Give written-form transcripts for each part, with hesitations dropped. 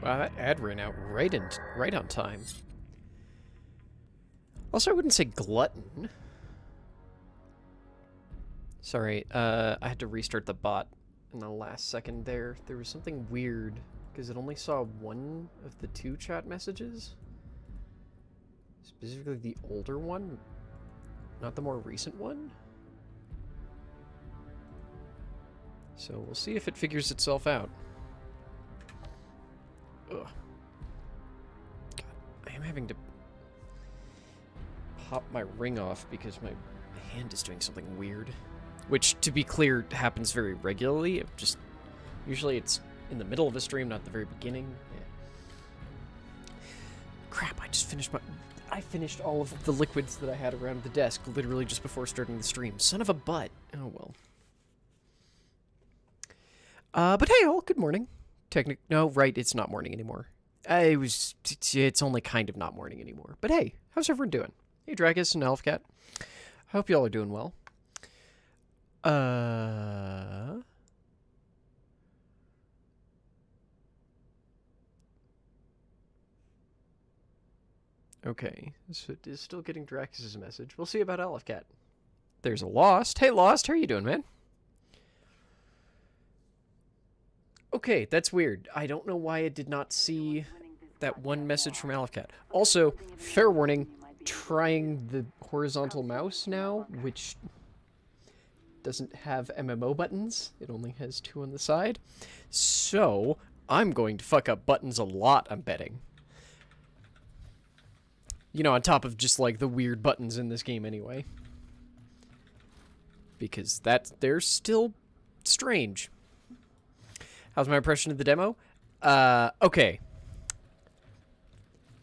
Wow, that ad ran out right on time. Also, I wouldn't say glutton. Sorry, I had to restart the bot in the last second there. There was something weird, because it only saw one of the 2 chat messages. Specifically the older one, not the more recent one. So we'll see if it figures itself out. Ugh. God, I am having to pop my ring off because my hand is doing something weird. Which, to be clear, happens very regularly. Usually it's in the middle of a stream, not the very beginning. Yeah. Crap, I finished all of the liquids that I had around the desk literally just before starting the stream. Son of a butt. Oh, well. But hey, all, good morning. No, right, it's not morning anymore. It's only kind of not morning anymore. But hey, how's everyone doing? Hey, Dragus and Elfcat. I hope y'all are doing well. Okay, so it is still getting Drax's message. We'll see about Elfcat. There's a Lost. Hey, Lost, how are you doing, man? Okay, that's weird. I don't know why I did not see that one message from Elfcat. Also, fair warning, trying the horizontal mouse now, which doesn't have MMO buttons. It only has 2 on the side. So, I'm going to fuck up buttons a lot, I'm betting. You know, on top of just, like, the weird buttons in this game anyway. Because they're still strange. How's my impression of the demo? Okay.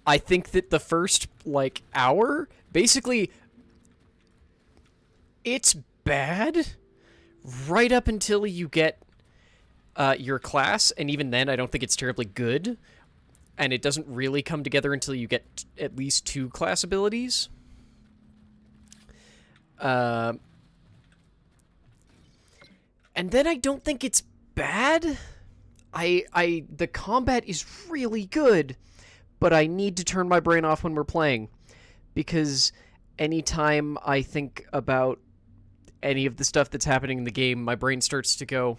I think that the first, like, hour, basically, it's bad right up until you get your class, and even then I don't think it's terribly good, and it doesn't really come together until you get at least 2 class abilities. And then I don't think it's bad. The combat is really good, but I need to turn my brain off when we're playing, because anytime I think about any of the stuff that's happening in the game, my brain starts to go,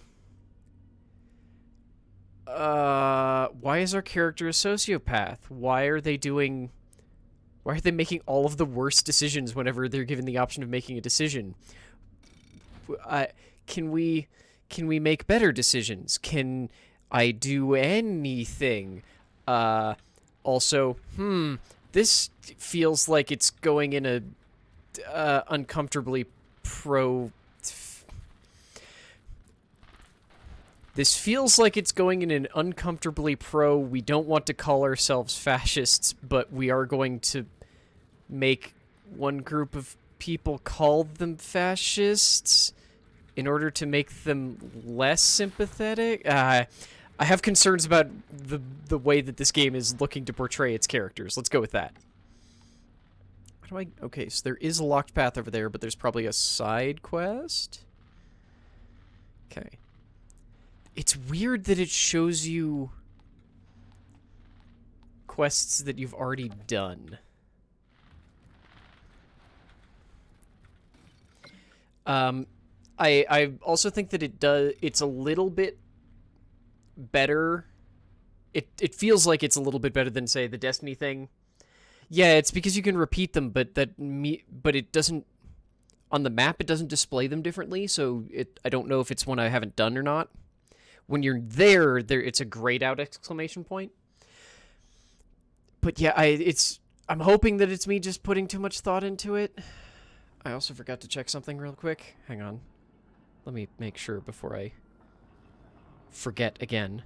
why is our character a sociopath? Why are they making all of the worst decisions whenever they're given the option of making a decision? Can we make better decisions? Can I do anything? Also, this feels like it's going in a uncomfortably pro... This feels like it's going in an uncomfortably pro, we don't want to call ourselves fascists, but we are going to make one group of people call them fascists in order to make them less sympathetic. I have concerns about the way that this game is looking to portray its characters. Let's go with that. Okay, so there is a locked path over there, but there's probably a side quest? Okay. It's weird that it shows you quests that you've already done. I also think that it's a little bit better. It feels like it's a little bit better than, say, the Destiny thing. Yeah, it's because you can repeat them, but it doesn't, on the map it doesn't display them differently, so I don't know if it's one I haven't done or not. When you're there it's a grayed out exclamation point. But yeah, I'm hoping that it's me just putting too much thought into it. I also forgot to check something real quick. Hang on. Let me make sure before I forget again.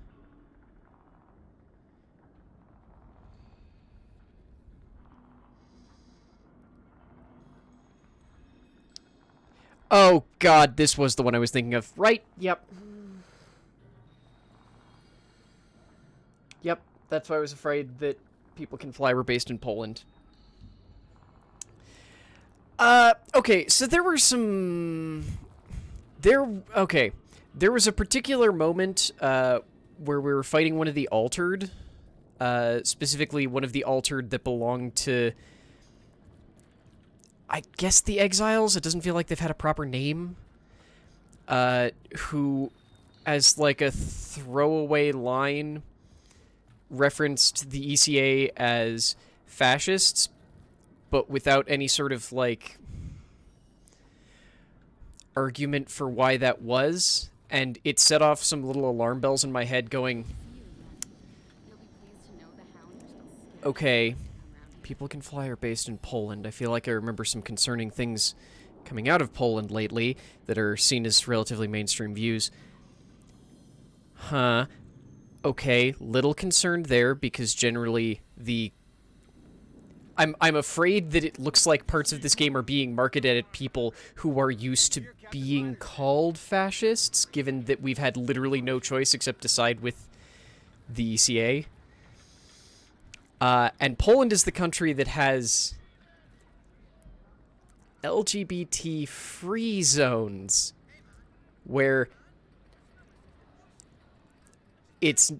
Oh god, this was the one I was thinking of. Right, yep. Yep, that's why I was afraid that People Can Fly were based in Poland. Okay, so there were some... Okay, there was a particular moment, where we were fighting one of the Altered specifically one of the altered that belonged to, I guess, the Exiles. It doesn't feel like they've had a proper name. Who, as like a throwaway line, referenced the ECA as fascists, but without any sort of, like, argument for why that was, and it set off some little alarm bells in my head going, okay, people can fly are based in Poland. I feel like I remember some concerning things coming out of Poland lately that are seen as relatively mainstream views. Huh. Okay, little concerned there, because generally I'm afraid that it looks like parts of this game are being marketed at people who are used to being called fascists, given that we've had literally no choice except to side with the ECA. And Poland is the country that has LGBT-free zones, where it's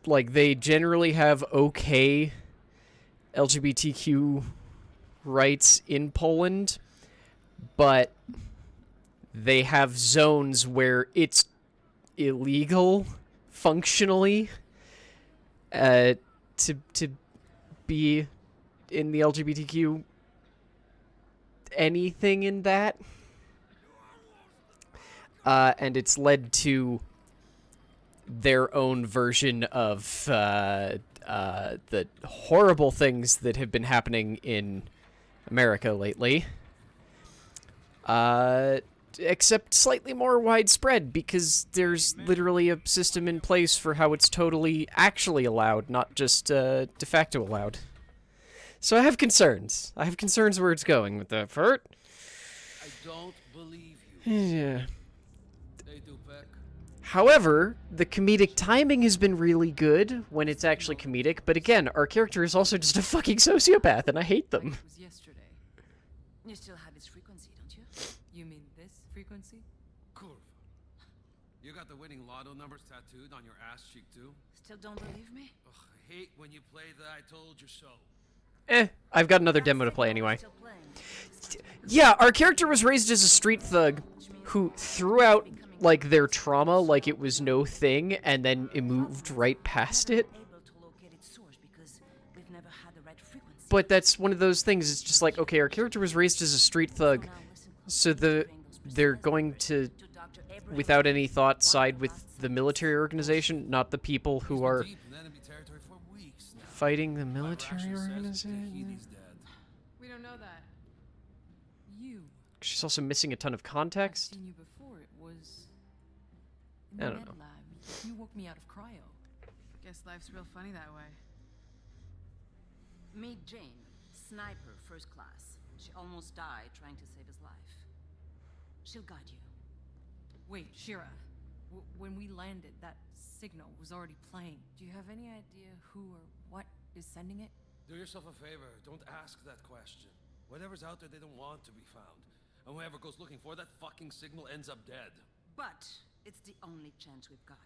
like they generally have okay LGBTQ rights in Poland, but they have zones where it's illegal functionally to be in the LGBTQ anything in that. And it's led to their own version of the horrible things that have been happening in America lately. Except slightly more widespread, because there's literally a system in place for how it's totally actually allowed, not just de facto allowed. So I have concerns. I have concerns where it's going with that part. I don't believe you. Yeah. They do, Peck. However, the comedic timing has been really good when it's actually comedic, but again, our character is also just a fucking sociopath, and I hate them. It was yesterday. You still have its frequency, don't you? You mean this frequency? Cool. You got the winning lotto numbers tattooed on your ass cheek too? Still don't believe me? Ugh, I hate when you play the I told you so. I've got another demo to play anyway. Yeah, our character was raised as a street thug who threw out, like, their trauma like it was no thing, and then it moved right past it. But that's one of those things, it's just like, okay, our character was raised as a street thug, so they're going to, without any thought, side with the military organization, not the people who are fighting the military organization. We don't know that. You. She's also missing a ton of I've context. seen you before. It was in I the don't med know. lab. You woke me out of cryo. Guess life's real funny that way. Meet Jane, sniper, first class. She almost died trying to save his life. She'll guide you. Wait, Shira. When we landed, that signal was already playing. Do you have any idea who or what is sending it? Do yourself a favor. Don't ask that question. Whatever's out there, they don't want to be found. And whoever goes looking for that fucking signal ends up dead. But it's the only chance we've got.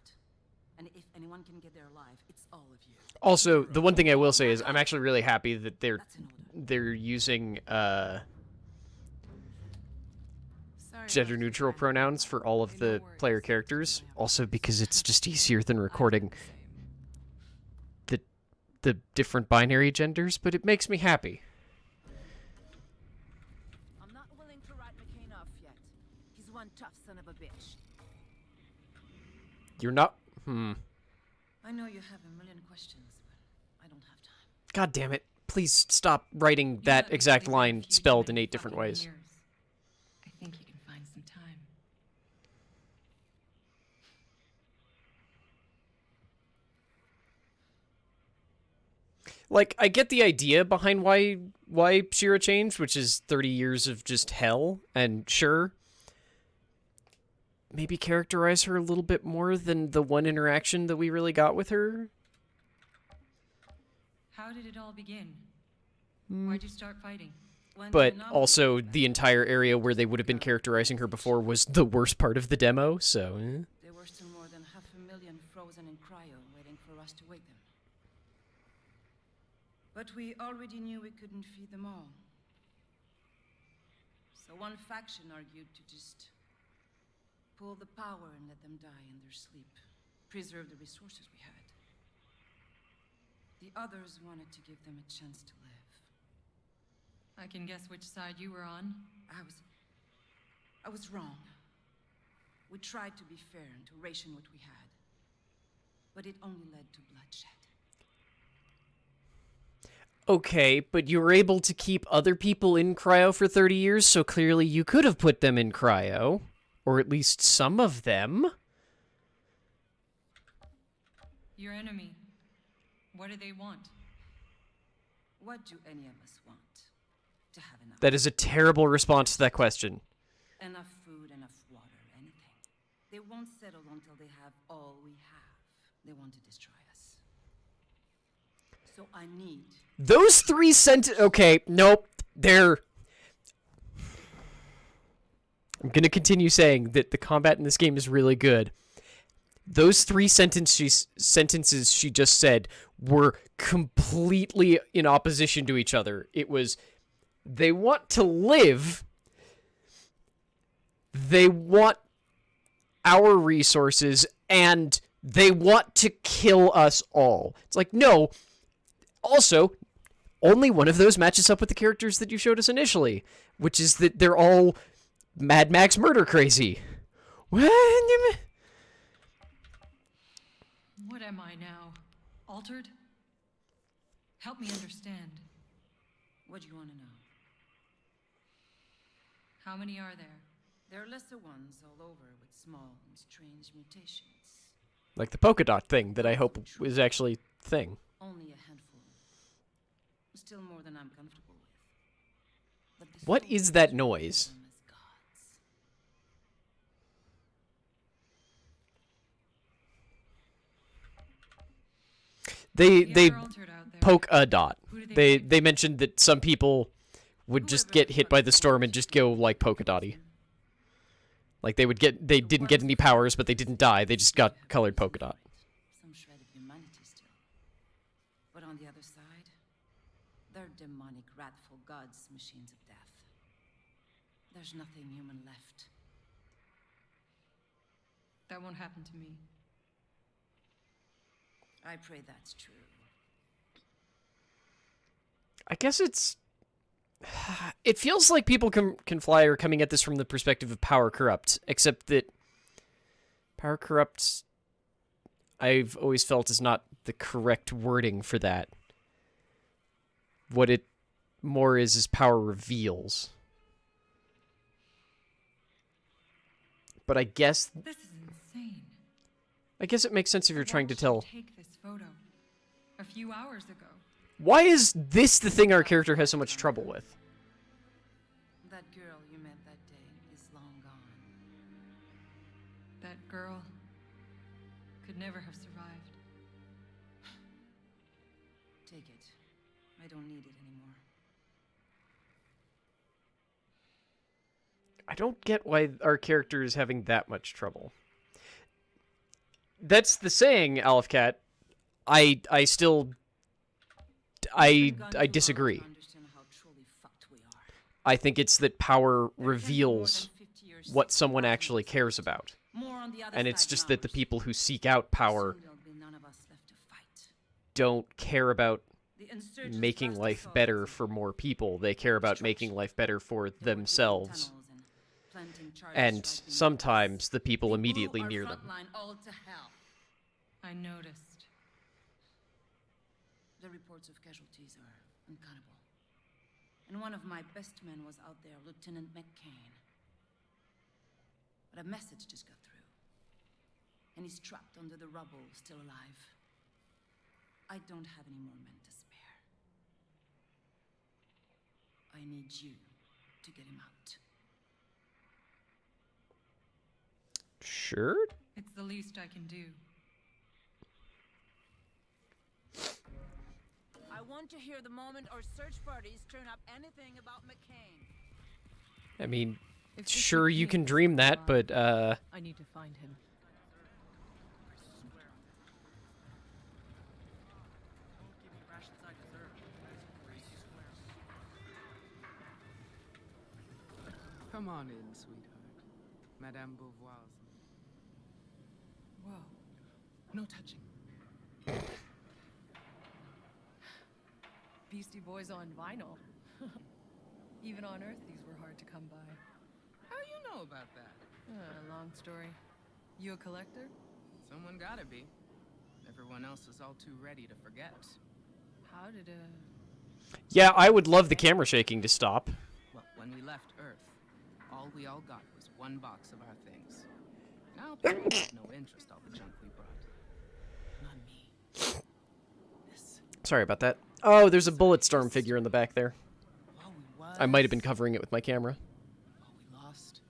And if anyone can get there alive, it's all of you. Also, the one thing I will say is I'm actually really happy that they're That's an order. using Sorry gender about neutral that. pronouns for all of the player characters. Also because it's just easier than recording the different binary genders, but it makes me happy. I'm not willing to write McCain off yet. He's one tough son of a bitch. You're not. I know you have a million questions, but I don't have time. God damn it. Please stop writing You that let me exact sleep line with you spelled too in many 8 different fucking ways. years. I think you can find some time. Like, I get the idea behind why Shira changed, which is 30 years of just hell, and sure, maybe characterize her a little bit more than the one interaction that we really got with her. How did it all begin? Why'd you start fighting? When But the also, anomaly the entire area where they would have been characterizing her before was the worst part of the demo, so... There were still more than 500,000 frozen in cryo waiting for us to wake them. But we already knew we couldn't feed them all. So one faction argued to just pull the power and let them die in their sleep. Preserve the resources we had. The others wanted to give them a chance to live. I can guess which side you were on. I was wrong. We tried to be fair and to ration what we had. But it only led to bloodshed. Okay, but you were able to keep other people in cryo for 30 years, so clearly you could have put them in cryo. Or at least some of them. Your enemy. What do they want? What do any of us want? To have enough. That is a terrible response to that question. Enough food, enough water, anything. They won't settle until they have all we have. They want to destroy us. So I need... Those 3 okay, nope, they're... I'm gonna continue saying that the combat in this game is really good. Those 3 sentences she just said were completely in opposition to each other. It was, they want to live, they want our resources, and they want to kill us all. It's like, no. Also, only one of those matches up with the characters that you showed us initially, which is that they're all Mad Max murder crazy. What am I now? Altered? Help me understand. What do you want to know? How many are there? There are lesser ones all over with small and strange mutations. Like the polka dot thing that I hope is actually a thing. Only a handful. Still more than I'm comfortable with. But What is that noise? They poke a dot. They mentioned that some people would just get hit by the storm and just go like polka dotty. Like they didn't get any powers, but they didn't die. They just got colored polka dot. Some shred of humanity still. But on the other side, they're demonic, wrathful gods, machines of death. There's nothing human left. That won't happen to me. I pray that's true. I guess it's... It feels like people can fly are coming at this from the perspective of power corrupt, except that power corrupt, I've always felt, is not the correct wording for that. What it more is power reveals. But I guess... This is insane. I guess it makes sense if you're trying to tell... Take this photo a few hours ago. Why is this the thing our character has so much trouble with? That girl you met that day is long gone. That girl could never have survived. Take it. I don't need it anymore. I don't get why our character is having that much trouble. That's the saying, Aleph-Cat. I disagree. I think it's that power reveals what someone actually cares about. And it's just that the people who seek out power don't care about making life better for more people. They care about making life better for themselves. And sometimes the people immediately near them. I noticed. The reports of casualties are uncountable. And one of my best men was out there, Lieutenant McCain. But a message just got through. And he's trapped under the rubble, still alive. I don't have any more men to spare. I need you to get him out. Sure? It's the least I can do. I want to hear the moment our search parties turn up anything about McCain. I mean, If this sure you McCain can is dream that, alive, but, I need to find him. Come on in, sweetheart. Madame Beauvoir's. Whoa. No touching. Beastie Boys on vinyl. Even on Earth, these were hard to come by. How you know about that? Long story. You a collector? Someone gotta be. Everyone else is all too ready to forget. How did, Yeah, I would love the camera shaking to stop. Well, when we left Earth, all we all got was one box of our things. Now people have no interest all the junk we brought. Not me. This. Sorry about that. Oh, there's a Bulletstorm figure in the back there. What we was. I might have been covering it with my camera. What we lost.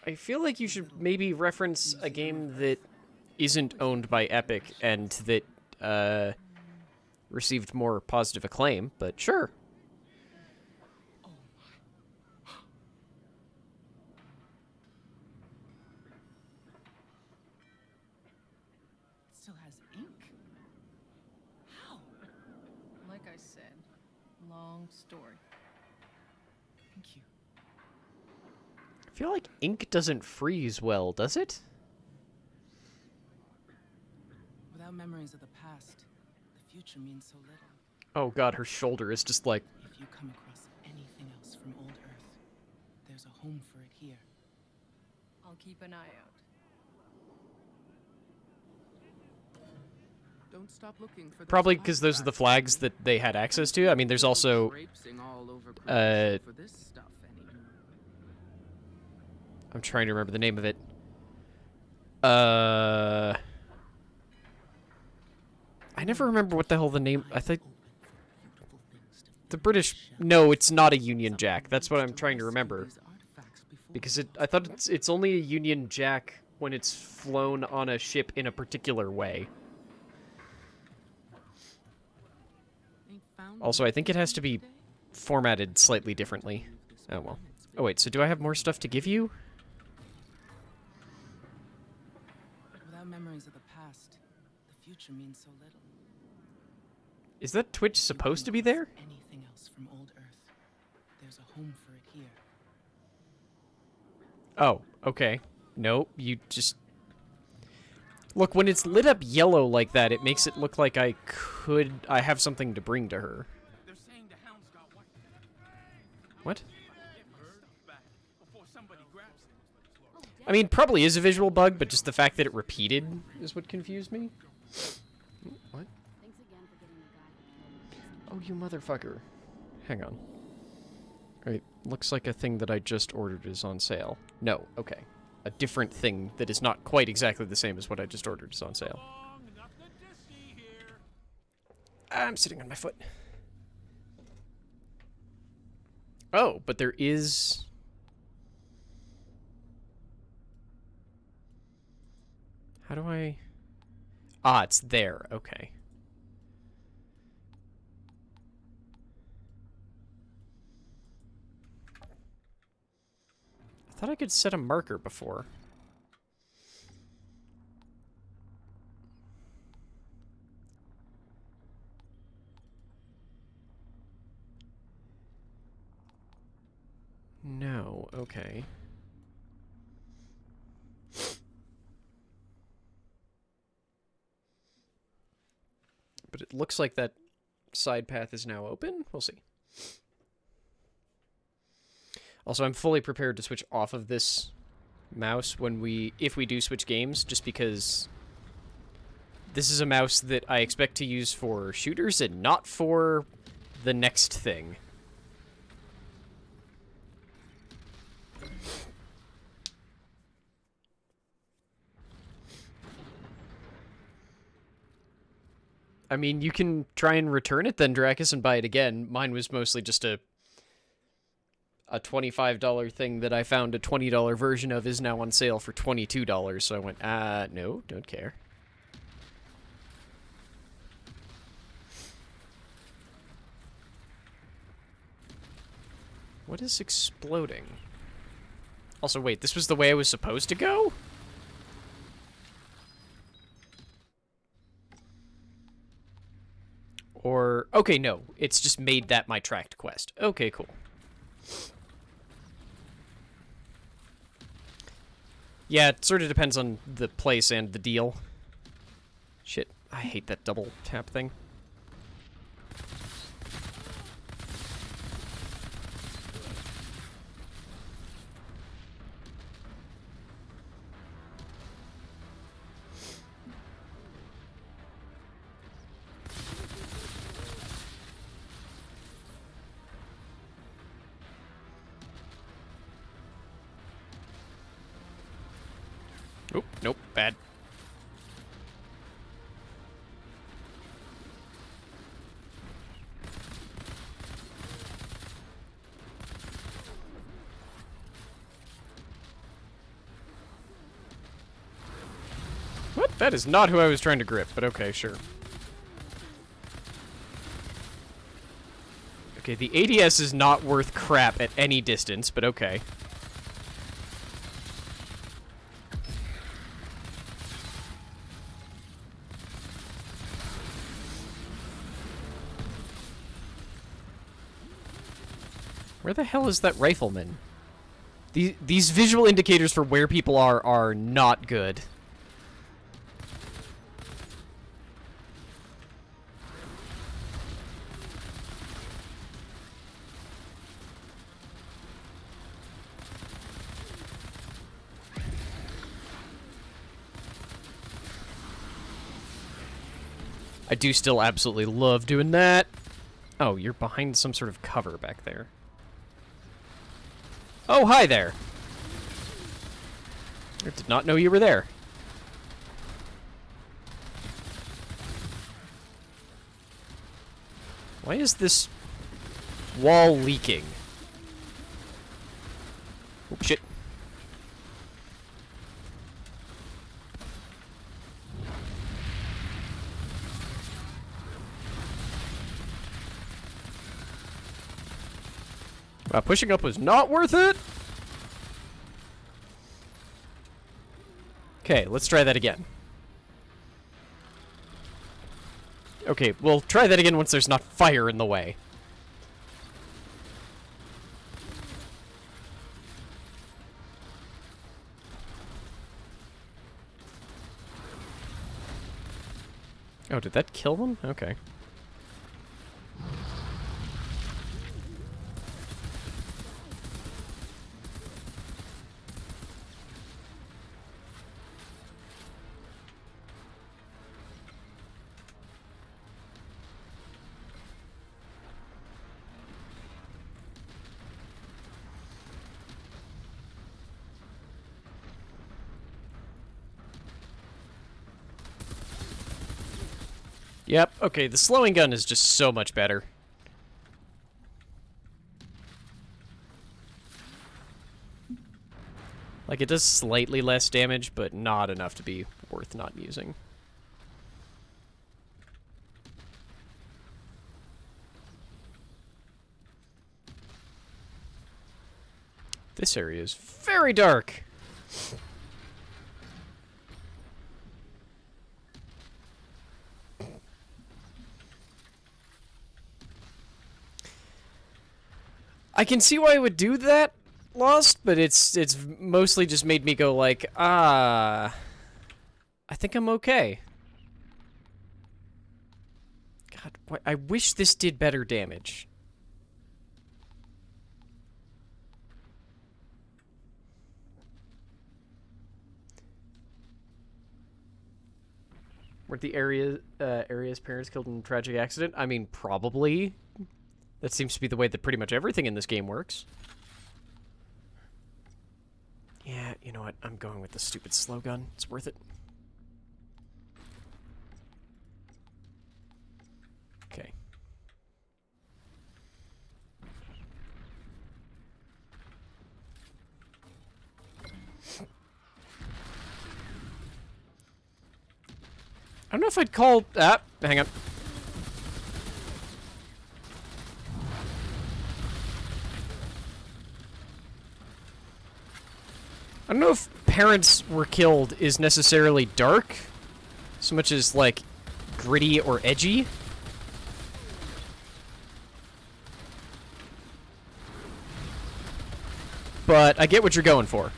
I feel like you should maybe reference a game that isn't owned by Epic and that received more positive acclaim, but sure. Oh my. It still has ink. How? like I said, long story. Thank you. I feel like ink doesn't freeze well, does it? Without memories of the past, the future means so little. Oh god, her shoulder is just like... If you come across anything else from old Earth, there's a home for it here. I'll keep an eye out. Don't stop looking for those Probably because those are the artifacts. flags that they had access to. I mean, there's also... Traipsing all over creation for this stuff anymore. I'm trying to remember the name of it. I never remember what the hell the name... I think... The British... No, it's not a Union Jack. That's what I'm trying to remember. Because I thought it's only a Union Jack when it's flown on a ship in a particular way. Also, I think it has to be formatted slightly differently. Oh, well. Oh, wait, so do I have more stuff to give you? Without memories of the past, the future means so little. Is that Twitch supposed to be there? Anything else from old Earth, there's a home for it here. Oh, okay. No, you just... Look, when it's lit up yellow like that, it makes it look like I have something to bring to her. They're saying the hound's got white. What? Back before somebody grabs it. I mean, probably is a visual bug, but just the fact that it repeated is what confused me. What? Oh, you motherfucker. Hang on. Right, looks like a thing that I just ordered is on sale. No, okay. A different thing that is not quite exactly the same as what I just ordered is on sale. I'm sitting on my foot. Oh, but there is... How do I... Ah, it's there. Okay. I thought I could set a marker before. No, okay. But it looks like that side path is now open. We'll see. Also, I'm fully prepared to switch off of this mouse if we do switch games, just because this is a mouse that I expect to use for shooters and not for the next thing. I mean, you can try and return it then, Dracus, and buy it again. Mine was mostly just a $25 thing that I found a $20 version of is now on sale for $22, so I went, no, don't care. What is exploding? Also, wait, this was the way I was supposed to go? Or, okay, no, it's just made that my tracked quest. Okay, cool. Yeah, it sort of depends on the place and the deal. Shit, I hate that double tap thing. Oop, nope, bad. What? That is not who I was trying to grip, but okay, sure. Okay, the ADS is not worth crap at any distance, but okay. Where the hell is that rifleman? These visual indicators for where people are not good. I do still absolutely love doing that. Oh, you're behind some sort of cover back there. Oh, hi there. I did not know you were there. Why is this wall leaking? Oh, shit. Pushing up was not worth it. Okay, let's try that again. Okay, we'll try that again once there's not fire in the way. Oh, did that kill them? Okay. Yep, okay, the slowing gun is just so much better. Like, it does slightly less damage, but not enough to be worth not using. This area is very dark. I can see why I would do that, Lost, but it's mostly just made me go like, I think I'm okay. God, I wish this did better damage. Weren't the area's parents killed in a tragic accident? I mean, probably. That seems to be the way that pretty much everything in this game works. Yeah, you know what? I'm going with the stupid slow gun. It's worth it. Okay. I don't know if I'd call... hang on. I don't know if parents were killed is necessarily dark, so much as, like, gritty or edgy. But I get what you're going for.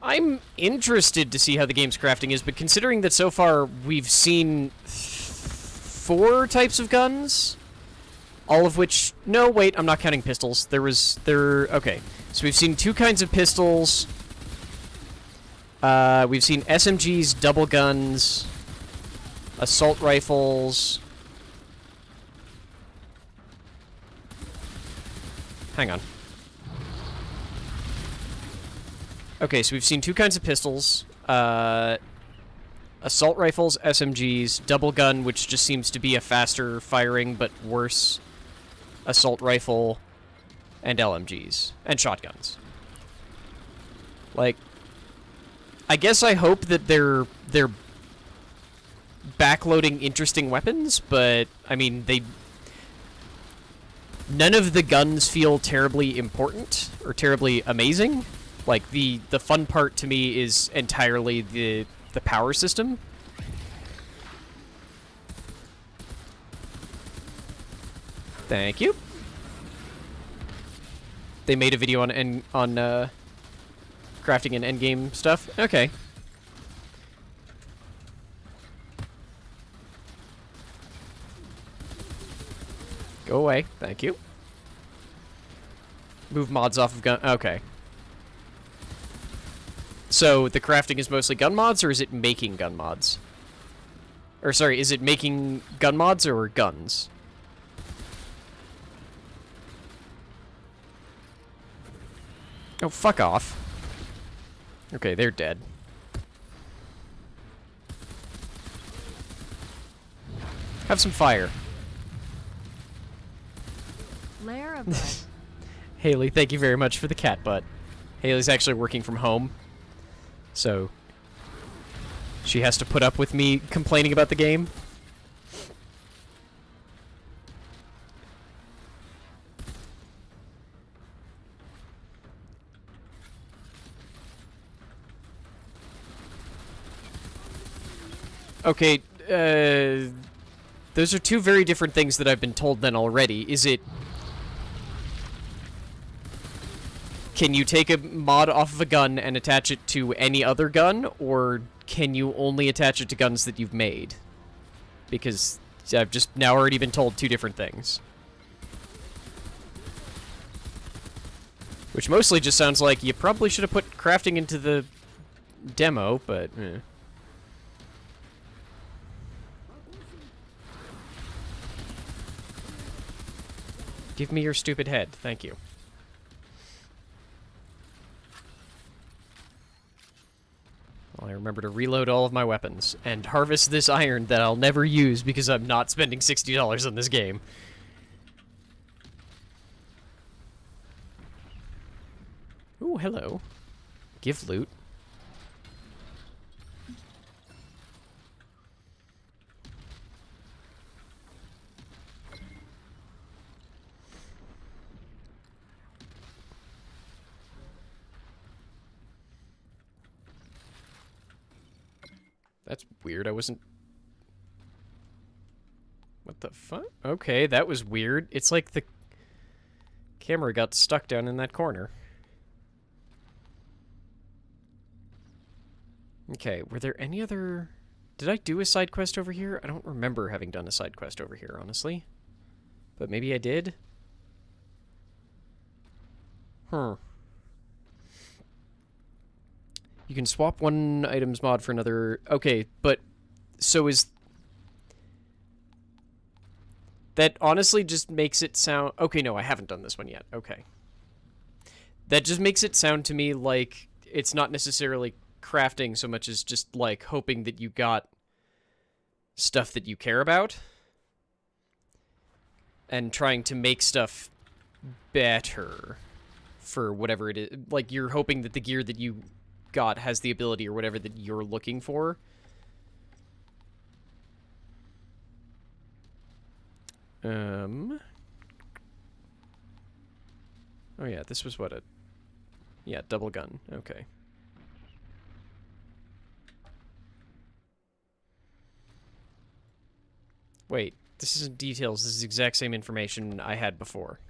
I'm interested to see how the game's crafting is, but considering that so far we've seen 4 types of guns, all of which... No, wait, I'm not counting pistols. Okay. So we've seen 2 kinds of pistols. We've seen SMGs, double guns, assault rifles. Hang on. Okay, so we've seen 2 kinds of pistols. Assault rifles, SMGs, double gun, which just seems to be a faster firing but worse assault rifle, and LMGs. And shotguns. Like, I guess I hope that they're backloading interesting weapons, but, I mean, none of the guns feel terribly important or terribly amazing. Like, the fun part to me is entirely the power system. Thank you. They made a video on crafting and endgame stuff. Okay. Go away. Thank you. Move mods off of gun. Okay. So the crafting is mostly gun mods, or is it making gun mods? Or sorry, is it making gun mods or guns? Oh, fuck off. Okay, they're dead. Have some fire. Layer of butt. Haley, thank you very much for the cat butt. Haley's actually working from home, so she has to put up with me complaining about the game. Okay, those are 2 very different things that I've been told then already. Is it... Can you take a mod off of a gun and attach it to any other gun, or can you only attach it to guns that you've made? Because I've just now already been told 2 different things. Which mostly just sounds like you probably should have put crafting into the demo, but... Give me your stupid head. Thank you. Well, I remember to reload all of my weapons and harvest this iron that I'll never use because I'm not spending $60 on this game. Ooh, hello. Give loot. That's weird. I wasn't... What the fuck? Okay, that was weird. It's like the camera got stuck down in that corner. Okay, were there any other... Did I do a side quest over here? I don't remember having done a side quest over here, honestly. But maybe I did? Huh. You can swap one item's mod for another... Okay, but... So is... That honestly just makes it sound... Okay, no, I haven't done this one yet. Okay. That just makes it sound to me like it's not necessarily crafting so much as just, like, hoping that you got stuff that you care about. And trying to make stuff better for whatever it is. Like, you're hoping that the gear that you got has the ability or whatever that you're looking for. Oh yeah, this was what yeah, double gun. Okay. Wait, this isn't details. This is the exact same information I had before.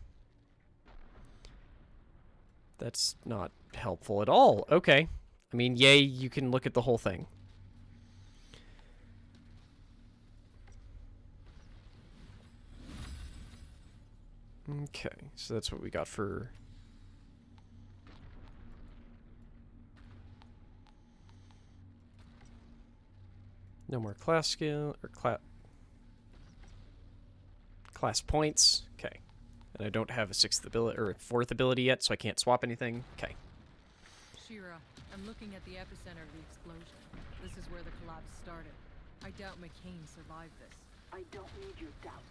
That's not helpful at all. Okay. I mean, yay, you can look at the whole thing. Okay, so that's what we got for... No more class skill, or class points. Okay. And I don't have a 6th ability, or 4th ability yet, so I can't swap anything. Okay. Shira, I'm looking at the epicenter of the explosion. This is where the collapse started. I doubt McCain survived this. I don't need your doubt.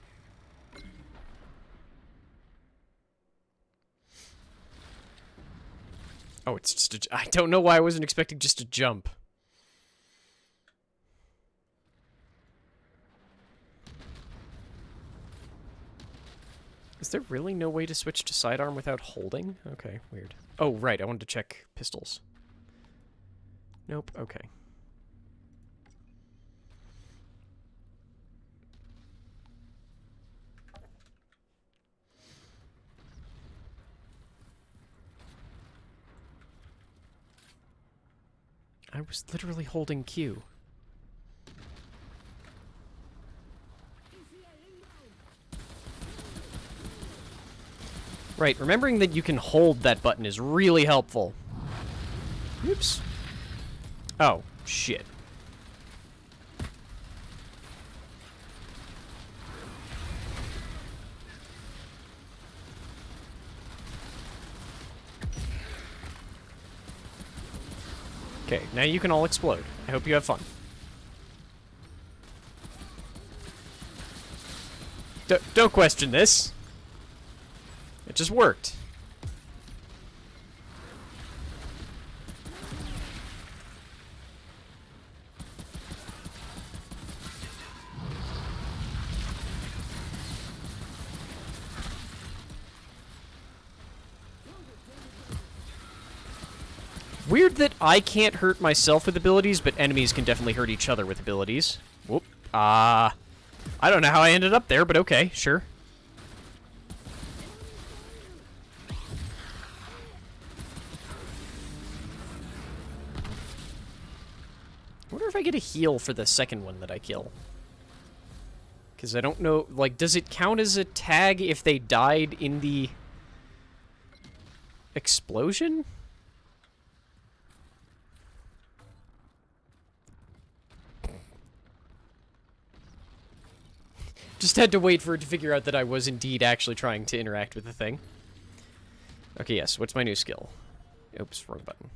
Oh, it's just a... I don't know why I wasn't expecting just a jump. Is there really no way to switch to sidearm without holding? Okay, weird. Oh, right, I wanted to check pistols. Nope, okay. I was literally holding Q. Right, remembering that you can hold that button is really helpful. Oops. Oh, shit. Okay, now you can all explode. I hope you have fun. Don't question this. It just worked. Weird that I can't hurt myself with abilities, but enemies can definitely hurt each other with abilities. Whoop. I don't know how I ended up there, but okay, sure. I wonder if I get a heal for the second one that I kill. Because I don't know, like, does it count as a tag if they died in the explosion? Just had to wait for it to figure out that I was indeed actually trying to interact with the thing. Okay, yes, what's my new skill? Oops, wrong button.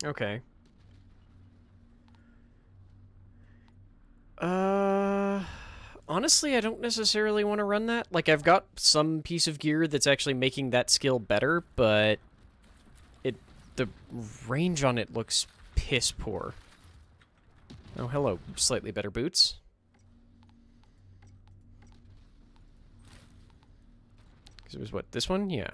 Okay. Honestly, I don't necessarily want to run that. Like, I've got some piece of gear that's actually making that skill better, but the range on it looks piss poor. Oh, hello, slightly better boots. Because it was what, this one? Yeah.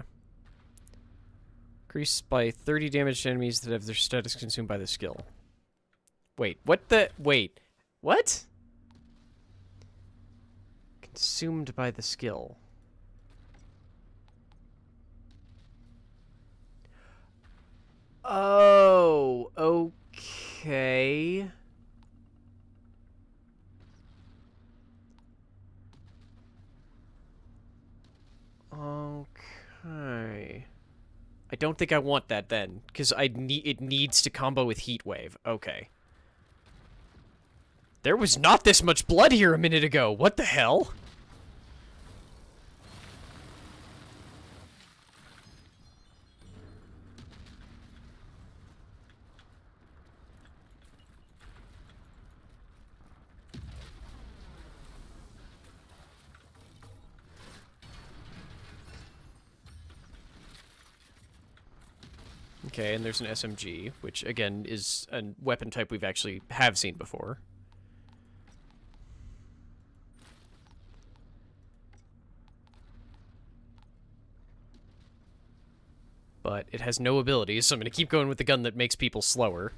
Increased by 30 damage to enemies that have their status consumed by the skill. Wait, what the... Wait. What? Consumed by the skill. Oh, okay. Okay. I don't think I want that then, because it needs to combo with Heat Wave. Okay. There was not this much blood here a minute ago. What the hell? Okay, and there's an SMG, which, again, is a weapon type we've actually seen before. But it has no abilities, so I'm going to keep going with the gun that makes people slower.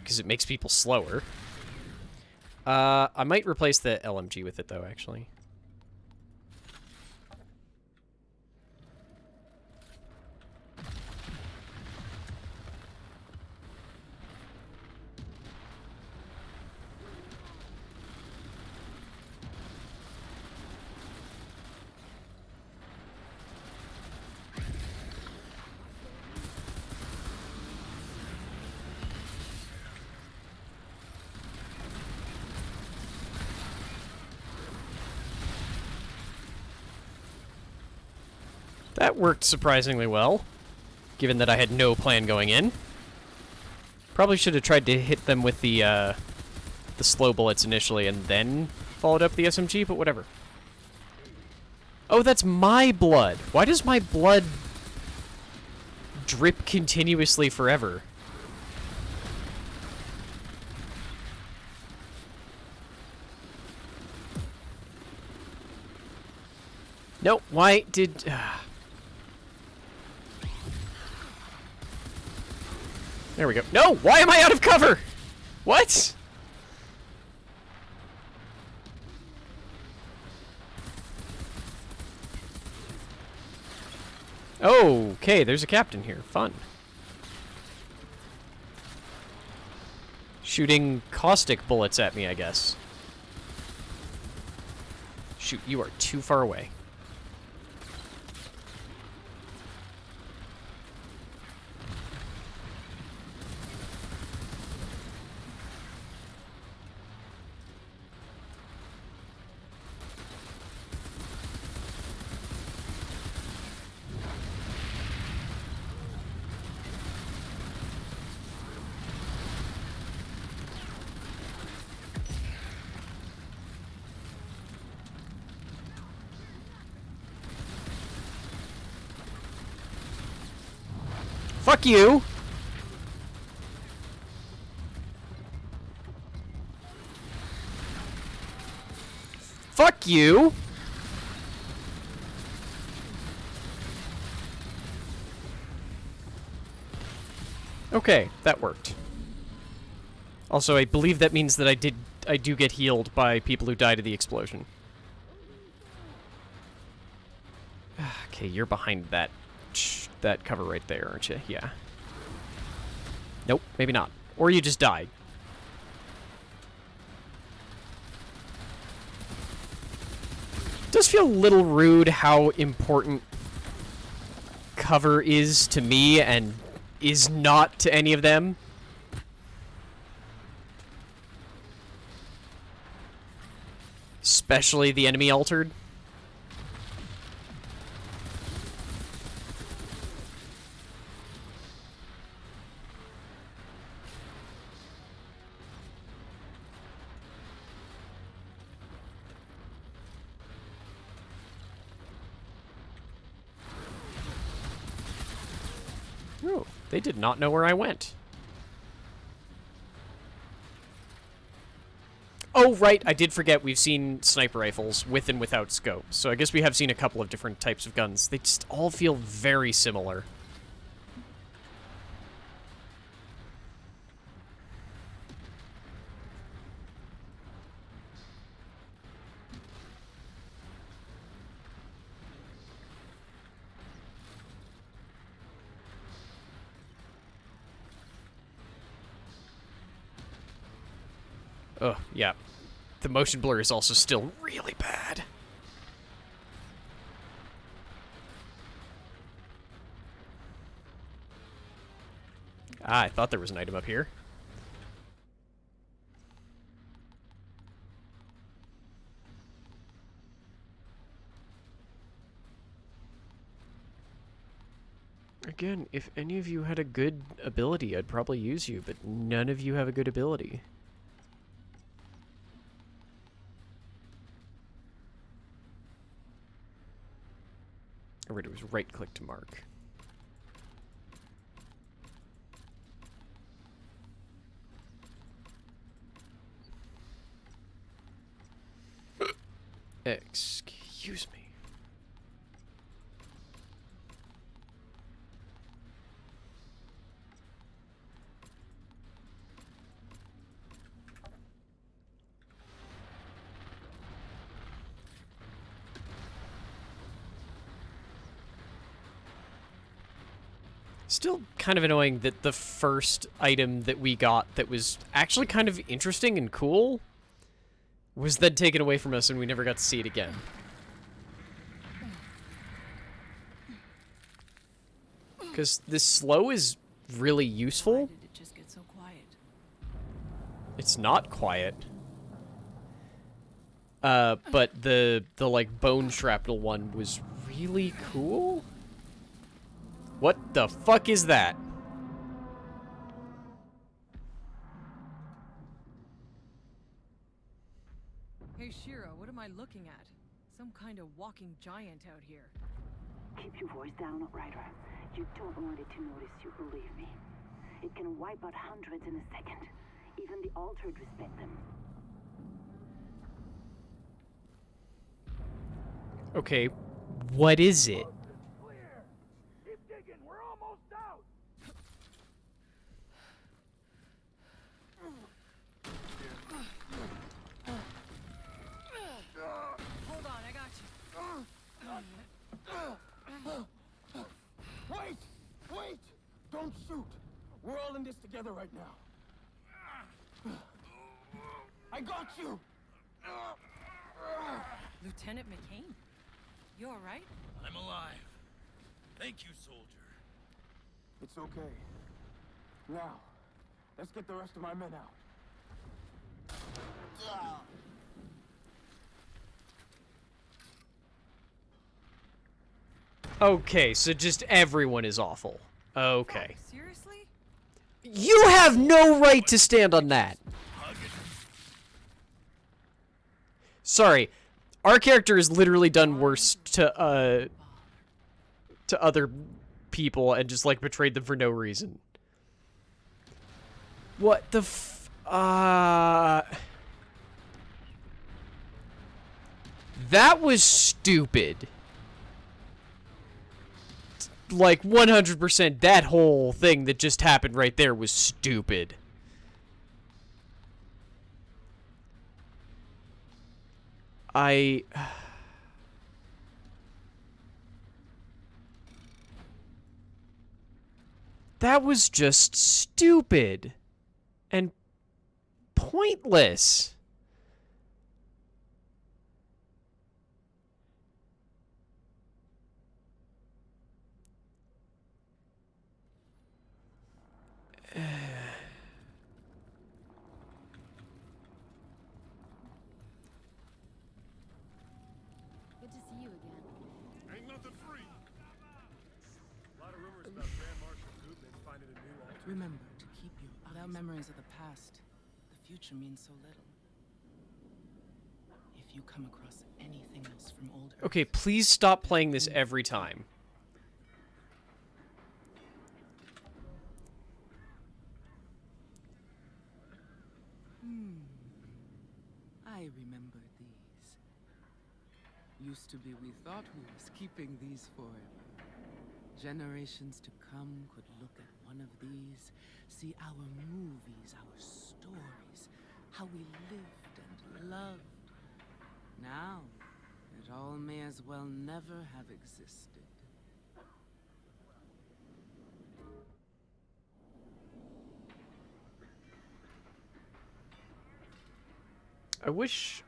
because it makes people slower. I might replace the LMG with it, though, actually. That worked surprisingly well, given that I had no plan going in. Probably should have tried to hit them with the slow bullets initially and then followed up the SMG, but whatever. Oh, that's my blood! Why does my blood drip continuously forever? Nope, why did... There we go. No! Why am I out of cover? What? Oh, okay, there's a captain here. Fun. Shooting caustic bullets at me, I guess. Shoot, you are too far away. Fuck you! Fuck you! Okay, that worked. Also, I believe that means that I do get healed by people who died of the explosion. Okay, you're behind that cover right there, aren't you? Yeah. Nope, maybe not. Or you just died. It does feel a little rude how important cover is to me and is not to any of them. Especially the enemy altered. Oh, they did not know where I went. Oh, right, I did forget we've seen sniper rifles with and without scope. So I guess we have seen a couple of different types of guns. They just all feel very similar. Oh, yeah. The motion blur is also still really bad. Ah, I thought there was an item up here. Again, if any of you had a good ability, I'd probably use you, but none of you have a good ability. Or it was right-click to mark. Excuse me. Still kind of annoying that the first item that we got that was actually kind of interesting and cool was then taken away from us and we never got to see it again. Because this slow is really Why useful. did it just get so quiet? It's not quiet. But the like bone shrapnel one was really cool. What the fuck is that? Hey, Shira, what am I looking at? Some kind of walking giant out here. Keep your voice down, Outrider. You don't want it to notice you, believe me. It can wipe out hundreds in a second. Even the Altered respect them. Okay, what is it? Keep digging. We're almost out. Hold on, I got you. Wait! Wait! Don't shoot! We're all in this together right now. I got you! Lieutenant McCain, you all right? I'm alive. Thank you, soldier. It's okay. Now, let's get the rest of my men out. Okay, so just everyone is awful. Okay. Seriously? You have no right to stand on that. Sorry. Our character has literally done worse to other people and just, like, betrayed them for no reason. What the That was stupid. Like, 100%, that whole thing that just happened right there was stupid. That was just stupid. And pointless. Good to see you again. Ain't nothing free. A lot of rumors about Grand Marshal Goodman finding a new altar. Remember to keep your without memories of the past. The future means so little. If you come across anything else from old Earth, Okay, please stop playing this every time. I remember these. Used to be we thought who was keeping these forever. Generations to come could look at one of these, see our movies, our stories, how we lived and loved. Now, it all may as well never have existed. I wish...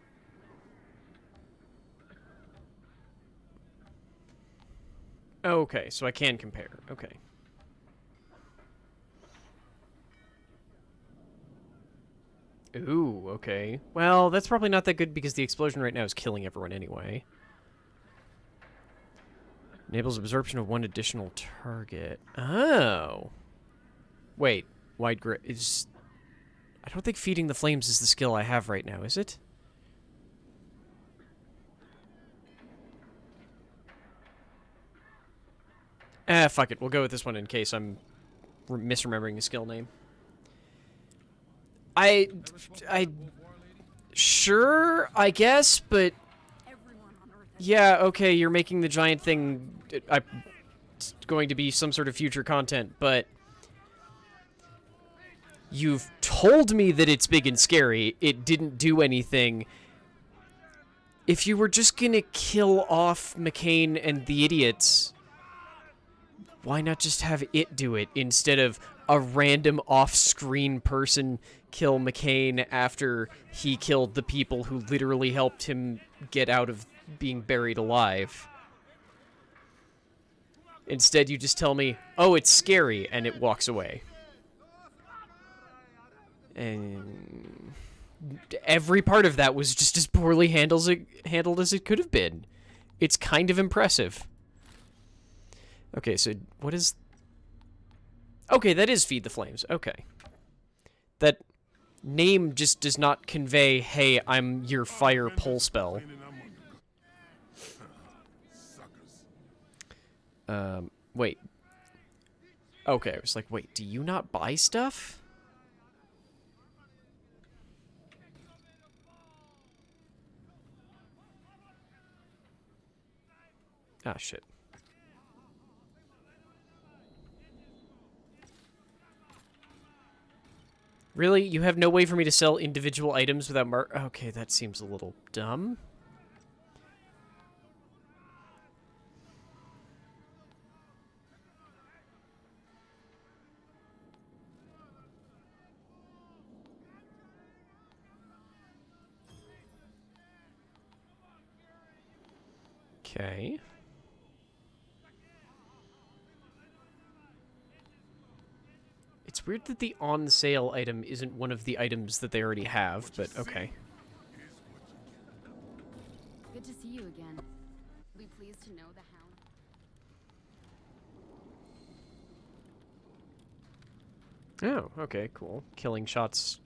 Okay, so I can compare. Okay. Ooh, okay. Well, that's probably not that good because the explosion right now is killing everyone anyway. Enables absorption of one additional target. Oh. Wait, wide grip is... I don't think feeding the flames is the skill I have right now, is it? Fuck it. We'll go with this one in case I'm misremembering the skill name. Sure, I guess, but... Yeah, okay, you're making the giant thing... It's going to be some sort of future content, but... You've told me that it's big and scary. It didn't do anything. If you were just gonna kill off McCain and the idiots, Why not just have it do it instead of a random off-screen person kill McCain after he killed the people who literally helped him get out of being buried alive? Instead, you just tell me, oh, it's scary, and it walks away. And every part of that was just as poorly handled as it could have been. It's kind of impressive. Okay, so what is... Okay, that is Feed the Flames. Okay. That name just does not convey, hey, I'm your fire pull spell. Wait. Okay, I was like, wait, do you not buy stuff? Ah, shit. Really? You have no way for me to sell individual items without Okay, that seems a little dumb. Okay. It's weird that the on-sale item isn't one of the items that they already have, but okay. Good to see you again. Be pleased to know the hound. Oh, okay, cool. Killing shots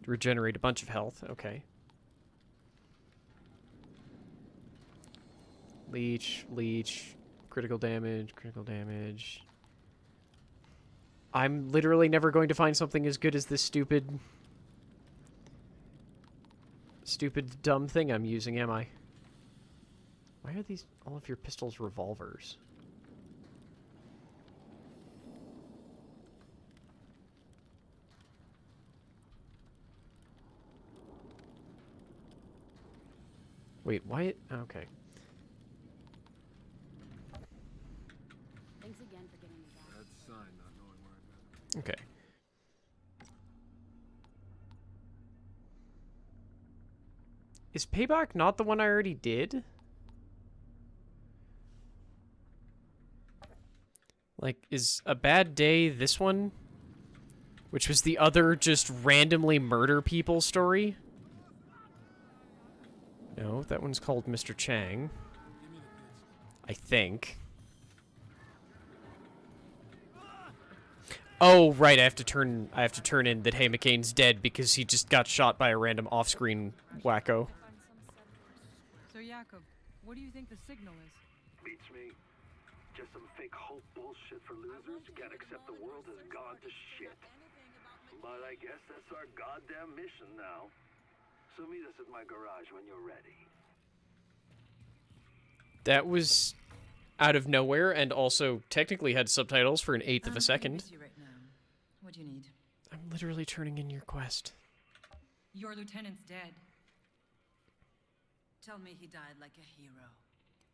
regenerate a bunch of health. Okay. Leech, leech, critical damage, critical damage. I'm literally never going to find something as good as this stupid, dumb thing I'm using, am I? Why are these, all of your pistols revolvers? Wait, why? Okay. Thanks again for getting me back. That's a sign, not knowing where I'm at. Okay. Is Payback not the one I already did? Like, is A Bad Day this one? Which was the other just randomly murder people story? No, that one's called Mr. Chang. I think. Oh, right, I have to turn in that hey, McCain's dead because he just got shot by a random off-screen wacko. So, Jakob, what do you think the signal is? Beats me. Just some fake hope bullshit for losers who can't accept the world has gone to shit. But I guess that's our goddamn mission now. So meet us at my garage when you're ready. That was out of nowhere and also technically had subtitles for an eighth of a second. What do you need? I'm literally turning in your quest. Your lieutenant's dead. Tell me he died like a hero.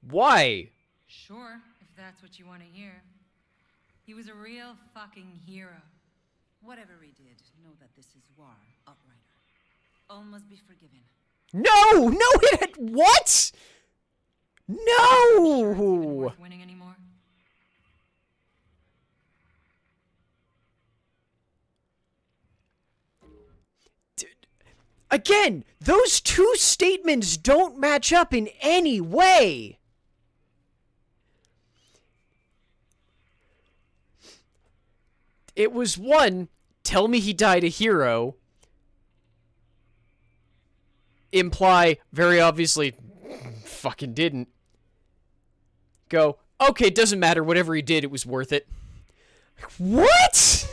Why? Sure, if that's what you want to hear. He was a real fucking hero. Whatever he did, know that this is war, Outrider. All must be forgiven. No! No, it had... What? No! Sure it's even worth winning anymore? Again, those two statements don't match up in any way. It was one, tell me he died a hero. Imply, very obviously, fucking didn't. Go, okay, it doesn't matter, whatever he did, it was worth it. What?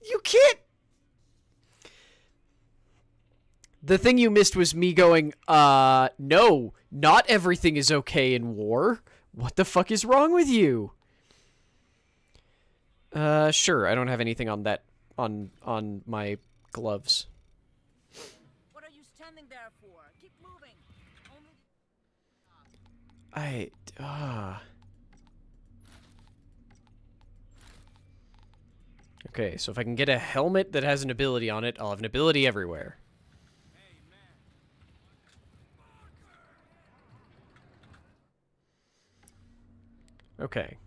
You can't... The thing you missed was me going, no, not everything is okay in war. What the fuck is wrong with you? Sure, I don't have anything on that, on my gloves. What are you standing there for? Keep moving. Only... Okay, so if I can get a helmet that has an ability on it, I'll have an ability everywhere. Okay.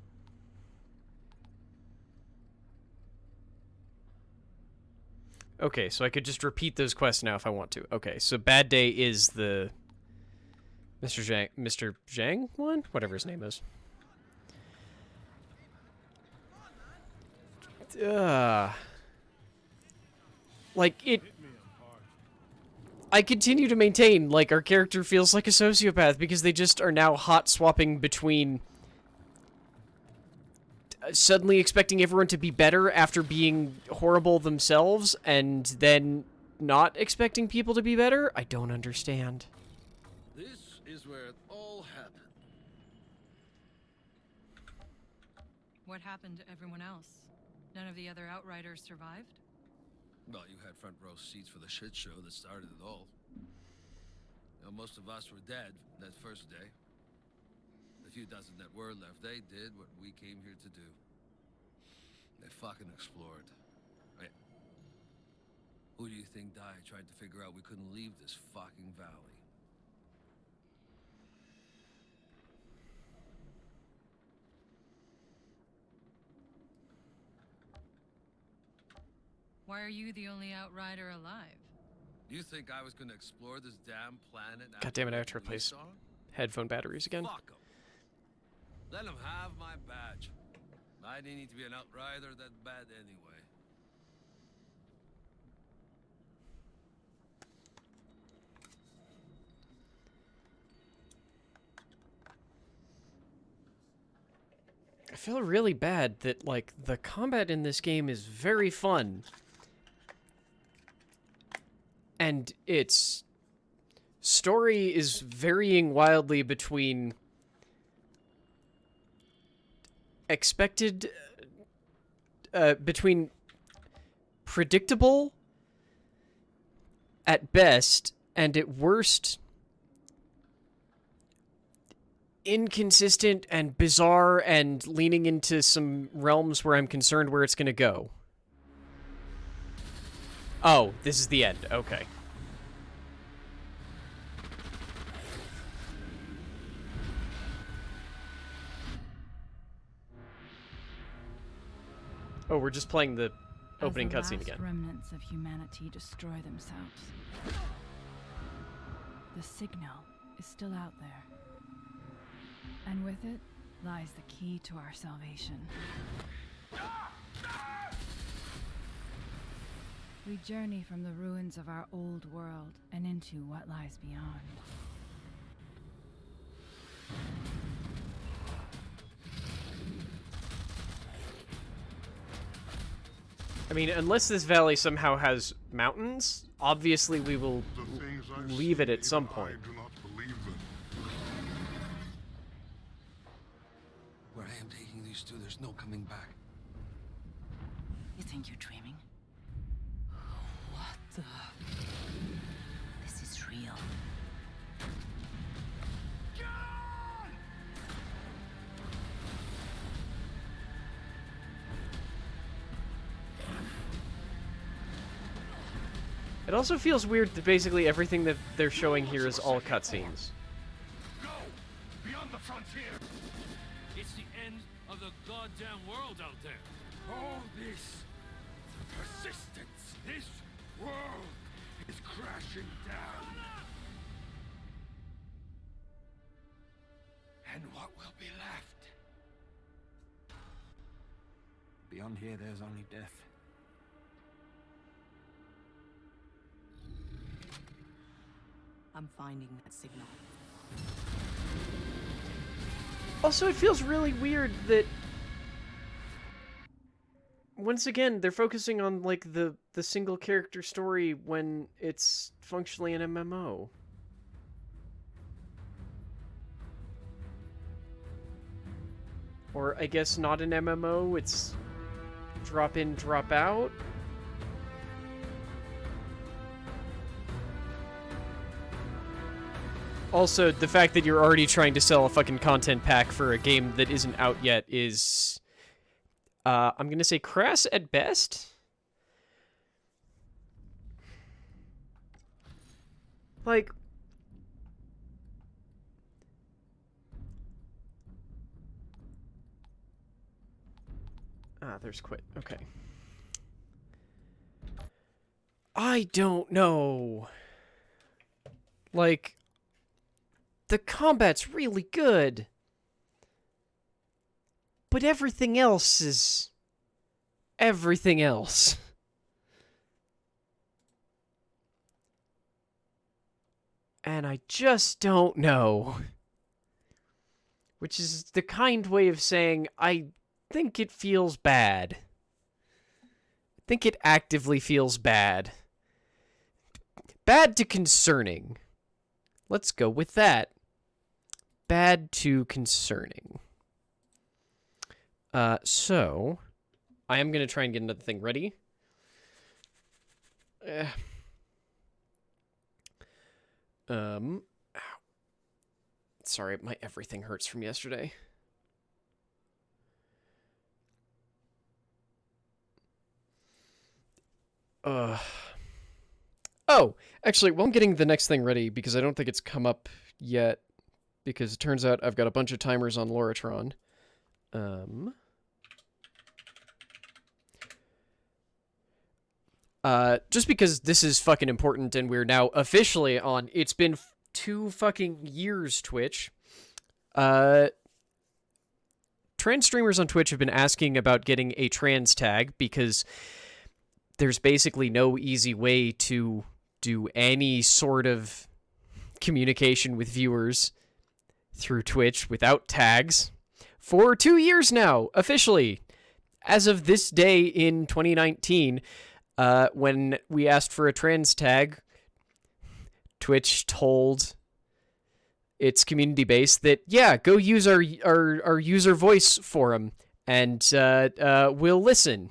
Okay, so I could just repeat those quests now if I want to. Okay, so Bad Day is the Mr. Zhang one? Whatever his name is. Like, it... I continue to maintain, like, our character feels like a sociopath because they just are now hot-swapping between suddenly expecting everyone to be better after being horrible themselves and then not expecting people to be better. I don't understand. This is where it all happened. What happened to everyone else? None of the other Outriders survived? Well, you had front row seats for the shit show that started it all. You know, most of us were dead that first day. The few dozen that were left, they did what we came here to do. They fucking explored. Right. Who do you think died trying to figure out we couldn't leave this fucking valley? Why are you the only Outrider alive? You think I was gonna explore this damn planet? God damn it, I have to replace headphone batteries again. Fuck 'em. Let them have my badge. I didn't need to be an Outrider that bad anyway. I feel really bad that, like, the combat in this game is very fun. And its story is varying wildly between between predictable at best and at worst inconsistent and bizarre and leaning into some realms where I'm concerned where it's gonna go. Oh, this is the end. Okay. Oh, we're just playing the opening cutscene again. As the last remnants of humanity destroy themselves, the signal is still out there. And with it lies the key to our salvation. We journey from the ruins of our old world and into what lies beyond. I mean, unless this valley somehow has mountains, obviously we will leave it at some point. I do not believe them. Where I am taking these two, there's no coming back. You think you're dreaming? What the? This is real. It also feels weird that basically everything that they're showing here is all cutscenes. Go! Beyond the frontier! It's the end of the goddamn world out there. All this persistence, this world is crashing down. And what will be left? Beyond here, there's only death. I'm finding that signal. Also, it feels really weird that once again they're focusing on like the single character story when it's functionally an MMO. Or I guess not an MMO, it's drop in, drop out. Also, the fact that you're already trying to sell a fucking content pack for a game that isn't out yet is... I'm going to say crass at best. Like, there's quit. Okay. I don't know. Like, the combat's really good. But everything else is... everything else. And I just don't know. Which is the kind way of saying, I think it feels bad. I think it actively feels bad. Bad to concerning. Let's go with that. Bad to concerning. So, I am going to try and get another thing ready. Sorry, my everything hurts from yesterday. Oh, actually, while I'm getting the next thing ready, because I don't think it's come up yet, because it turns out I've got a bunch of timers on Loratron. Just because this is fucking important and we're now officially on, it's been 2 fucking years, Twitch. Trans streamers on Twitch have been asking about getting a trans tag because there's basically no easy way to do any sort of communication with viewers through Twitch without tags for 2 years now, officially. As of this day in 2019, when we asked for a trans tag, Twitch told its community base that, yeah, go use our user voice forum, and we'll listen.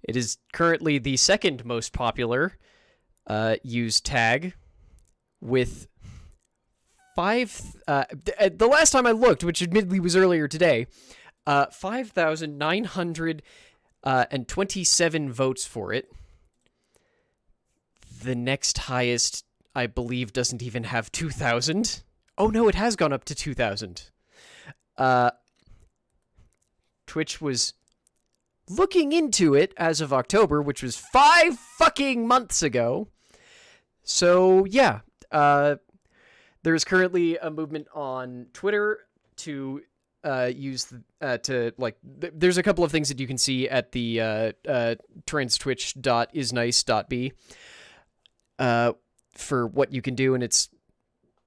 It is currently the second most popular used tag, with 5... the last time I looked, which admittedly was earlier today, 5,927 votes for it. The next highest, I believe, doesn't even have 2,000. Oh no, it has gone up to 2,000. Twitch was looking into it as of October, which was 5 fucking months ago. So yeah, there's currently a movement on Twitter to use there's a couple of things that you can see at the transtwitch.isnice.b for what you can do, and it's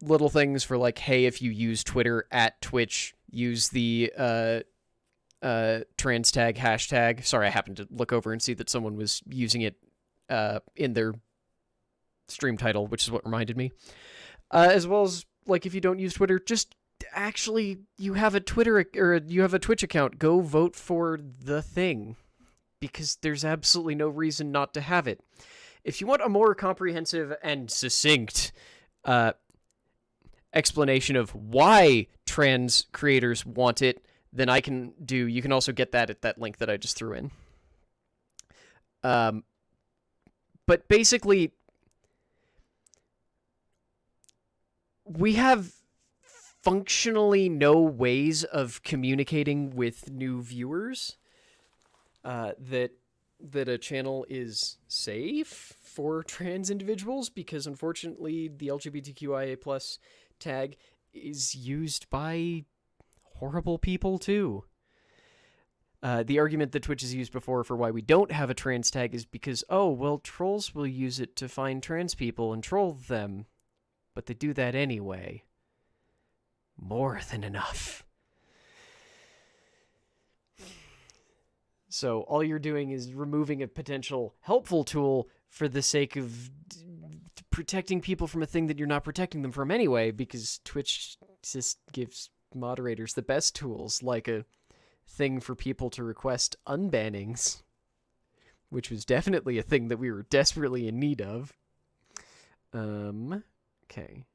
little things for like, hey, if you use Twitter at Twitch, use the trans tag hashtag. Sorry, I happened to look over and see that someone was using it in their stream title, which is what reminded me. As well as, like, if you don't use Twitter, just actually, you have a Twitter or you have a Twitch account, go vote for the thing, because there's absolutely no reason not to have it. If you want a more comprehensive and succinct explanation of why trans creators want it, then you can also get that at that link that I just threw in. But basically, we have functionally no ways of communicating with new viewers that a channel is safe for trans individuals, because unfortunately the LGBTQIA+ tag is used by horrible people too. The argument that Twitch has used before for why we don't have a trans tag is because, oh, well, trolls will use it to find trans people and troll them. But they do that anyway. More than enough. So all you're doing is removing a potential helpful tool for the sake of protecting people from a thing that you're not protecting them from anyway, because Twitch just gives moderators the best tools, like a thing for people to request unbannings, which was definitely a thing that we were desperately in need of. Okay.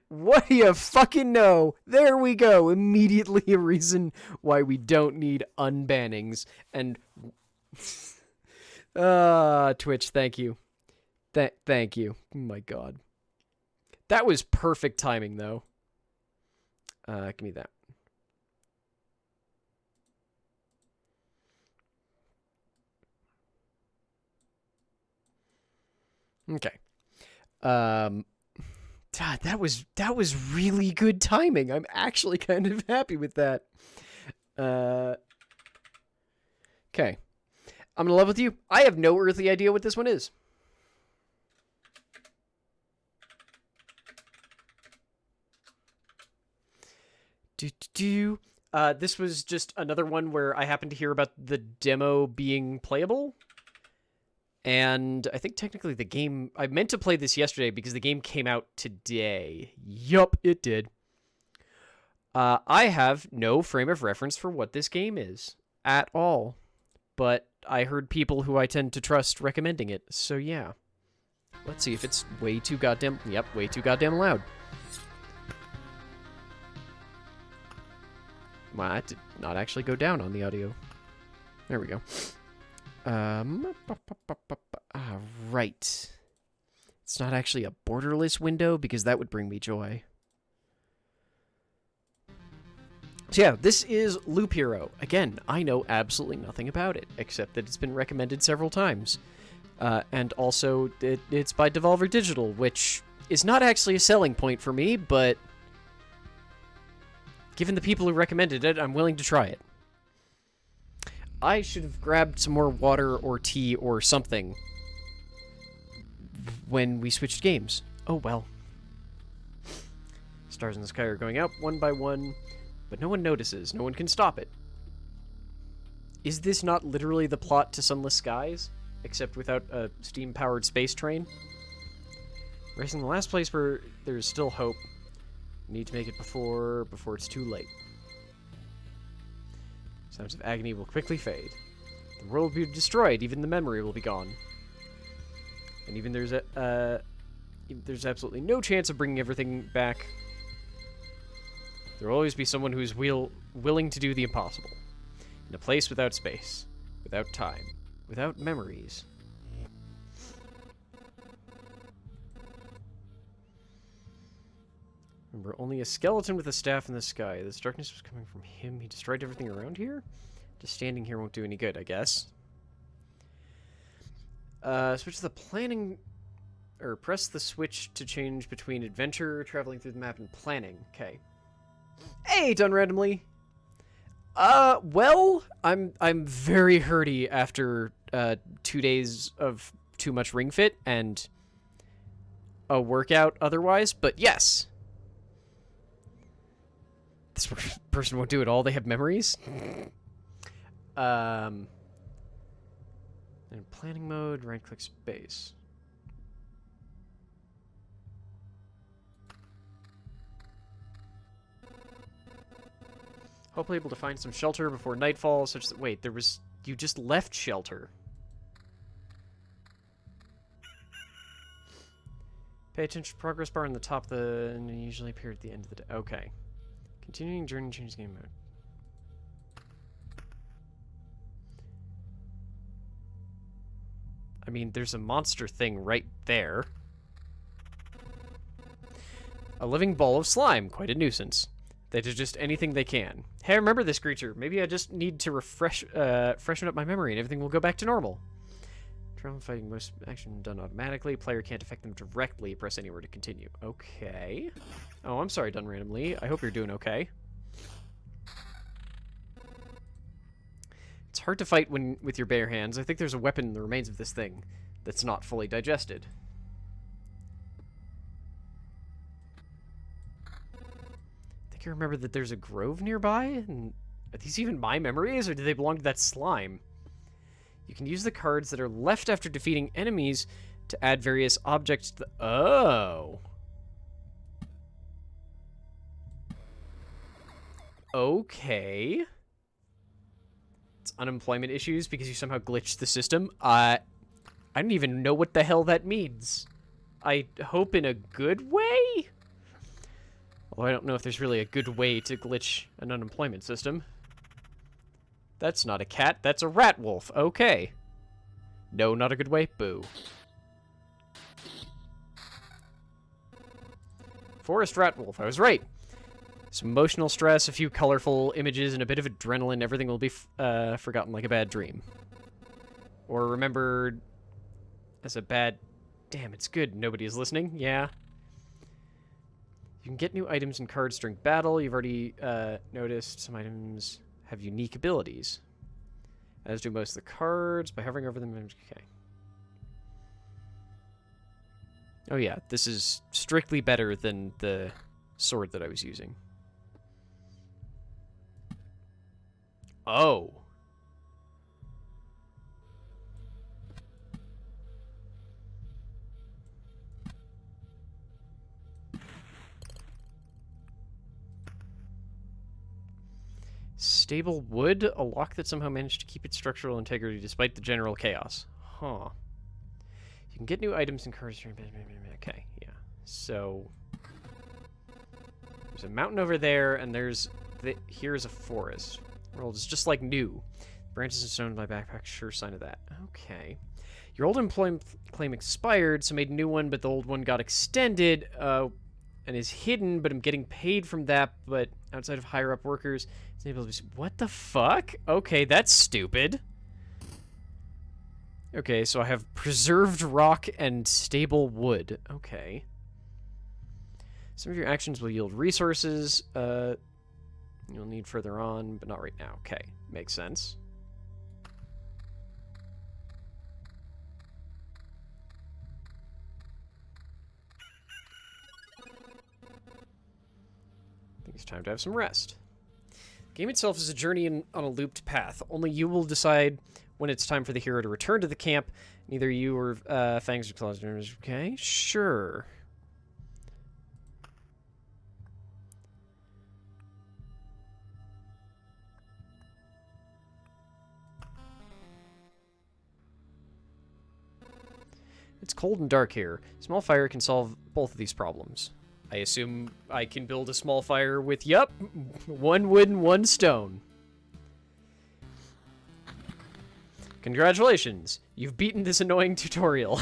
What do you fucking know? There we go. Immediately a reason why we don't need unbannings. And Twitch, thank you. Thank you. Oh my god. That was perfect timing though. Give me that. Okay. God, that was really good timing. I'm actually kind of happy with that. Okay. I'm gonna level with you. I have no earthly idea what this one is. This was just another one where I happened to hear about the demo being playable. And I think technically the game... I meant to play this yesterday because the game came out today. Yup, it did. I have no frame of reference for what this game is at all. But I heard people who I tend to trust recommending it. So yeah. Let's see if it's way too goddamn... Yep, way too goddamn loud. Well, that did not actually go down on the audio. There we go. Right. It's not actually a borderless window because that would bring me joy. So yeah, this is Loop Hero. Again, I know absolutely nothing about it, except that it's been recommended several times. And also, it's by Devolver Digital, which is not actually a selling point for me, but given the people who recommended it, I'm willing to try it. I should have grabbed some more water or tea or something when we switched games. Oh well. Stars in the sky are going out one by one, but no one notices. No one can stop it. Is this not literally the plot to Sunless Skies, except without a steam-powered space train? Racing the last place where there's still hope. Need to make it before it's too late. Sounds of agony will quickly fade. The world will be destroyed, even the memory will be gone. And even there's absolutely no chance of bringing everything back. There will always be someone who's willing to do the impossible. In a place without space, without time, without memories. Remember, only a skeleton with a staff in the sky. This darkness was coming from him. He destroyed everything around here? Just standing here won't do any good, I guess. Switch to the planning... Or press the switch to change between adventure, traveling through the map, and planning. Okay. Hey, done randomly! Well, I'm very hurty after 2 days of too much Ring Fit and a workout otherwise, but yes! This person won't do it all. They have memories. In planning mode, right-click space. Hopefully able to find some shelter before nightfall, such that... Wait, there was... You just left shelter. Pay attention to progress bar on the top of the... And usually appear at the end of the day. Okay. Continuing journey, change game mode. I mean, there's a monster thing right there. A living ball of slime. Quite a nuisance. They do just anything they can. Hey, I remember this creature. Maybe I just need to freshen up my memory and everything will go back to normal. Travel fighting, most action done automatically. Player can't affect them directly. Press anywhere to continue. Okay. Oh, I'm sorry, done randomly. I hope you're doing okay. It's hard to fight with your bare hands. I think there's a weapon in the remains of this thing that's not fully digested. I think I remember that there's a grove nearby. And are these even my memories, or do they belong to that slime? You can use the cards that are left after defeating enemies to add various objects to the... Oh. Okay. It's unemployment issues because you somehow glitched the system. I don't even know what the hell that means. I hope in a good way? Although I don't know if there's really a good way to glitch an unemployment system. That's not a cat, that's a rat wolf. Okay. No, not a good way. Boo. Forest rat wolf, I was right. Some emotional stress, a few colorful images, and a bit of adrenaline. Everything will be forgotten like a bad dream. Or remembered as a bad... Damn, it's good. Nobody is listening. Yeah. You can get new items and cards during battle. You've already noticed some items have unique abilities. As do most of the cards. By hovering over them... Okay. Oh yeah, this is strictly better than the sword that I was using. Oh. Stable wood, a lock that somehow managed to keep its structural integrity despite the general chaos. Huh. You can get new items and cards. Okay, yeah. So there's a mountain over there, and here's a forest. World is just like new. Branches and stone in my backpack, sure sign of that. Okay. Your old employment claim expired, so made a new one, but the old one got extended, and is hidden, but I'm getting paid from that, but outside of higher up workers, it's able to be... What the fuck? Okay, that's stupid. Okay, so I have preserved rock and stable wood. Okay. Some of your actions will yield resources, you'll need further on, but not right now. Okay, makes sense. I think it's time to have some rest. The game itself is a journey on a looped path. Only you will decide when it's time for the hero to return to the camp. Neither you or Fangs or Claws. Okay, sure. It's cold and dark here. Small fire can solve both of these problems. I assume I can build a small fire with, yup, 1 wood and 1 stone. Congratulations, you've beaten this annoying tutorial.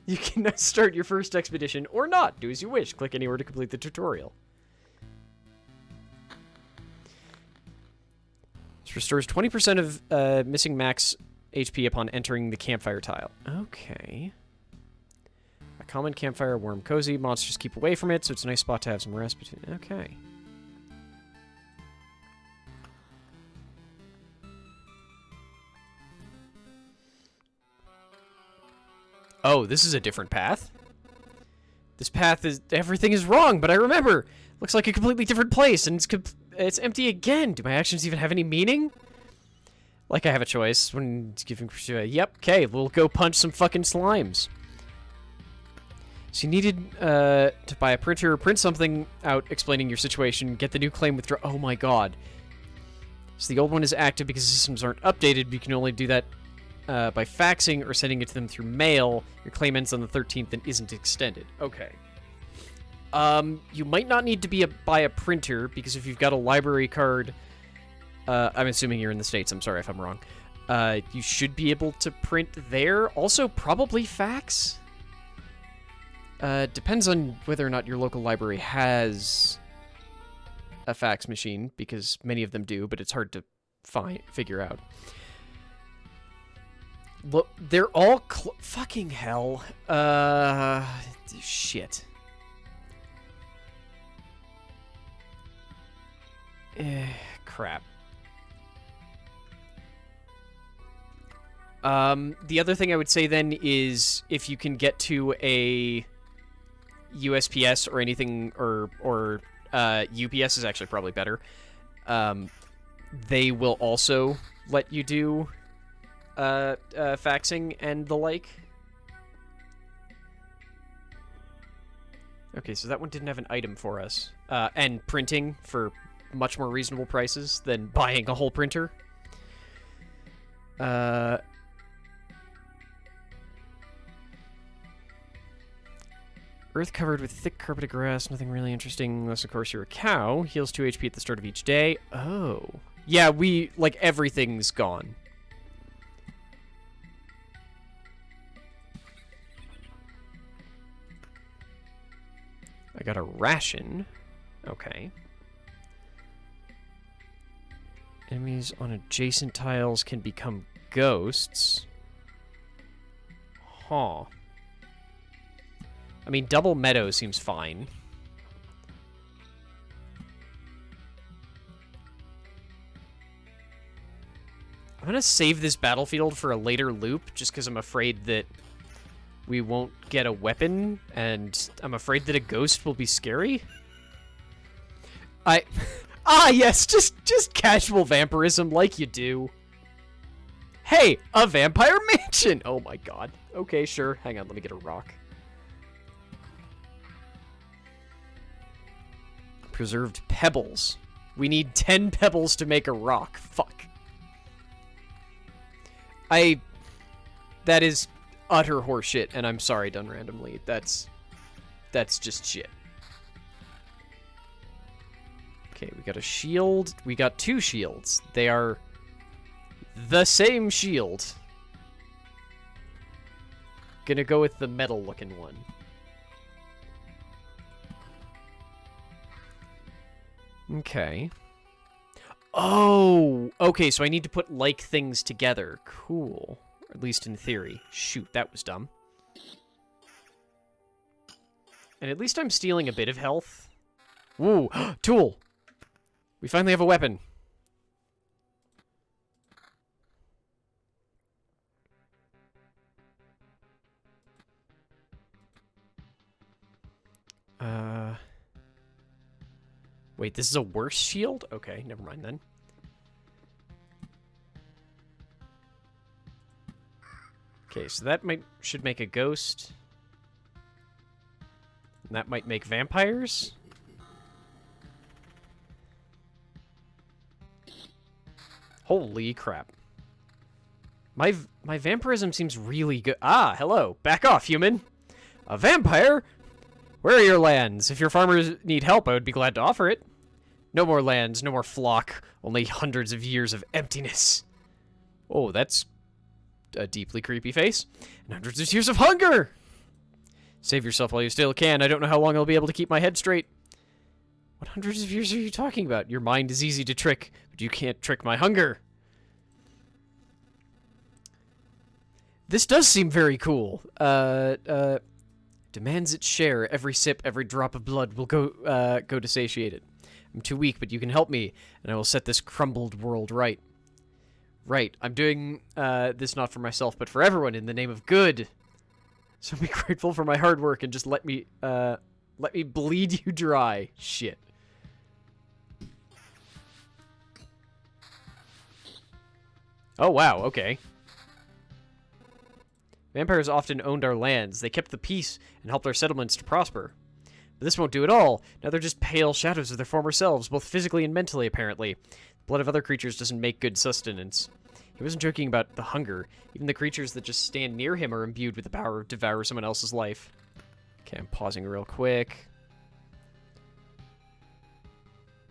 You can now start your first expedition, or not. Do as you wish. Click anywhere to complete the tutorial. This restores 20% of missing max HP upon entering the campfire tile. Okay. A common campfire, warm, cozy. Monsters keep away from it, so it's a nice spot to have some rest between. Okay. Oh, this is a different path? This path is... Everything is wrong, but I remember! Looks like a completely different place, and it's empty again. Do my actions even have any meaning? Like I have a choice when giving... Yep, okay, we'll go punch some fucking slimes. So you needed to buy a printer, print something out explaining your situation, get the new claim withdraw... Oh my god. So the old one is active because systems aren't updated, but you can only do that by faxing or sending it to them through mail. Your claim ends on the 13th and isn't extended. Okay. You might not need to buy a printer, because if you've got a library card... I'm assuming you're in the States, I'm sorry if I'm wrong. You should be able to print there. Also, probably fax? Depends on whether or not your local library has a fax machine, because many of them do, but it's hard to figure out. Look, they're all fucking hell. Shit. Crap. The other thing I would say then is if you can get to a USPS or anything, or UPS is actually probably better. They will also let you do faxing and the like. Okay, so that one didn't have an item for us. And printing for much more reasonable prices than buying a whole printer. Earth covered with thick carpeted grass, nothing really interesting unless, of course, you're a cow. Heals 2 HP at the start of each day. Oh. Yeah, like, everything's gone. I got a ration. Okay. Enemies on adjacent tiles can become ghosts. Huh. I mean, double meadow seems fine. I'm gonna save this battlefield for a later loop, just because I'm afraid that we won't get a weapon, and I'm afraid that a ghost will be scary. Ah, yes, just casual vampirism like you do. Hey, a vampire mansion! Oh my god. Okay, sure. Hang on, let me get a rock. Preserved pebbles. We need 10 pebbles to make a rock. Fuck. That is utter horseshit, and I'm sorry, done randomly. That's just shit. Okay, we got a shield. We got 2 shields. They are the same shield. Gonna go with the metal-looking one. Okay. Oh! Okay, so I need to put like things together. Cool. Or at least in theory. Shoot, that was dumb. And at least I'm stealing a bit of health. Woo! Tool! We finally have a weapon. Wait, this is a worse shield? Okay, never mind then. Okay, so that should make a ghost. And that might make vampires. Holy crap. My vampirism seems really good. Ah, hello. Back off, human. A vampire? Where are your lands? If your farmers need help, I would be glad to offer it. No more lands, no more flock, only hundreds of years of emptiness. Oh, that's a deeply creepy face. And hundreds of years of hunger! Save yourself while you still can. I don't know how long I'll be able to keep my head straight. What hundreds of years are you talking about? Your mind is easy to trick, but you can't trick my hunger. This does seem very cool. Demands its share. Every sip, every drop of blood will go to satiate it. I'm too weak, but you can help me, and I will set this crumbled world right. Right, I'm doing this not for myself, but for everyone in the name of good. So be grateful for my hard work and just let me bleed you dry. Shit. Oh, wow, okay. Vampires often owned our lands. They kept the peace and helped our settlements to prosper. But this won't do it all. Now they're just pale shadows of their former selves, both physically and mentally, apparently. The blood of other creatures doesn't make good sustenance. He wasn't joking about the hunger. Even the creatures that just stand near him are imbued with the power to devour someone else's life. Okay, I'm pausing real quick.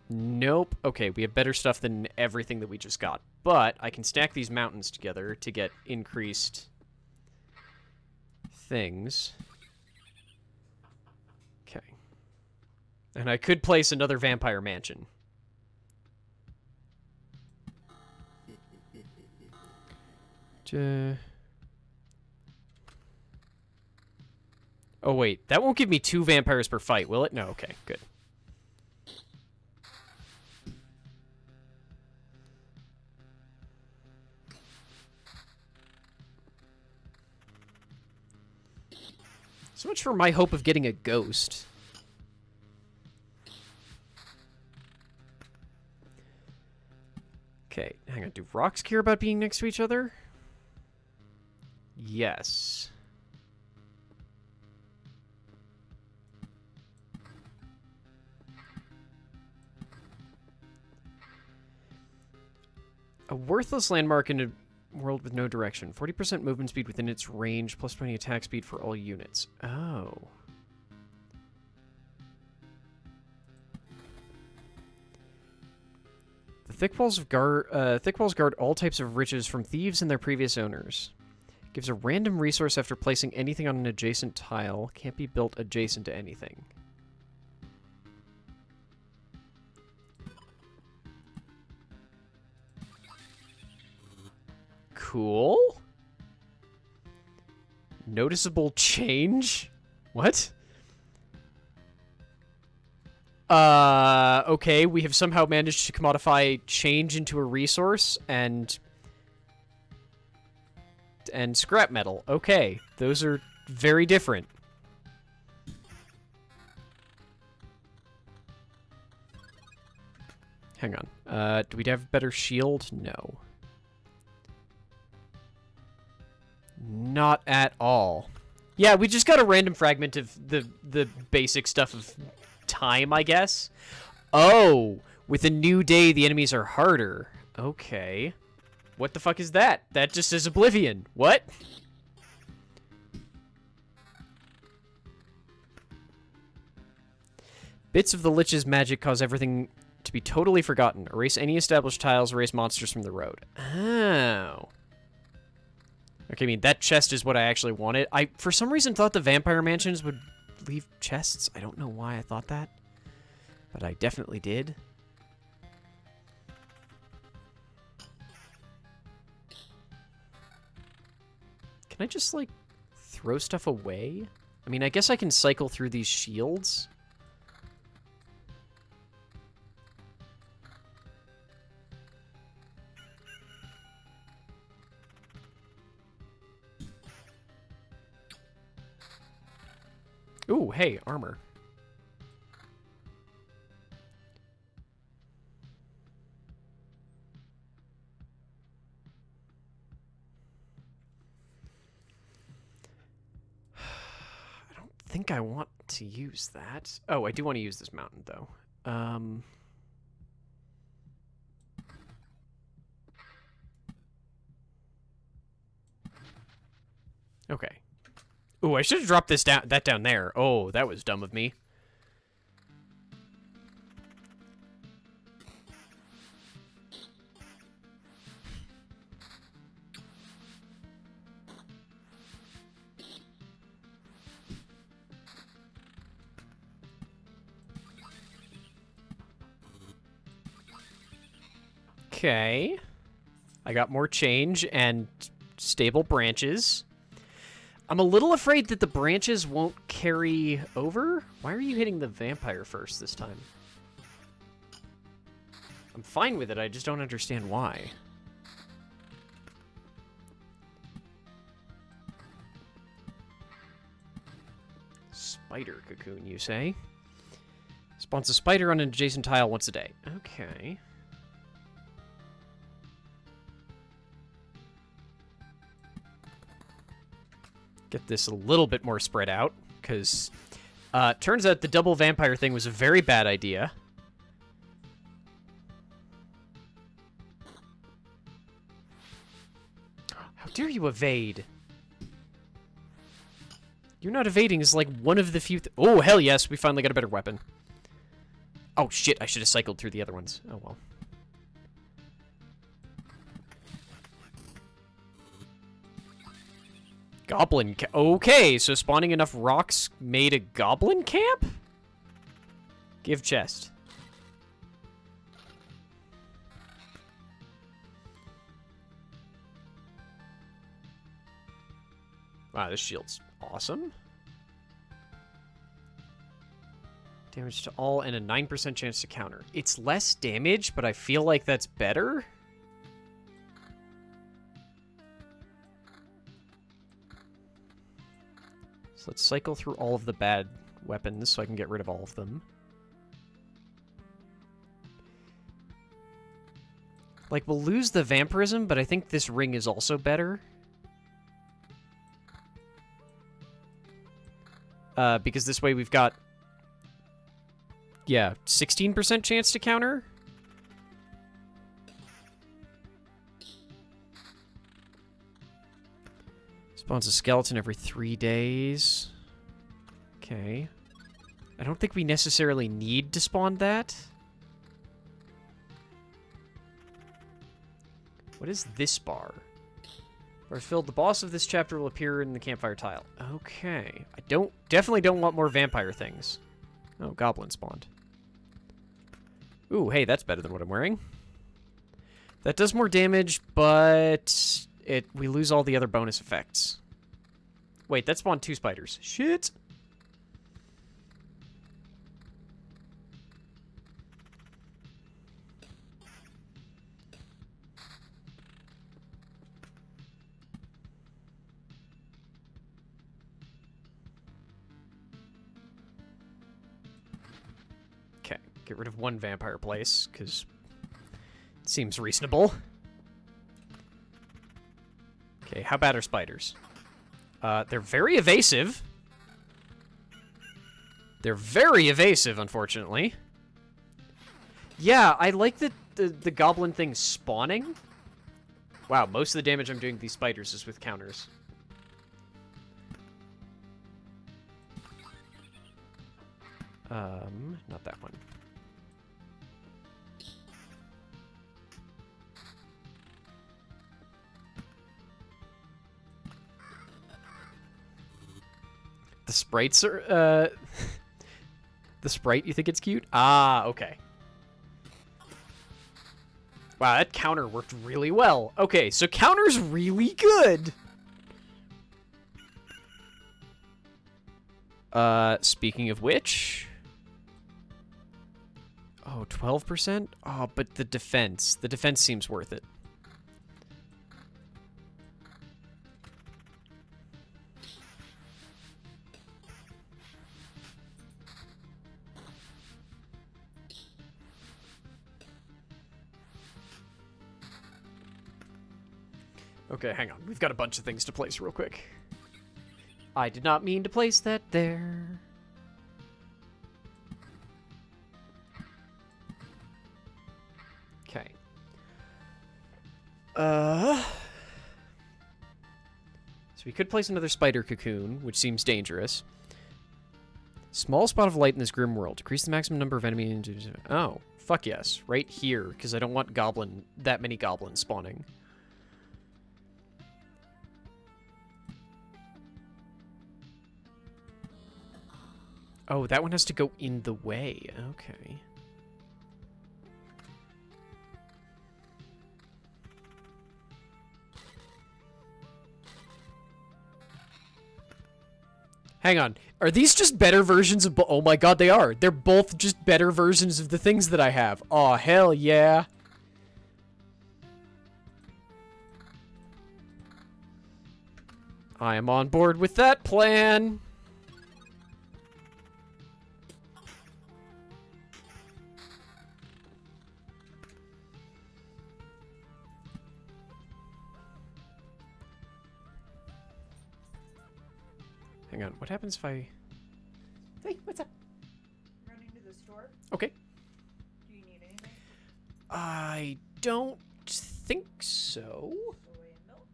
Nope. Okay, we have better stuff than everything that we just got. But I can stack these mountains together to get increased things. Okay. And I could place another vampire mansion. Oh, wait. That won't give me 2 vampires per fight, will it? No, okay, good. So much for my hope of getting a ghost. Okay, hang on. Do rocks care about being next to each other? Yes. A worthless landmark in a world with no direction. 40% movement speed within its range, plus 20 attack speed for all units. Oh. Thick walls guard all types of riches from thieves and their previous owners. Gives a random resource after placing anything on an adjacent tile. Can't be built adjacent to anything. Cool. Noticeable change? What? Okay, we have somehow managed to commodify change into a resource and scrap metal. Okay, those are very different. Hang on. Do we have a better shield? No. Not at all. Yeah, we just got a random fragment of the basic stuff of time, I guess. Oh, with a new day, the enemies are harder. Okay. What the fuck is that? That just says Oblivion. What? Bits of the Lich's magic cause everything to be totally forgotten. Erase any established tiles, erase monsters from the road. Oh. Okay, I mean, that chest is what I actually wanted. I, for some reason, thought the vampire mansions would leave chests. I don't know why I thought that, but I definitely did. Can I just, like, throw stuff away? I mean, I guess I can cycle through these shields. Ooh, hey, armor. I don't think I want to use that. Oh, I do want to use this mountain, though. Okay. Ooh, I should have dropped that down there. Oh, that was dumb of me. Okay. I got more change and stable branches. I'm a little afraid that the branches won't carry over. Why are you hitting the vampire first this time? I'm fine with it, I just don't understand why. Spider cocoon, you say? Spawns a spider on an adjacent tile once a day. Okay. Get this a little bit more spread out, because turns out the double vampire thing was a very bad idea. How dare you evade? You're not evading is like one of the few... Oh, hell yes, we finally got a better weapon. Oh, shit, I should have cycled through the other ones. Oh, well. Goblin okay, so spawning enough rocks made a goblin camp? Give chest. Wow, this shield's awesome. Damage to all and a 9% chance to counter. It's less damage, but I feel like that's better. So let's cycle through all of the bad weapons so I can get rid of all of them. Like, we'll lose the vampirism, but I think this ring is also better. Because this way we've got... Yeah, 16% chance to counter. Spawns a skeleton every 3 days. Okay. I don't think we necessarily need to spawn that. What is this bar? Bars filled. The boss of this chapter will appear in the campfire tile. Okay. I definitely don't want more vampire things. Oh, goblin spawned. Ooh, hey, that's better than what I'm wearing. That does more damage, but we lose all the other bonus effects. Wait, that spawned 2 spiders. Shit! Okay, get rid of 1 vampire place, because it seems reasonable. Okay, how bad are spiders? They're very evasive. They're very evasive, unfortunately. Yeah, I like the goblin thing spawning. Wow, most of the damage I'm doing to these spiders is with counters. Not that one. The sprites are, the sprite, you think it's cute? Ah, okay. Wow, that counter worked really well. Okay, so counter's really good. Speaking of which... Oh, 12%? Oh, but the defense. The defense seems worth it. Okay, hang on. We've got a bunch of things to place real quick. I did not mean to place that there. Okay. So we could place another spider cocoon, which seems dangerous. Small spot of light in this grim world. Decrease the maximum number of enemies. Oh, fuck yes. Right here, because I don't want that many goblins spawning. Oh, that one has to go in the way. Okay. Hang on. Are these just better versions of... Oh my god, they are. They're both just better versions of the things that I have. Aw, hell yeah. I am on board with that plan. Hang on, what happens if I... Hey, what's up? Running to the store? Okay. Do you need anything? I don't think so. Soy and milk?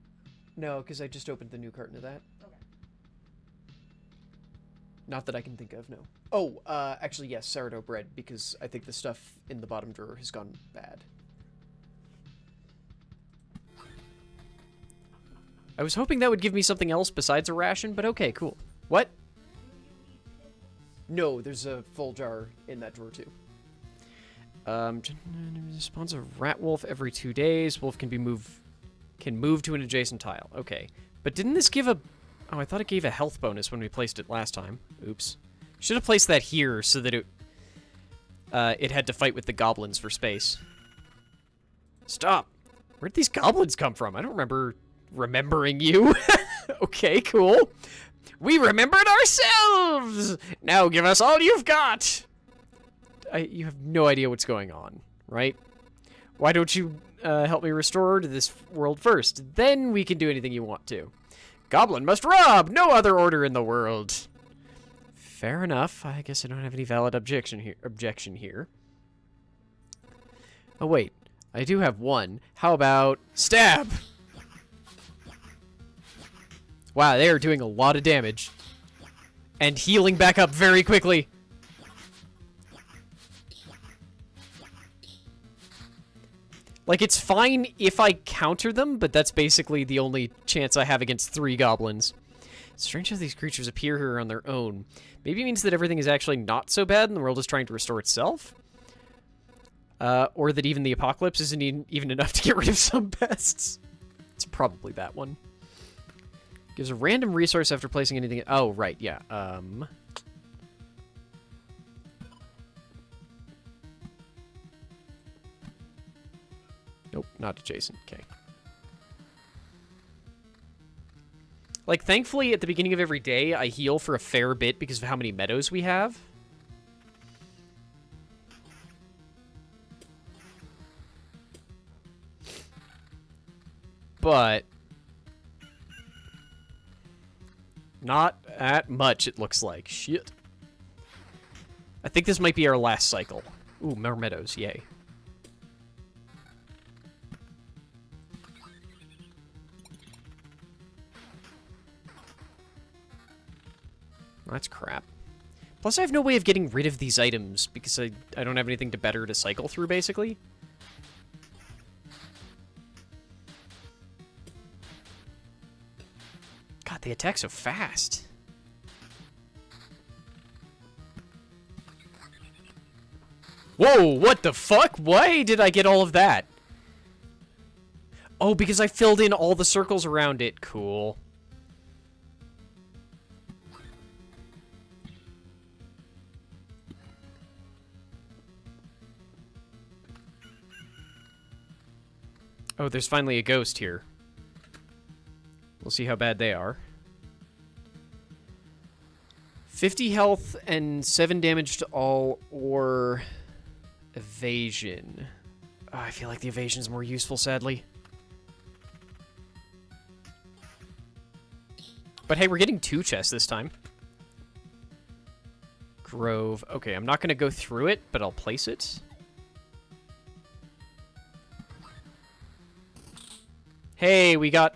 No, because I just opened the new carton of that. Okay. Not that I can think of, no. Oh, actually, yes, sourdough bread, because I think the stuff in the bottom drawer has gone bad. I was hoping that would give me something else besides a ration, but okay, cool. What? No, there's a full jar in that drawer too. Spawns a rat wolf every 2 days. Wolf can move to an adjacent tile. Okay, but didn't this give a... Oh, I thought it gave a health bonus when we placed it last time. Oops. Should have placed that here so that it had to fight with the goblins for space. Stop. Where'd these goblins come from? I don't remember remembering you. Okay, cool. We remembered ourselves! Now give us all you've got! You have no idea what's going on, right? Why don't you help me restore to this world first? Then we can do anything you want to. Goblin must rob! No other order in the world! Fair enough. I guess I don't have any valid objection here. Oh, wait. I do have one. How about stab? Wow, they are doing a lot of damage. And healing back up very quickly. Like, it's fine if I counter them, but that's basically the only chance I have against 3 goblins. It's strange how these creatures appear here on their own. Maybe it means that everything is actually not so bad and the world is trying to restore itself? Or that even the apocalypse isn't even enough to get rid of some pests. It's probably that one. Gives a random resource after placing anything... Oh, right, yeah. Nope, not adjacent. Okay. Like, thankfully, at the beginning of every day, I heal for a fair bit because of how many meadows we have. But not at much, it looks like. Shit. I think this might be our last cycle. Ooh, more meadows. Yay. That's crap. Plus, I have no way of getting rid of these items because I don't have anything better to cycle through, basically. God, they attack so fast. Whoa, what the fuck? Why did I get all of that? Oh, because I filled in all the circles around it. Cool. Oh, there's finally a ghost here. We'll see how bad they are. 50 health and 7 damage to all, or evasion. Oh, I feel like the evasion is more useful, sadly. But hey, we're getting 2 chests this time. Grove. Okay, I'm not going to go through it, but I'll place it. Hey, we got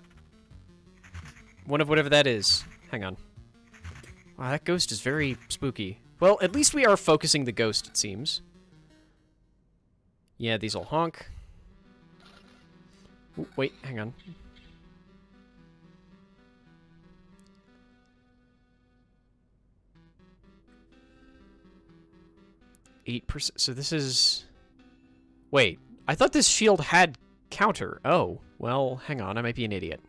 one of whatever that is. Hang on. Wow, that ghost is very spooky. Well, at least we are focusing the ghost, it seems. Yeah, these'll honk. Ooh, wait, hang on. %. So this is... Wait, I thought this shield had counter. Oh, well, hang on, I might be an idiot.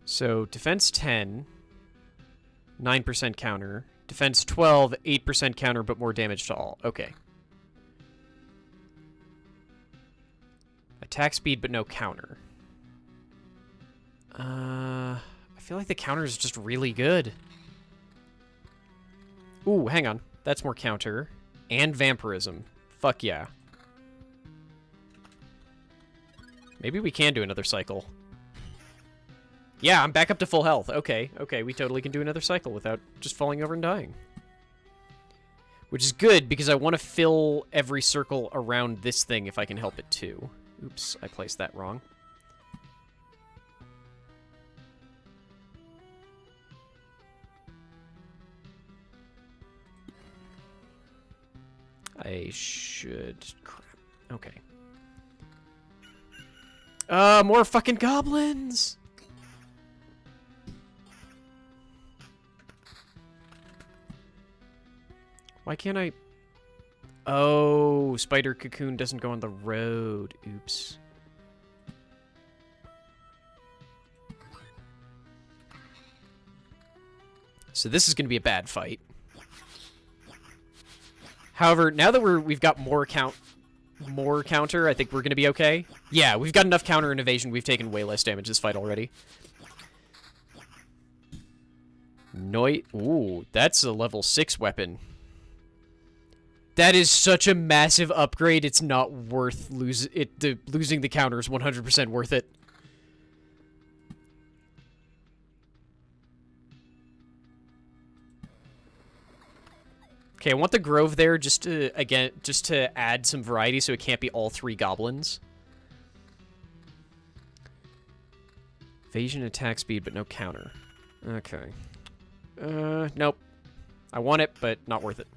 So, defense 10, 9% counter. Defense 12, 8% counter, but more damage to all. Okay. Attack speed, but no counter. I feel like the counter is just really good. Ooh, hang on. That's more counter. And vampirism. Fuck yeah. Maybe we can do another cycle. Yeah, I'm back up to full health. Okay, okay, we totally can do another cycle without just falling over and dying. Which is good, because I want to fill every circle around this thing if I can help it too. Oops, I placed that wrong. I should... Crap. Okay. More fucking goblins! Why can't I... Oh, spider cocoon doesn't go on the road. Oops. So this is going to be a bad fight. However, now that we've got more counter, I think we're going to be okay. Yeah, we've got enough counter and evasion. We've taken way less damage this fight already. Ooh, that's a level 6 weapon. That is such a massive upgrade, it's not worth losing the counter is 100% worth it. Okay, I want the grove there just to add some variety so it can't be all 3 goblins. Evasion, attack speed, but no counter. Okay. Nope. I want it, but not worth it.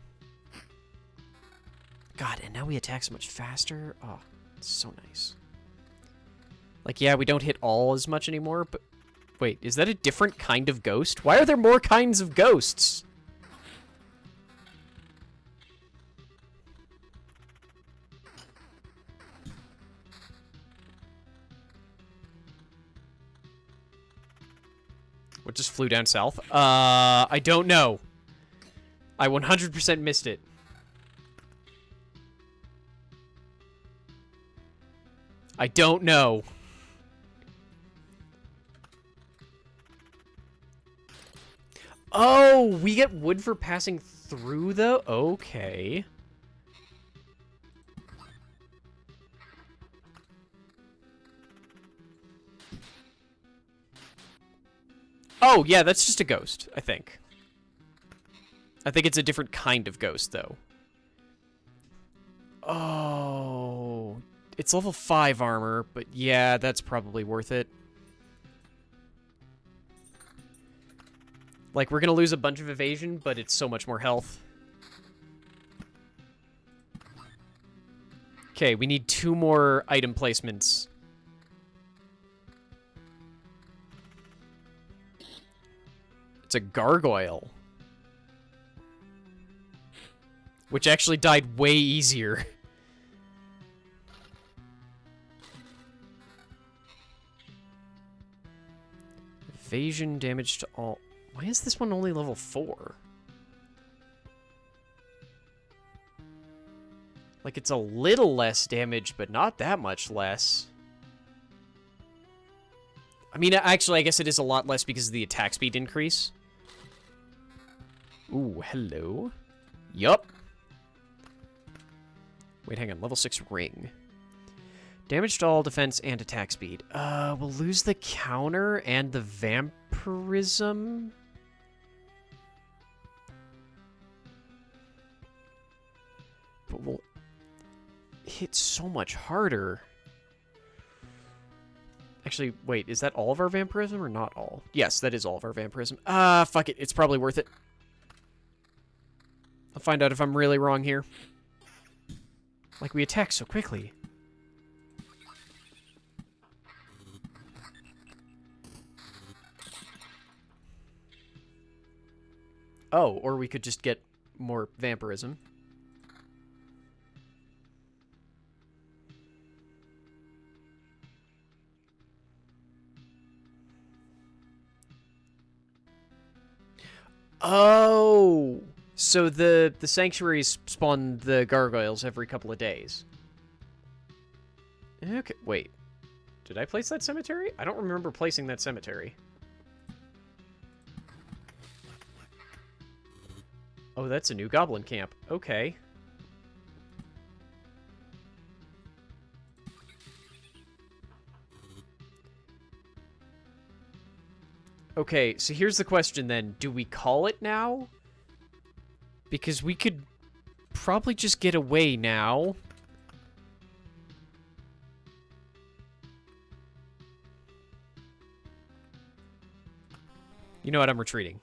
God, and now we attack so much faster. Oh, it's so nice. Like, yeah, we don't hit all as much anymore, but... Wait, is that a different kind of ghost? Why are there more kinds of ghosts? What just flew down south? I don't know. I 100% missed it. I don't know. Oh, we get wood for passing through, though? Okay. Oh, yeah, that's just a ghost, I think. I think it's a different kind of ghost, though. Oh, it's level 5 armor, but yeah, that's probably worth it. Like, we're gonna lose a bunch of evasion, but it's so much more health. Okay, we need 2 more item placements. It's a gargoyle. Which actually died way easier. Evasion damage to all... Why is this one only level 4? Like, it's a little less damage, but not that much less. I mean, actually, I guess it is a lot less because of the attack speed increase. Ooh, hello. Yup. Wait, hang on. Level 6 ring. Damage to all defense and attack speed. We'll lose the counter and the vampirism. But we'll hit so much harder. Actually, wait, is that all of our vampirism or not all? Yes, that is all of our vampirism. Fuck it. It's probably worth it. I'll find out if I'm really wrong here. Like, we attack so quickly. Oh, or we could just get more vampirism. Oh, so the sanctuaries spawn the gargoyles every couple of days. Okay, wait. Did I place that cemetery? I don't remember placing that cemetery. Oh, that's a new goblin camp. Okay. Okay, so here's the question then. Do we call it now? Because we could probably just get away now. You know what? I'm retreating.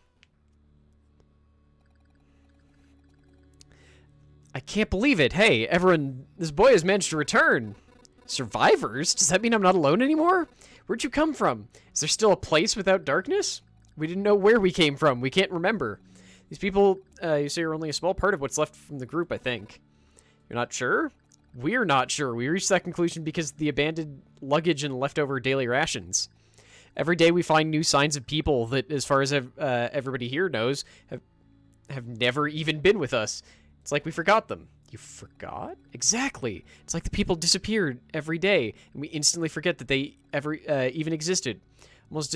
I can't believe it. Hey, everyone, this boy has managed to return. Survivors? Does that mean I'm not alone anymore? Where'd you come from? Is there still a place without darkness? We didn't know where we came from. We can't remember. These people, you say, are only a small part of what's left from the group, I think. You're not sure? We're not sure. We reached that conclusion because of the abandoned luggage and leftover daily rations. Every day we find new signs of people that, as far as everybody here knows, have never even been with us. It's like we forgot them. You forgot? Exactly. It's like the people disappeared every day, and we instantly forget that they ever even existed. Almost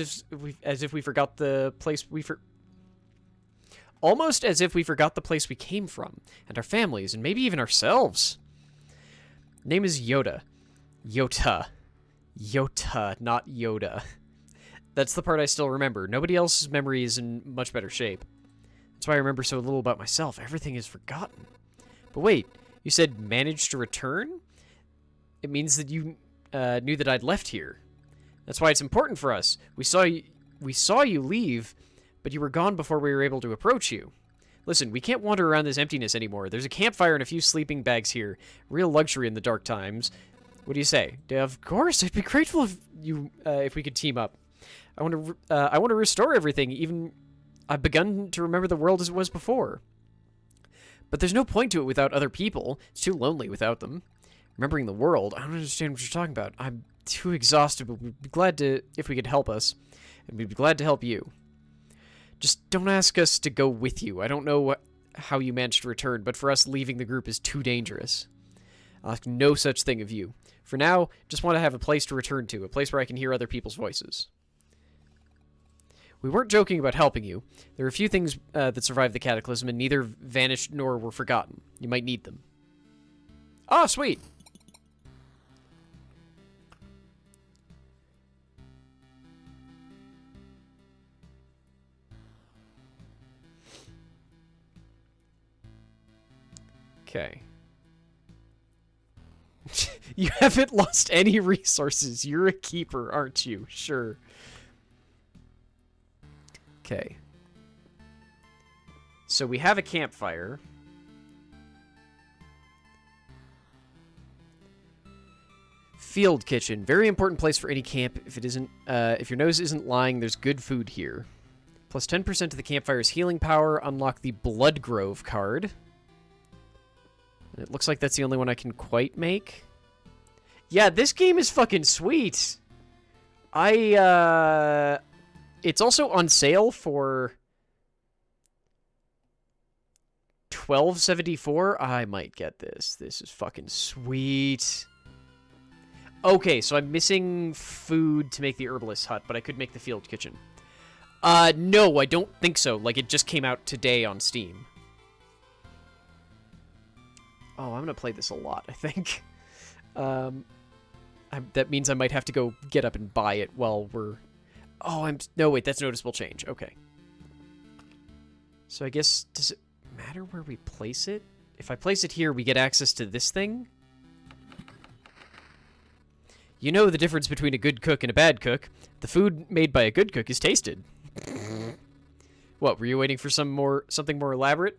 as if we forgot the place Almost as if we forgot the place we came from, and our families, and maybe even ourselves. Name is Yoda. Yota. Yota, not Yoda. That's the part I still remember. Nobody else's memory is in much better shape. That's why I remember so little about myself. Everything is forgotten. But wait, you said managed to return? It means that you knew that I'd left here. That's why it's important for us. We saw you leave, but you were gone before we were able to approach you. Listen, we can't wander around this emptiness anymore. There's a campfire and a few sleeping bags here. Real luxury in the dark times. What do you say? Of course, I'd be grateful if we could team up. I want to restore everything. Even I've begun to remember the world as it was before. But there's no point to it without other people. It's too lonely without them. Remembering the world, I don't understand what you're talking about. I'm too exhausted, but we'd be glad to if we could help us, and we'd be glad to help you. Just don't ask us to go with you. I don't know how you managed to return, but for us, leaving the group is too dangerous. I'll ask no such thing of you. For now, just want to have a place to return to, a place where I can hear other people's voices. We weren't joking about helping you. There are a few things that survived the cataclysm, and neither vanished nor were forgotten. You might need them. Oh, sweet! Okay. You haven't lost any resources. You're a keeper, aren't you? Sure. Okay. So we have a campfire. Field kitchen. Very important place for any camp. If it isn't, if your nose isn't lying, there's good food here. Plus 10% to the campfire's healing power. Unlock the Blood Grove card. And it looks like that's the only one I can quite make. Yeah, this game is fucking sweet. It's also on sale for $12.74. I might get this. This is fucking sweet. Okay, so I'm missing food to make the herbalist hut, but I could make the field kitchen. No, I don't think so. Like, it just came out today on Steam. Oh, I'm gonna play this a lot, I think. That means I might have to go get up and buy it while we're... Oh, no, wait, that's noticeable change. Okay. So I guess, does it matter where we place it? If I place it here, we get access to this thing? You know the difference between a good cook and a bad cook. The food made by a good cook is tasted. What, were you waiting for something more elaborate?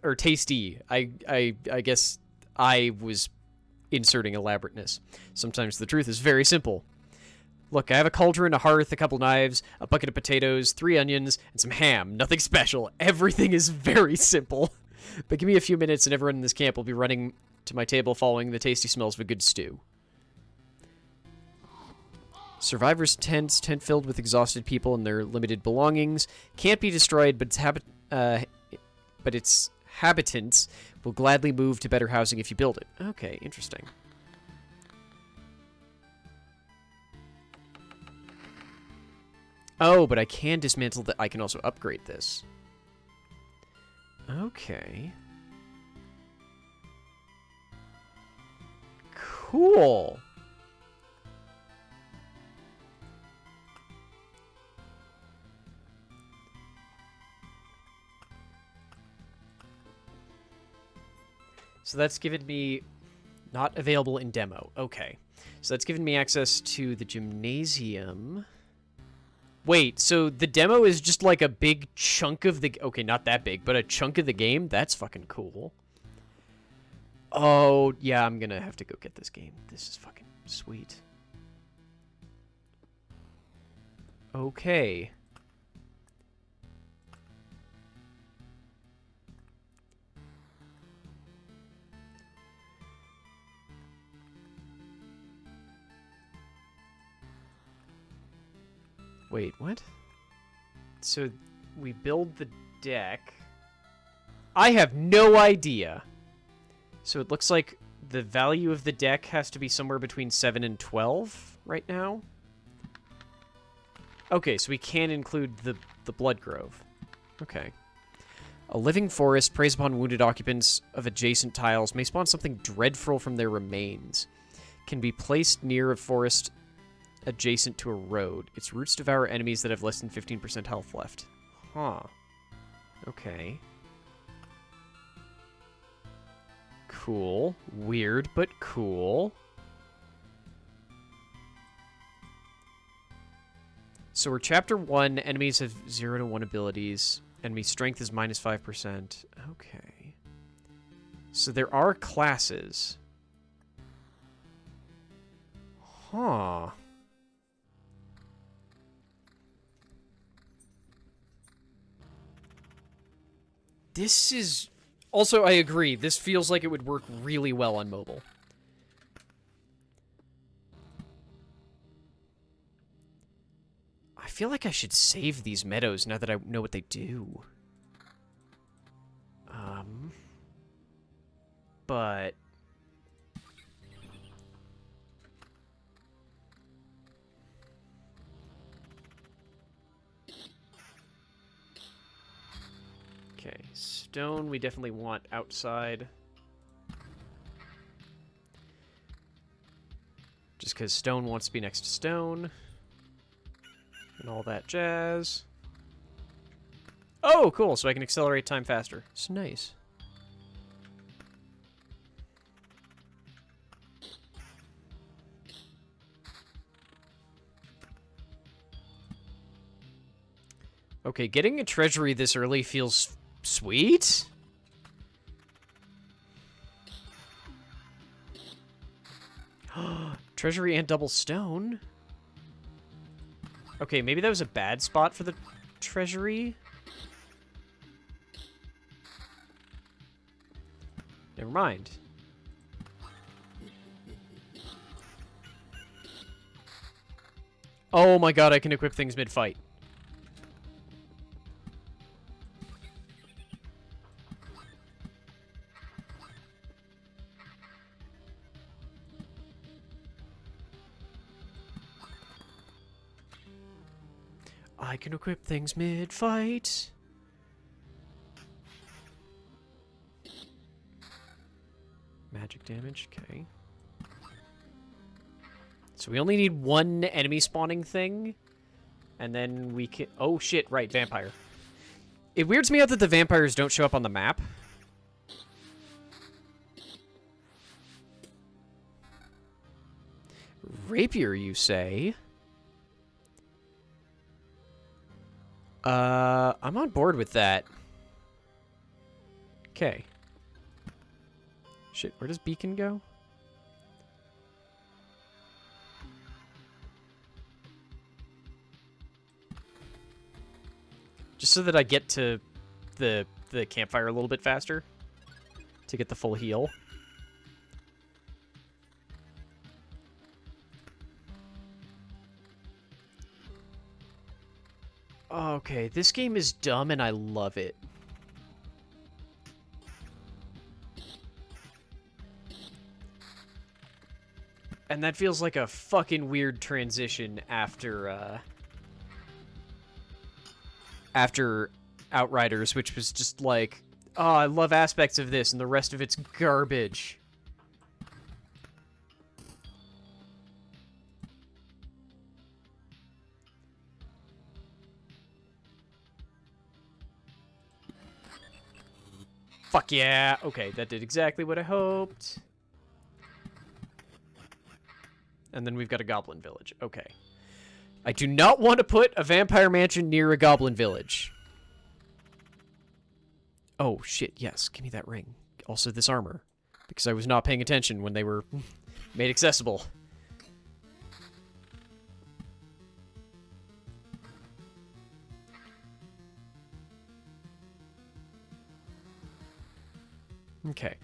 Or tasty. I guess I was inserting elaborateness. Sometimes the truth is very simple. Look, I have a cauldron, a hearth, a couple knives, a bucket of potatoes, 3 onions, and some ham. Nothing special. Everything is very simple. But give me a few minutes and everyone in this camp will be running to my table following the tasty smells of a good stew. Survivors' tents, tent filled with exhausted people and their limited belongings, can't be destroyed, but its habitants will gladly move to better housing if you build it. Okay, interesting. Oh, but I can dismantle that. I can also upgrade this. Okay. Cool. So that's given me... Not available in demo. Okay. So that's given me access to the gymnasium. Wait, so the demo is just like a big chunk of the... Okay, not that big, but a chunk of the game? That's fucking cool. Oh, yeah, I'm gonna have to go get this game. This is fucking sweet. Okay. Wait, what? So we build the deck. I have no idea. So it looks like the value of the deck has to be somewhere between 7 and 12 right now. Okay, so we can include the Blood Grove. Okay. A living forest preys upon wounded occupants of adjacent tiles, may spawn something dreadful from their remains. Can be placed near a forest adjacent to a road. Its roots devour enemies that have less than 15% health left. Huh. Okay. Cool. Weird, but cool. So we're chapter 1. Enemies have 0 to 1 abilities. Enemy strength is minus 5%. Okay. So there are classes. Huh. This is... Also, I agree. This feels like it would work really well on mobile. I feel like I should save these meadows now that I know what they do. But... Okay, stone we definitely want outside. Just because stone wants to be next to stone. And all that jazz. Oh, cool, so I can accelerate time faster. It's nice. Okay, getting a treasury this early feels sweet. Treasury and double stone. Okay, maybe that was a bad spot for the treasury. Never mind. Oh my god, I can equip things mid-fight. I can equip things mid-fight. Magic damage, okay. So we only need one enemy spawning thing. And then we can... Oh shit, right, vampire. It weirds me out that the vampires don't show up on the map. Rapier, you say? I'm on board with that. Okay. Shit, where does Beacon go? Just so that I get to the campfire a little bit faster. To get the full heal. Okay, this game is dumb and I love it. And that feels like a fucking weird transition after, after Outriders, which was just like, oh, I love aspects of this and the rest of it's garbage. Fuck yeah. Okay, that did exactly what I hoped. And then we've got a goblin village. Okay. I do not want to put a vampire mansion near a goblin village. Oh, shit, yes. Give me that ring. Also this armor. Because I was not paying attention when they were made accessible. Okay.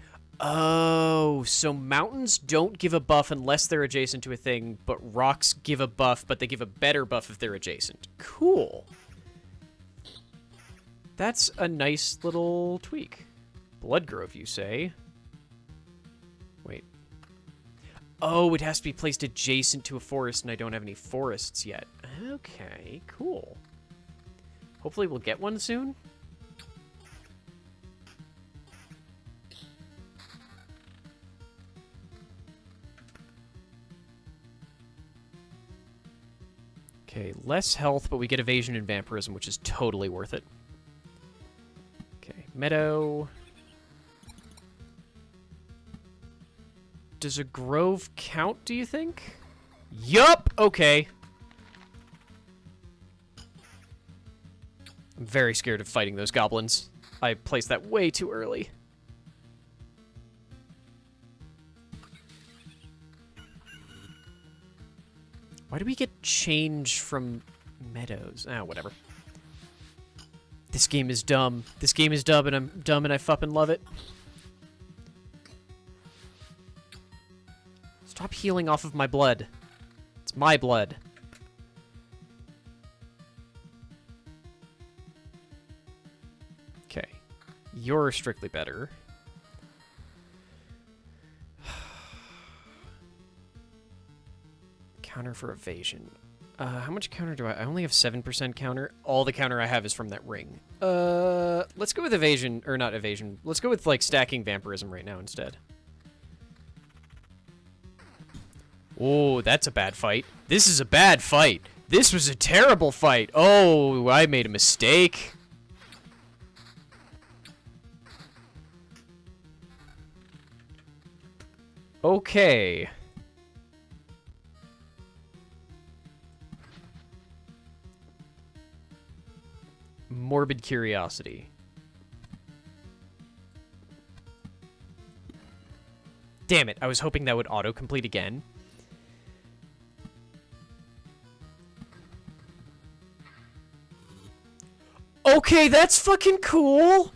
Oh, so mountains don't give a buff unless they're adjacent to a thing, but rocks give a buff, but they give a better buff if they're adjacent. Cool. That's a nice little tweak. Bloodgrove, you say? Wait. Oh, it has to be placed adjacent to a forest, and I don't have any forests yet. Okay, cool. Hopefully we'll get one soon. Okay, less health, but we get evasion and vampirism, which is totally worth it. Okay, meadow. Does a grove count, do you think? Yup! Okay. I'm very scared of fighting those goblins. I placed that way too early. Why do we get change from meadows? Ah, whatever. This game is dumb. This game is dumb, and I'm dumb, and I fucking love it. Stop healing off of my blood. It's my blood. Okay. You're strictly better. Counter for evasion. How much counter do I only have 7% counter. All the counter I have is from that ring. Let's go with evasion, or not evasion. Let's go with, like, stacking vampirism right now instead. Oh, that's a bad fight. This is a bad fight. This was a terrible fight. Oh, I made a mistake. Okay. Morbid curiosity. Damn it, I was hoping that would autocomplete again. Okay, that's fucking cool!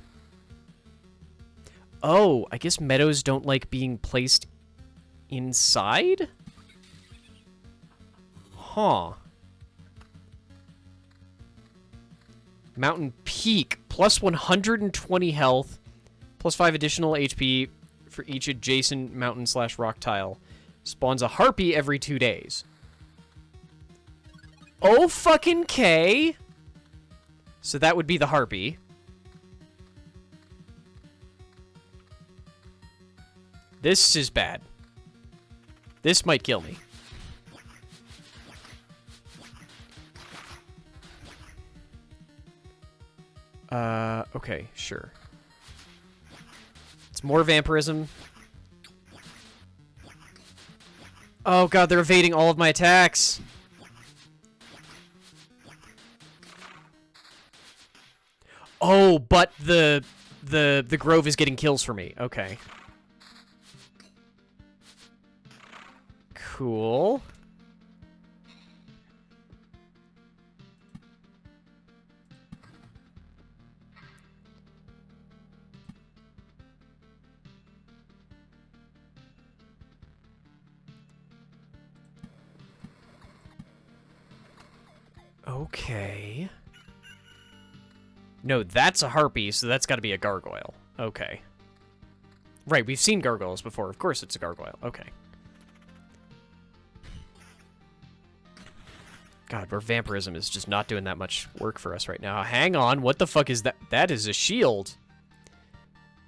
Oh, I guess meadows don't like being placed inside? Huh. Mountain Peak, plus 120 health, plus 5 additional HP for each adjacent mountain/rock tile. Spawns a harpy every 2 days. Oh fucking K! So that would be the harpy. This is bad. This might kill me. Okay, sure. It's more vampirism. Oh god, they're evading all of my attacks. Oh, but the grove is getting kills for me. Okay. Cool. Okay. No, that's a harpy, so that's got to be a gargoyle. Okay. Right, we've seen gargoyles before. Of course it's a gargoyle. Okay. God, our vampirism is just not doing that much work for us right now. Hang on, what the fuck is that? That is a shield.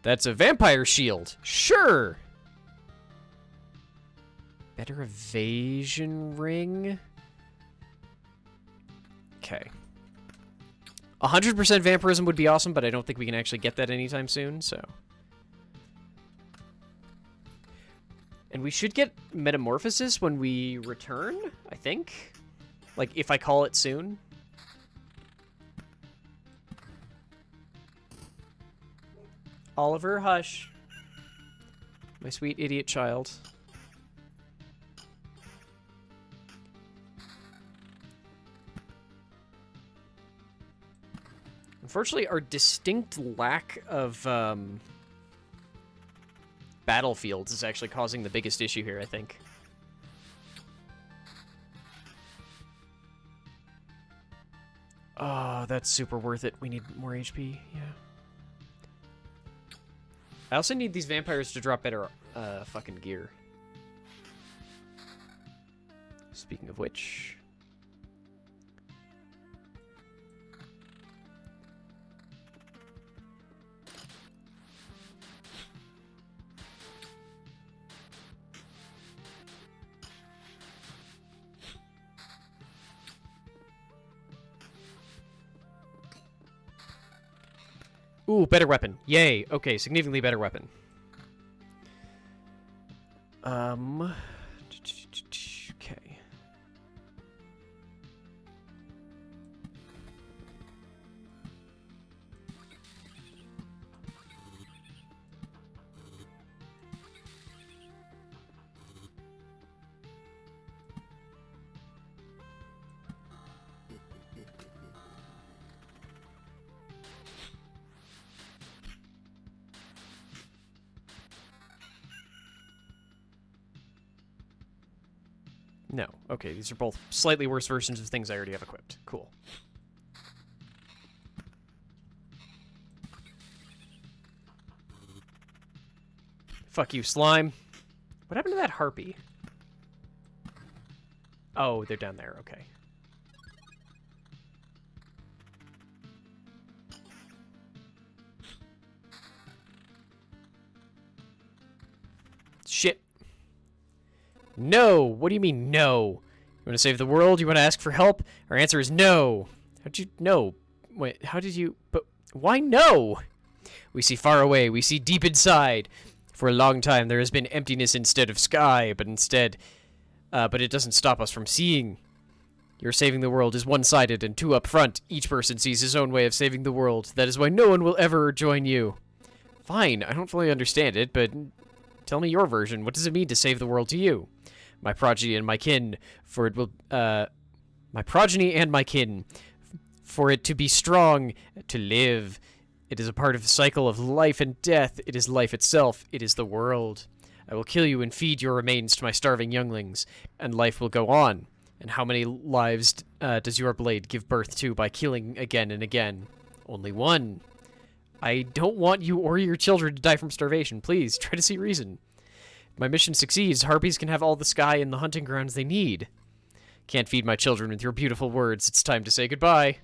That's a vampire shield. Sure. Better evasion ring. Okay. 100% vampirism would be awesome, but I don't think we can actually get that anytime soon, so. And we should get metamorphosis when we return, I think. Like, if I call it soon. Oliver, hush. My sweet idiot child. Unfortunately, our distinct lack of battlefields is actually causing the biggest issue here, I think. Oh, that's super worth it. We need more HP, yeah. I also need these vampires to drop better fucking gear. Speaking of which... Ooh, better weapon. Yay. Okay, significantly better weapon. Okay. No. Okay, these are both slightly worse versions of things I already have equipped. Cool. Fuck you, slime. What happened to that harpy? Oh, they're down there. Okay. Shit. No! What do you mean, no? You want to save the world? You want to ask for help? Our answer is no. How'd you... No. Wait, how did you... But why no? We see far away. We see deep inside. For a long time, there has been emptiness instead of sky, but it doesn't stop us from seeing. Your saving the world is one-sided and too upfront. Each person sees his own way of saving the world. That is why no one will ever join you. Fine, I don't fully understand it, but tell me your version. What does it mean to save the world to you? My progeny and my kin, for it will, my progeny and my kin, for it to be strong, to live. It is a part of the cycle of life and death. It is life itself. It is the world. I will kill you and feed your remains to my starving younglings, and life will go on. And how many lives does your blade give birth to by killing again and again? Only one. I don't want you or your children to die from starvation. Please, try to see reason. If my mission succeeds, harpies can have all the sky and the hunting grounds they need. Can't feed my children with your beautiful words. It's time to say goodbye.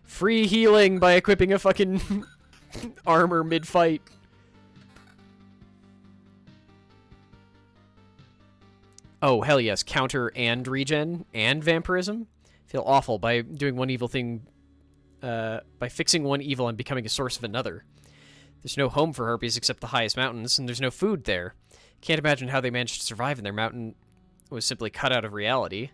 Free healing by equipping a fucking armor mid-fight. Oh, hell yes. Counter and regen and vampirism. Feel awful by doing one evil thing, by fixing one evil and becoming a source of another. There's no home for harpies except the highest mountains, and there's no food there. Can't imagine how they managed to survive in their mountain. Was simply cut out of reality.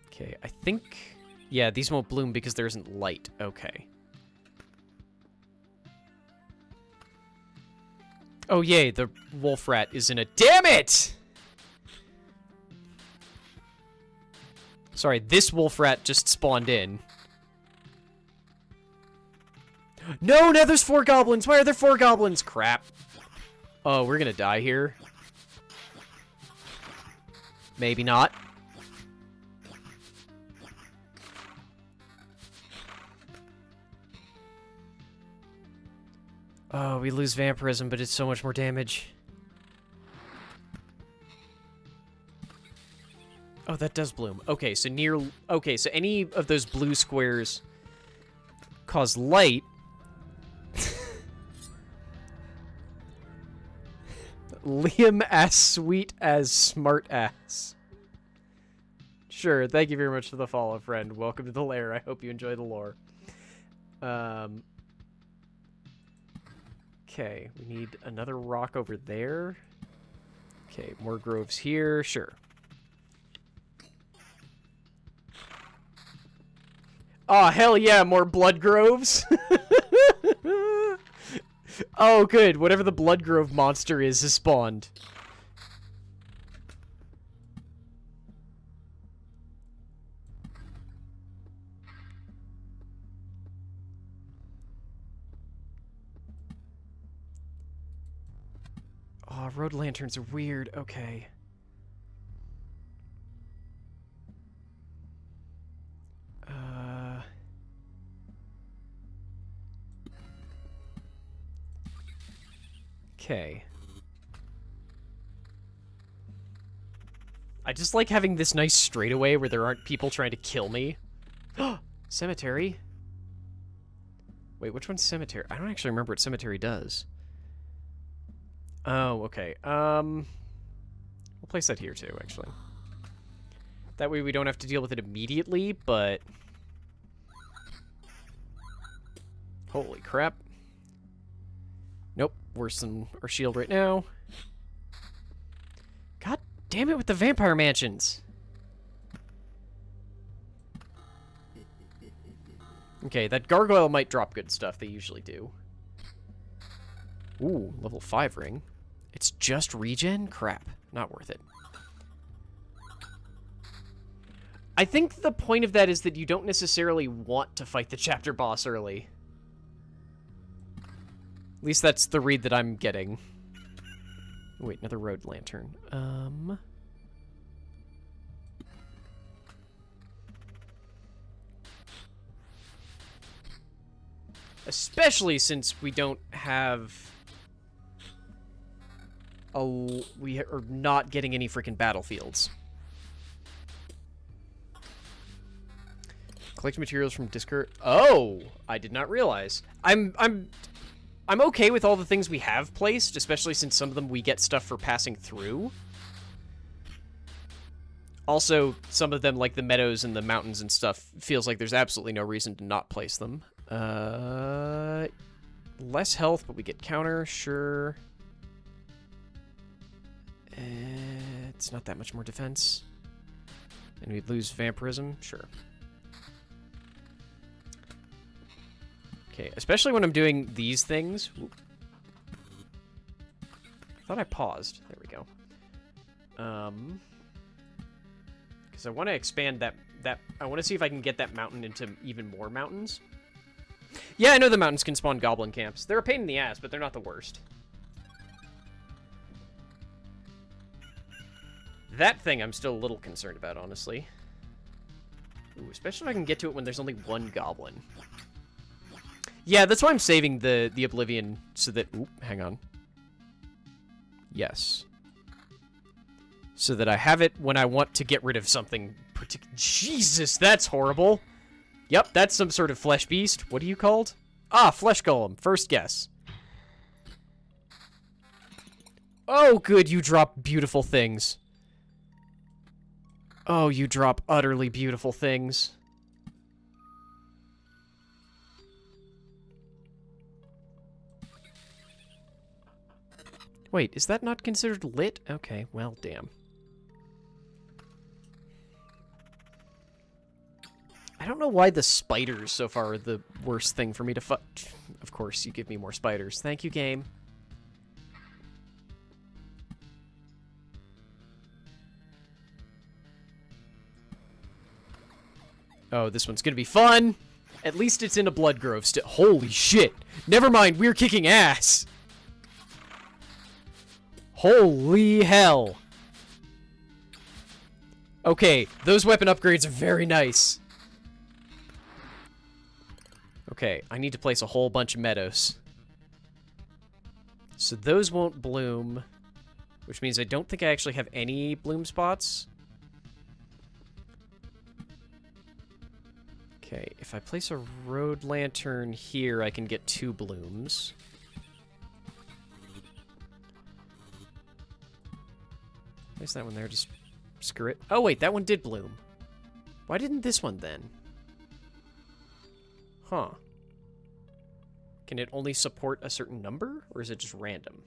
Okay, I think... Yeah, these won't bloom because there isn't light. Okay. Oh, yay, the wolf rat is in a... Damn it! Sorry, this wolf rat just spawned in. No, now there's 4 goblins! Why are there 4 goblins? Crap. Oh, we're gonna die here. Maybe not. Oh, we lose vampirism, but it's so much more damage. Oh, that does bloom. Okay, so okay, so any of those blue squares cause light. Liam as sweet as smart ass. Sure, thank you very much for the follow, friend. Welcome to the lair. I hope you enjoy the lore. Okay, we need another rock over there. Okay, more groves here. Sure. Oh, hell yeah, more blood groves. Oh, good. Whatever the blood grove monster is has spawned. Oh, road lanterns are weird. Okay. Okay. I just like having this nice straightaway where there aren't people trying to kill me. Cemetery? Wait, which one's cemetery? I don't actually remember what cemetery does. Oh, okay. We'll place that here too, actually. That way we don't have to deal with it immediately, but... Holy crap. Nope, worse than our shield right now. God damn it with the vampire mansions. Okay, that gargoyle might drop good stuff. They usually do. Ooh, level 5 ring. It's just regen? Crap. Not worth it. I think the point of that is that you don't necessarily want to fight the chapter boss early. At least that's the read that I'm getting. Wait, another road lantern. Especially since we don't have... we are not getting any freaking battlefields. Collect materials from Discord. Oh, I did not realize. I'm okay with all the things we have placed, especially since some of them we get stuff for passing through. Also, some of them, like the meadows and the mountains and stuff, feels like there's absolutely no reason to not place them. Less health, but we get counter, sure. It's not that much more defense. And we'd lose vampirism, sure. Okay, especially when I'm doing these things. Oop. I thought I paused. There we go. Because I want to expand that. I want to see if I can get that mountain into even more mountains. Yeah, I know the mountains can spawn goblin camps. They're a pain in the ass, but they're not the worst. That thing I'm still a little concerned about, honestly. Ooh, especially if I can get to it when there's only one goblin. Yeah, that's why I'm saving the Oblivion so that... Oop, hang on. Yes. So that I have it when I want to get rid of something Jesus, that's horrible. Yep, that's some sort of flesh beast. What are you called? Ah, flesh golem. First guess. Oh, good, you drop beautiful things. Oh, you drop utterly beautiful things. Wait, is that not considered lit? Okay, well, damn. I don't know why the spiders so far are the worst thing for me to fuck. Of course, you give me more spiders. Thank you, game. Oh, this one's gonna be fun. At least it's in a blood grove still. Holy shit. Never mind, we're kicking ass. Holy hell. Okay, those weapon upgrades are very nice. Okay, I need to place a whole bunch of meadows. So those won't bloom, which means I don't think I actually have any bloom spots. Okay, if I place a road lantern here, I can get 2 blooms. Place that one there, just screw it. Oh wait, that one did bloom. Why didn't this one then? Huh. Can it only support a certain number, or is it just random?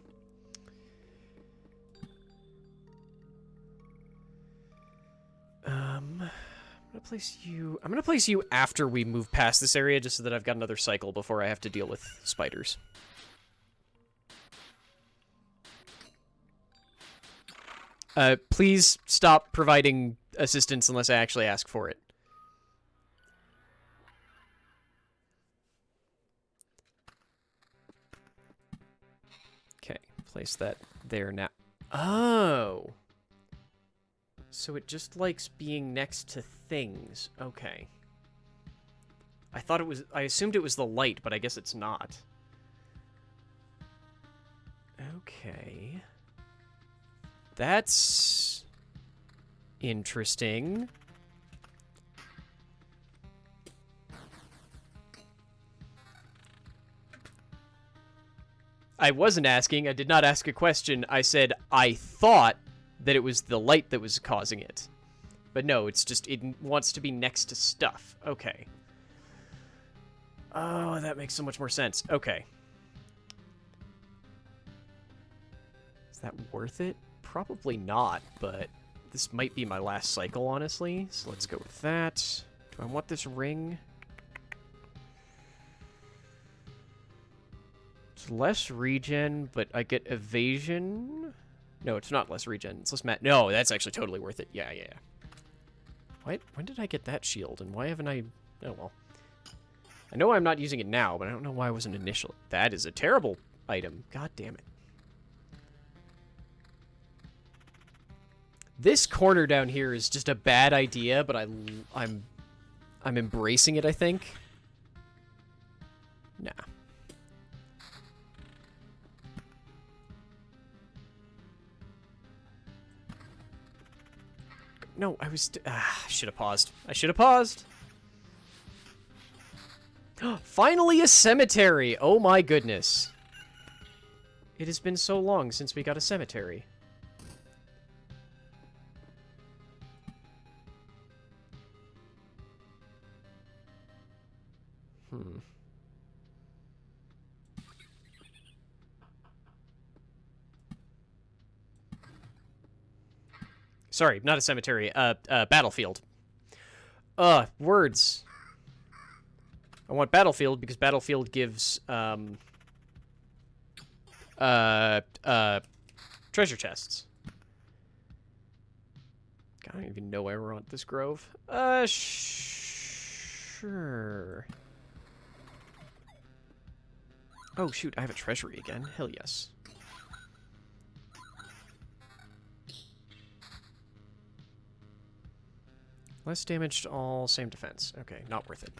I'm gonna place you after we move past this area, just so that I've got another cycle before I have to deal with spiders. Please stop providing assistance unless I actually ask for it. Okay, place that there now. Oh! So it just likes being next to things. Okay. I assumed it was the light, but I guess it's not. Okay. That's interesting. I wasn't asking. I did not ask a question. I said I thought that it was the light that was causing it. But no, it's just it wants to be next to stuff. Okay. Oh, that makes so much more sense. Okay. Is that worth it? Probably not, but this might be my last cycle, honestly. So let's go with that. Do I want this ring? It's less regen, but I get evasion. No, it's not less regen. It's less No, that's actually totally worth it. Yeah. When did I get that shield, and why haven't I... Oh, well. I know I'm not using it now, but I don't know why I wasn't initial. That is a terrible item. God damn it. This corner down here is just a bad idea, but I'm embracing it, I think. Nah. No, I was... I should have paused. I should have paused. Finally a cemetery! Oh my goodness. It has been so long since we got a cemetery. Sorry, not a cemetery. Battlefield. Words. I want battlefield because battlefield gives, treasure chests. God, I don't even know where we're on this grove. Sure. Oh, shoot, I have a treasury again. Hell yes. Less damage to all, same defense. Okay, not worth it.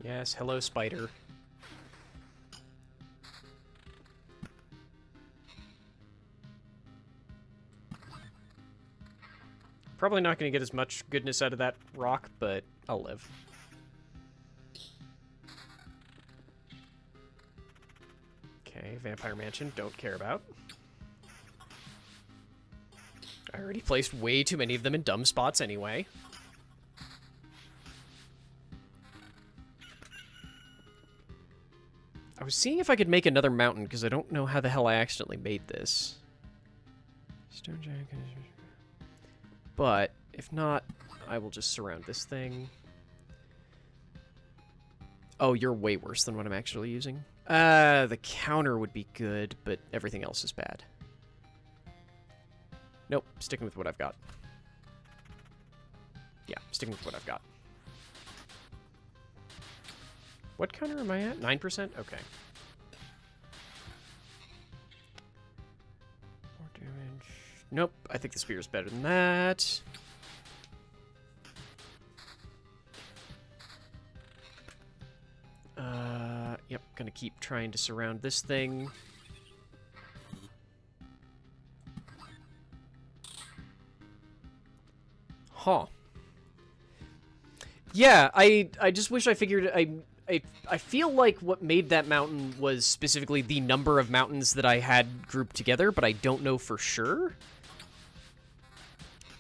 Yes, hello, spider. Probably not going to get as much goodness out of that rock, but I'll live. Okay, Vampire Mansion, don't care about. I already placed way too many of them in dumb spots anyway. I was seeing if I could make another mountain, because I don't know how the hell I accidentally made this. Stone giant. But, if not, I will just surround this thing. Oh, you're way worse than what I'm actually using. The counter would be good, but everything else is bad. Nope, sticking with what I've got. Yeah, sticking with what I've got. What counter am I at? 9%? Okay. More damage. Nope, I think the spear is better than that. Yep, gonna keep trying to surround this thing. Huh. Yeah, I just wish I figured... I feel like what made that mountain was specifically the number of mountains that I had grouped together, but I don't know for sure.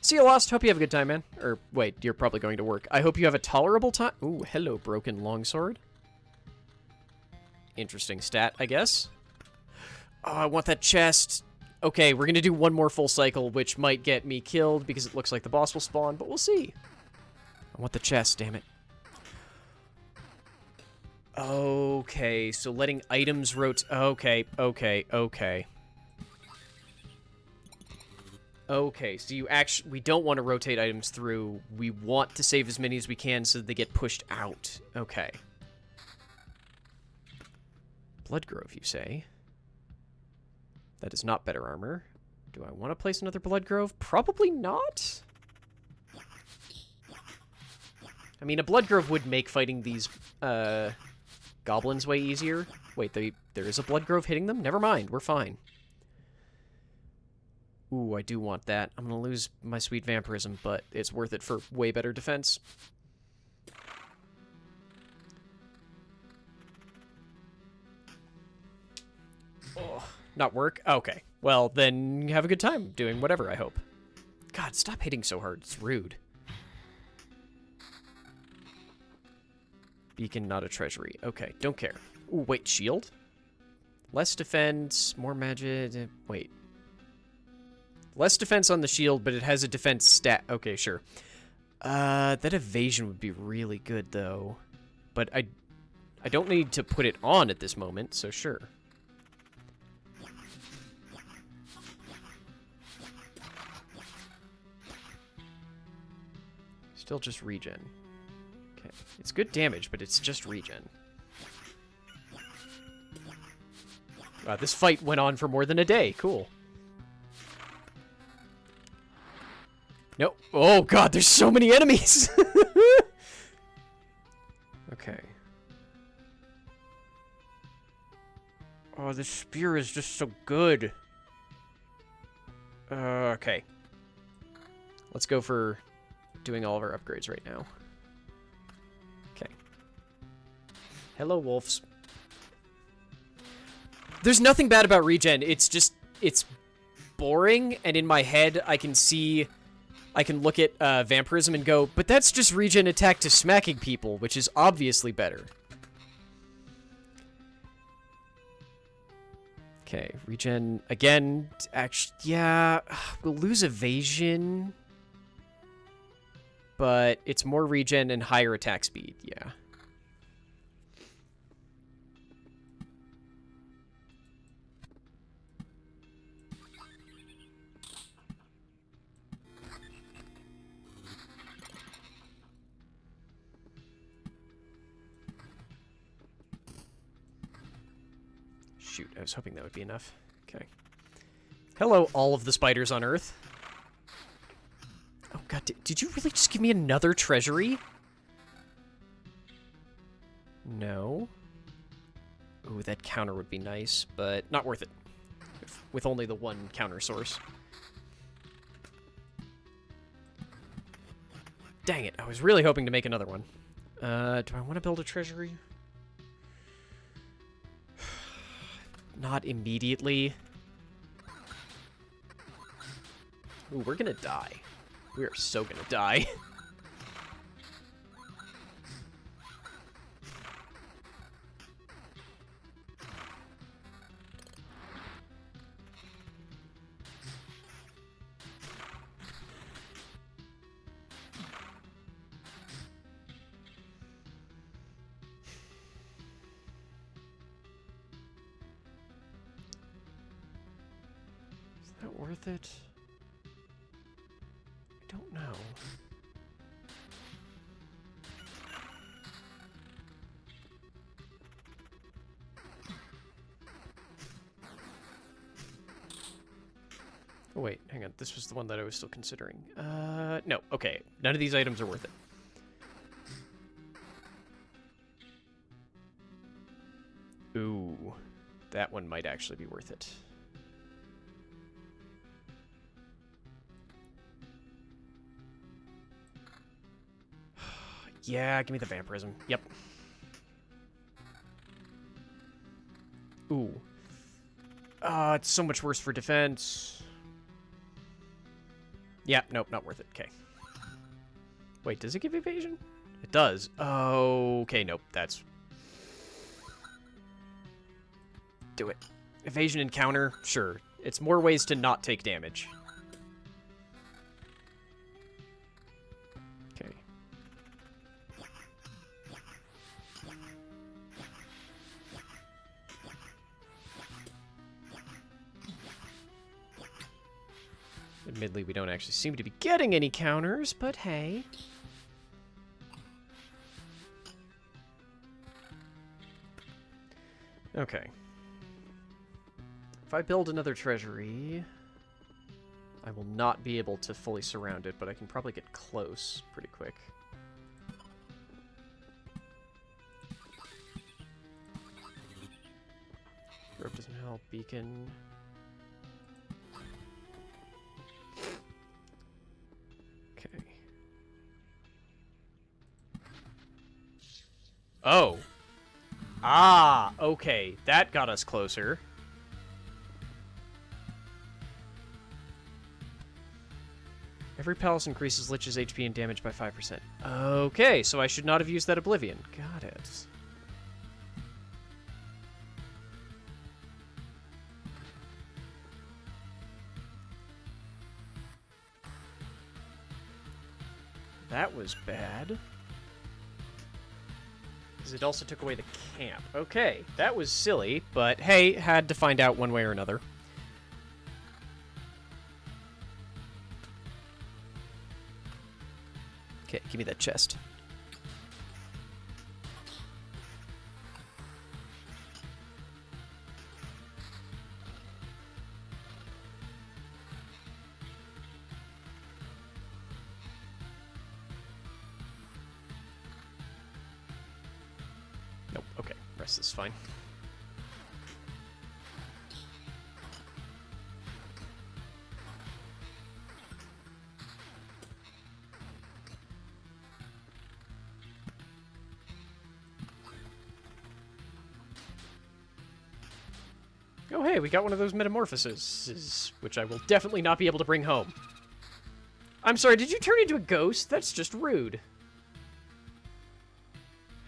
See you, Lost. Hope you have a good time, man. Or, wait, you're probably going to work. I hope you have a tolerable time. Ooh, hello, broken longsword. Interesting stat, I guess. Oh, I want that chest. Okay, we're gonna do one more full cycle, which might get me killed because it looks like the boss will spawn, but we'll see. I want the chest, damn it. Okay, so letting items rotate... Okay. Okay, so you actually... We don't want to rotate items through. We want to save as many as we can so that they get pushed out. Okay. Bloodgrove, you say? That is not better armor. Do I want to place another Bloodgrove? Probably not. I mean, a Bloodgrove would make fighting these, goblins way easier. Wait, there is a Bloodgrove hitting them? Never mind, we're fine. Ooh, I do want that. I'm gonna lose my sweet vampirism, but it's worth it for way better defense. Oh, not work? Okay. Well, then have a good time doing whatever, I hope. God, stop hitting so hard. It's rude. Beacon, not a treasury. Okay, don't care. Ooh, wait, shield? Less defense, more magic... Wait. Less defense on the shield, but it has a defense stat. Okay, sure. That evasion would be really good, though. But I don't need to put it on at this moment, so sure. Still just regen. Okay. It's good damage, but it's just regen. Wow, this fight went on for more than a day. Cool. Nope. Oh god, there's so many enemies! Okay. Oh, this spear is just so good. Okay. Let's go for doing all of our upgrades right now. Okay. Hello, wolves. There's nothing bad about regen. It's just, it's boring, and in my head, I can look at vampirism and go, but that's just regen attack to smacking people, which is obviously better. Okay, regen, again, actually, yeah, we'll lose evasion, but it's more regen and higher attack speed, yeah. Shoot, I was hoping that would be enough. Okay. Hello, all of the spiders on Earth. Oh god, did you really just give me another treasury? No. Ooh, that counter would be nice, but not worth it. With only the one counter source. Dang it, I was really hoping to make another one. Do I want to build a treasury? Not immediately. Ooh, we're gonna die. We are so gonna die. Worth it? I don't know. Oh wait, hang on. This was the one that I was still considering. No. Okay. None of these items are worth it. Ooh. That one might actually be worth it. Yeah, give me the vampirism. Yep. Ooh. It's so much worse for defense. Yeah, nope, not worth it. Okay. Wait, does it give evasion? It does. Oh, okay, nope, that's... Do it. Evasion and counter? Sure. It's more ways to not take damage. Okay. Admittedly, we don't actually seem to be getting any counters, but hey. Okay. If I build another treasury, I will not be able to fully surround it, but I can probably get close pretty quick. Rope doesn't help. Beacon. Okay. Oh. Ah, okay. That got us closer. Every palace increases Lich's HP and damage by 5%. Okay, so I should not have used that Oblivion. Got it. That was bad. Because it also took away the camp. Okay, that was silly, but hey, had to find out one way or another. Okay, give me that chest. Nope, okay. Rest is fine. Oh hey, we got one of those metamorphoses, which I will definitely not be able to bring home. I'm sorry, did you turn into a ghost? That's just rude.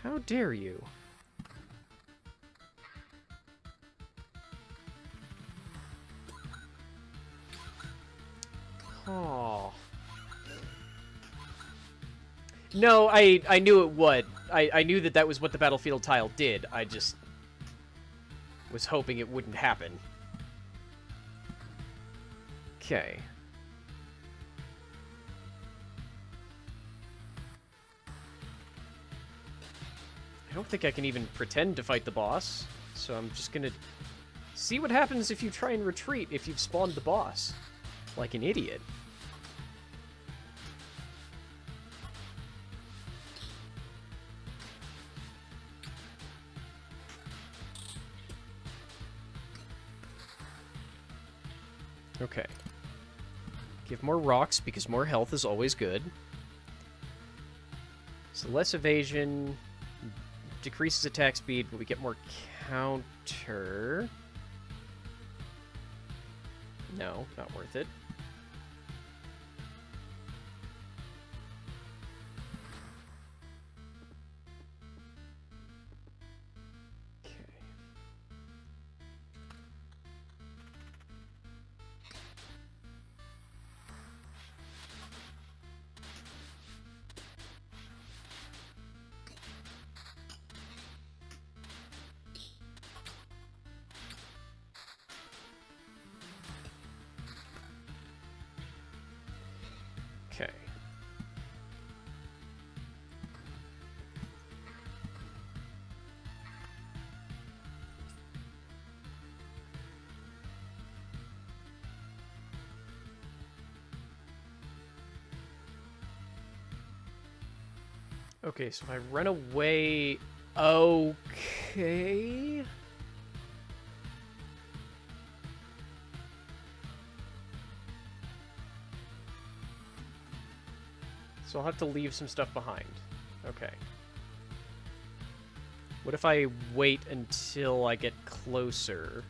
How dare you? Oh. No, I knew it would. I knew that was what the battlefield tile did. I just was hoping it wouldn't happen. Okay. I don't think I can even pretend to fight the boss, so I'm just gonna see what happens if you try and retreat if you've spawned the boss. Like an idiot. Okay. Give more rocks, because more health is always good. So less evasion, decreases attack speed, but we get more counter. No, not worth it. Okay. Okay, so if I run away... Okay... So I'll have to leave some stuff behind. Okay. What if I wait until I get closer?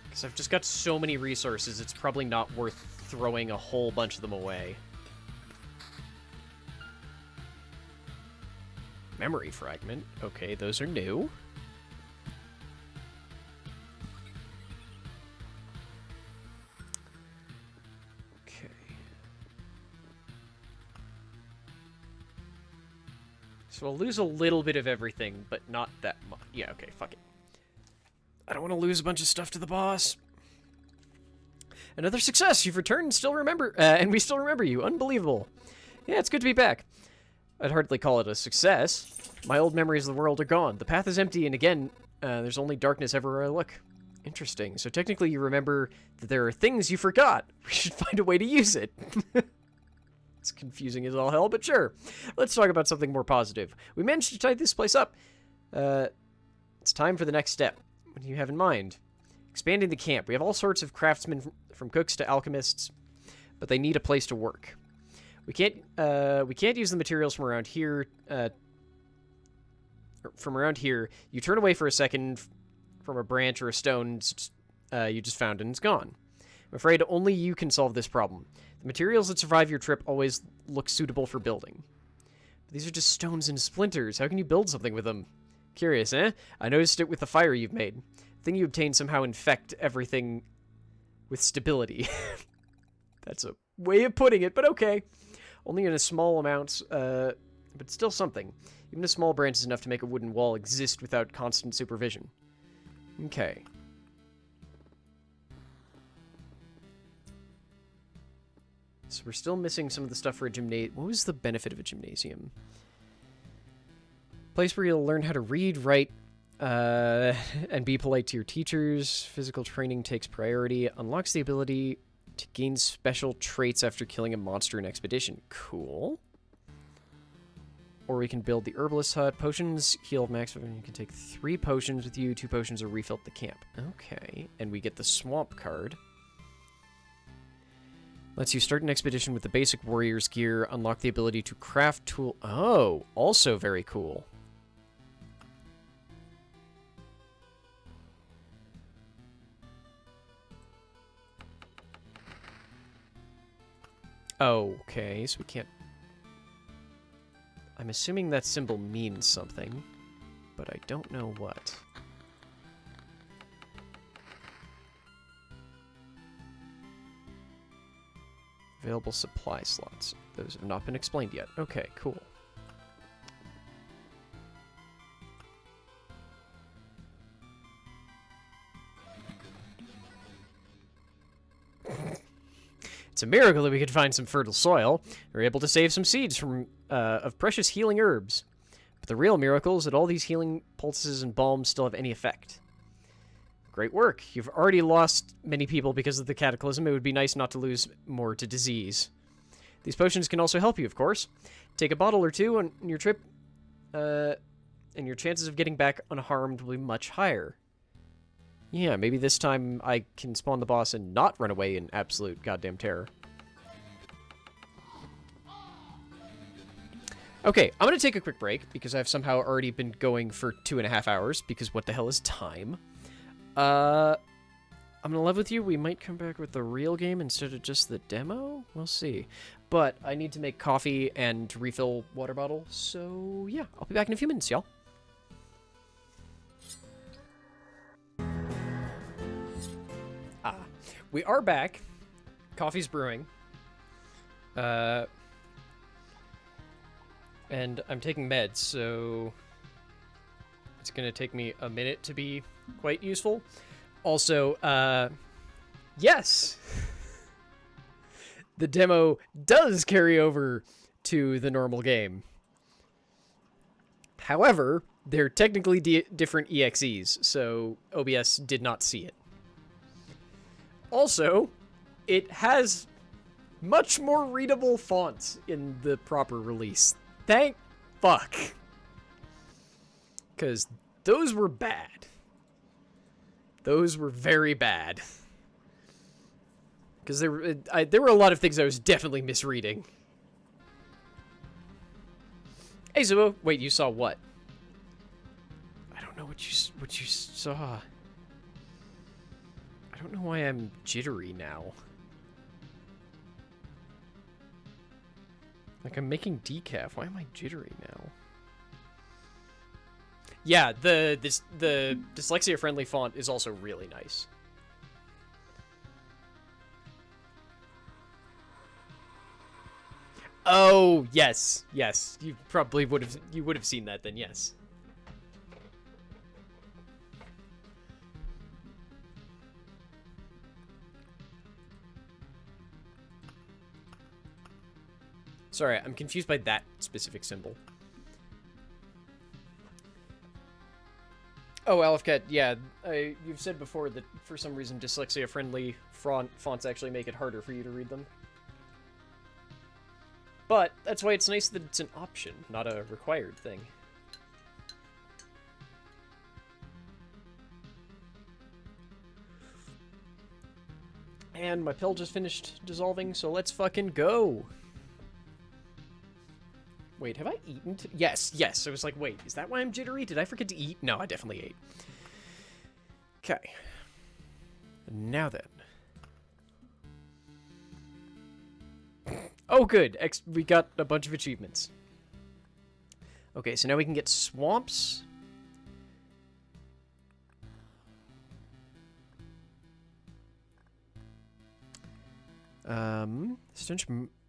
Because I've just got so many resources, it's probably not worth throwing a whole bunch of them away. Memory fragment. Okay, those are new. So I'll lose a little bit of everything, but not that much. Yeah, okay, fuck it. I don't want to lose a bunch of stuff to the boss. Another success! You've returned and still remember, and we still remember you. Unbelievable. Yeah, it's good to be back. I'd hardly call it a success. My old memories of the world are gone. The path is empty, and again, there's only darkness everywhere I look. Interesting. So technically you remember that there are things you forgot. We should find a way to use it. It's confusing as all hell, but sure. Let's talk about something more positive. We managed to tie this place up. It's time for the next step. What do you have in mind? Expanding the camp. We have all sorts of craftsmen, from cooks to alchemists, but they need a place to work. We can't use the materials from around here. You turn away for a second from a branch or a stone you just found, and it's gone. I'm afraid only you can solve this problem. The materials that survive your trip always look suitable for building. But these are just stones and splinters. How can you build something with them? Curious, eh? I noticed it with the fire you've made. The thing you obtained somehow infect everything with stability. That's a way of putting it, but okay. Only in a small amount, but still something. Even a small branch is enough to make a wooden wall exist without constant supervision. Okay. So we're still missing some of the stuff for a gymnasium. What was the benefit of a gymnasium? Place where you'll learn how to read, write, and be polite to your teachers. Physical training takes priority. Unlocks the ability to gain special traits after killing a monster in expedition. Cool. Or we can build the herbalist hut. Potions heal max. You can take 3 potions with you. 2 potions are refilled at the camp. Okay. And we get the swamp card. Lets you start an expedition with the basic warrior's gear. Unlock the ability to craft tool. Oh, also very cool. Okay, so we can't... I'm assuming that symbol means something, but I don't know what. Available supply slots. Those have not been explained yet. Okay, cool. It's a miracle that we could find some fertile soil. We're able to save some seeds from of precious healing herbs. But the real miracle is that all these healing pulses and balms still have any effect. Great work. You've already lost many people because of the cataclysm. It would be nice not to lose more to disease. These potions can also help you, of course. Take a bottle or two on your trip, and your chances of getting back unharmed will be much higher. Yeah, maybe this time I can spawn the boss and not run away in absolute goddamn terror. Okay, I'm going to take a quick break because I've somehow already been going for 2.5 hours because what the hell is time? I'm going to live with you. We might come back with the real game instead of just the demo. We'll see. But I need to make coffee and refill water bottle. So, yeah, I'll be back in a few minutes, y'all. We are back. Coffee's brewing. And I'm taking meds, so it's going to take me a minute to be quite useful. Also, yes! The demo does carry over to the normal game. However, they're technically different EXEs, so OBS did not see it. Also, it has much more readable fonts in the proper release. Thank fuck. Because those were bad. Those were very bad. Because there were a lot of things I was definitely misreading. Hey, Zubo. Wait, you saw what? I don't know what you saw. I don't know why I'm jittery now. Like, I'm making decaf. Why am I jittery now? Yeah, the dyslexia-friendly font is also really nice. Oh, yes. Yes. You probably would have seen that then, yes. Sorry, I'm confused by that specific symbol. Oh, Alfcat, yeah. You've said before that for some reason dyslexia-friendly fonts actually make it harder for you to read them. But that's why it's nice that it's an option, not a required thing. And my pill just finished dissolving, so let's fucking go! Wait, have I eaten? Yes, yes. I was like, wait, is that why I'm jittery? Did I forget to eat? No, I definitely ate. Okay. Now then. Oh, good. We got a bunch of achievements. Okay, so now we can get swamps.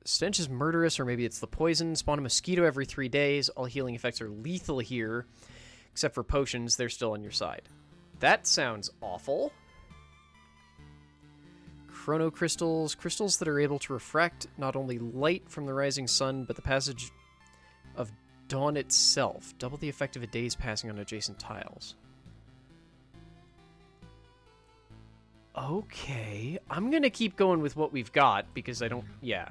Stench is murderous, or maybe it's the poison. Spawn a mosquito every 3 days. All healing effects are lethal here. Except for potions, they're still on your side. That sounds awful. chronocrystals, crystals that are able to refract not only light from the rising sun, but the passage of dawn itself. Double the effect of a day's passing on adjacent tiles. Okay, I'm gonna keep going with what we've got, because I don't... yeah.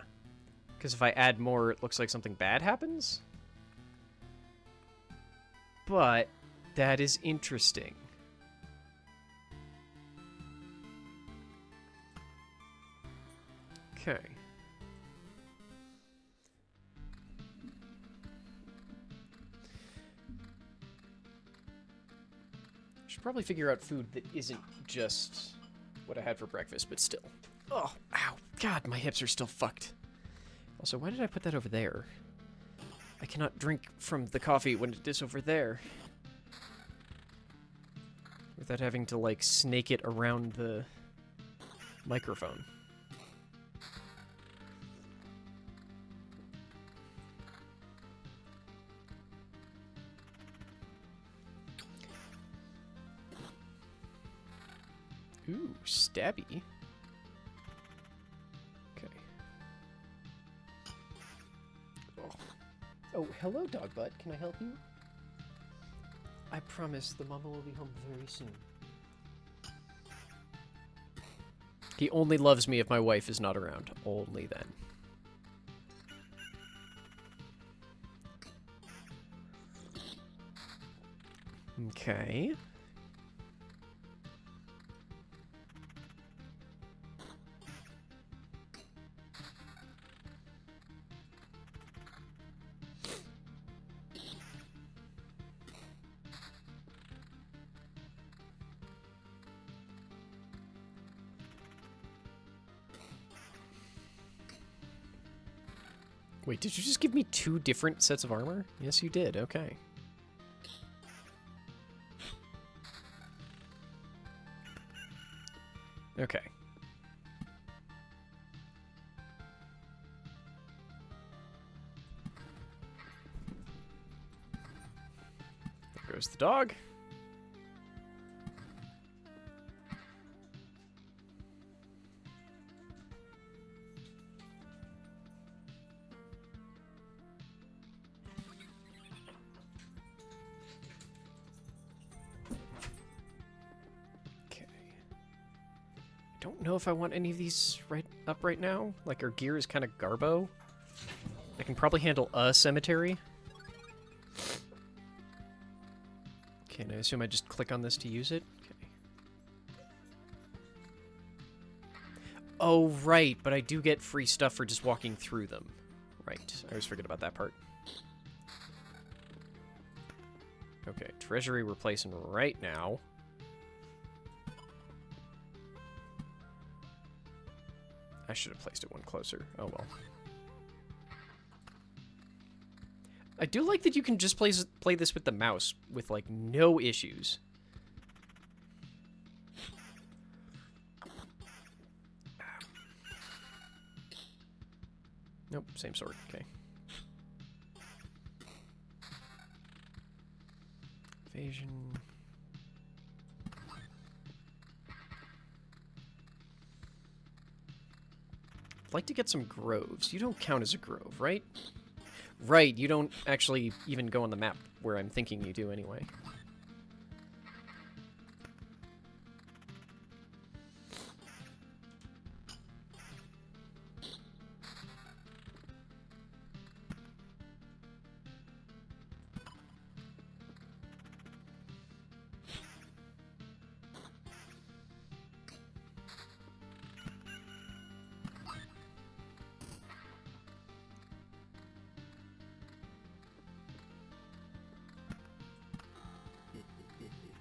Because if I add more, it looks like something bad happens? But that is interesting. Okay. Should probably figure out food that isn't just what I had for breakfast, but still. Oh, ow. God, my hips are still fucked. Also, why did I put that over there? I cannot drink from the coffee when it is over there. Without having to, like, snake it around the microphone. Ooh, stabby. Okay. Oh, hello, dog butt. Can I help you? I promise the mama will be home very soon. He only loves me if my wife is not around. Only then. Okay. Wait, did you just give me 2 different sets of armor? Yes, you did. Okay. Okay. There goes the dog. Don't know if I want any of these right now. Like, our gear is kind of garbo. I can probably handle a cemetery. Okay, and I assume I just click on this to use it? Okay. Oh, right, but I do get free stuff for just walking through them. Right, I always forget about that part. Okay, treasury we're placing right now. I should have placed it one closer. Oh well. I do like that you can just play this with the mouse with, like, no issues. Nope, same sword. Okay. Evasion. I'd like to get some groves. You don't count as a grove, right? Right, you don't actually even go on the map where I'm thinking you do anyway.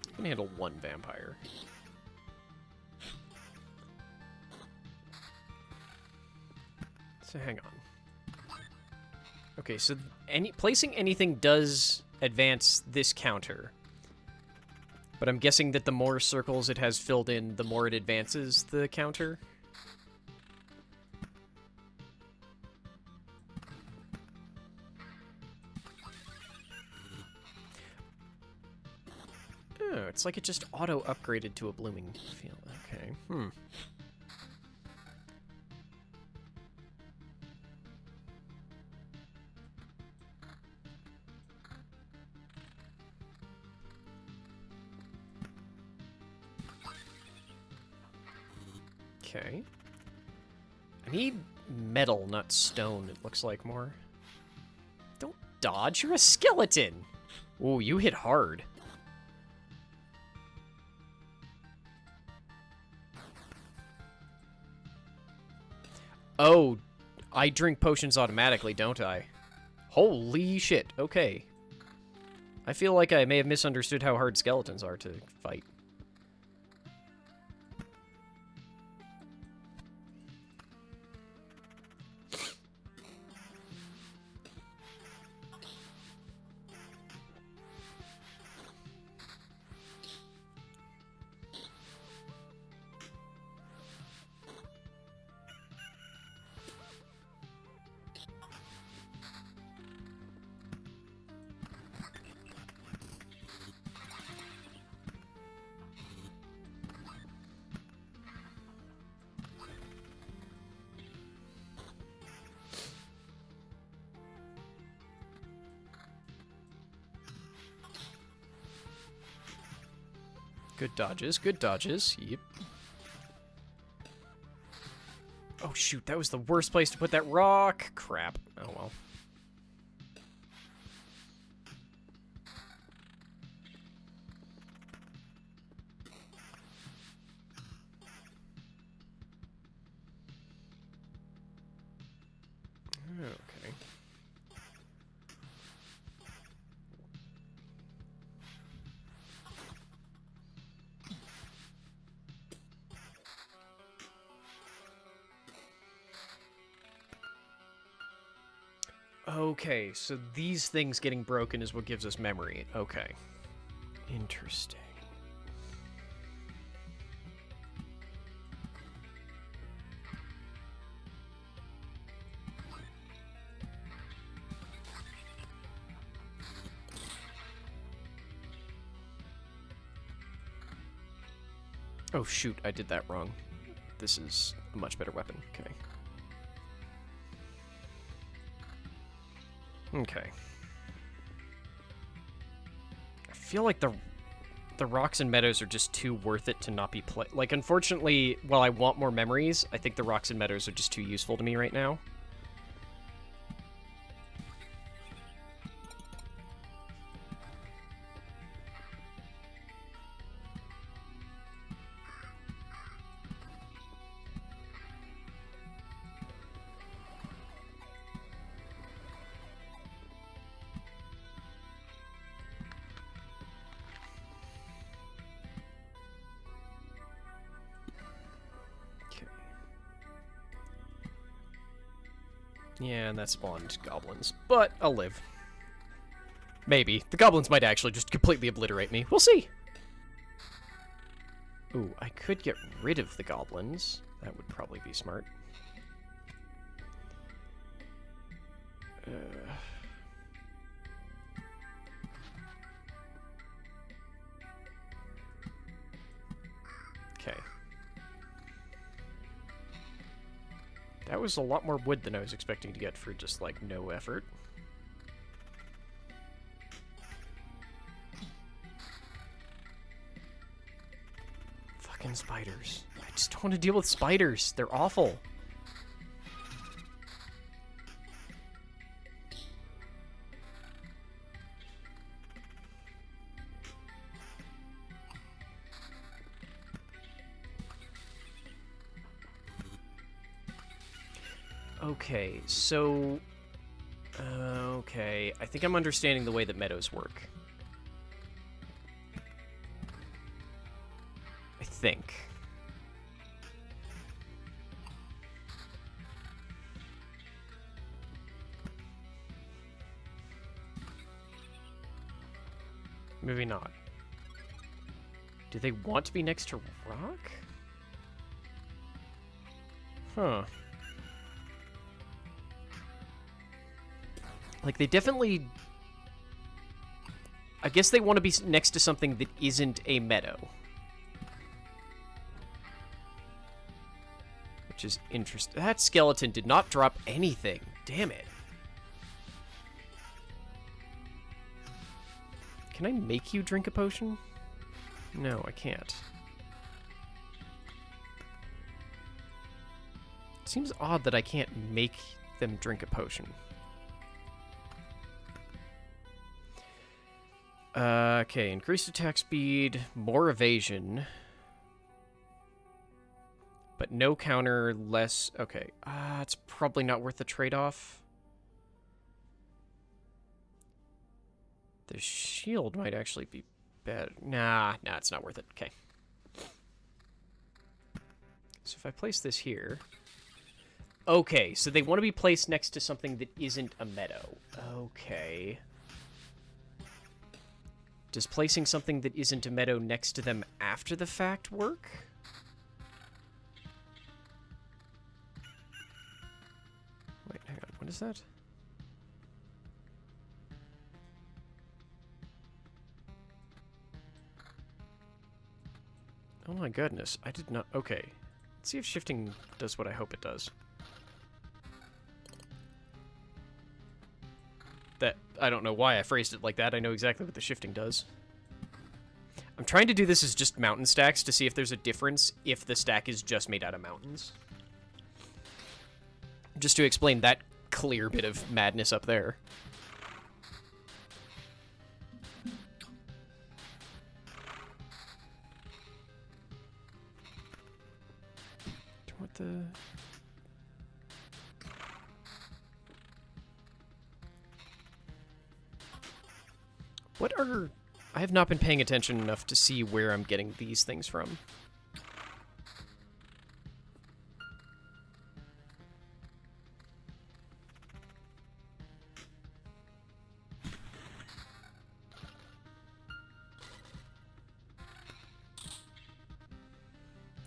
I can handle one vampire. So hang on. Okay, so placing anything does advance this counter. But I'm guessing that the more circles it has filled in, the more it advances the counter. Oh, it's like it just auto-upgraded to a blooming field. Okay, Okay. I need metal, not stone, it looks like more. Don't dodge, you're a skeleton! Ooh, you hit hard. Oh, I drink potions automatically, don't I? Holy shit, okay. I feel like I may have misunderstood how hard skeletons are to fight. Good dodges, good dodges. Yep. Oh shoot, that was the worst place to put that rock. Crap. Oh well. Okay. Okay, so these things getting broken is what gives us memory. Okay. Interesting. Oh shoot, I did that wrong. This is a much better weapon. Okay. Okay. I feel like the rocks and meadows are just too worth it to not be like, unfortunately, while I want more memories, I think the rocks and meadows are just too useful to me right now. Yeah, and that spawned goblins, but I'll live. Maybe. The goblins might actually just completely obliterate me. We'll see! Ooh, I could get rid of the goblins. That would probably be smart. Okay. That was a lot more wood than I was expecting to get for just, like, no effort. Fucking spiders. I just don't want to deal with spiders. They're awful. Okay, so... okay, I think I'm understanding the way that meadows work. I think. Maybe not. Do they want to be next to rock? Huh. Like, they definitely... I guess they want to be next to something that isn't a meadow. Which is interesting. That skeleton did not drop anything. Damn it. Can I make you drink a potion? No, I can't. It seems odd that I can't make them drink a potion. Okay, increased attack speed, more evasion. But no counter, less... Okay, it's probably not worth the trade-off. The shield might actually be better. Nah, it's not worth it. Okay. So if I place this here... Okay, so they want to be placed next to something that isn't a meadow. Okay. Does placing something that isn't a meadow next to them after the fact work? Wait, hang on. What is that? Oh my goodness. I did not... Okay. Let's see if shifting does what I hope it does. I don't know why I phrased it like that. I know exactly what the shifting does. I'm trying to do this as just mountain stacks to see if there's a difference if the stack is just made out of mountains. Just to explain that clear bit of madness up there. What the... What are... I have not been paying attention enough to see where I'm getting these things from.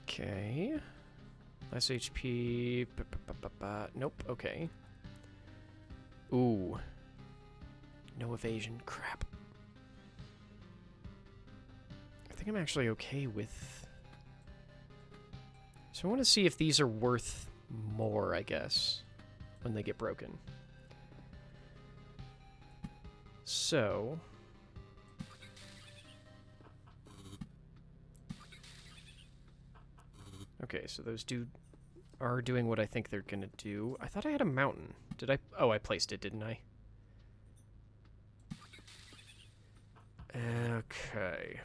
Okay. Less HP. Nope. Okay. Ooh. No evasion. Crap. I think I'm actually okay with... So I want to see if these are worth more, I guess, when they get broken. So... Okay, so those are doing what I think they're gonna do. I thought I had a mountain. Did I? Oh, I placed it, didn't I? Okay.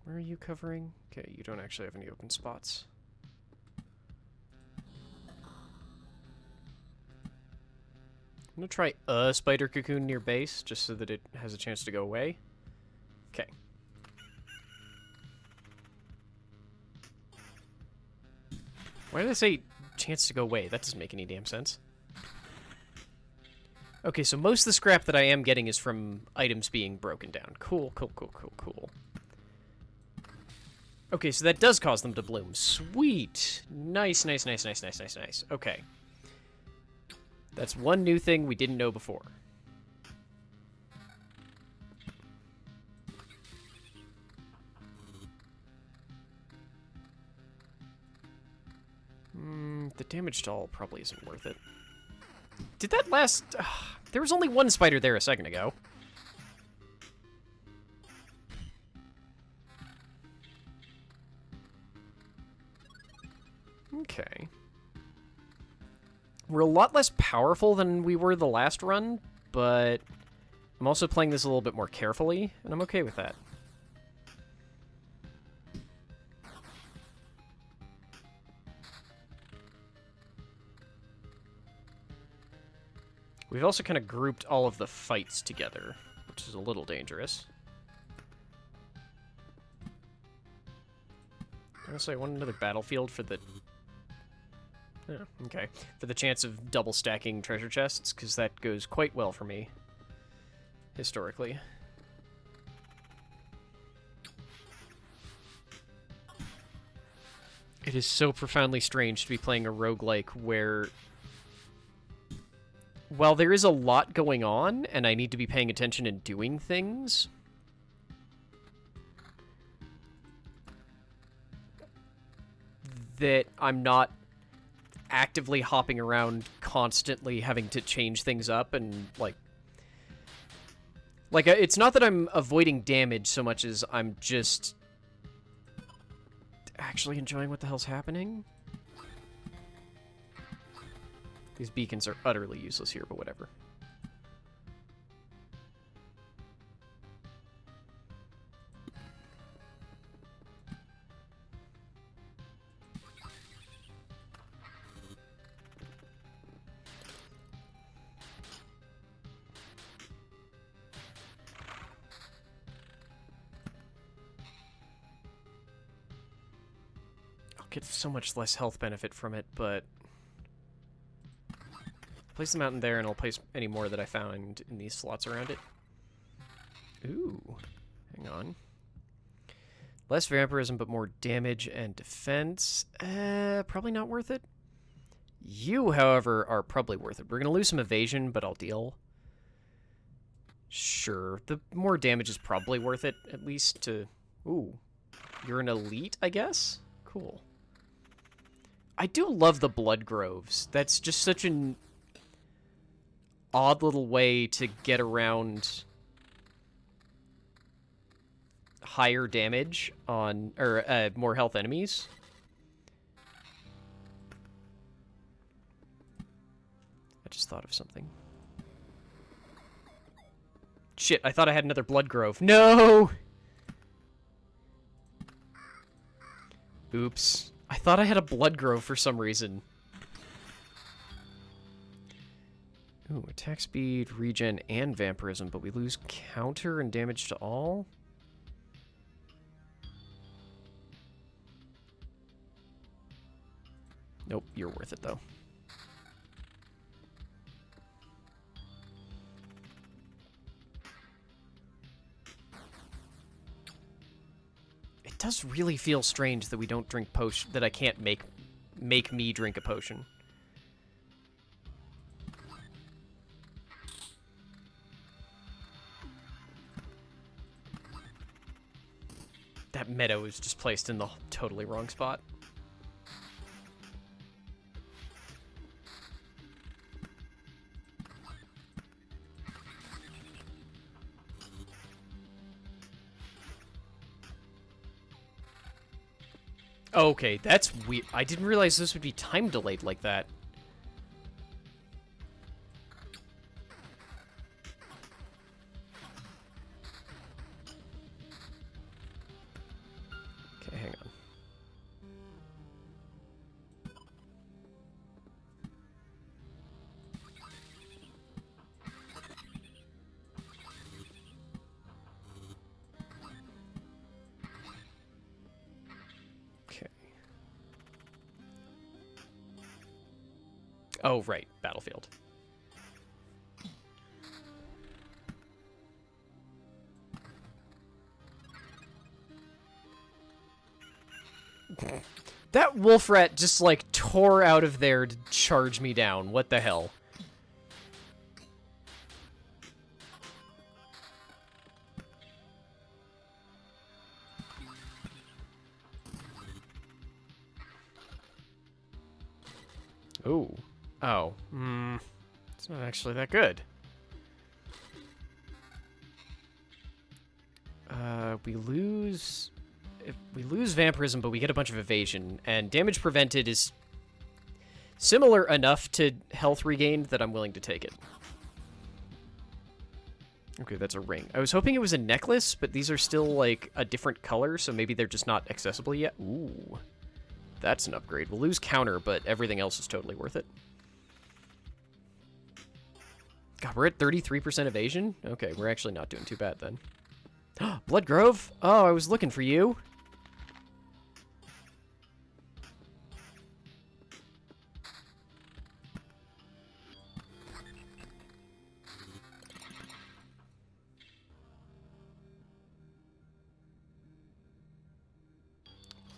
Where are you covering? Okay, you don't actually have any open spots. I'm gonna try a spider cocoon near base, just so that it has a chance to go away. Okay. Why did I say chance to go away? That doesn't make any damn sense. Okay, so most of the scrap that I am getting is from items being broken down. Cool, cool, cool, cool, cool. Okay, so that does cause them to bloom. Sweet! Nice, nice, nice, nice, nice, nice, nice. Okay. That's one new thing we didn't know before. The damage stall probably isn't worth it. Did that last... there was only one spider there a second ago. Okay. We're a lot less powerful than we were the last run, but I'm also playing this a little bit more carefully, and I'm okay with that. We've also kind of grouped all of the fights together, which is a little dangerous. Honestly, I want another battlefield for the... Yeah, okay. For the chance of double stacking treasure chests, because that goes quite well for me, historically. It is so profoundly strange to be playing a roguelike where, while there is a lot going on, and I need to be paying attention and doing things, that I'm not actively hopping around, constantly having to change things up and, like, Like, it's not that I'm avoiding damage so much as I'm just actually enjoying what the hell's happening. These beacons are utterly useless here, but whatever. I'll get so much less health benefit from it, but... place them out in there, and I'll place any more that I found in these slots around it. Ooh. Hang on. Less vampirism, but more damage and defense. Probably not worth it. You, however, are probably worth it. We're going to lose some evasion, but I'll deal. Sure. The more damage is probably worth it, at least to... Ooh. You're an elite, I guess? Cool. I do love the blood groves. That's just such an odd little way to get around higher damage on, or more health enemies. I just thought of something. Shit, I thought I had another blood grove. No! Oops. I thought I had a blood grove for some reason. Ooh, attack speed, regen, and vampirism, but we lose counter and damage to all? Nope, you're worth it, though. It does really feel strange that we don't drink potion, that I can't make me drink a potion. That meadow is just placed in the totally wrong spot. Okay, that's weird. I didn't realize this would be time delayed like that. Okay, hang on. Oh, right. Battlefield. That wolf rat just, like, tore out of there to charge me down. What the hell? Ooh. Oh. It's not actually that good. We lose vampirism, but we get a bunch of evasion, and damage prevented is similar enough to health regained that I'm willing to take it. Okay, that's a ring. I was hoping it was a necklace, but these are still, like, a different color, so maybe they're just not accessible yet. Ooh. That's an upgrade. We'll lose counter, but everything else is totally worth it. God, we're at 33% evasion? Okay, we're actually not doing too bad then. Blood Grove? Oh, I was looking for you.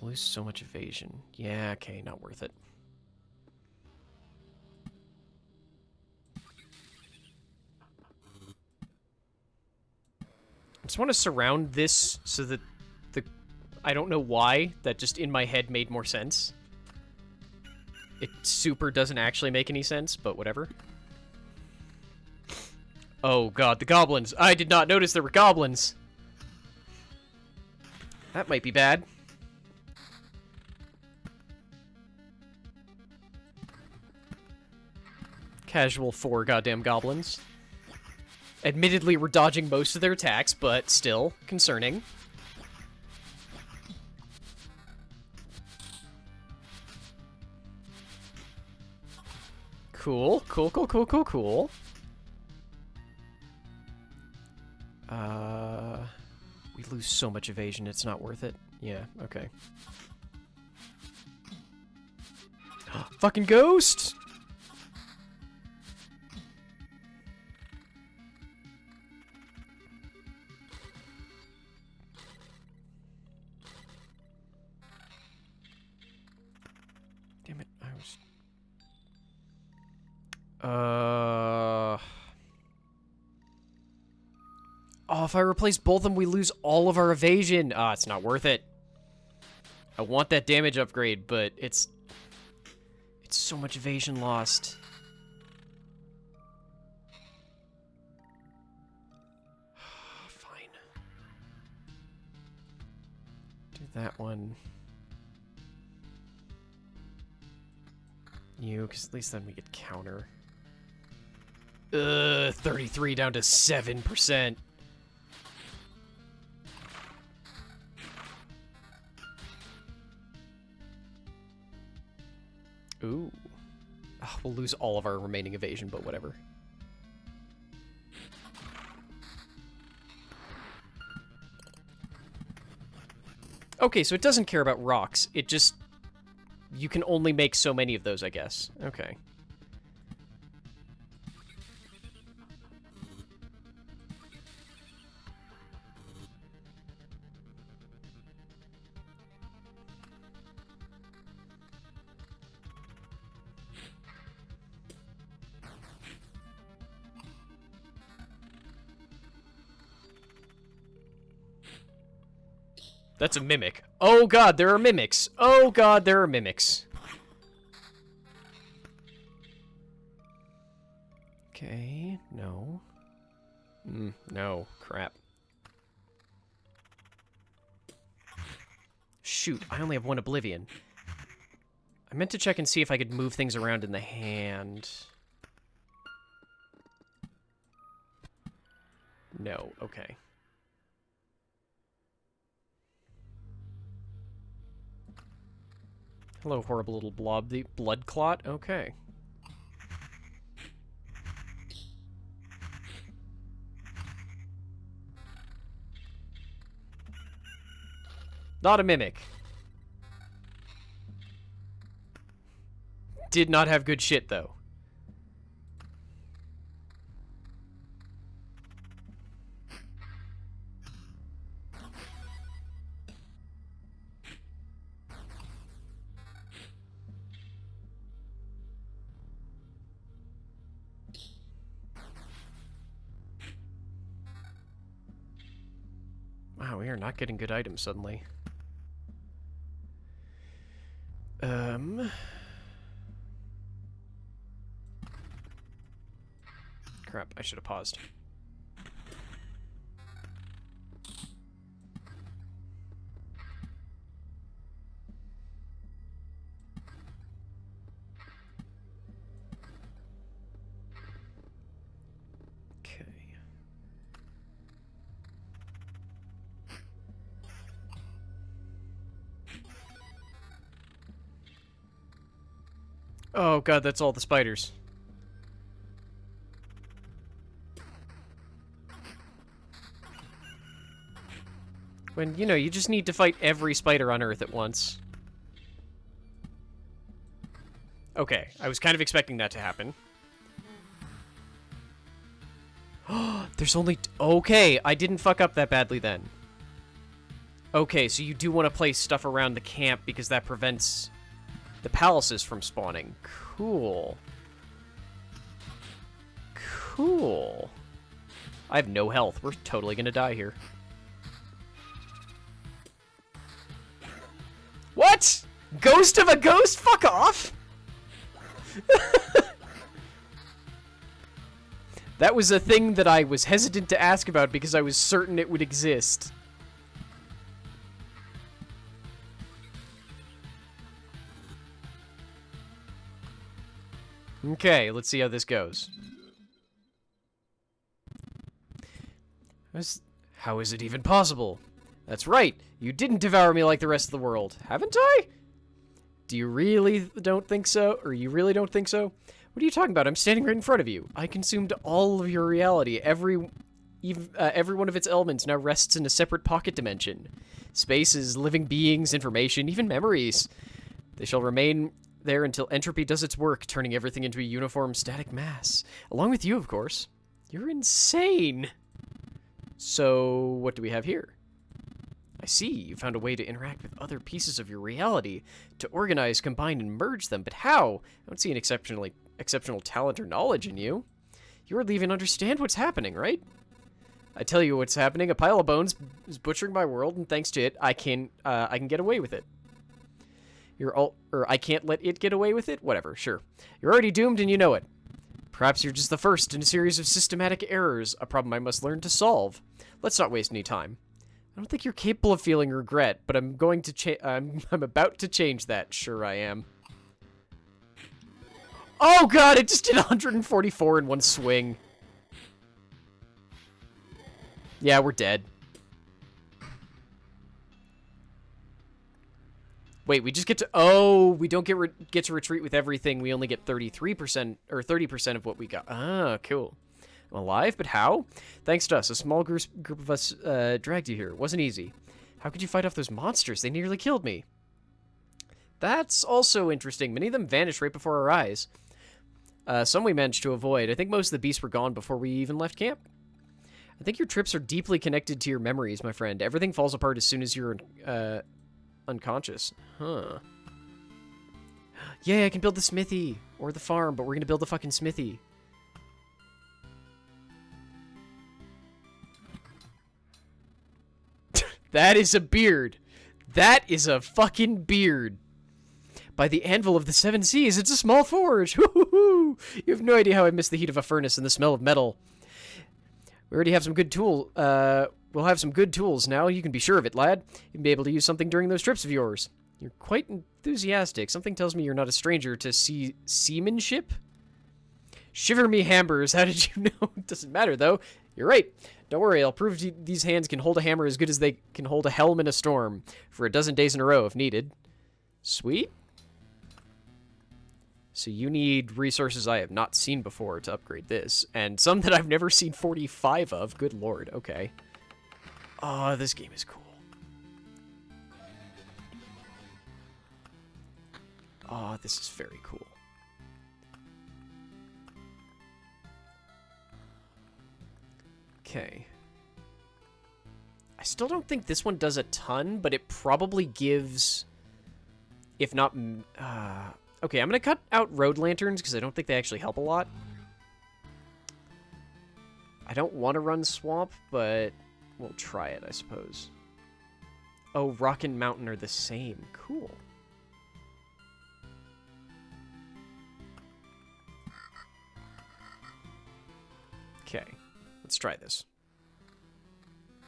Lose so much evasion. Yeah, okay, not worth it. I just want to surround this so that I don't know why, that just in my head made more sense. It super doesn't actually make any sense, but whatever. Oh god, the goblins. I did not notice there were goblins. That might be bad. Casual 4 goddamn goblins. Admittedly, we're dodging most of their attacks, but still concerning. Cool, cool, cool, cool, cool, cool. We lose so much evasion, it's not worth it. Yeah, okay. Fucking ghost! Damn it, I was... Oh, if I replace both of them, we lose all of our evasion. Ah, it's not worth it. I want that damage upgrade, but it's so much evasion lost. Fine. Do that one. You, because at least then we get counter. 33 down to 7%. Ooh. Oh, we'll lose all of our remaining evasion, but whatever. Okay, so it doesn't care about rocks. It just... You can only make so many of those, I guess. Okay. That's a mimic. Oh god, there are mimics. Oh god, there are mimics. Okay, no. No, crap. Shoot, I only have one Oblivion. I meant to check and see if I could move things around in the hand. No, okay. Hello, horrible little blob. The blood clot? Okay. Not a mimic. Did not have good shit, though. Wow, we are not getting good items suddenly. Crap, I should have paused. Okay. Oh god, that's all the spiders. When, you know, you just need to fight every spider on Earth at once. Okay, I was kind of expecting that to happen. There's only... Okay, I didn't fuck up that badly then. Okay, so you do want to place stuff around the camp because that prevents the palaces from spawning. Cool. Cool. I have no health. We're totally gonna die here. What? Ghost of a ghost? Fuck off! That was a thing that I was hesitant to ask about because I was certain it would exist. Okay, let's see how this goes. How is it even possible? That's right, you didn't devour me like the rest of the world, haven't I? Do you really don't think so? Or you really don't think so? What are you talking about? I'm standing right in front of you. I consumed all of your reality. Every one of its elements now rests in a separate pocket dimension. Spaces, living beings, information, even memories. They shall remain there until entropy does its work, turning everything into a uniform static mass. Along with you, of course. You're insane. So, what do we have here? I see, you found a way to interact with other pieces of your reality, to organize, combine, and merge them, but how? I don't see an exceptional talent or knowledge in you. You hardly even understand what's happening, right? I tell you what's happening, a pile of bones is butchering my world, and thanks to it, I can get away with it. I can't let it get away with it? Whatever, sure. You're already doomed and you know it. Perhaps you're just the first in a series of systematic errors, a problem I must learn to solve. Let's not waste any time. I don't think you're capable of feeling regret, but I'm about to change that. Sure I am. Oh god, it just did 144 in one swing. Yeah, we're dead. Wait, we just get to... Oh, we don't get to retreat with everything. We only get 33% or 30% of what we got. Ah, cool. I'm alive, but how? Thanks to us. A small group of us dragged you here. It wasn't easy. How could you fight off those monsters? They nearly killed me. That's also interesting. Many of them vanished right before our eyes. Some we managed to avoid. I think most of the beasts were gone before we even left camp. I think your trips are deeply connected to your memories, my friend. Everything falls apart as soon as you're unconscious. Huh. Yeah, I can build the smithy or the farm, but we're going to build the fucking smithy. That is a beard. That is a fucking beard. By the anvil of the seven seas, it's a small forge. You have no idea how I miss the heat of a furnace and the smell of metal. We already have some good tool. We'll have some good tools now. You can be sure of it, lad. You'll be able to use something during those trips of yours. You're quite enthusiastic. Something tells me you're not a stranger to seamanship. Shiver me hammers. How did you know? It doesn't matter though. You're right. Don't worry, I'll prove these hands can hold a hammer as good as they can hold a helm in a storm, for a dozen days in a row if needed. Sweet. So you need resources I have not seen before to upgrade this, and some that I've never seen 45 of. Good lord, okay. Oh, this game is cool. Oh, this is very cool. Okay. I still don't think this one does a ton, but it probably gives, if not... okay, I'm going to cut out road lanterns because I don't think they actually help a lot. I don't want to run swamp, but we'll try it, I suppose. Oh, rock and mountain are the same. Cool. Okay. Let's try this.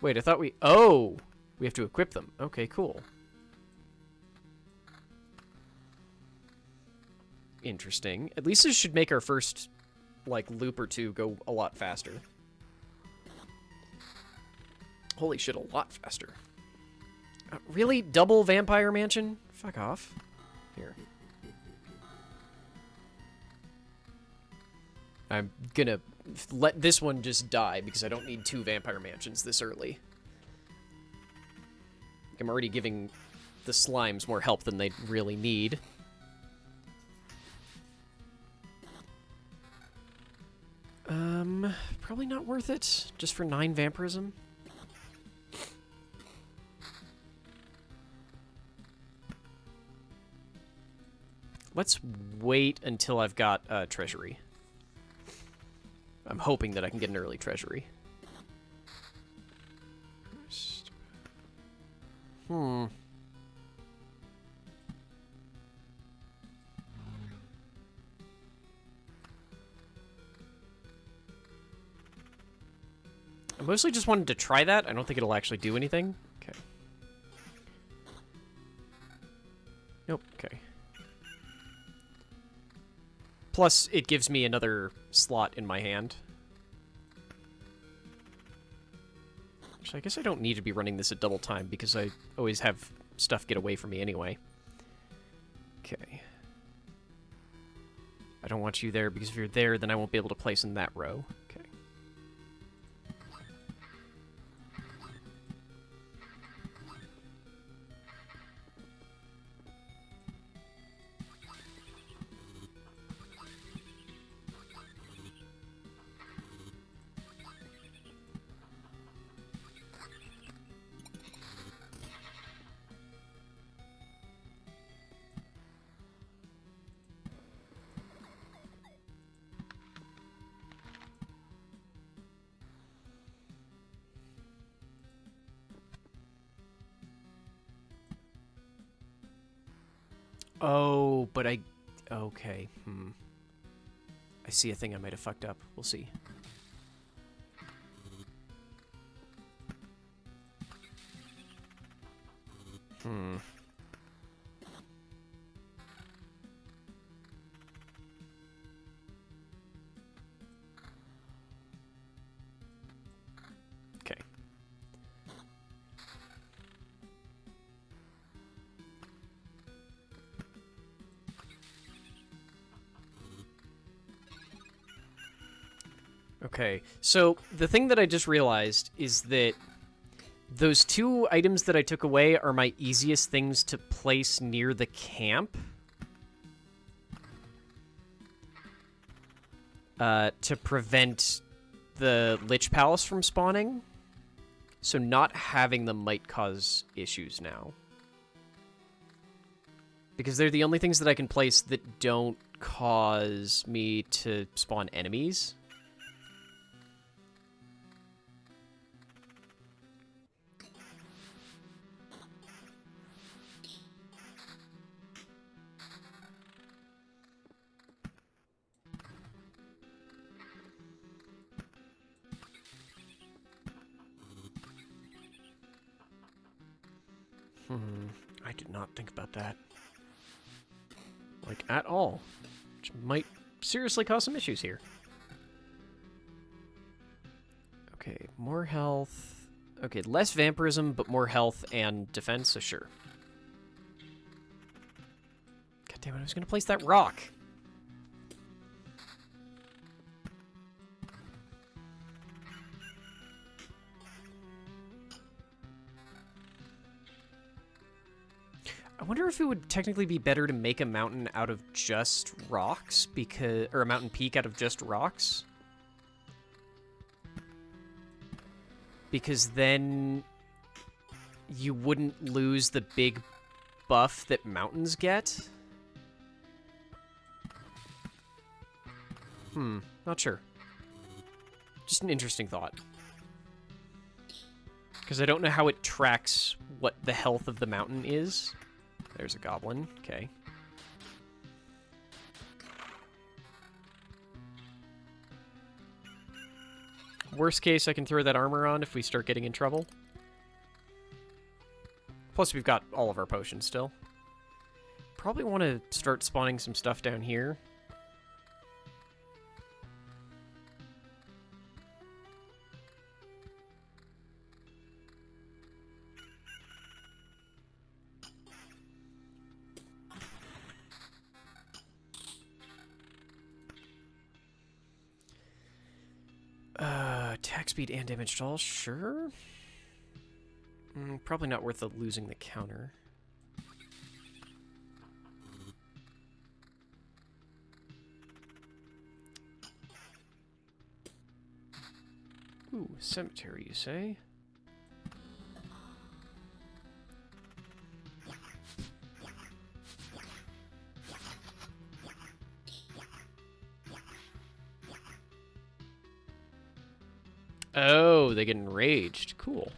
Wait, I thought we... Oh! We have to equip them. Okay, cool. Interesting. At least this should make our first, like, loop or two go a lot faster. Holy shit, a lot faster. Really? Double Vampire Mansion? Fuck off. Here. I'm gonna let this one just die because I don't need 2 Vampire Mansions this early. I'm already giving the slimes more help than they really need. Probably not worth it, just for 9 vampirism. Let's wait until I've got treasury. I'm hoping that I can get an early treasury. mostly just wanted to try that. I don't think it'll actually do anything. Okay. Nope, okay. Plus, it gives me another slot in my hand. Actually, I guess I don't need to be running this at double time because I always have stuff get away from me anyway. Okay. I don't want you there because if you're there, then I won't be able to place in that row. Okay. Oh, but I... Okay, I see a thing I might have fucked up. We'll see. Okay. Okay, so the thing that I just realized is that those two items that I took away are my easiest things to place near the camp. To prevent the Lich Palace from spawning. So not having them might cause issues now. Because they're the only things that I can place that don't cause me to spawn enemies. I did not think about that. Like, at all. Which might seriously cause some issues here. Okay, more health. Okay, less vampirism, but more health and defense, so sure. God damn it, I was gonna place that rock. I wonder if it would technically be better to make a mountain out of just rocks, because, or a mountain peak out of just rocks. Because then you wouldn't lose the big buff that mountains get. Not sure. Just an interesting thought. Because I don't know how it tracks what the health of the mountain is. There's a goblin. Okay. Worst case, I can throw that armor on if we start getting in trouble. Plus, we've got all of our potions still. Probably want to start spawning some stuff down here. Attack speed and damage to all, sure. Probably not worth losing the counter. Ooh, cemetery, you say? Oh, they get enraged. Cool.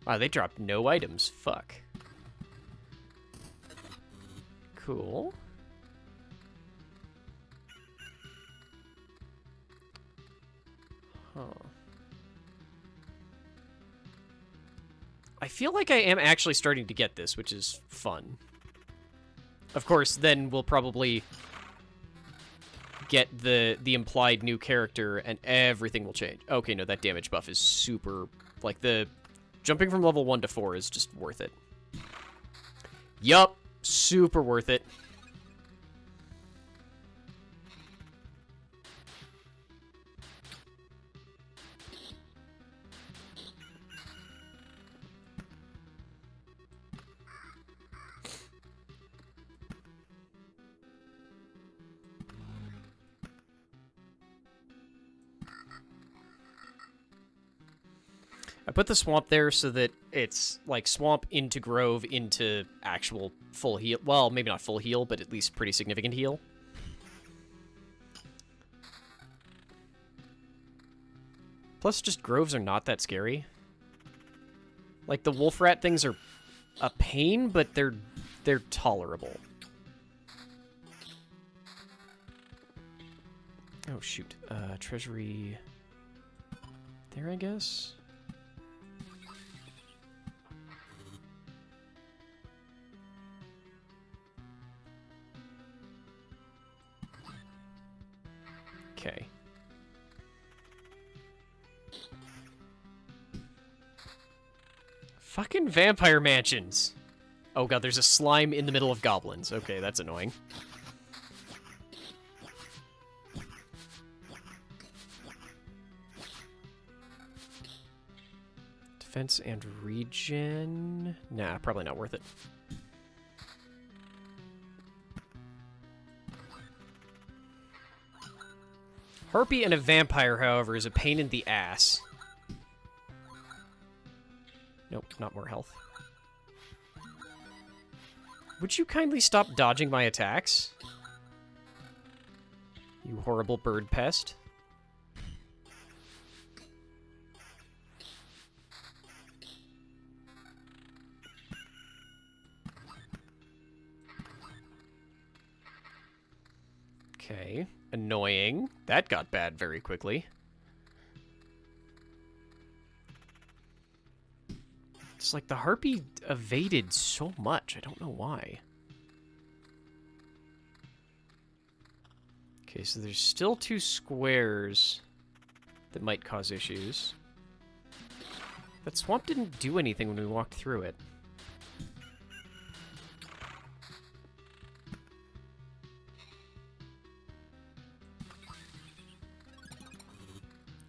Wow, they dropped no items. Fuck. Cool. Huh. I feel like I am actually starting to get this, which is fun. Of course, then we'll probably get the implied new character, and everything will change. Okay, no, that damage buff is super... Like, the jumping from level 1 to 4 is just worth it. Yup, super worth it. I put the swamp there so that it's like swamp into grove into actual full heal. Well, maybe not full heal, but at least pretty significant heal. Plus, just groves are not that scary. Like, the wolf rat things are a pain, but they're tolerable. Oh, shoot. Treasury... there, I guess? Okay. Fucking vampire mansions. Oh god, there's a slime in the middle of goblins. Okay, that's annoying. Defense and regen... Nah, probably not worth it. Harpy and a vampire, however, is a pain in the ass. Nope, not more health. Would you kindly stop dodging my attacks? You horrible bird pest. Okay. Annoying. That got bad very quickly. It's like the harpy evaded so much. I don't know why. Okay, so there's still 2 squares that might cause issues. That swamp didn't do anything when we walked through it.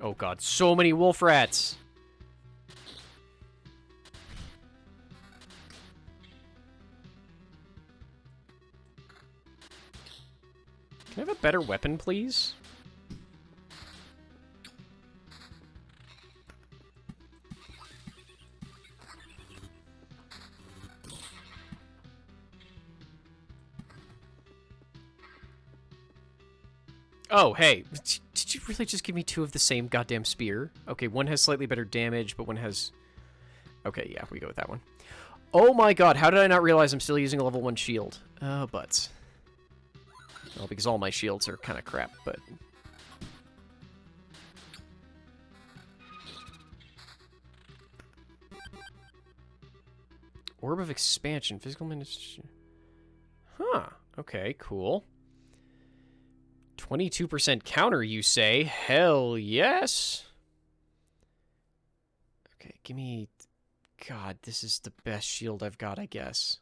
Oh god, so many wolf rats! Can I have a better weapon, please? Oh, hey. Did you really just give me 2 of the same goddamn spear? Okay, one has slightly better damage, but one has... Okay, yeah, we go with that one. Oh my god, how did I not realize I'm still using a level 1 shield? Oh, butts. Well, because all my shields are kind of crap, but... Orb of Expansion, physical ministry... Huh, okay, cool. 22% counter, you say? Hell yes! Okay, give me... God, this is the best shield I've got, I guess.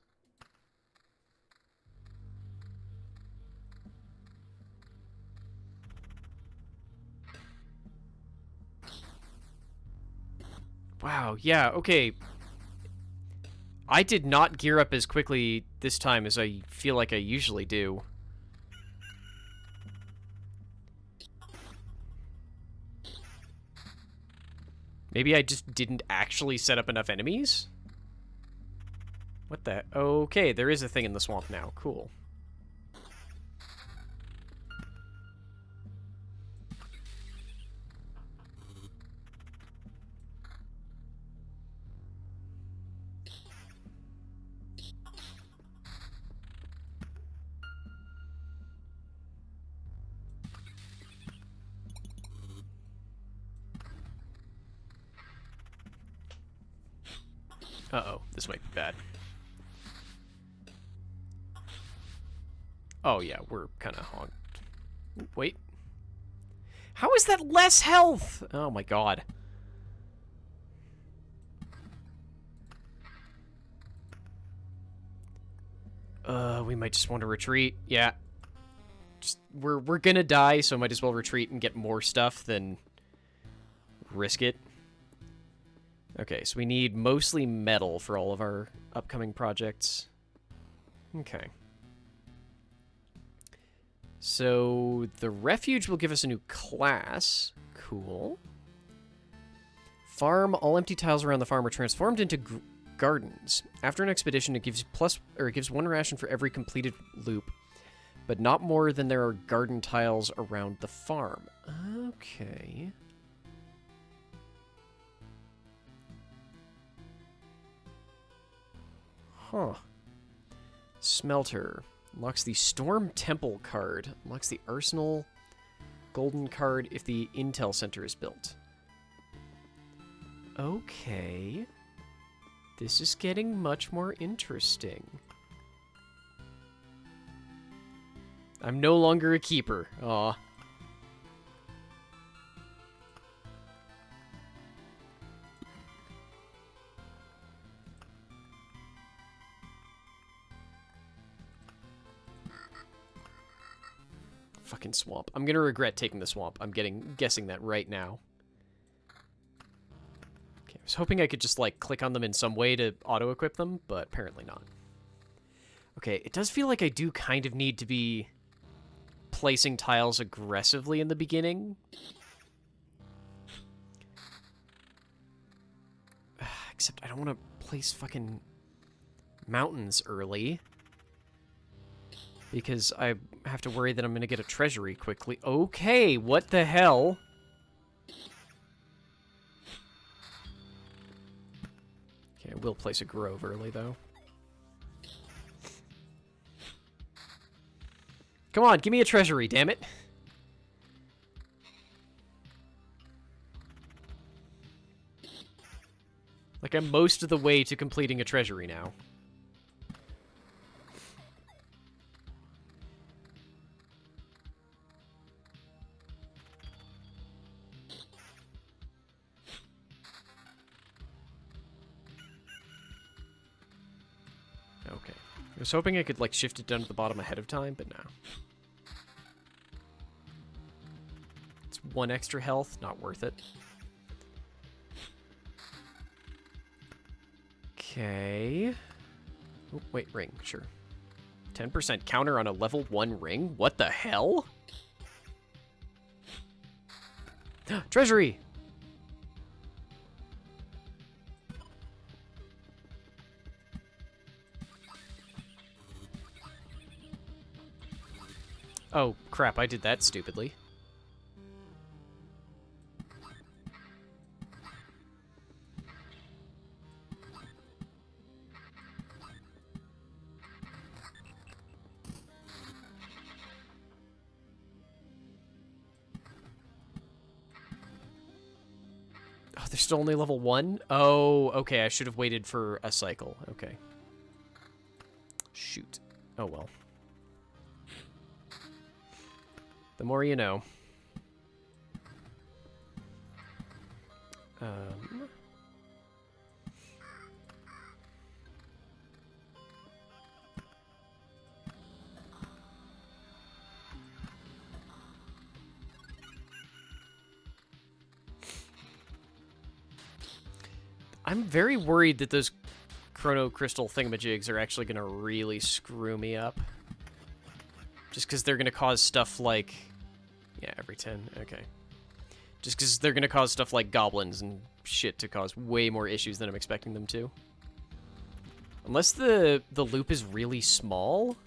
Wow, yeah, okay. I did not gear up as quickly this time as I feel like I usually do. Maybe I just didn't actually set up enough enemies? What the... Okay, there is a thing in the swamp now. Cool. Uh-oh, this might be bad. Oh yeah, we're kind of honked. Wait. How is that less health? Oh my god. We might just want to retreat. Yeah. Just we're gonna die, so might as well retreat and get more stuff than risk it. Okay, so we need mostly metal for all of our upcoming projects. Okay. So the refuge will give us a new class. Cool. Farm. All empty tiles around the farm are transformed into gardens. After an expedition, it gives one ration for every completed loop, but not more than there are garden tiles around the farm. Okay. Huh. Smelter. Unlocks the Storm Temple card. Unlocks the Arsenal Golden card if the Intel Center is built. Okay. This is getting much more interesting. I'm no longer a keeper. Aw. Fucking swamp. I'm gonna regret taking the swamp. I'm guessing that right now. Okay, I was hoping I could just, like, click on them in some way to auto-equip them, but apparently not. Okay, it does feel like I do kind of need to be placing tiles aggressively in the beginning. Except I don't want to place fucking mountains early, because I have to worry that I'm going to get a treasury quickly. Okay, what the hell? Okay, I will place a grove early, though. Come on, give me a treasury, damn it. Like, I'm most of the way to completing a treasury now. Okay. I was hoping I could, like, shift it down to the bottom ahead of time, but no. It's 1 extra health, not worth it. Okay. Oh, wait, ring, sure. 10% counter on a level 1 ring? What the hell? Treasury! Oh, crap, I did that stupidly. Oh, they're still only level 1? Oh, okay, I should have waited for a cycle. Okay. Shoot. Oh, well. The more you know. I'm very worried that those chrono crystal thingamajigs are actually going to really screw me up. Just because they're going to cause stuff like... Yeah, every 10. Okay. Just because they're going to cause stuff like goblins and shit to cause way more issues than I'm expecting them to. Unless the loop is really small.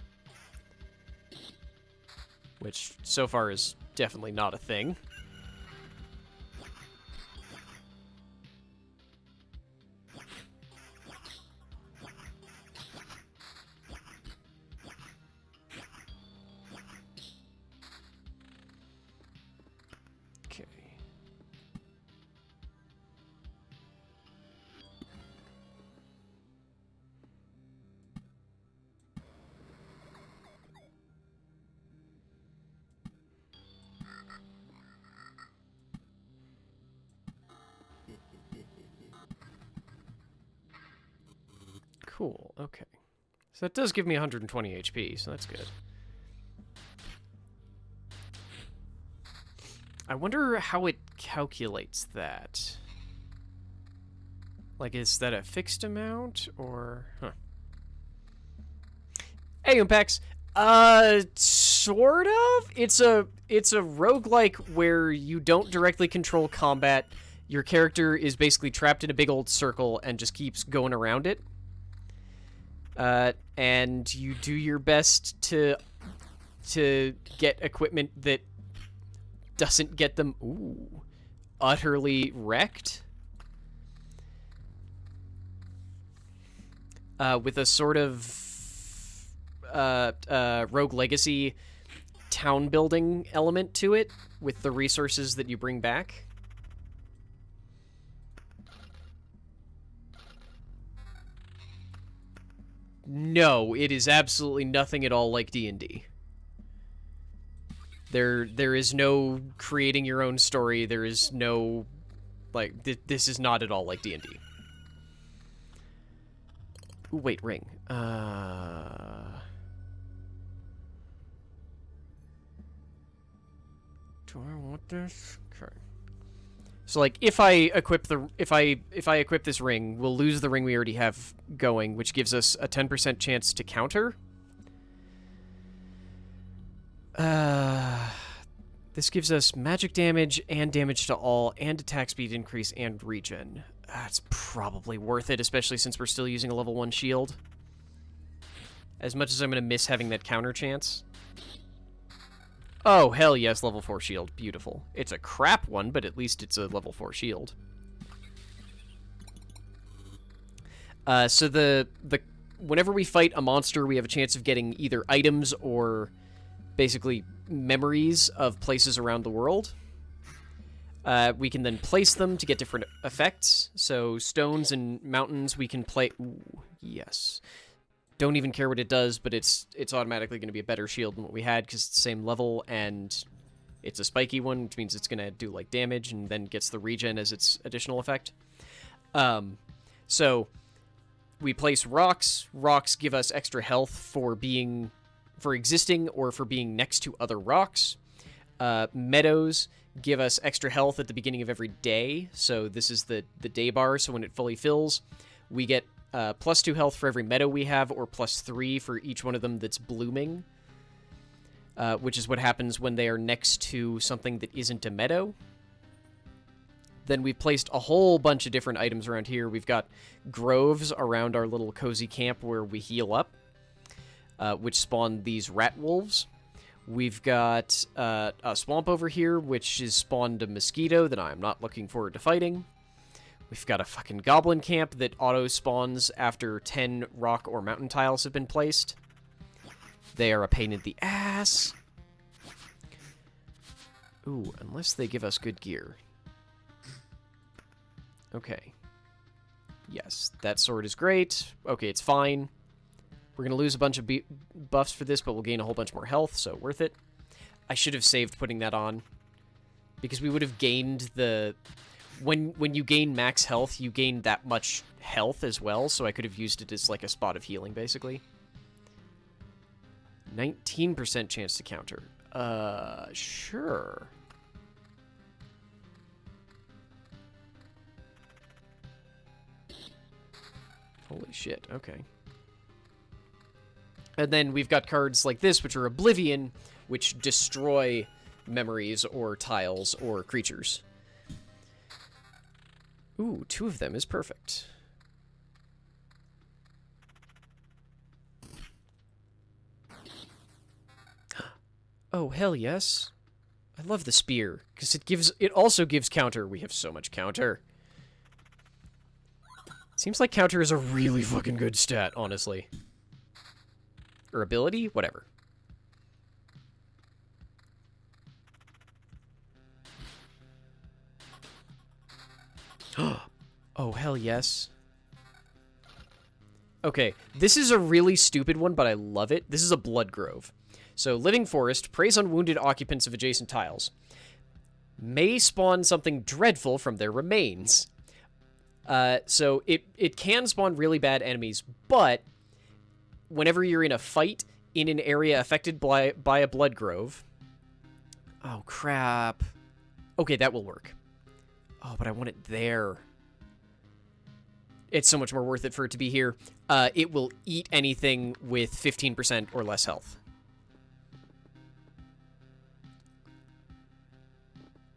Which, so far, is definitely not a thing. Cool, okay. So that does give me 120 HP, so that's good. I wonder how it calculates that. Like, is that a fixed amount, or... Huh. Hey, Umpex! Sort of? It's a roguelike where you don't directly control combat. Your character is basically trapped in a big old circle and just keeps going around it. And you do your best to get equipment that doesn't get them, utterly wrecked. With a sort of Rogue Legacy town building element to it with the resources that you bring back. No, it is absolutely nothing at all like D&D. There is no creating your own story. There is no, like, this is not at all like D&D. Ooh, wait, ring. Do I want this? Okay. So, like, if I equip this ring, we'll lose the ring we already have going, which gives us a 10% chance to counter. This gives us magic damage and damage to all, and attack speed increase and regen. That's probably worth it, especially since we're still using a level 1 shield. As much as I'm going to miss having that counter chance. Oh, hell yes, level 4 shield. Beautiful. It's a crap one, but at least it's a level 4 shield. So whenever we fight a monster, we have a chance of getting either items or basically memories of places around the world. We can then place them to get different effects. So stones and mountains we can play... Ooh, yes. Don't even care what it does, but it's automatically going to be a better shield than what we had because it's the same level, and it's a spiky one, which means it's going to do like damage and then gets the regen as its additional effect. So we place rocks. Rocks give us extra health for existing or for being next to other rocks. Meadows give us extra health at the beginning of every day. So this is the day bar. So when it fully fills, we get plus 2 health for every meadow we have, or plus 3 for each one of them that's blooming, which is what happens when they are next to something that isn't a meadow. Then we've placed a whole bunch of different items around here. We've got groves around our little cozy camp where we heal up, which spawn these rat wolves. We've got a swamp over here, which is spawned a mosquito that I'm not looking forward to fighting. We've got a fucking goblin camp that auto-spawns after 10 rock or mountain tiles have been placed. They are a pain in the ass. Ooh, unless they give us good gear. Okay. Yes, that sword is great. Okay, it's fine. We're going to lose a bunch of buffs for this, but we'll gain a whole bunch more health, so worth it. I should have saved putting that on, because we would have gained the... When you gain max health, you gain that much health as well, so I could have used it as like a spot of healing, basically. 19% chance to counter. Sure. Holy shit, okay. And then we've got cards like this, which are Oblivion, which destroy memories or tiles or creatures. Ooh, 2 of them is perfect. Oh, hell yes. I love the spear, because it also gives counter. We have so much counter. Seems like counter is a really fucking good stat, honestly. Or ability? Whatever. Oh, hell yes. Okay, this is a really stupid one, but I love it. This is a blood grove. So, living forest preys on wounded occupants of adjacent tiles. May spawn something dreadful from their remains. So it can spawn really bad enemies, but whenever you're in a fight in an area affected by a blood grove... Oh, crap. Okay, that will work. Oh, but I want it there. It's so much more worth it for it to be here. It will eat anything with 15% or less health.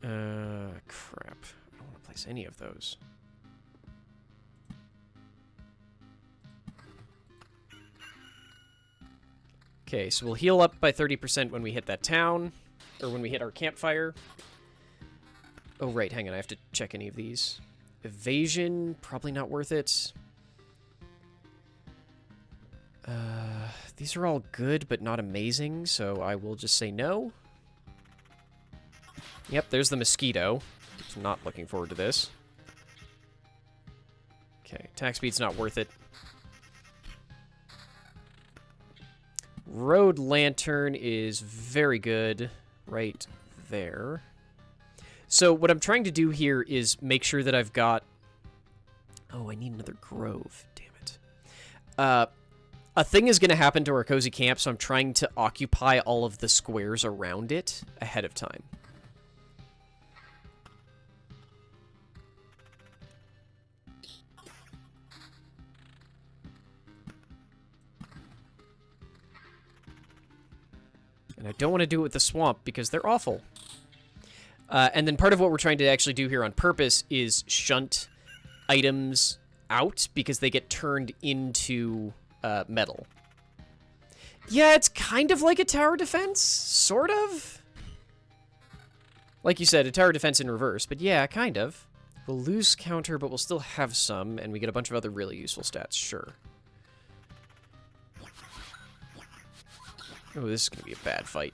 Crap. I don't want to place any of those. Okay, so we'll heal up by 30% when we hit that town, or when we hit our campfire. Oh, right, hang on, I have to check any of these. Evasion, probably not worth it. These are all good, but not amazing, so I will just say no. Yep, there's the mosquito. I'm not looking forward to this. Okay, attack speed's not worth it. Road Lantern is very good right there. So what I'm trying to do here is make sure that I've got... Oh, I need another grove. Damn it. A thing is going to happen to our cozy camp, so I'm trying to occupy all of the squares around it ahead of time. And I don't want to do it with the swamp because they're awful. And then part of what we're trying to actually do here on purpose is shunt items out because they get turned into metal. Yeah, it's kind of like a tower defense, sort of. Like you said, a tower defense in reverse, but yeah, kind of. We'll lose counter, but we'll still have some, and we get a bunch of other really useful stats, sure. Oh, this is going to be a bad fight.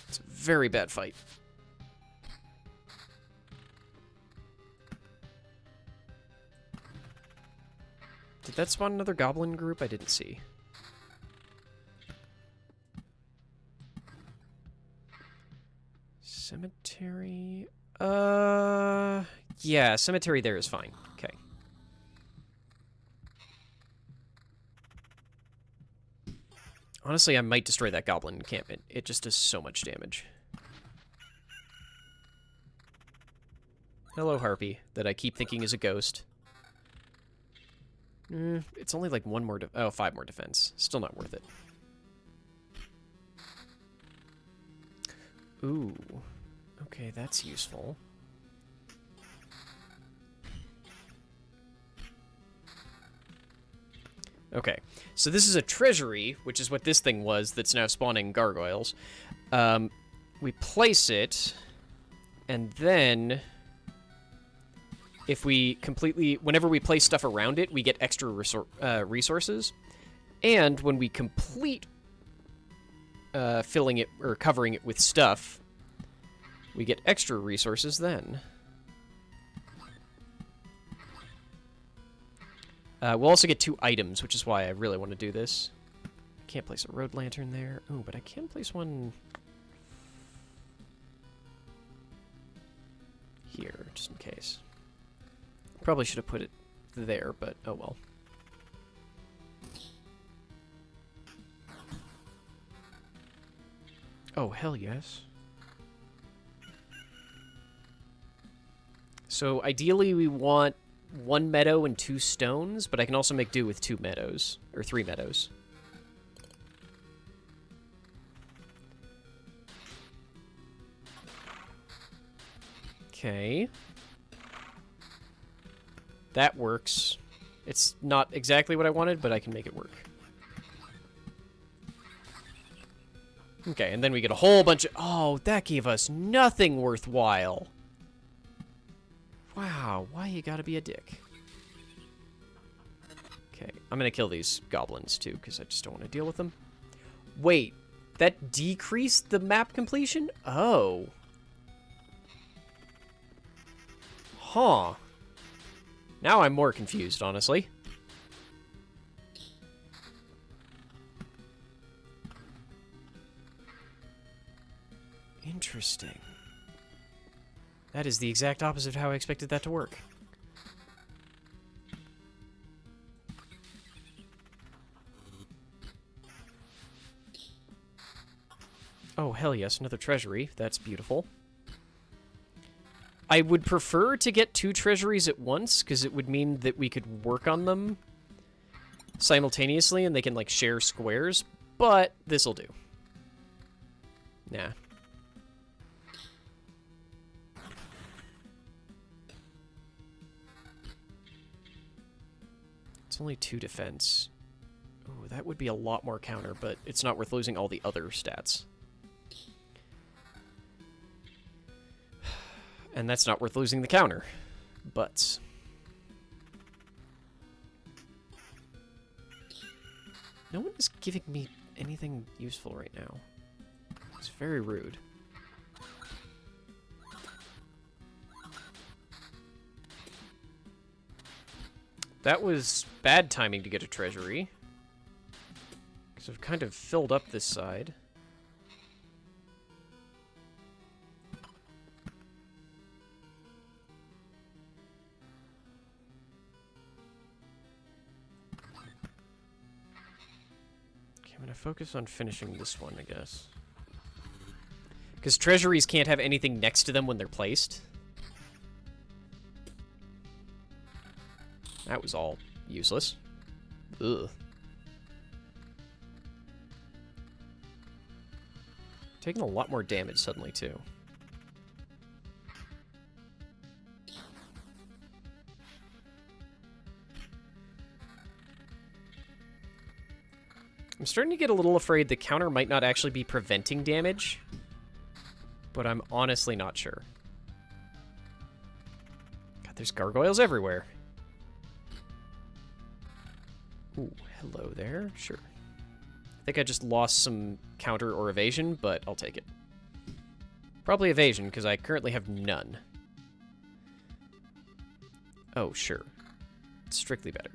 It's a very bad fight. Did that spawn another goblin group? I didn't see. Cemetery? Yeah, cemetery there is fine. Okay. Honestly, I might destroy that goblin encampment. It just does so much damage. Hello, Harpy, that I keep thinking is a ghost. It's only like 1 more... Oh, 5 more defense. Still not worth it. Ooh. Okay, that's useful. Okay, so this is a treasury, which is what this thing was that's now spawning gargoyles. We place it, and then... If we completely... Whenever we place stuff around it, we get extra resources. And when we complete filling it, or covering it with stuff, we get extra resources then. We'll also get 2 items, which is why I really want to do this. Can't place a road lantern there. Oh, but I can place one... here, just in case. Probably should have put it there, but oh well. Oh, hell yes. So ideally we want 1 meadow and 2 stones, but I can also make do with 2 meadows, or 3 meadows. Okay. That works. It's not exactly what I wanted, but I can make it work. Okay, and then we get a whole bunch of... Oh, that gave us nothing worthwhile. Wow, why you gotta be a dick? Okay, I'm gonna kill these goblins, too, because I just don't want to deal with them. Wait, that decreased the map completion? Oh. Huh. Now I'm more confused, honestly. Interesting. That is the exact opposite of how I expected that to work. Oh, hell yes, another treasury. That's beautiful. I would prefer to get 2 treasuries at once, because it would mean that we could work on them simultaneously and they can, like, share squares, but this'll do. Nah. It's only 2 defense. Oh, that would be a lot more counter, but it's not worth losing all the other stats. And that's not worth losing the counter. But no one is giving me anything useful right now. It's very rude. That was bad timing to get a treasury. Because I've kind of filled up this side. Okay, I'm going to focus on finishing this one, I guess. Because treasuries can't have anything next to them when they're placed. That was all useless. Ugh. Taking a lot more damage suddenly, too. I'm starting to get a little afraid the counter might not actually be preventing damage, but I'm honestly not sure. God, there's gargoyles everywhere. Ooh, hello there. Sure. I think I just lost some counter or evasion, but I'll take it. Probably evasion, because I currently have none. Oh, sure. Strictly better.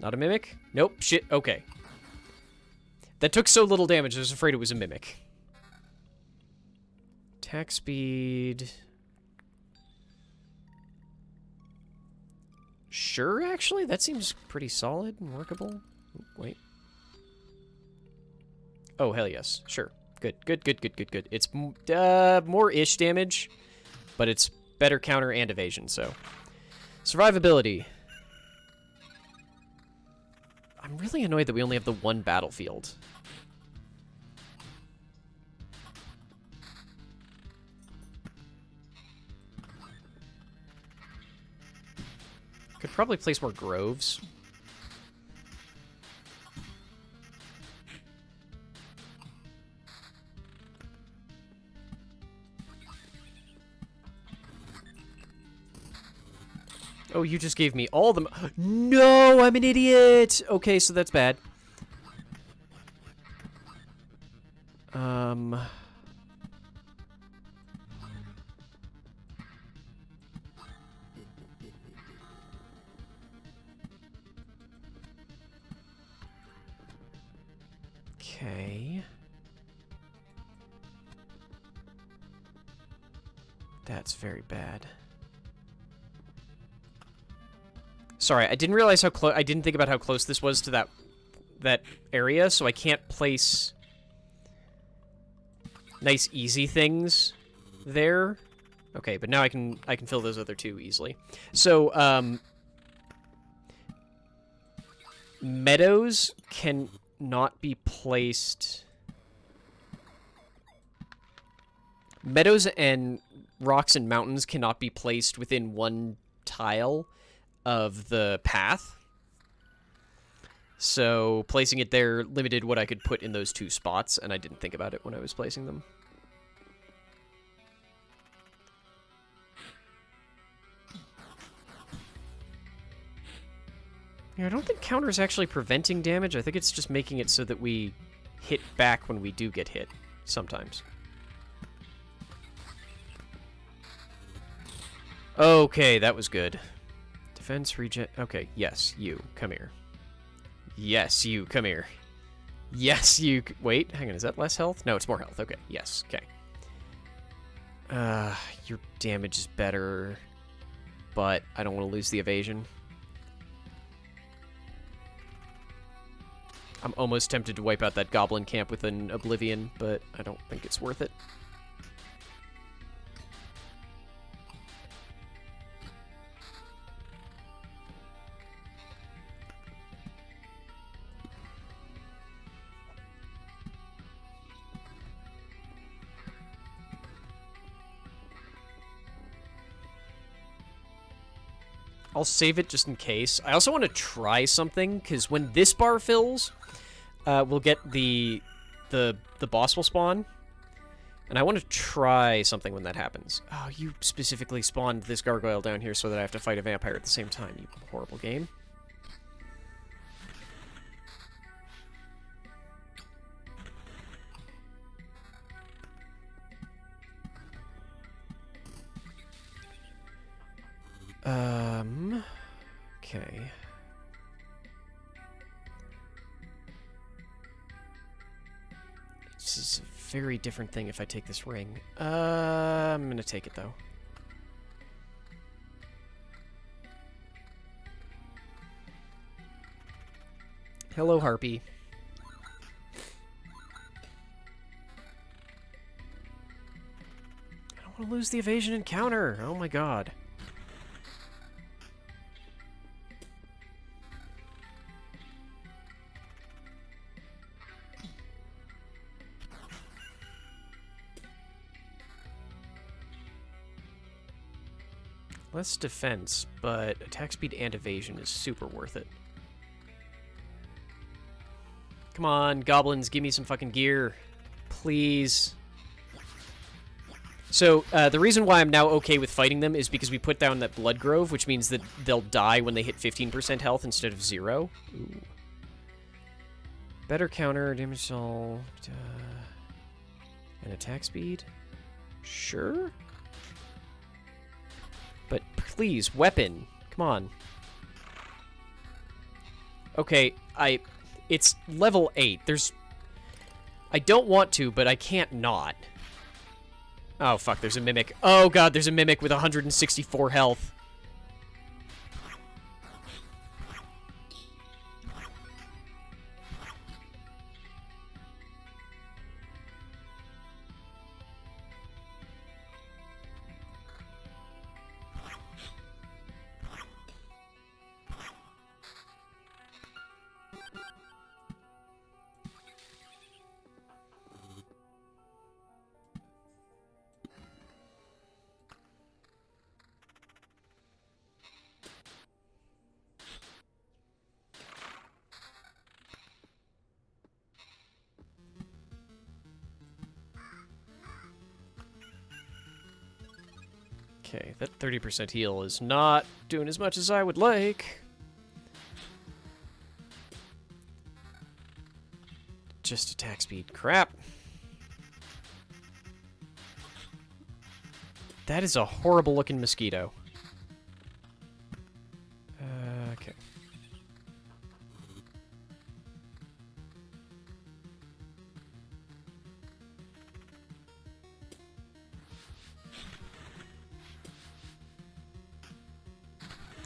Not a mimic? Nope. Shit. Okay. That took so little damage, I was afraid it was a mimic. Attack speed... Sure, actually? That seems pretty solid and workable. Ooh, wait. Oh, hell yes. Sure. Good, good, good, good, good, good. It's more-ish damage, but it's better counter and evasion, so... Survivability. I'm really annoyed that we only have the one battlefield. Could probably place more groves. Oh, you just gave me all the... No, I'm an idiot! Okay, so that's bad. Okay. That's very bad. Sorry, I didn't realize how close... I didn't think about how close this was to that area, so I can't place nice, easy things there. Okay, but now I can fill those other 2 easily. So, meadows can not be placed... Meadows and rocks and mountains cannot be placed within one tile of the path. So placing it there limited what I could put in those 2 spots, and I didn't think about it when I was placing them. Yeah, I don't think counter is actually preventing damage. I think it's just making it so that we hit back when we do get hit, sometimes. Okay, that was good. Defense, regen... Okay, yes, you. Come here. Yes, you. Come here. Yes, you... Wait, hang on, is that less health? No, it's more health. Okay, yes, okay. Your damage is better, but I don't want to lose the evasion. I'm almost tempted to wipe out that goblin camp with an Oblivion, but I don't think it's worth it. I'll save it just in case. I also want to try something, because when this bar fills, we'll get the boss will spawn. And I want to try something when that happens. Oh, you specifically spawned this gargoyle down here so that I have to fight a vampire at the same time, you horrible game. Okay. This is a very different thing if I take this ring. I'm gonna take it, though. Hello, Harpy. I don't want to lose the evasion encounter. Oh my god. Less defense, but attack speed and evasion is super worth it. Come on, goblins, give me some fucking gear. Please. So, the reason why I'm now okay with fighting them is because we put down that Blood Grove, which means that they'll die when they hit 15% health instead of 0. Ooh. Better counter, damage soul, and attack speed? Sure? But please, weapon. Come on. Okay, it's level 8. I don't want to, but I can't not. Oh, fuck, there's a mimic. Oh, god, there's a mimic with 164 health. Okay, that 30% heal is not doing as much as I would like. Just attack speed. Crap. That is a horrible looking mosquito. Okay.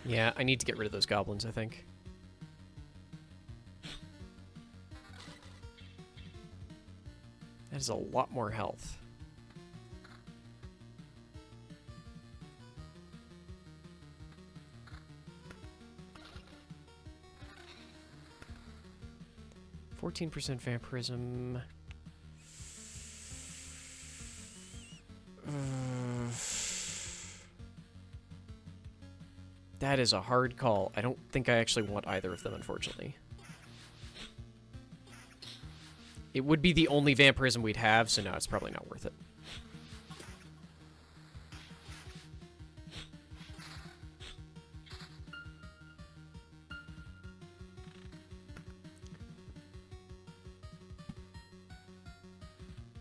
Yeah, I need to get rid of those goblins, I think. That is a lot more health. %, vampirism. That is a hard call. I don't think I actually want either of them, unfortunately. It would be the only vampirism we'd have, so no, it's probably not worth it.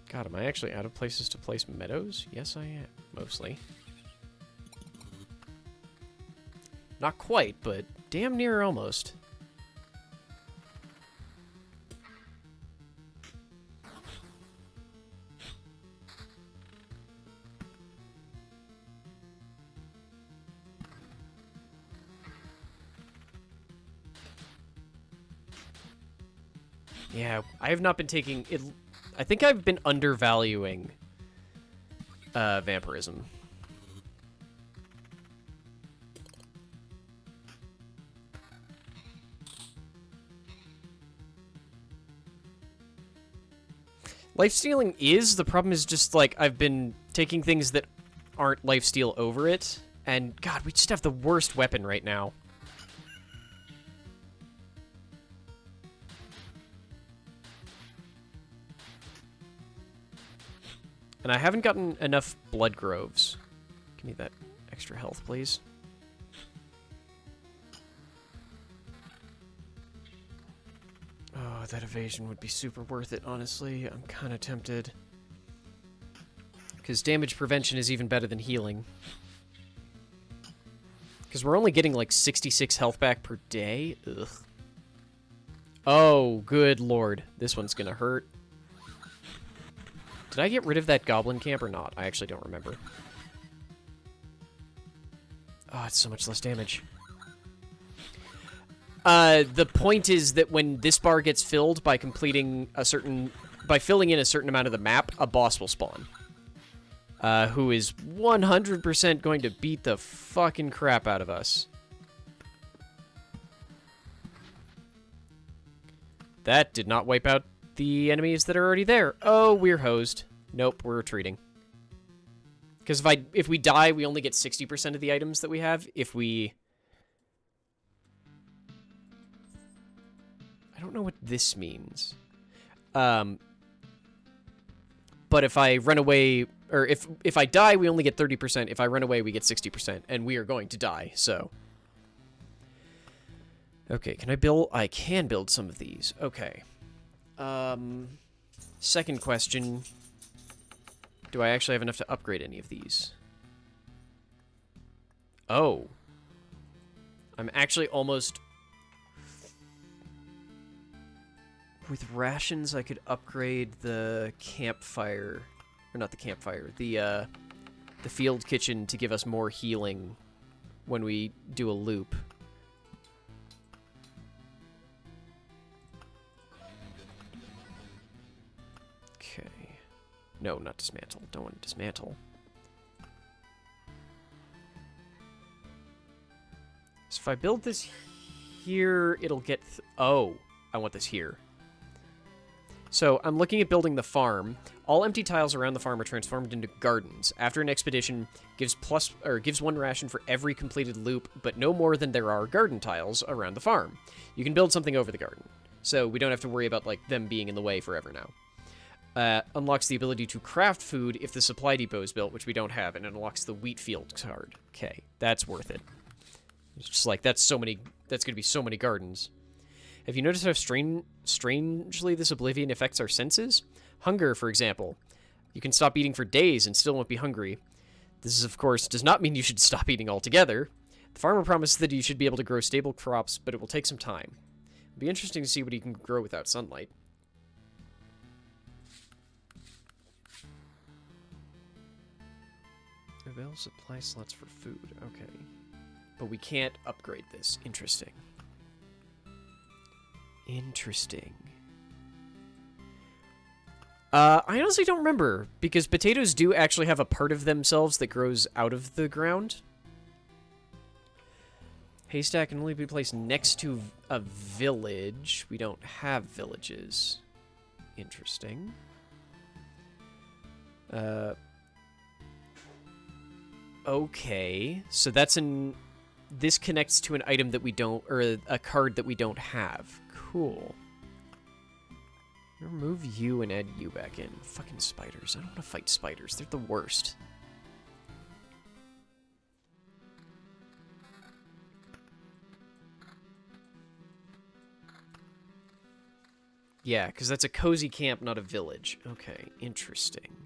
God, am I actually out of places to place meadows? Yes, I am. Mostly. Not quite, but damn near almost. Yeah, I have not been taking it. I think I've been undervaluing vampirism. Life stealing is, the problem is just like I've been taking things that aren't life steal over it, and God, we just have the worst weapon right now. And I haven't gotten enough blood groves. Give me that extra health, please. Oh, that evasion would be super worth it, honestly. I'm kind of tempted. Because damage prevention is even better than healing. Because we're only getting like 66 health back per day. Ugh. Oh, good lord. This one's gonna hurt. Did I get rid of that goblin camp or not? I actually don't remember. Oh, it's so much less damage. The point is that when this bar gets filled by filling in a certain amount of the map, a boss will spawn. Who is 100% going to beat the fucking crap out of us. That did not wipe out the enemies that are already there. Oh, we're hosed. Nope, we're retreating. Because if we die, we only get 60% of the items that we have. If we... I don't know what this means. But if I run away... Or if I die, we only get 30%. If I run away, we get 60%. And we are going to die, so... Okay, can I build... I can build some of these. Okay. Second question. Do I actually have enough to upgrade any of these? Oh. I'm actually almost... With rations, I could upgrade the campfire... Or not the campfire. The field kitchen to give us more healing when we do a loop. Okay. No, not dismantle. Don't want to dismantle. So if I build this here, it'll get... Oh, I want this here. So I'm looking at building the farm. All empty tiles around the farm are transformed into gardens. After an expedition, gives one ration for every completed loop, but no more than there are garden tiles around the farm. You can build something over the garden, so we don't have to worry about like them being in the way forever now. Unlocks the ability to craft food if the supply depot is built, which we don't have, and it unlocks the wheat field card. Okay, that's worth it. It's just like that's going to be so many gardens. Have you noticed how strangely this oblivion affects our senses? Hunger, for example. You can stop eating for days and still won't be hungry. This, of course, does not mean you should stop eating altogether. The farmer promises that you should be able to grow stable crops, but it will take some time. It'll be interesting to see what he can grow without sunlight. Avail supply slots for food. Okay. But we can't upgrade this. Interesting. Interesting. I honestly don't remember, because potatoes do actually have a part of themselves that grows out of the ground. Haystack can only be placed next to a village. We don't have villages. Interesting. Okay, so that's this connects to an item that we don't, or a card that we don't have. Cool. Remove you and add you back in. Fucking spiders. I don't want to fight spiders. They're the worst. Yeah, because that's a cozy camp, not a village. Okay, interesting.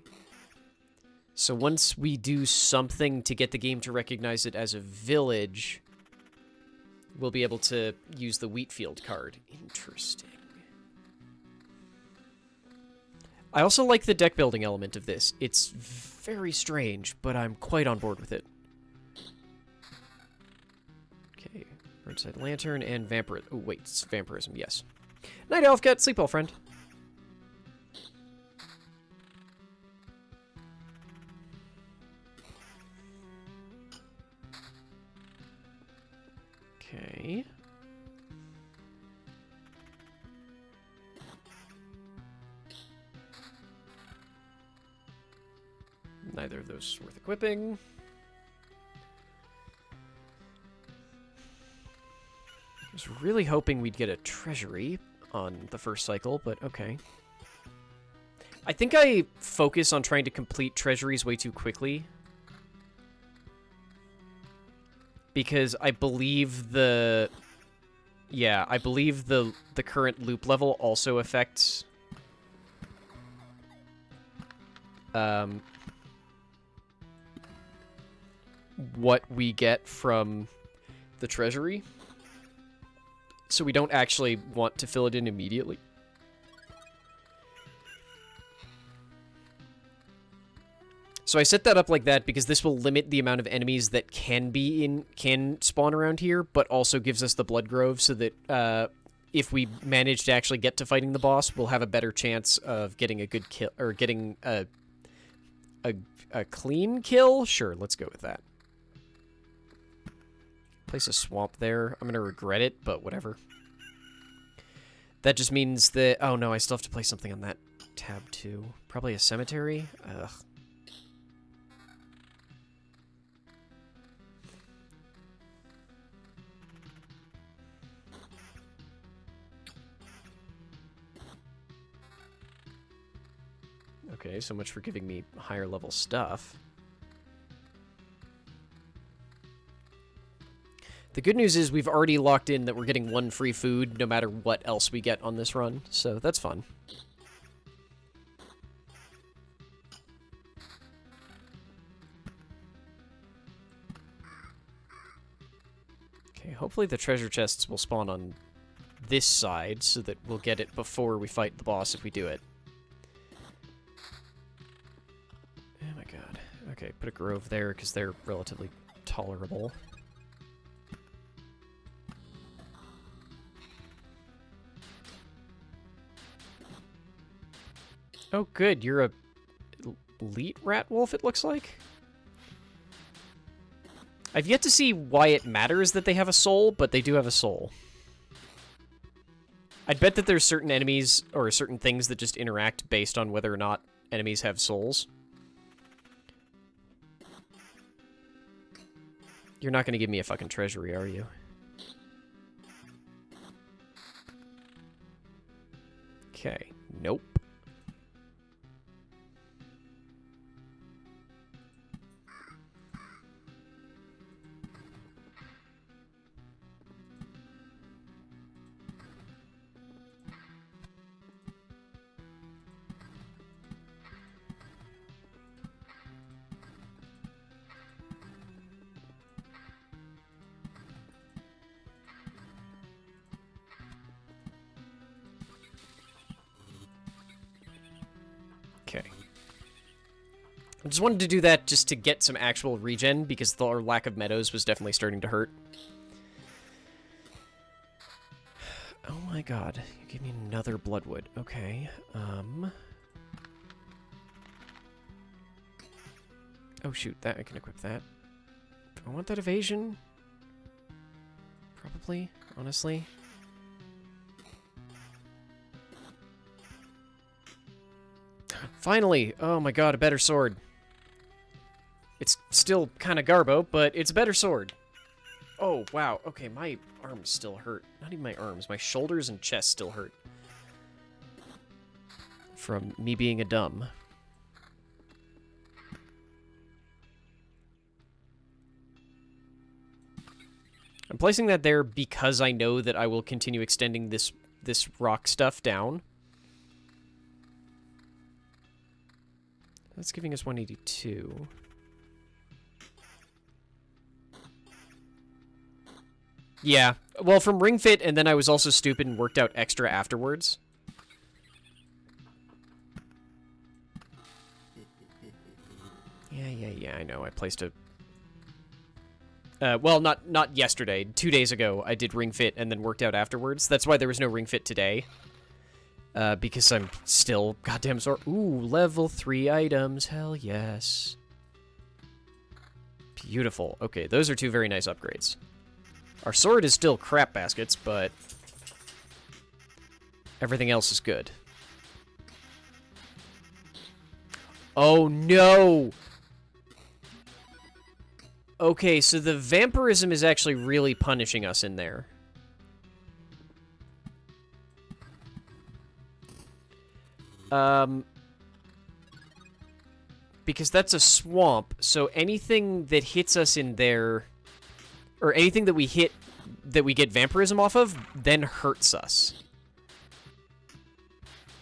So once we do something to get the game to recognize it as a village, we'll be able to use the wheat field card. Interesting. I also like the deck building element of this. It's very strange, but I'm quite on board with it. Okay, roadside lantern and vampirism. Oh wait, it's vampirism, yes. Night Elf Cat, sleep well, friend. Okay. Neither of those is worth equipping. I was really hoping we'd get a treasury on the first cycle, but okay. I think I focus on trying to complete treasuries way too quickly. Because I believe the... Yeah, I believe the current loop level also affects... what we get from the treasury. So we don't actually want to fill it in immediately. So I set that up like that because this will limit the amount of enemies that can spawn around here, but also gives us the blood grove so that if we manage to actually get to fighting the boss, we'll have a better chance of getting a good kill, or getting a clean kill. Sure, let's go with that. Place a swamp there. I'm gonna regret it, but whatever. That just means that... Oh no, I still have to place something on that tab too. Probably a cemetery? Ugh. Okay, so much for giving me higher level stuff. The good news is we've already locked in that we're getting 1 free food no matter what else we get on this run, so that's fun. Okay, hopefully the treasure chests will spawn on this side so that we'll get it before we fight the boss if we do it. Oh my god. Okay, put a grove there because they're relatively tolerable. Oh, good. You're a elite rat wolf, it looks like. I've yet to see why it matters that they have a soul, but they do have a soul. I'd bet that there's certain enemies or certain things that just interact based on whether or not enemies have souls. You're not going to give me a fucking treasury, are you? Okay. Nope. Okay. I just wanted to do that just to get some actual regen, because our lack of meadows was definitely starting to hurt. Oh my god. You gave me another bloodwood. Okay. Oh shoot, that I can equip that. Do I want that evasion? Probably, honestly. Finally! Oh my god, a better sword. It's still kind of garbo, but it's a better sword. Oh, wow. Okay, my arms still hurt. Not even my arms. My shoulders and chest still hurt. From me being a dumb. I'm placing that there because I know that I will continue extending this rock stuff down. That's giving us 182. Yeah, well, from Ring Fit, and then I was also stupid and worked out extra afterwards. Yeah, I know. I placed Well, not yesterday. 2 days ago, I did Ring Fit and then worked out afterwards. That's why there was no Ring Fit today. Because I'm still goddamn sore. Ooh, level 3 items. Hell yes. Beautiful. Okay, those are 2 very nice upgrades. Our sword is still crap baskets, but everything else is good. Oh, no! Okay, so the vampirism is actually really punishing us in there. Because that's a swamp, so anything that hits us in there, or anything that we hit that we get vampirism off of, then hurts us.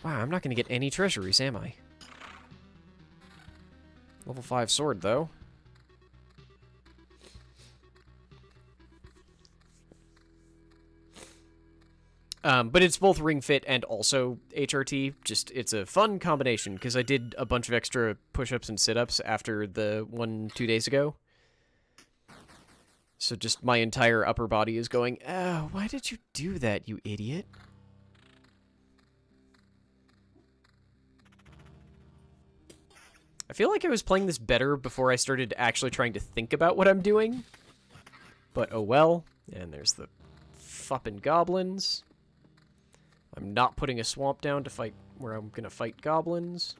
Wow, I'm not going to get any treasuries, am I? Level 5 sword, though. But it's both Ring Fit and also HRT. Just, it's a fun combination, because I did a bunch of extra push-ups and sit-ups after the one 2 days ago. So just my entire upper body is going, oh, why did you do that, you idiot? I feel like I was playing this better before I started actually trying to think about what I'm doing. But oh well. And there's the fucking goblins. I'm not putting a swamp down to fight where I'm gonna fight goblins.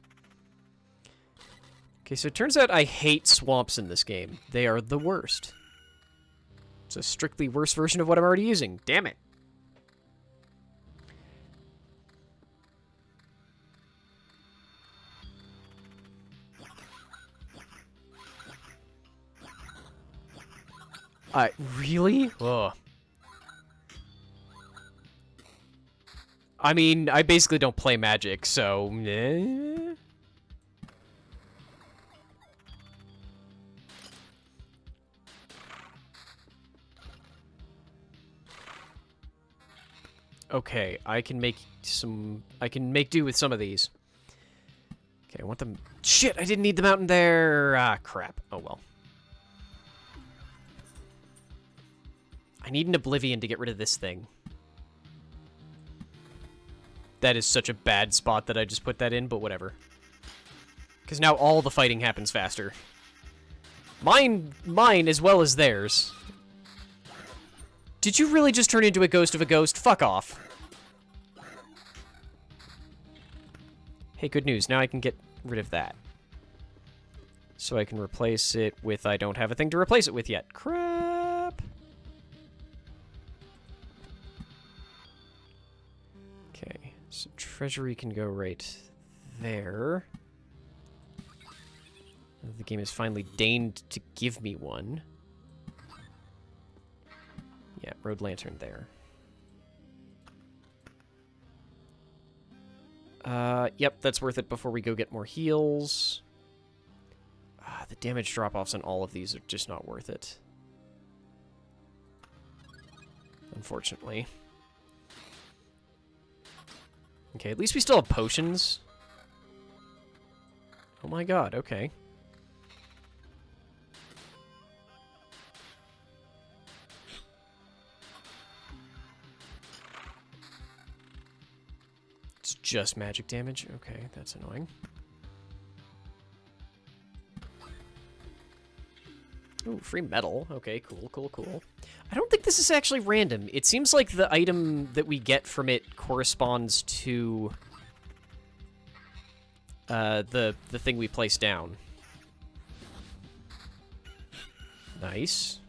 Okay, so it turns out I hate swamps in this game. They are the worst. It's a strictly worse version of what I'm already using. Damn it. Really? Ugh. I mean, I basically don't play Magic, so... Okay, I can make do with some of these. Okay, I want them... Shit, I didn't need the mountain there! Ah, crap. Oh, well. I need an Oblivion to get rid of this thing. That is such a bad spot that I just put that in, but whatever. Because now all the fighting happens faster. Mine as well as theirs. Did you really just turn into a ghost of a ghost? Fuck off. Hey, good news. Now I can get rid of that. So I can replace it with... I don't have a thing to replace it with yet. Crap. Okay, so treasury can go right there. The game has finally deigned to give me one. Yeah, road lantern there. Yep, that's worth it before we go get more heals. The damage drop-offs on all of these are just not worth it. Unfortunately. Okay, at least we still have potions. Oh my god, okay. It's just magic damage? Okay, that's annoying. Ooh, free metal. Okay, cool, cool, cool. I don't think this is actually random. It seems like the item that we get from it corresponds to the thing we place down. Nice.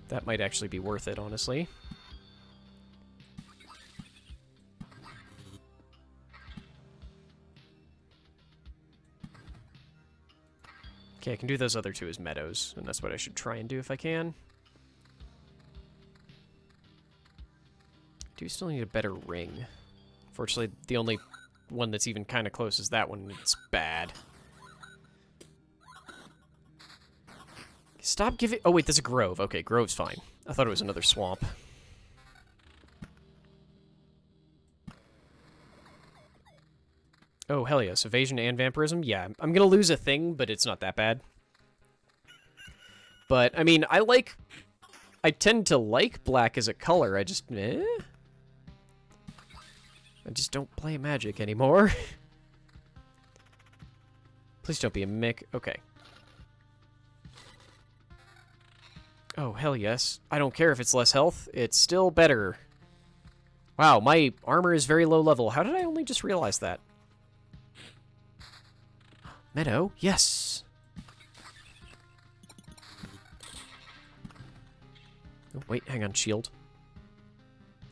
That might actually be worth it, honestly. Okay, I can do those other two as meadows, and that's what I should try and do if I can. I do still need a better ring. Unfortunately, the only one that's even kind of close is that one. It's bad. Stop giving... Oh, wait, there's a grove. Okay, grove's fine. I thought it was another swamp. Oh, hell yes. Evasion and vampirism? Yeah, I'm gonna lose a thing, but it's not that bad. But, I mean, I tend to like black as a color. I just don't play Magic anymore. Please don't be a Mick. Okay. Oh, hell yes. I don't care if it's less health. It's still better. Wow, my armor is very low level. How did I only just realize that? Meadow? Yes! Oh, wait, hang on, shield.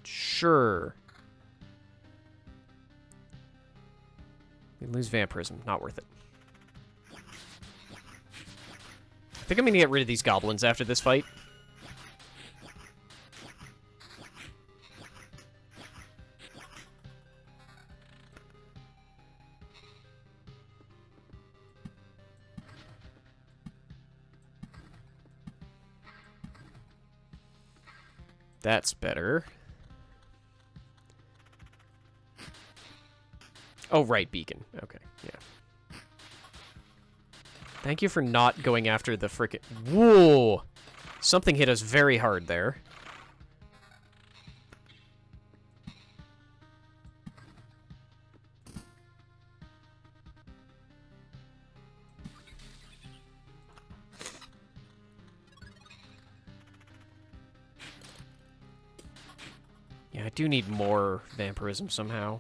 Sure. We lose vampirism. Not worth it. I think I'm gonna get rid of these goblins after this fight. That's better. Oh, right, beacon. Okay, yeah. Thank you for not going after the frickin'... Whoa! Something hit us very hard there. Yeah, I do need more vampirism somehow.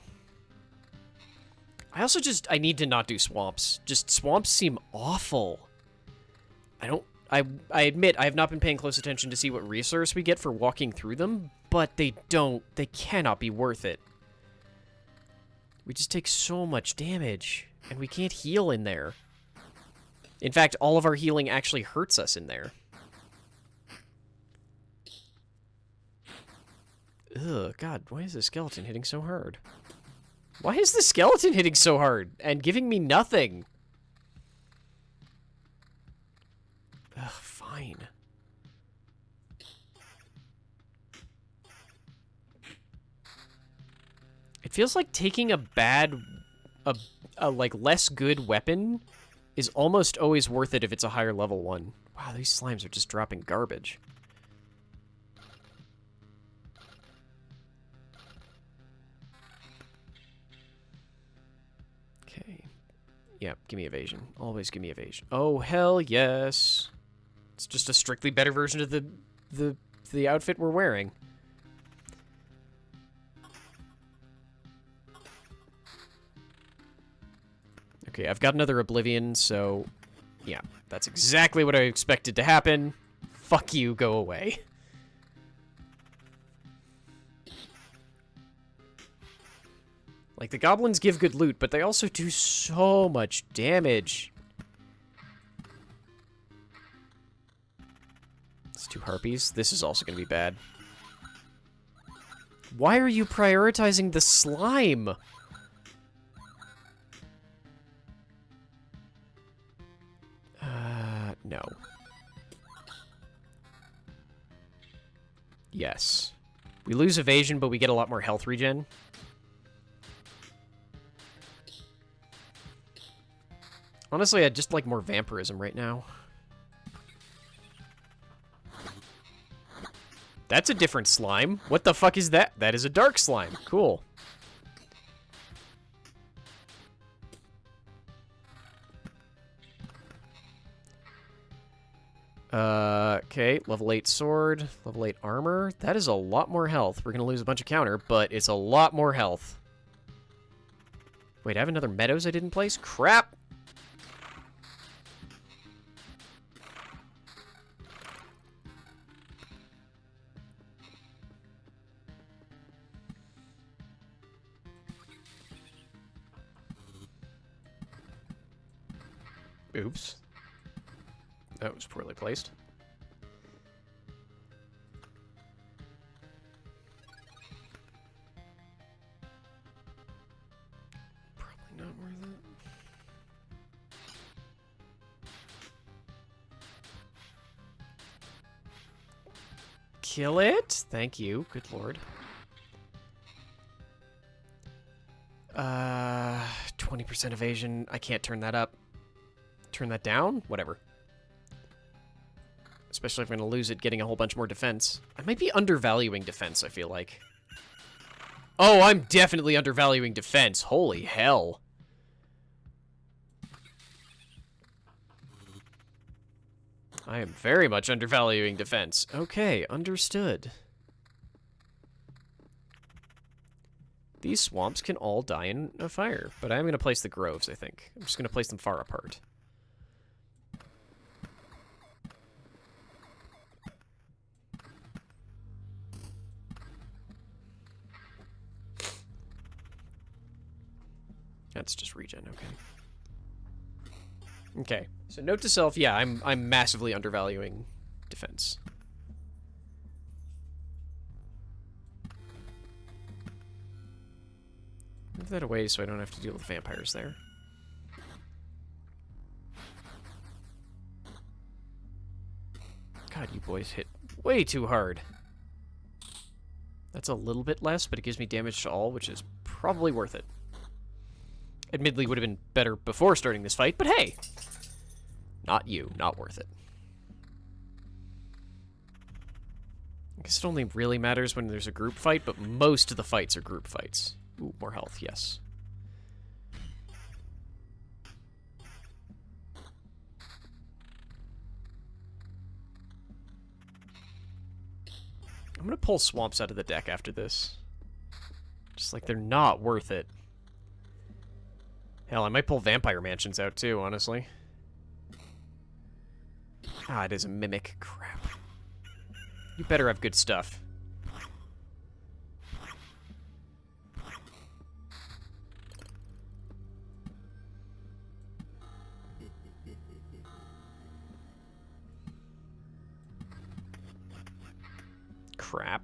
I also I need to not do swamps. Just swamps seem awful. I admit I have not been paying close attention to see what resource we get for walking through them, but they cannot be worth it. We just take so much damage, and we can't heal in there. In fact, all of our healing actually hurts us in there. Ugh, God, why is the skeleton hitting so hard? Why is the skeleton hitting so hard and giving me nothing? Ugh, fine. It feels like taking a like less good weapon is almost always worth it if it's a higher level one. Wow, these slimes are just dropping garbage. Okay. Yeah, give me evasion. Always give me evasion. Oh, hell yes. It's just a strictly better version of the outfit we're wearing. Okay, I've got another Oblivion, so yeah, that's exactly what I expected to happen. Fuck you, go away. Like, the goblins give good loot, but they also do so much damage. It's 2 harpies. This is also going to be bad. Why are you prioritizing the slime? No. Yes. We lose evasion, but we get a lot more health regen. Honestly, I'd just like more vampirism right now. That's a different slime. What the fuck is that? That is a dark slime. Cool. Okay, level 8 sword, level 8 armor. That is a lot more health. We're gonna lose a bunch of counter, but it's a lot more health. Wait, I have another meadows I didn't place? Crap! Oops. That was poorly placed. Probably not worth it. Kill it? Thank you. Good lord. 20 20% evasion. I can't turn that up. Turn that down? Whatever. Especially if I'm going to lose it getting a whole bunch more defense. I might be undervaluing defense, I feel like. Oh, I'm definitely undervaluing defense. Holy hell. I am very much undervaluing defense. Okay, understood. These swamps can all die in a fire, but I'm going to place the groves, I think. I'm just going to place them far apart. That's just regen, okay. Okay, so note to self, yeah, I'm massively undervaluing defense. Move that away so I don't have to deal with vampires there. God, you boys hit way too hard. That's a little bit less, but it gives me damage to all, which is probably worth it. Admittedly, would have been better before starting this fight, but hey! Not you. Not worth it. I guess it only really matters when there's a group fight, but most of the fights are group fights. Ooh, more health, yes. I'm gonna pull swamps out of the deck after this. Just like they're not worth it. Hell, I might pull Vampire Mansions out too, honestly. Ah, it is a mimic. Crap. You better have good stuff. Crap.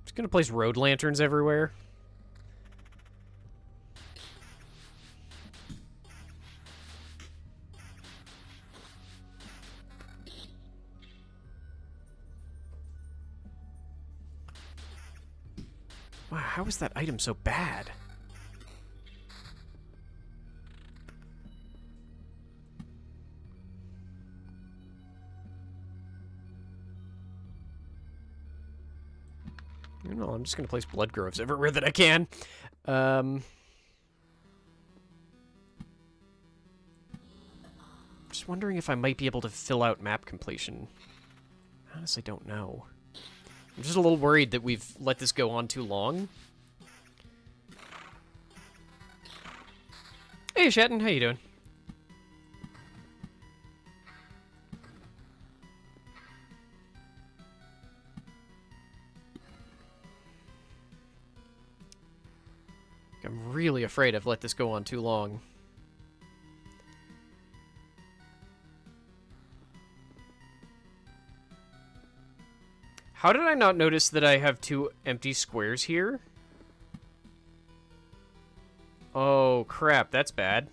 Just gonna place road lanterns everywhere. Wow, how is that item so bad? No, I'm just going to place blood groves everywhere that I can. Just wondering if I might be able to fill out map completion. I honestly don't know. I'm just a little worried that we've let this go on too long. Hey, Shatton, how you doing? I'm really afraid I've let this go on too long. How did I not notice that I have 2 empty squares here? Oh, crap, that's bad.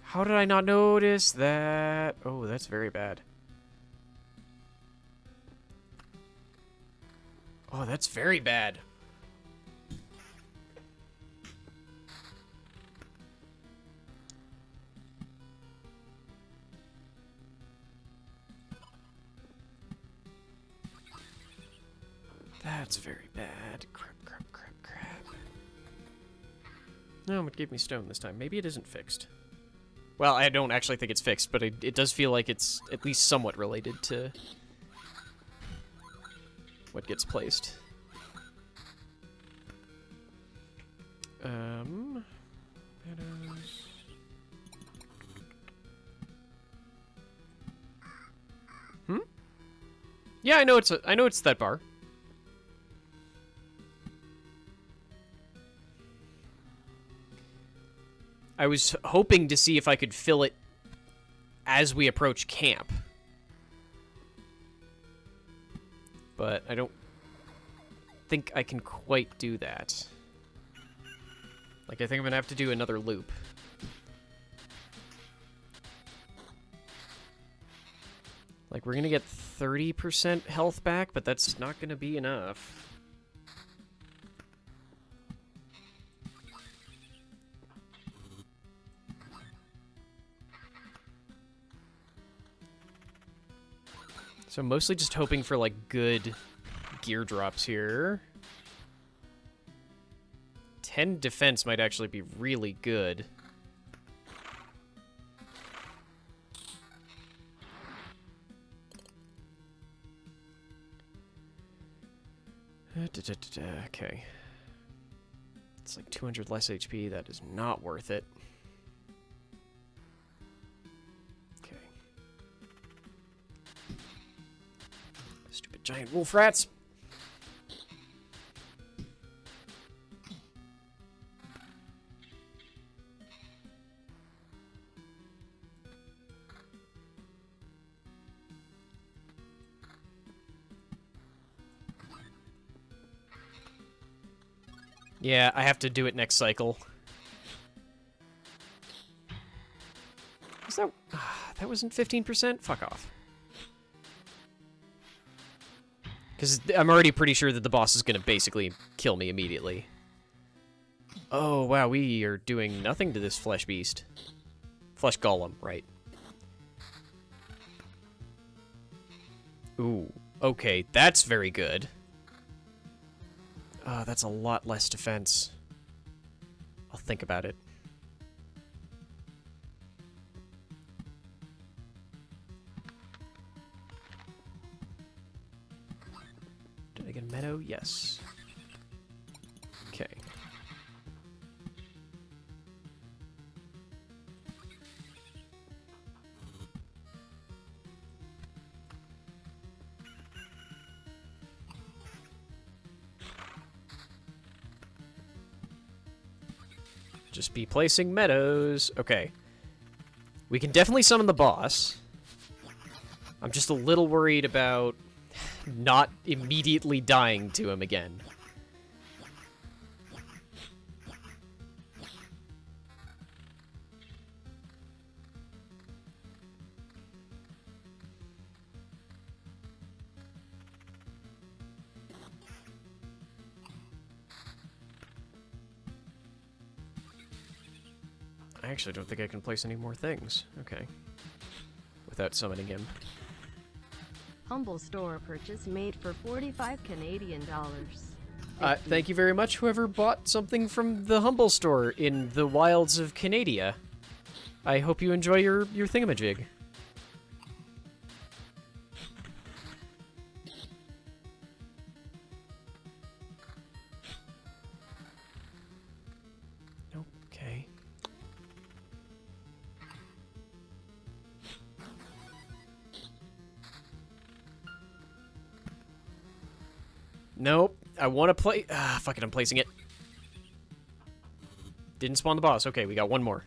How did I not notice that? Oh, that's very bad. Oh, that's very bad. That's very bad. Crap, crap, crap, crap. No, it gave me stone this time. Maybe it isn't fixed. Well, I don't actually think it's fixed, but it does feel like it's at least somewhat related to what gets placed. Yeah, I know it's that bar. I was hoping to see if I could fill it as we approach camp. But I don't think I can quite do that. Like, I think I'm gonna have to do another loop. Like, we're gonna get 30% health back, but that's not gonna be enough. So I'm mostly just hoping for, like, good gear drops here. 10 defense might actually be really good. Okay. It's like 200 less HP. That is not worth it. Okay. Stupid giant wolf rats. Yeah, I have to do it next cycle. Is that... that wasn't 15%? Fuck off. Because I'm already pretty sure that the boss is going to basically kill me immediately. Oh, wow, we are doing nothing to this flesh beast. Flesh golem, right. Ooh, okay, that's very good. That's a lot less defense. I'll think about it. Did I get a meadow? Yes. Okay. Just be placing meadows. Okay. We can definitely summon the boss. I'm just a little worried about not immediately dying to him again. I actually don't think I can place any more things. Okay. Without summoning him. Humble store purchase made for 45 Canadian dollars. Thank you very much, whoever bought something from the Humble store in the wilds of Canada. I hope you enjoy your thingamajig. Okay. Nope. I want to play... fuck it, I'm placing it. Didn't spawn the boss. Okay, we got one more.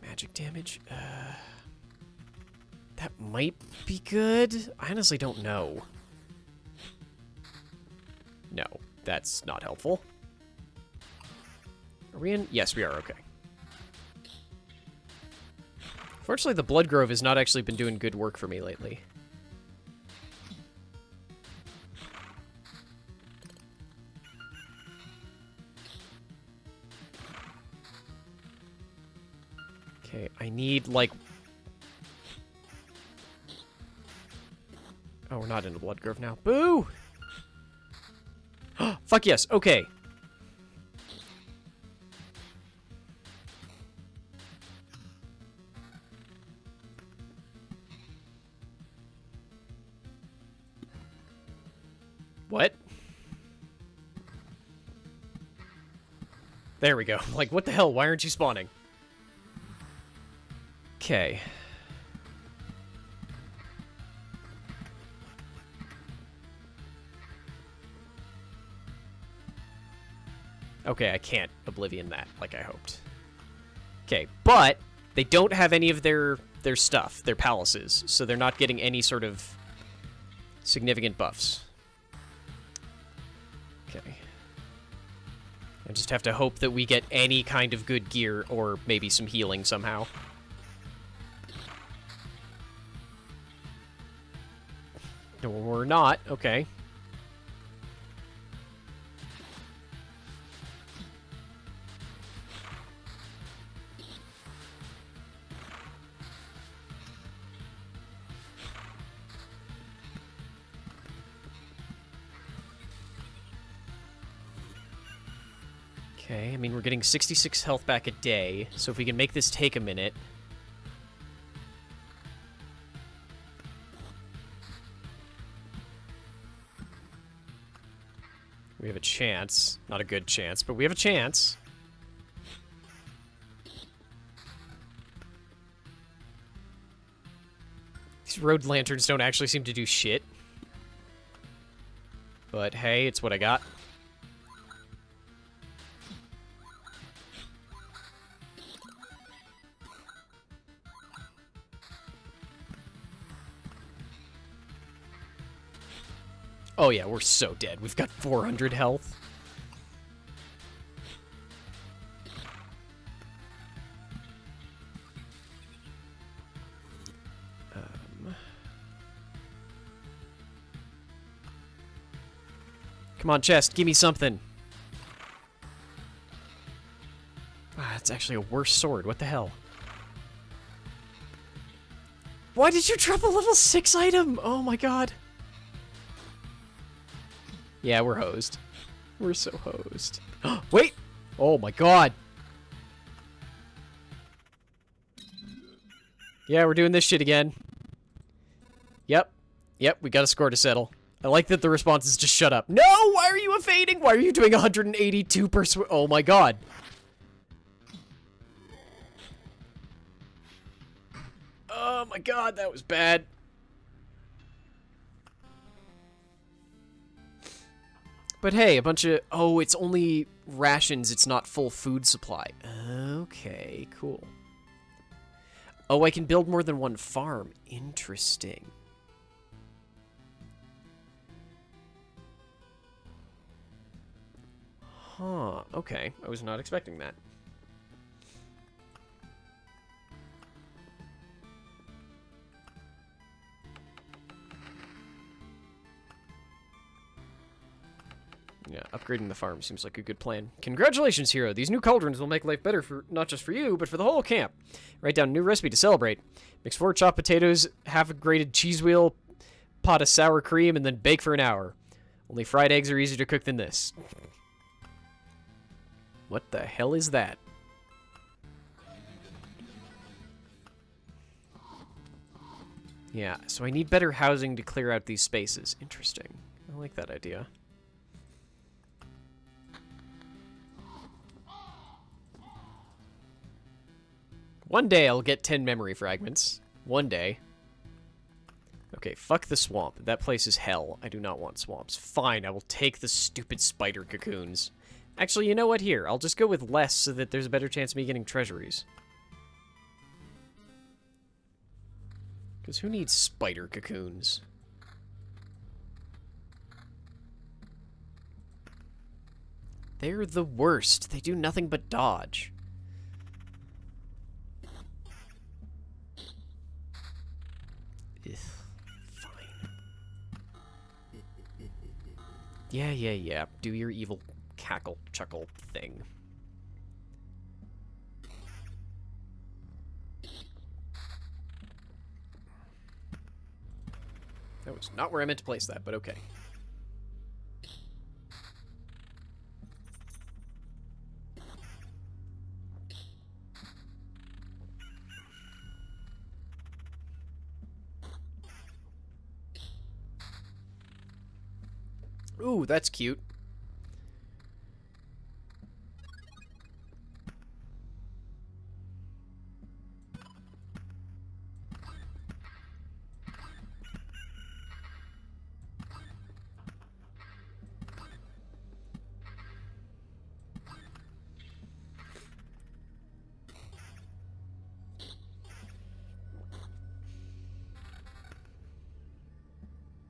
Magic damage. That might be good. I honestly don't know. No, that's not helpful. Are we in? Yes, we are. Okay. Fortunately, the Blood Grove has not actually been doing good work for me lately. Okay, I need, like... Oh, we're not in the Blood Grove now. Boo! Fuck yes, okay. What? There we go. Like, what the hell? Why aren't you spawning? Okay. Okay, I can't Oblivion that like I hoped. Okay, but they don't have any of their stuff, their palaces, so they're not getting any sort of significant buffs. Okay. I just have to hope that we get any kind of good gear, or maybe some healing somehow. Or not, okay. Okay, I mean, we're getting 66 health back a day, so if we can make this take a minute... We have a chance. Not a good chance, but we have a chance. These road lanterns don't actually seem to do shit. But hey, it's what I got. Oh yeah, we're so dead. We've got 400 health. Come on, chest, give me something. Ah, that's actually a worse sword. What the hell? Why did you drop a level 6 item? Oh my god. Yeah, we're hosed. We're so hosed. Wait! Oh my god! Yeah, we're doing this shit again. Yep. Yep, we got a score to settle. I like that the response is just shut up. No! Why are you evading? Why are you doing 182 Oh my god. Oh my god, that was bad. But hey, a bunch of... Oh, it's only rations. It's not full food supply. Okay, cool. Oh, I can build more than one farm. Interesting. Huh. Okay. I was not expecting that. Yeah, upgrading the farm seems like a good plan. Congratulations, hero. These new cauldrons will make life better for not just for you, but for the whole camp. Write down a new recipe to celebrate. Mix 4 chopped potatoes, half a grated cheese wheel, pot of sour cream, and then bake for an hour. Only fried eggs are easier to cook than this. What the hell is that? Yeah, so I need better housing to clear out these spaces. Interesting. I like that idea. One day I'll get 10 memory fragments. One day. Okay, fuck the swamp. That place is hell. I do not want swamps. Fine, I will take the stupid spider cocoons. Actually, you know what? Here, I'll just go with less so that there's a better chance of me getting treasuries. Because who needs spider cocoons? They're the worst. They do nothing but dodge. Ugh, fine. Yeah. Do your evil cackle chuckle thing. That was not where I meant to place that, but okay. Ooh, that's cute.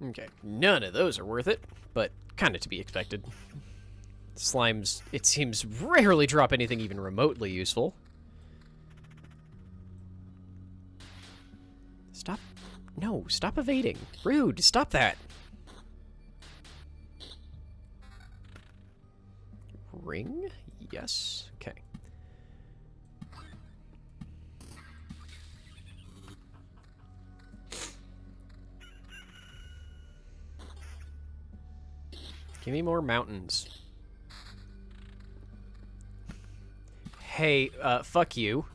Okay, none of those are worth it, but kind of to be expected. Slimes, it seems, rarely drop anything even remotely useful. Stop. No, stop evading. Rude, stop that. Ring? Yes. Okay. Give me more mountains. Hey, fuck you.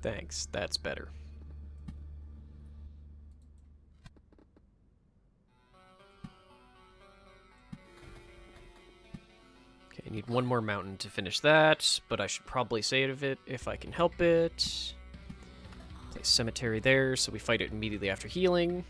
Thanks, that's better. Okay, I need one more mountain to finish that, but I should probably save it if I can help it. Place cemetery there, so we fight it immediately after healing.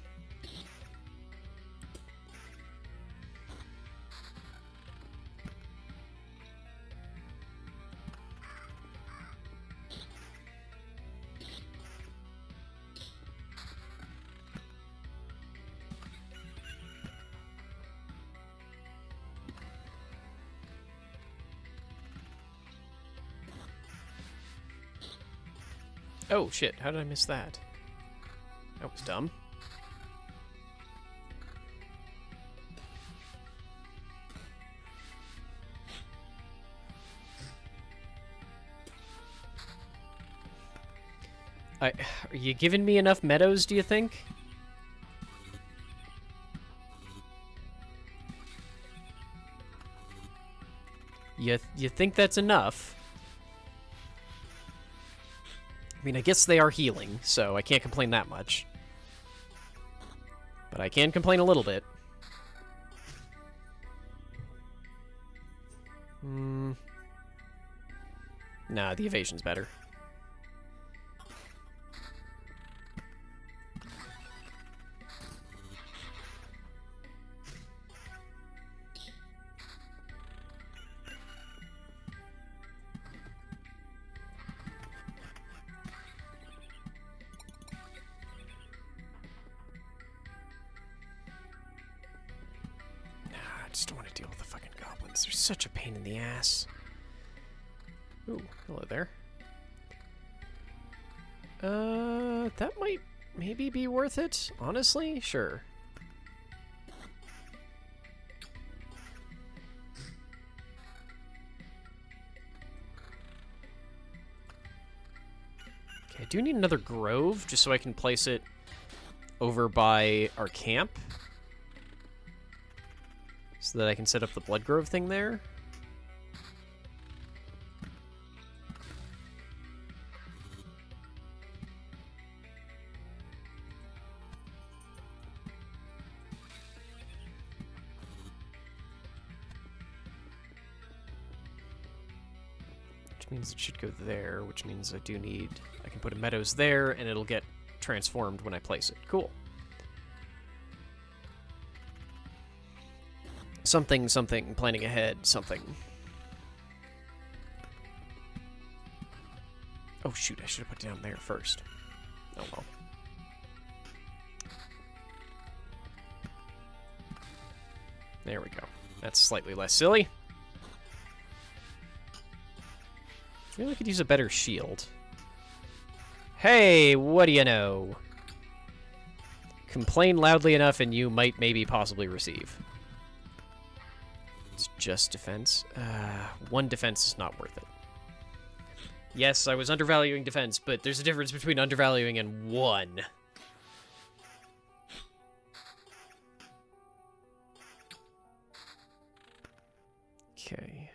Oh, shit. How did I miss that? That was dumb. Are you giving me enough meadows, do you think? You think that's enough? I mean, I guess they are healing, so I can't complain that much. But I can complain a little bit. Nah, the evasion's better. I just don't want to deal with the fucking goblins. They're such a pain in the ass. Ooh, hello there. That might maybe be worth it, honestly? Sure. Okay, I do need another grove, just so I can place it over by our camp. So that I can set up the blood grove thing there. Which means it should go there, which means I can put a meadows there, and it'll get transformed when I place it. Cool. Something, planning ahead, something. Oh shoot, I should have put it down there first. Oh well. There we go. That's slightly less silly. Maybe I could use a better shield. Hey, what do you know? Complain loudly enough and you might maybe possibly receive. It's just defense. One defense is not worth it. Yes, I was undervaluing defense, but there's a difference between undervaluing and one. Okay.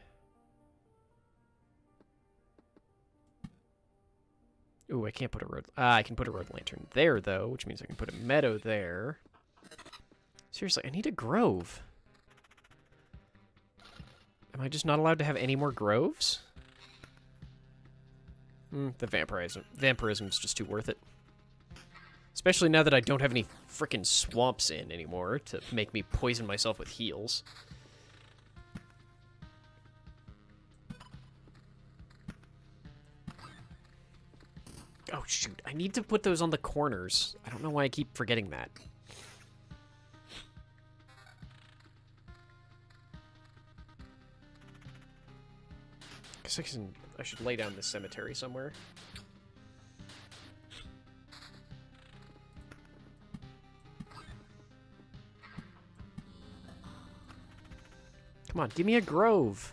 Ooh, I can't put a road... I can put a road lantern there, though, which means I can put a meadow there. Seriously, I need a grove. Am I just not allowed to have any more groves? The vampirism's just too worth it. Especially now that I don't have any frickin' swamps in anymore to make me poison myself with heals. Oh, shoot. I need to put those on the corners. I don't know why I keep forgetting that. Guess I should lay down this cemetery somewhere. Come on, give me a grove.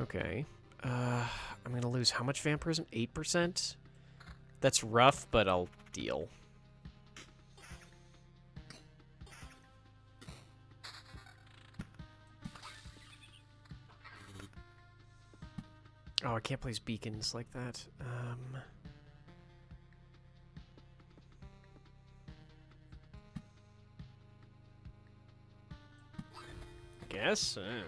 Okay. I'm gonna lose how much vampirism? 8%? That's rough, but I'll deal. Oh, I can't place beacons like that. I guess? I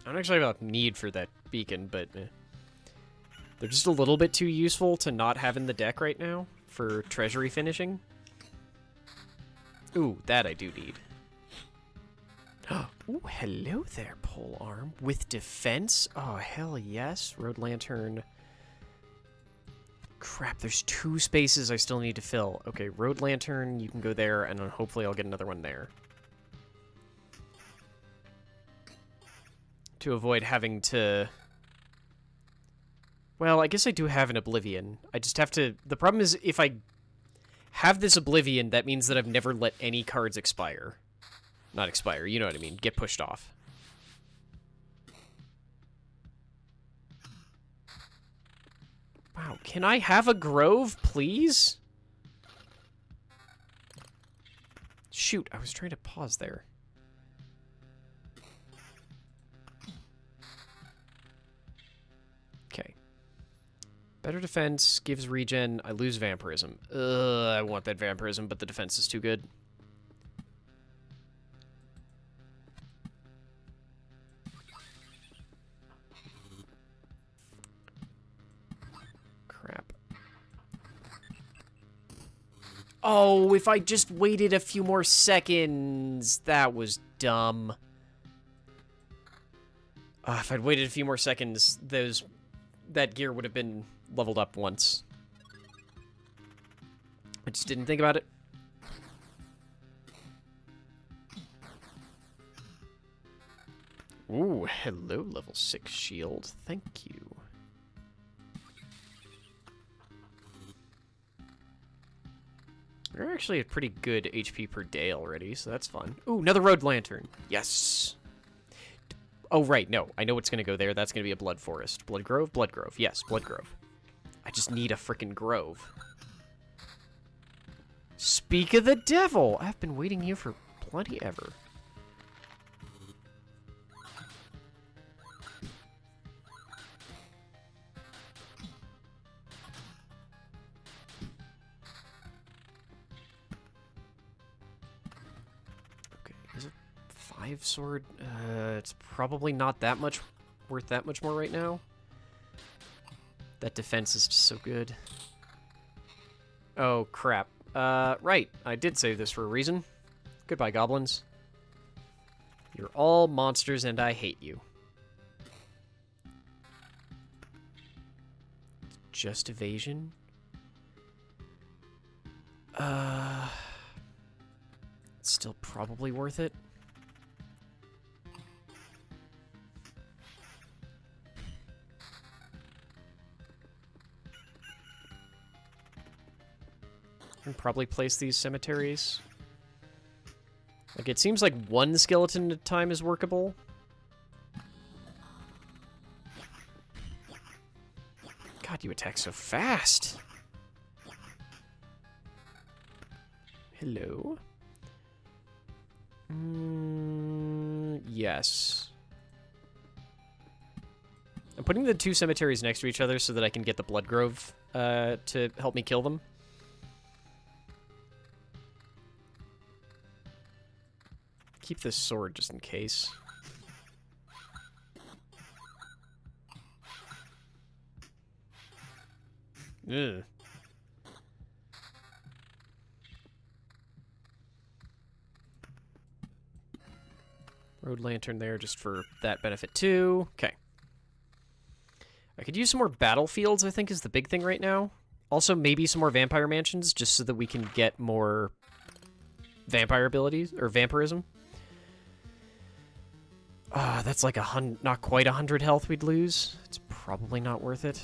don't actually have a need for that beacon, but they're just a little bit too useful to not have in the deck right now for treasury finishing. Ooh, that I do need. Ooh, hello there, pole arm. With defense? Oh, hell yes. Road lantern. Crap, there's 2 spaces I still need to fill. Okay, road lantern, you can go there, and then hopefully I'll get another one there. To avoid having to... Well, I guess I do have an Oblivion. I just have to... The problem is, if I have this Oblivion, that means that I've never let any cards expire. Not expire, you know what I mean. Get pushed off. Wow, can I have a grove, please? Shoot, I was trying to pause there. Okay. Better defense, gives regen, I lose vampirism. I want that vampirism, but the defense is too good. Crap. Oh, if I just waited a few more seconds, that was dumb. If I'd waited a few more seconds, that gear would have been leveled up once. I just didn't think about it. Ooh, hello, level 6 shield. Thank you. We're actually at pretty good HP per day already, so that's fun. Ooh, another road lantern. Yes. Oh, right, no. I know what's going to go there. That's going to be a blood forest. Blood grove? Blood grove. Yes, blood grove. I just need a frickin' grove. Speak of the devil! I've been waiting here for plenty ever. Okay, is it 5 sword? It's probably not that much worth that much more right now. That defense is just so good. Oh, crap. Right. I did save this for a reason. Goodbye, goblins. You're all monsters and I hate you. Just evasion? It's still probably worth it. And probably place these cemeteries. Like, it seems like one skeleton at a time is workable. God, you attack so fast. Hello? Yes. I'm putting the 2 cemeteries next to each other so that I can get the Blood Grove to help me kill them. Keep this sword just in case. Ugh. Road lantern there just for that benefit too. Okay. I could use some more battlefields, I think, is the big thing right now. Also, maybe some more vampire mansions, just so that we can get more vampire abilities, or vampirism. That's like not quite 100 health we'd lose. It's probably not worth it.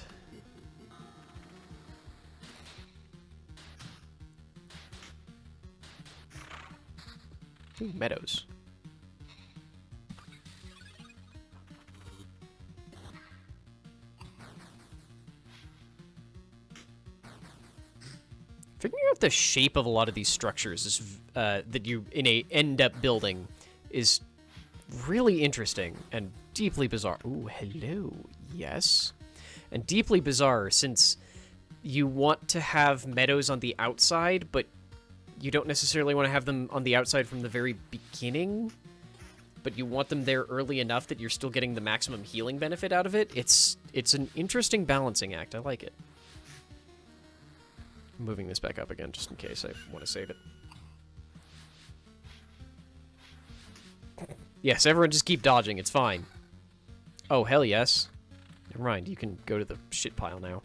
Ooh, meadows. Figuring out the shape of a lot of these structures is, that you end up building is really interesting and deeply bizarre. Ooh, hello. Yes. And deeply bizarre since you want to have meadows on the outside, but you don't necessarily want to have them on the outside from the very beginning, but you want them there early enough that you're still getting the maximum healing benefit out of it. It's an interesting balancing act. I like it. I'm moving this back up again just in case I want to save it. Yes, everyone just keep dodging. It's fine. Oh, hell yes. Never mind. You can go to the shit pile now.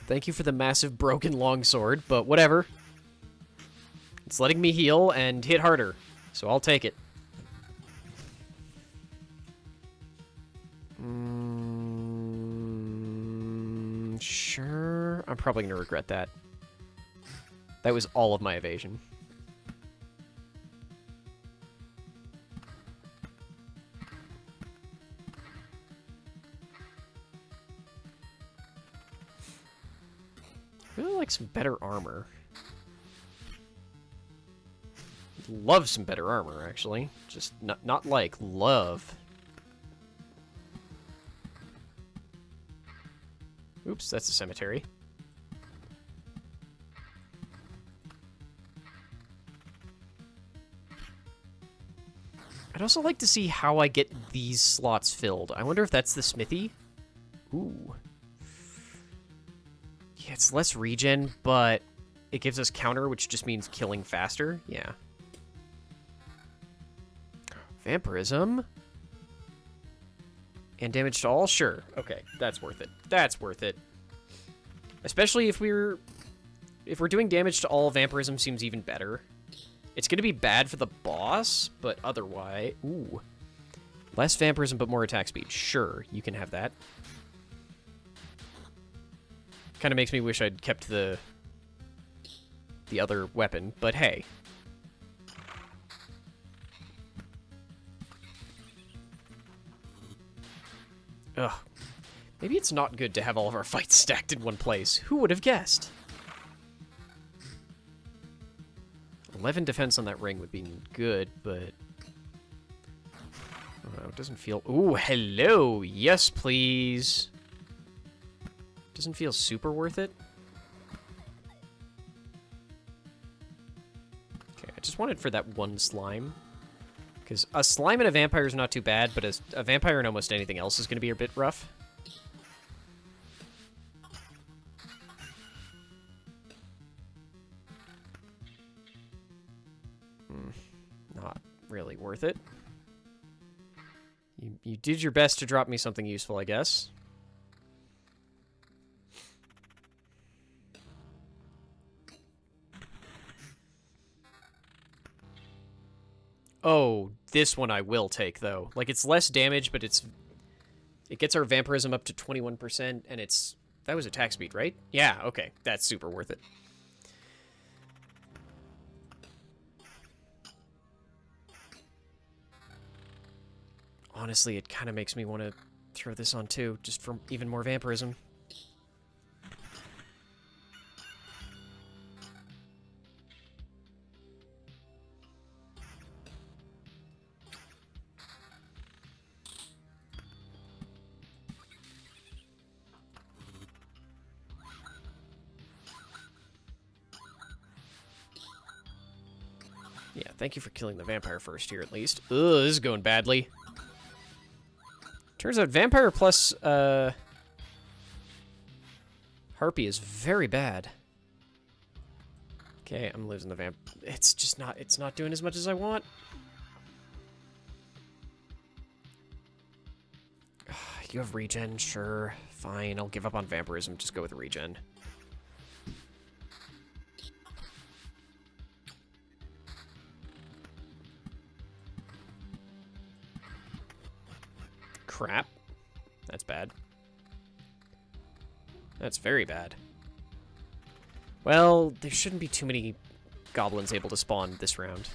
Thank you for the massive broken longsword, but whatever. It's letting me heal and hit harder, so I'll take it. Sure. I'm probably going to regret that. That was all of my evasion. Really like some better armor. Love some better armor, actually. Just not like, love. Oops, that's a cemetery. I'd also like to see how I get these slots filled. I wonder if that's the smithy. Ooh. Yeah, it's less regen, but it gives us counter, which just means killing faster. Yeah. Vampirism. And damage to all? Sure. Okay, that's worth it. That's worth it. Especially if we're doing damage to all, vampirism seems even better. It's going to be bad for the boss, but otherwise... Ooh. Less vampirism, but more attack speed. Sure, you can have that. Kind of makes me wish I'd kept the other weapon, but hey. Ugh. Maybe it's not good to have all of our fights stacked in one place. Who would have guessed? 11 defense on that ring would be good, but... Oh, it doesn't feel... Ooh, hello! Yes, please! Doesn't feel super worth it. Okay, I just wanted for that one slime. Because a slime and a vampire is not too bad, but a vampire and almost anything else is going to be a bit rough. Not really worth it. You did your best to drop me something useful, I guess. Oh, this one I will take, though. Like, it's less damage, but it gets our vampirism up to 21%, and that was attack speed, right? Yeah, okay. That's super worth it. Honestly, it kind of makes me want to throw this on, too, just for even more vampirism. Yeah, thank you for killing the vampire first here, at least. Ugh, this is going badly. Turns out vampire plus harpy is very bad. Okay, I'm losing the vamp. It's just not, it's not doing as much as I want. You have regen? Sure. Fine, I'll give up on vampirism. Just go with regen. Crap. That's bad. That's very bad. Well, there shouldn't be too many goblins able to spawn this round.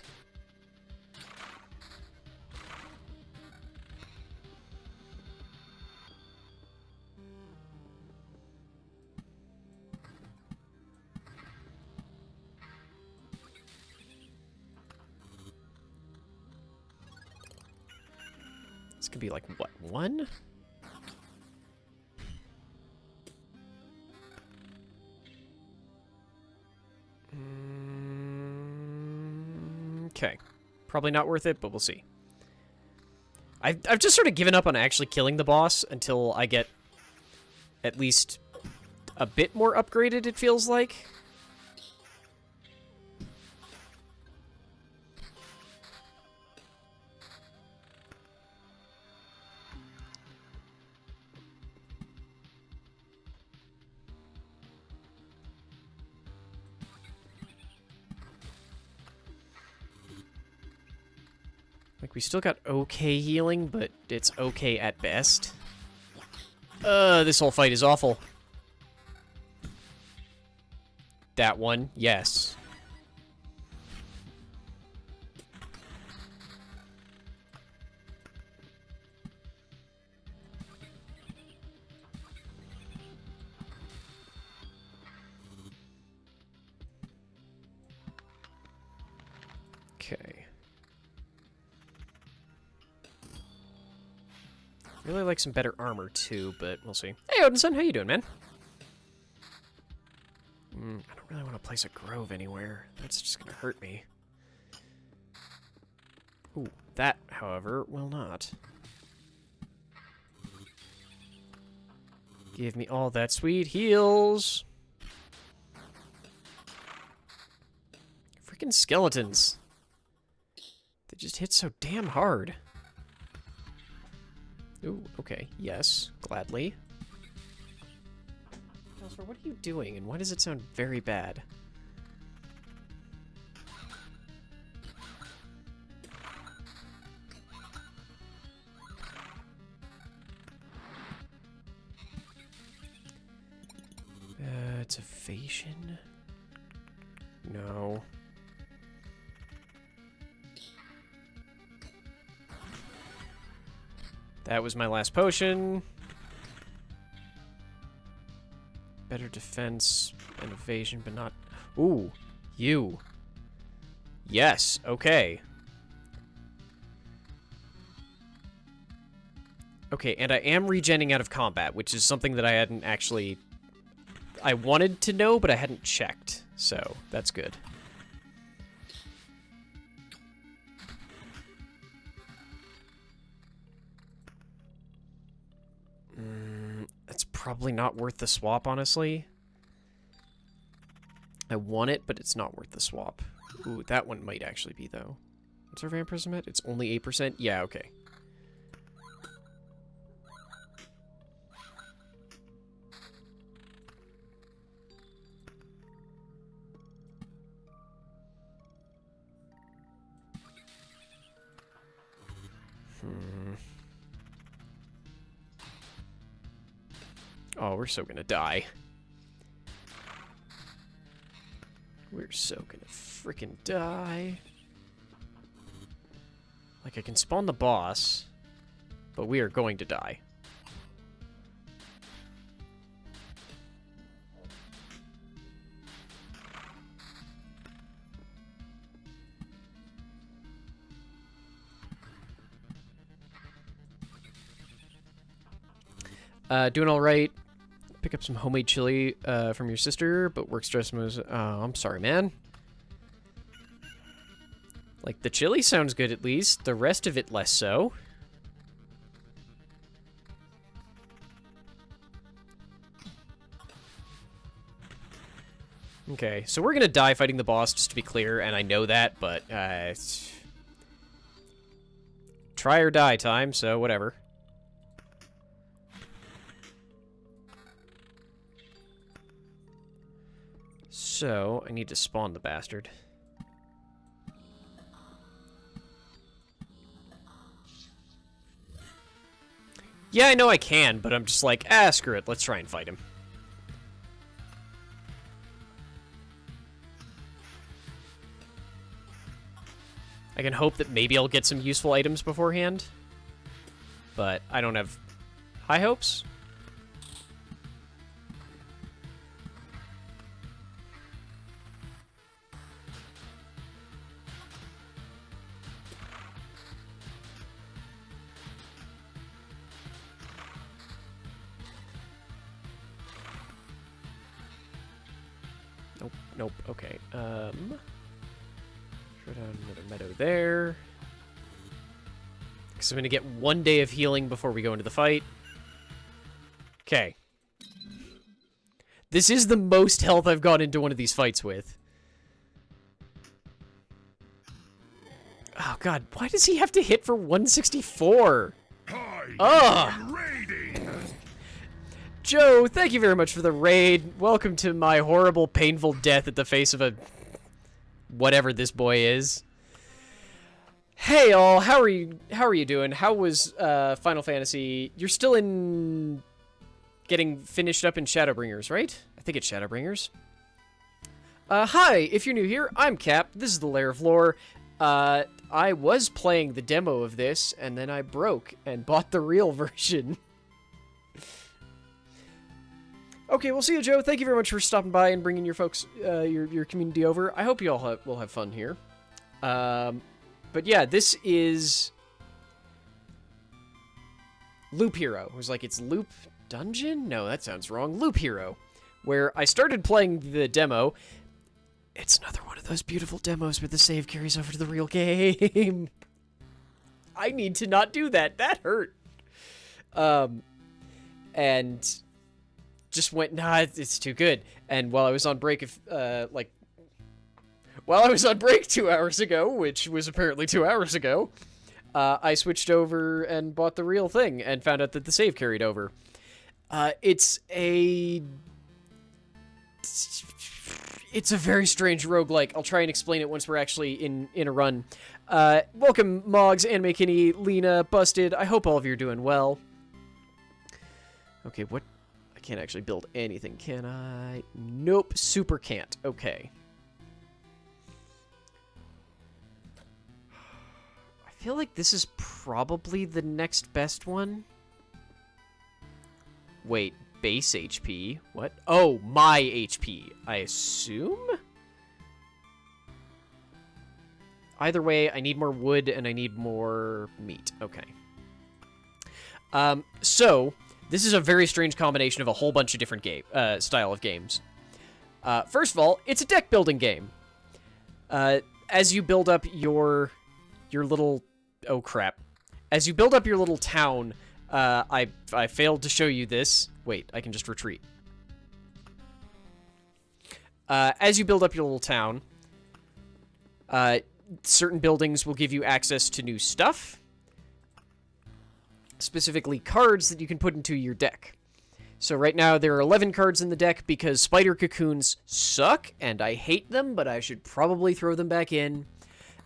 This could be like, what, one? Okay. Probably not worth it, but we'll see. I've just sort of given up on actually killing the boss until I get at least a bit more upgraded, it feels like. Like, we still got okay healing, but it's okay at best. This whole fight is awful. That one, yes. Okay. Really like some better armor too, but we'll see. Hey, Odinson, how you doing, man? I don't really want to place a grove anywhere. That's just gonna hurt me. Ooh, that, however, will not. Give me all that sweet heals. Freaking skeletons. They just hit so damn hard. Ooh, okay. Yes, gladly. Elsewhere, what are you doing, and why does it sound very bad? It's evasion? No. That was my last potion. Better defense and evasion, but not... Ooh, you. Yes, okay. Okay, and I am regenning out of combat, which is something that I hadn't actually... I wanted to know, but I hadn't checked, so that's good. It's probably not worth the swap, honestly. I want it, but it's not worth the swap. Ooh, that one might actually be, though. What's our vampirism at? It's only 8%? Yeah, okay. Oh, we're so gonna die. We're so gonna freaking die. Like, I can spawn the boss, but we are going to die. Doing all right. Pick up some homemade chili from your sister, but work stress moves. Oh, I'm sorry, man. Like, the chili sounds good at least. The rest of it less so. Okay, so we're gonna die fighting the boss, just to be clear, and I know that, but, it's try or die time, so whatever. So, I need to spawn the bastard. Yeah, I know I can, but I'm just like, screw it, let's try and fight him. I can hope that maybe I'll get some useful items beforehand, but I don't have high hopes. Nope, okay. Throw down another meadow there. Because I'm going to get 1 day of healing before we go into the fight. Okay. This is the most health I've gone into one of these fights with. Oh god, why does he have to hit for 164? Ugh! Joe, thank you very much for the raid. Welcome to my horrible, painful death at the face of a... whatever this boy is. Hey all, how are you doing? How was Final Fantasy? You're still in getting finished up in Shadowbringers, right? I think it's Shadowbringers. Hi, if you're new here, I'm Cap. This is the Lair of Lore. I was playing the demo of this, and then I broke and bought the real version. Okay, we'll see you, Joe. Thank you very much for stopping by and bringing your folks, your community over. I hope you all will have fun here. But yeah, this is Loop Hero. It was like, it's Loop Dungeon? No, that sounds wrong. Loop Hero, where I started playing the demo. It's another one of those beautiful demos where the save carries over to the real game. I need to not do that. That hurt. And just went, nah, it's too good. And while I was on break, while I was on break 2 hours ago, which was apparently 2 hours ago, I switched over and bought the real thing and found out that the save carried over. It's a very strange roguelike. I'll try and explain it once we're actually in a run. Welcome, Moggs, Anime Kinney, Lena, Busted. I hope all of you are doing well. Okay, what? I can't actually build anything, can I? Nope, super can't. Okay. I feel like this is probably the next best one. Wait, base HP? What? Oh, my HP, I assume? Either way, I need more wood and I need more meat. Okay. So, this is a very strange combination of a whole bunch of different style of games. First of all, it's a deck building game. As you build up your little... Oh, crap. As you build up your little town, I failed to show you this. Wait, I can just retreat. As you build up your little town, certain buildings will give you access to new stuff. Specifically cards that you can put into your deck. So right now there are 11 cards in the deck because spider cocoons suck, and I hate them, but I should probably throw them back in.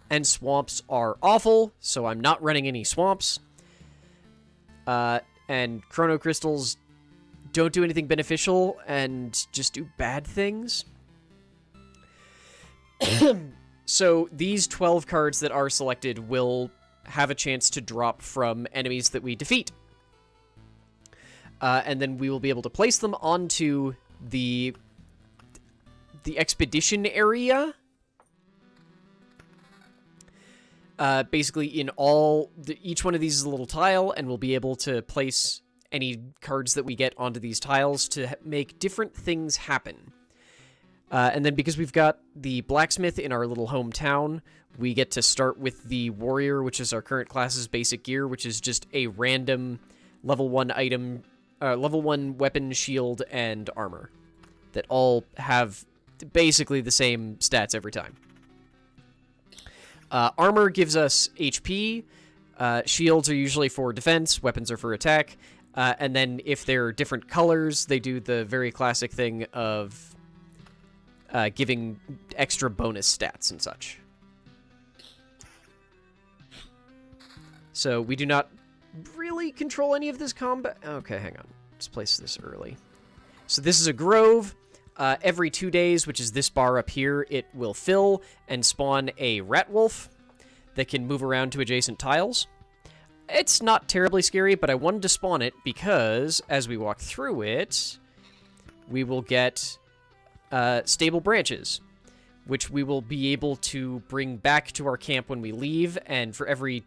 And swamps are awful, so I'm not running any swamps. And chrono crystals don't do anything beneficial and just do bad things. So these 12 cards that are selected will have a chance to drop from enemies that we defeat. And then we will be able to place them onto the expedition area. Basically, in each one of these is a little tile, and we'll be able to place any cards that we get onto these tiles to make different things happen. And then because we've got the blacksmith in our little hometown, we get to start with the warrior, which is our current class's basic gear, which is just a random level 1 item, level 1 weapon, shield, and armor that all have basically the same stats every time. Armor gives us HP. Shields are usually for defense. Weapons are for attack. And then if they're different colors, they do the very classic thing of giving extra bonus stats and such. So we do not really control any of this combat. Okay, hang on. Let's place this early. So this is a grove. Every 2 days, which is this bar up here, it will fill and spawn a rat wolf that can move around to adjacent tiles. It's not terribly scary, but I wanted to spawn it because as we walk through it, we will get stable branches, which we will be able to bring back to our camp when we leave, and for every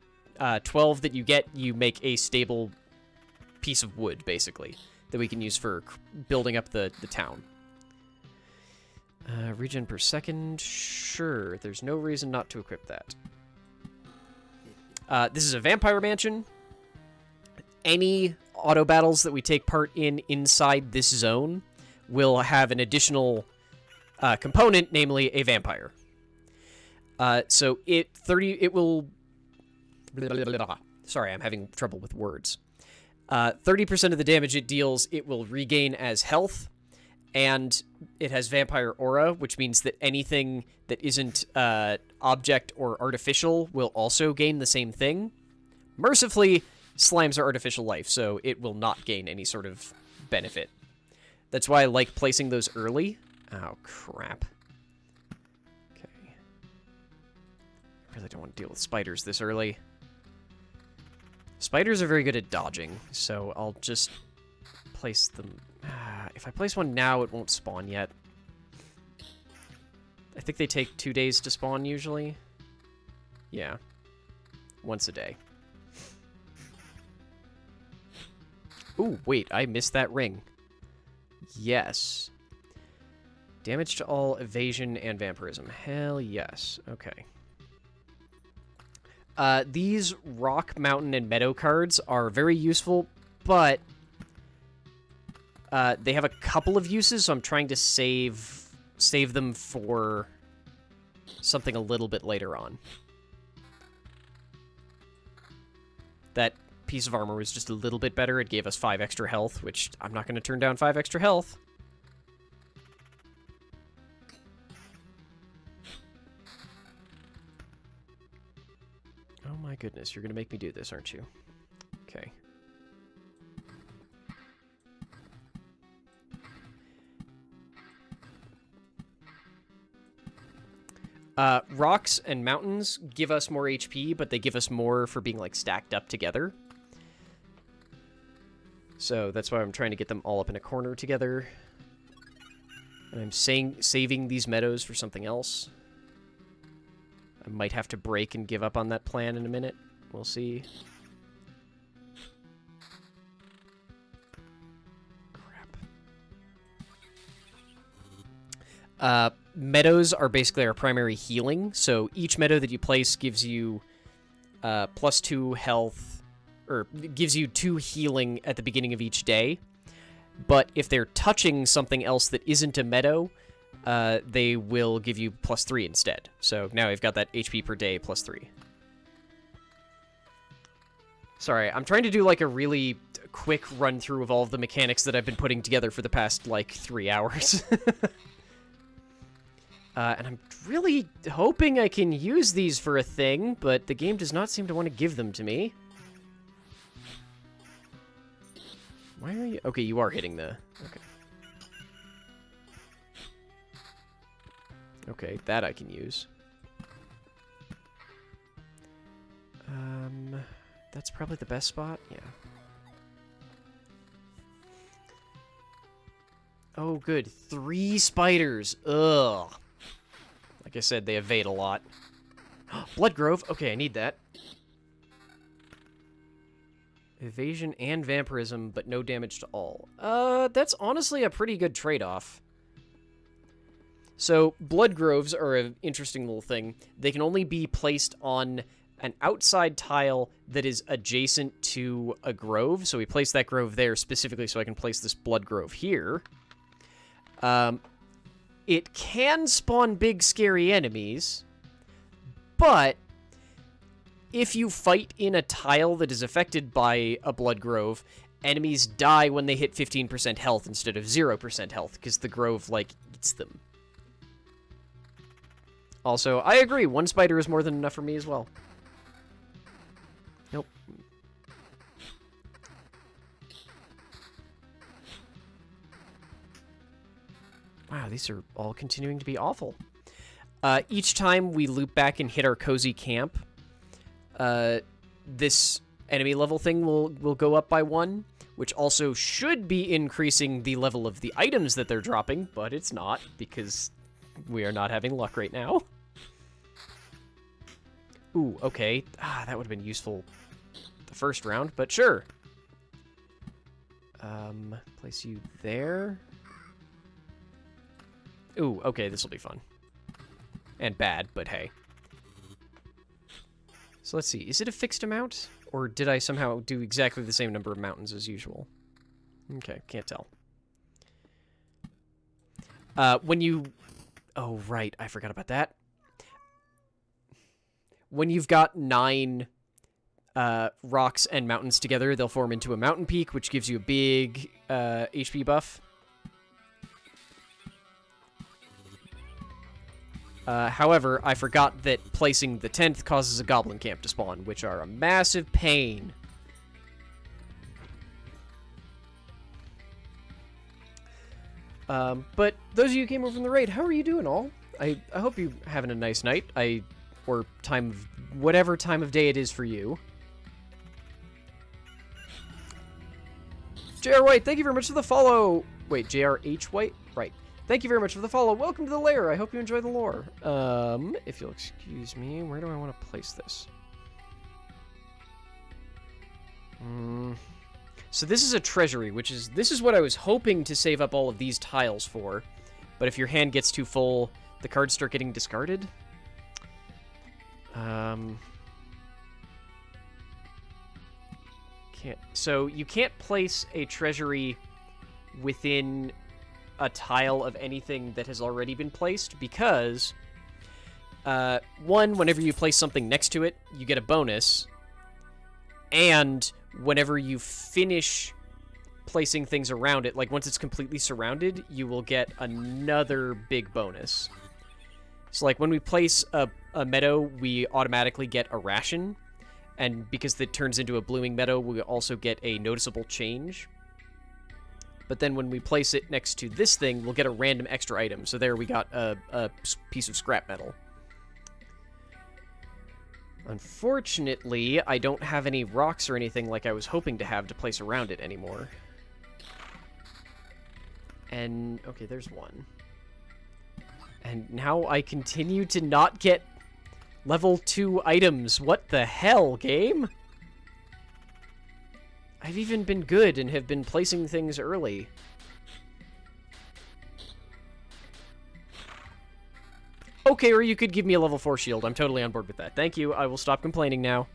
12 that you get, you make a stable piece of wood, basically, that we can use for building up the town. Regen per second, sure. There's no reason not to equip that. This is a vampire mansion. Any auto battles that we take part in inside this zone will have an additional component, namely a vampire. So it will... Sorry, I'm having trouble with words. 30% of the damage it deals, it will regain as health, and it has vampire aura, which means that anything that isn't object or artificial will also gain the same thing. Mercifully, slimes are artificial life, so it will not gain any sort of benefit. That's why I like placing those early. Oh, crap. Okay. I really don't want to deal with spiders this early. Spiders are very good at dodging, so I'll just place them... if I place one now, it won't spawn yet. I think they take 2 days to spawn, usually. Yeah. Once a day. Ooh, wait, I missed that ring. Yes. Damage to all evasion and vampirism. Hell yes. Okay. These rock, mountain, and meadow cards are very useful, but they have a couple of uses, so I'm trying to save them for something a little bit later on. That piece of armor was just a little bit better. It gave us 5 extra health, which I'm not going to turn down 5 extra health. Oh my goodness, you're going to make me do this, aren't you? Okay. Rocks and mountains give us more HP, but they give us more for being, like, stacked up together. So that's why I'm trying to get them all up in a corner together. And I'm saving these meadows for something else. I might have to break and give up on that plan in a minute. We'll see. Crap. Meadows are basically our primary healing, so each meadow that you place gives you +2 health, or gives you 2 healing at the beginning of each day. But if they're touching something else that isn't a meadow, they will give you +3 instead. So now I've got that HP per day +3. Sorry, I'm trying to do like a really quick run through of all of the mechanics that I've been putting together for the past like 3 hours. And I'm really hoping I can use these for a thing, but the game does not seem to want to give them to me. Why are you... Okay, you are hitting the... Okay. Okay, that I can use. That's probably the best spot? Yeah. Oh, good. 3 spiders. Ugh. Like I said, they evade a lot. Blood Grove. Okay, I need that. Evasion and vampirism, but no damage to all. That's honestly a pretty good trade-off. So, blood groves are an interesting little thing. They can only be placed on an outside tile that is adjacent to a grove. So we place that grove there specifically so I can place this blood grove here. it can spawn big scary enemies, but if you fight in a tile that is affected by a blood grove, enemies die when they hit 15% health instead of 0% health, because the grove, like, eats them. Also, I agree, one spider is more than enough for me as well. Nope. Wow, these are all continuing to be awful. Each time we loop back and hit our cozy camp, this enemy level thing will go up by 1, which also should be increasing the level of the items that they're dropping, but it's not, because we are not having luck right now. Ooh, okay. That would have been useful the first round, but sure. Place you there. Ooh, okay, this will be fun. And bad, but hey. So let's see, is it a fixed amount? Or did I somehow do exactly the same number of mountains as usual? Okay, can't tell. When you... Oh, right, I forgot about that. When you've got 9 rocks and mountains together, they'll form into a mountain peak, which gives you a big HP buff. However, I forgot that placing the 10th causes a goblin camp to spawn, which are a massive pain. But those of you who came over from the raid, how are you doing all? I hope you're having a nice night. Or time of... whatever time of day it is for you. JR White, thank you very much for the follow. Wait, JRH White? Right. Thank you very much for the follow. Welcome to the lair. I hope you enjoy the lore. If you'll excuse me, where do I want to place this? So this is a treasury, this is what I was hoping to save up all of these tiles for. But if your hand gets too full, the cards start getting discarded. So you can't place a treasury within a tile of anything that has already been placed because, one, whenever you place something next to it, you get a bonus, and whenever you finish placing things around it, like once it's completely surrounded, you will get another big bonus. So like when we place a meadow, we automatically get a ration, and because it turns into a blooming meadow, we also get a noticeable change. But then when we place it next to this thing, we'll get a random extra item. So there we got a piece of scrap metal. Unfortunately, I don't have any rocks or anything like I was hoping to have to place around it anymore. And, okay, there's one. And now I continue to not get level 2 items. What the hell, game? I've even been good and have been placing things early. Okay, or you could give me a level 4 shield. I'm totally on board with that. Thank you. I will stop complaining now.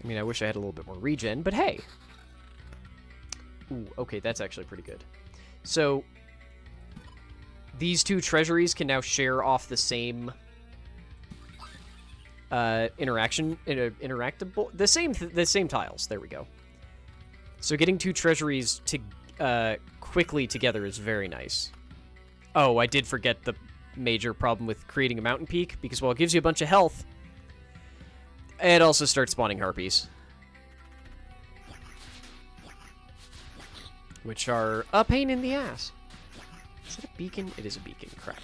I mean, I wish I had a little bit more regen, but hey. Ooh, okay, that's actually pretty good. So, these 2 treasuries can now share off the same... interactable, the same tiles. There we go. So getting 2 treasuries to quickly together is very nice. Oh, I did forget the major problem with creating a mountain peak, because while it gives you a bunch of health, it also starts spawning harpies, which are a pain in the ass. Is it a beacon? It is a beacon. Crap.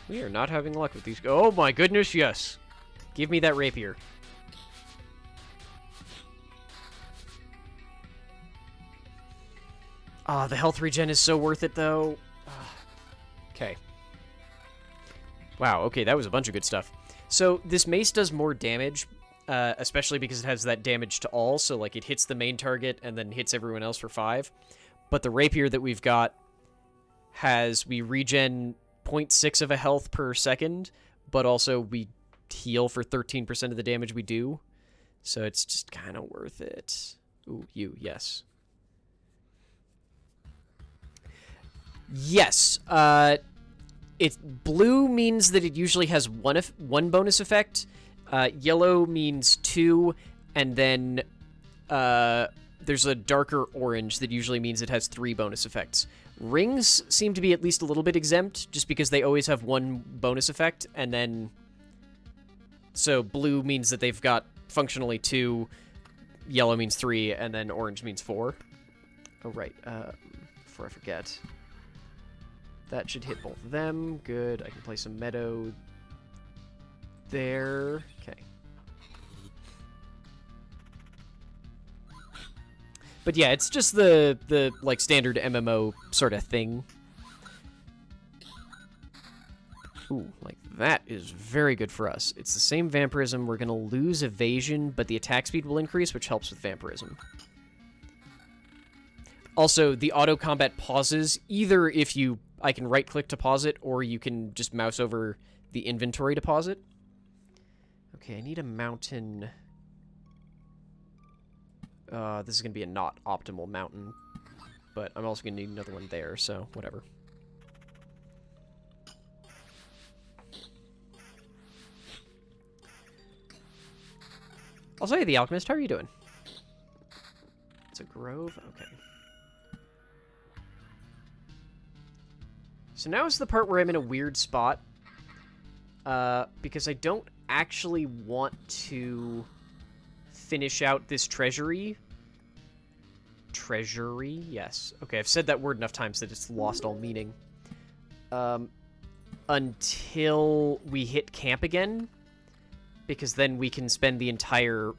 We are not having luck with these. Oh my goodness, yes. Give me that rapier. Ah, the health regen is so worth it, though. Okay. Wow, okay, that was a bunch of good stuff. So, this mace does more damage, especially because it has that damage to all, so, like, it hits the main target and then hits everyone else for 5. But the rapier that we've got we regen 0.6 of a health per second, but also we heal for 13% of the damage we do. So it's just kind of worth it. Ooh, yes. Yes. Blue means that it usually has one bonus effect. Yellow means 2, and then there's a darker orange that usually means it has 3 bonus effects. Rings seem to be at least a little bit exempt, just because they always have 1 bonus effect, and then... So blue means that they've got functionally 2, yellow means 3, and then orange means 4. Oh, right. Before I forget. That should hit both of them. Good. I can play some meadow there. Okay. But yeah, it's just the like standard MMO sort of thing. Ooh, like that is very good for us. It's the same vampirism. We're gonna lose evasion, but the attack speed will increase, which helps with vampirism. Also, the auto combat pauses either if I can right click to pause it, or you can just mouse over the inventory to pause it. Okay, I need a mountain. This is going to be a not optimal mountain, but I'm also going to need another one there, so whatever. Also, hey, the Alchemist, how are you doing? It's a grove? Okay. So now is the part where I'm in a weird spot, because I don't actually want to finish out this treasury. Treasury? Yes. Okay, I've said that word enough times that it's lost all meaning. Until we hit camp again, because then we can spend the entire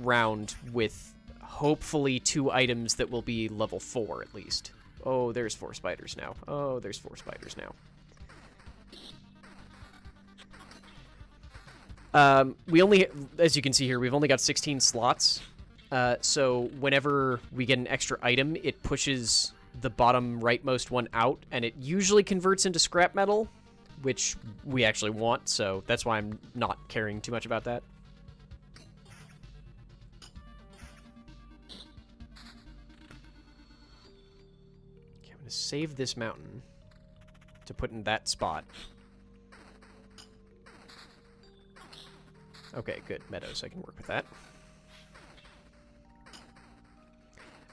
round with hopefully 2 items that will be level 4 at least. Oh, there's 4 spiders now. Oh, there's 4 spiders now. We only, as you can see here, we've only got 16 slots. So whenever we get an extra item, it pushes the bottom rightmost one out, and it usually converts into scrap metal, which we actually want, so that's why I'm not caring too much about that. Okay, I'm going to save this mountain to put in that spot. Okay, good. Meadows, I can work with that.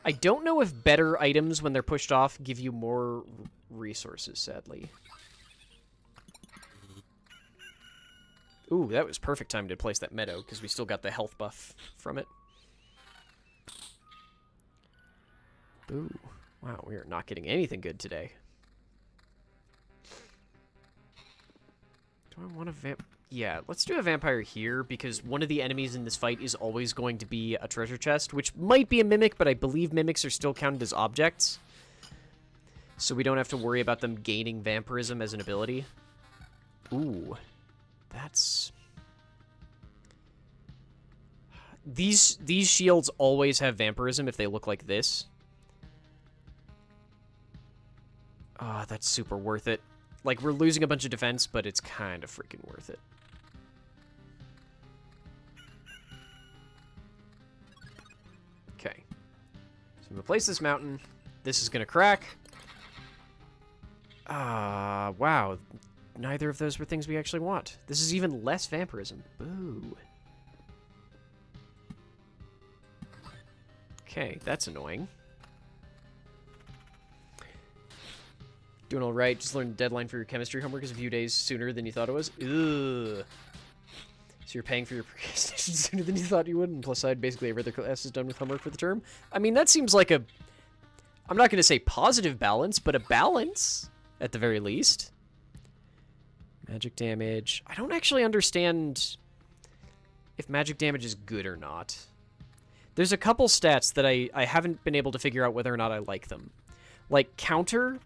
I don't know if better items, when they're pushed off, give you more resources, sadly. Ooh, that was perfect time to place that meadow, because we still got the health buff from it. Ooh. Wow, we are not getting anything good today. Do I want a vamp? Yeah, let's do a vampire here, because one of the enemies in this fight is always going to be a treasure chest, which might be a mimic, but I believe mimics are still counted as objects. So we don't have to worry about them gaining vampirism as an ability. Ooh. That's... These shields always have vampirism if they look like this. Ah, that's super worth it. Like, we're losing a bunch of defense, but it's kind of freaking worth it. Okay. So I'm going to place this mountain. This is going to crack. Ah, wow. Neither of those were things we actually want. This is even less vampirism. Boo. Okay, that's annoying. Doing all right. Just learned the deadline for your chemistry homework is a few days sooner than you thought it was. Ugh. So you're paying for your procrastination sooner than you thought you would, and plus side, basically every other class is done with homework for the term. I mean, that seems like a... I'm not going to say positive balance, but a balance, at the very least. Magic damage. I don't actually understand if magic damage is good or not. There's a couple stats that I haven't been able to figure out whether or not I like them. Like, counter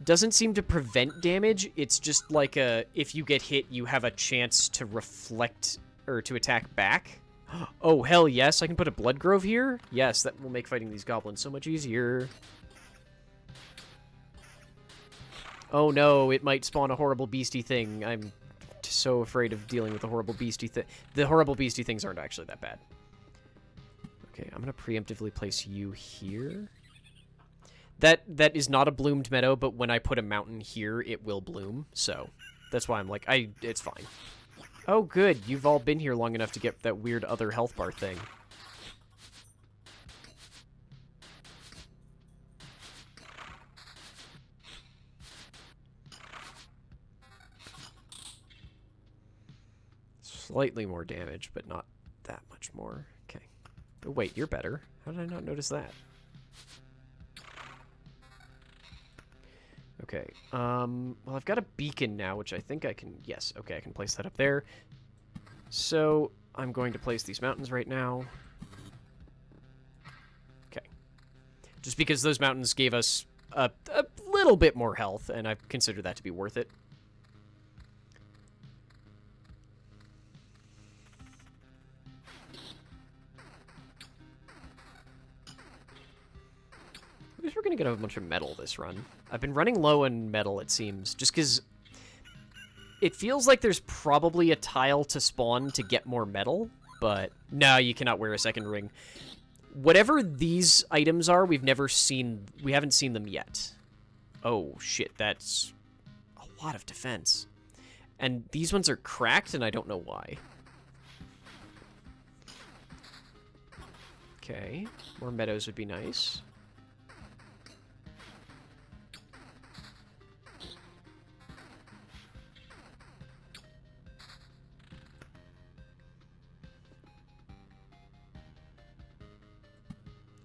doesn't seem to prevent damage. It's just like if you get hit, you have a chance to reflect or to attack back. Oh, hell yes. I can put a blood grove here. Yes, that will make fighting these goblins so much easier. Oh no, it might spawn a horrible beastie thing. I'm so afraid of dealing with the horrible beastie thing. The horrible beastie things aren't actually that bad. Okay, I'm going to preemptively place you here. That is not a bloomed meadow, but when I put a mountain here, it will bloom. So that's why I'm like, it's fine. Oh, good. You've all been here long enough to get that weird other health bar thing. Slightly more damage, but not that much more. Okay. Oh, wait, you're better. How did I not notice that? Okay. Well, I've got a beacon now, which I think I can... Yes, okay, I can place that up there. So, I'm going to place these mountains right now. Okay. Just because those mountains gave us a little bit more health, and I consider that to be worth it. I guess we're going to get a bunch of metal this run. I've been running low on metal, it seems, just because it feels like there's probably a tile to spawn to get more metal, but no, you cannot wear a second ring. Whatever these items are, we haven't seen them yet. Oh, shit, that's a lot of defense. And these ones are cracked, and I don't know why. Okay, more meadows would be nice.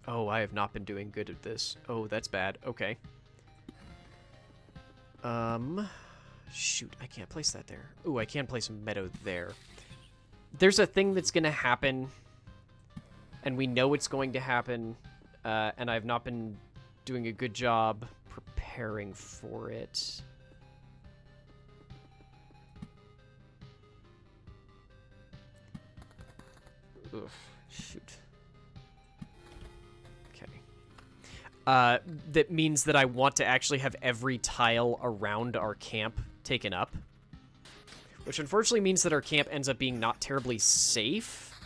Oh, I have not been doing good at this. Oh, that's bad. Okay. Shoot, I can't place that there. Ooh, I can place a meadow there. There's a thing that's gonna happen, and we know it's going to happen, and I've not been doing a good job preparing for it. Oof, shoot. That means that I want to actually have every tile around our camp taken up. Which unfortunately means that our camp ends up being not terribly safe.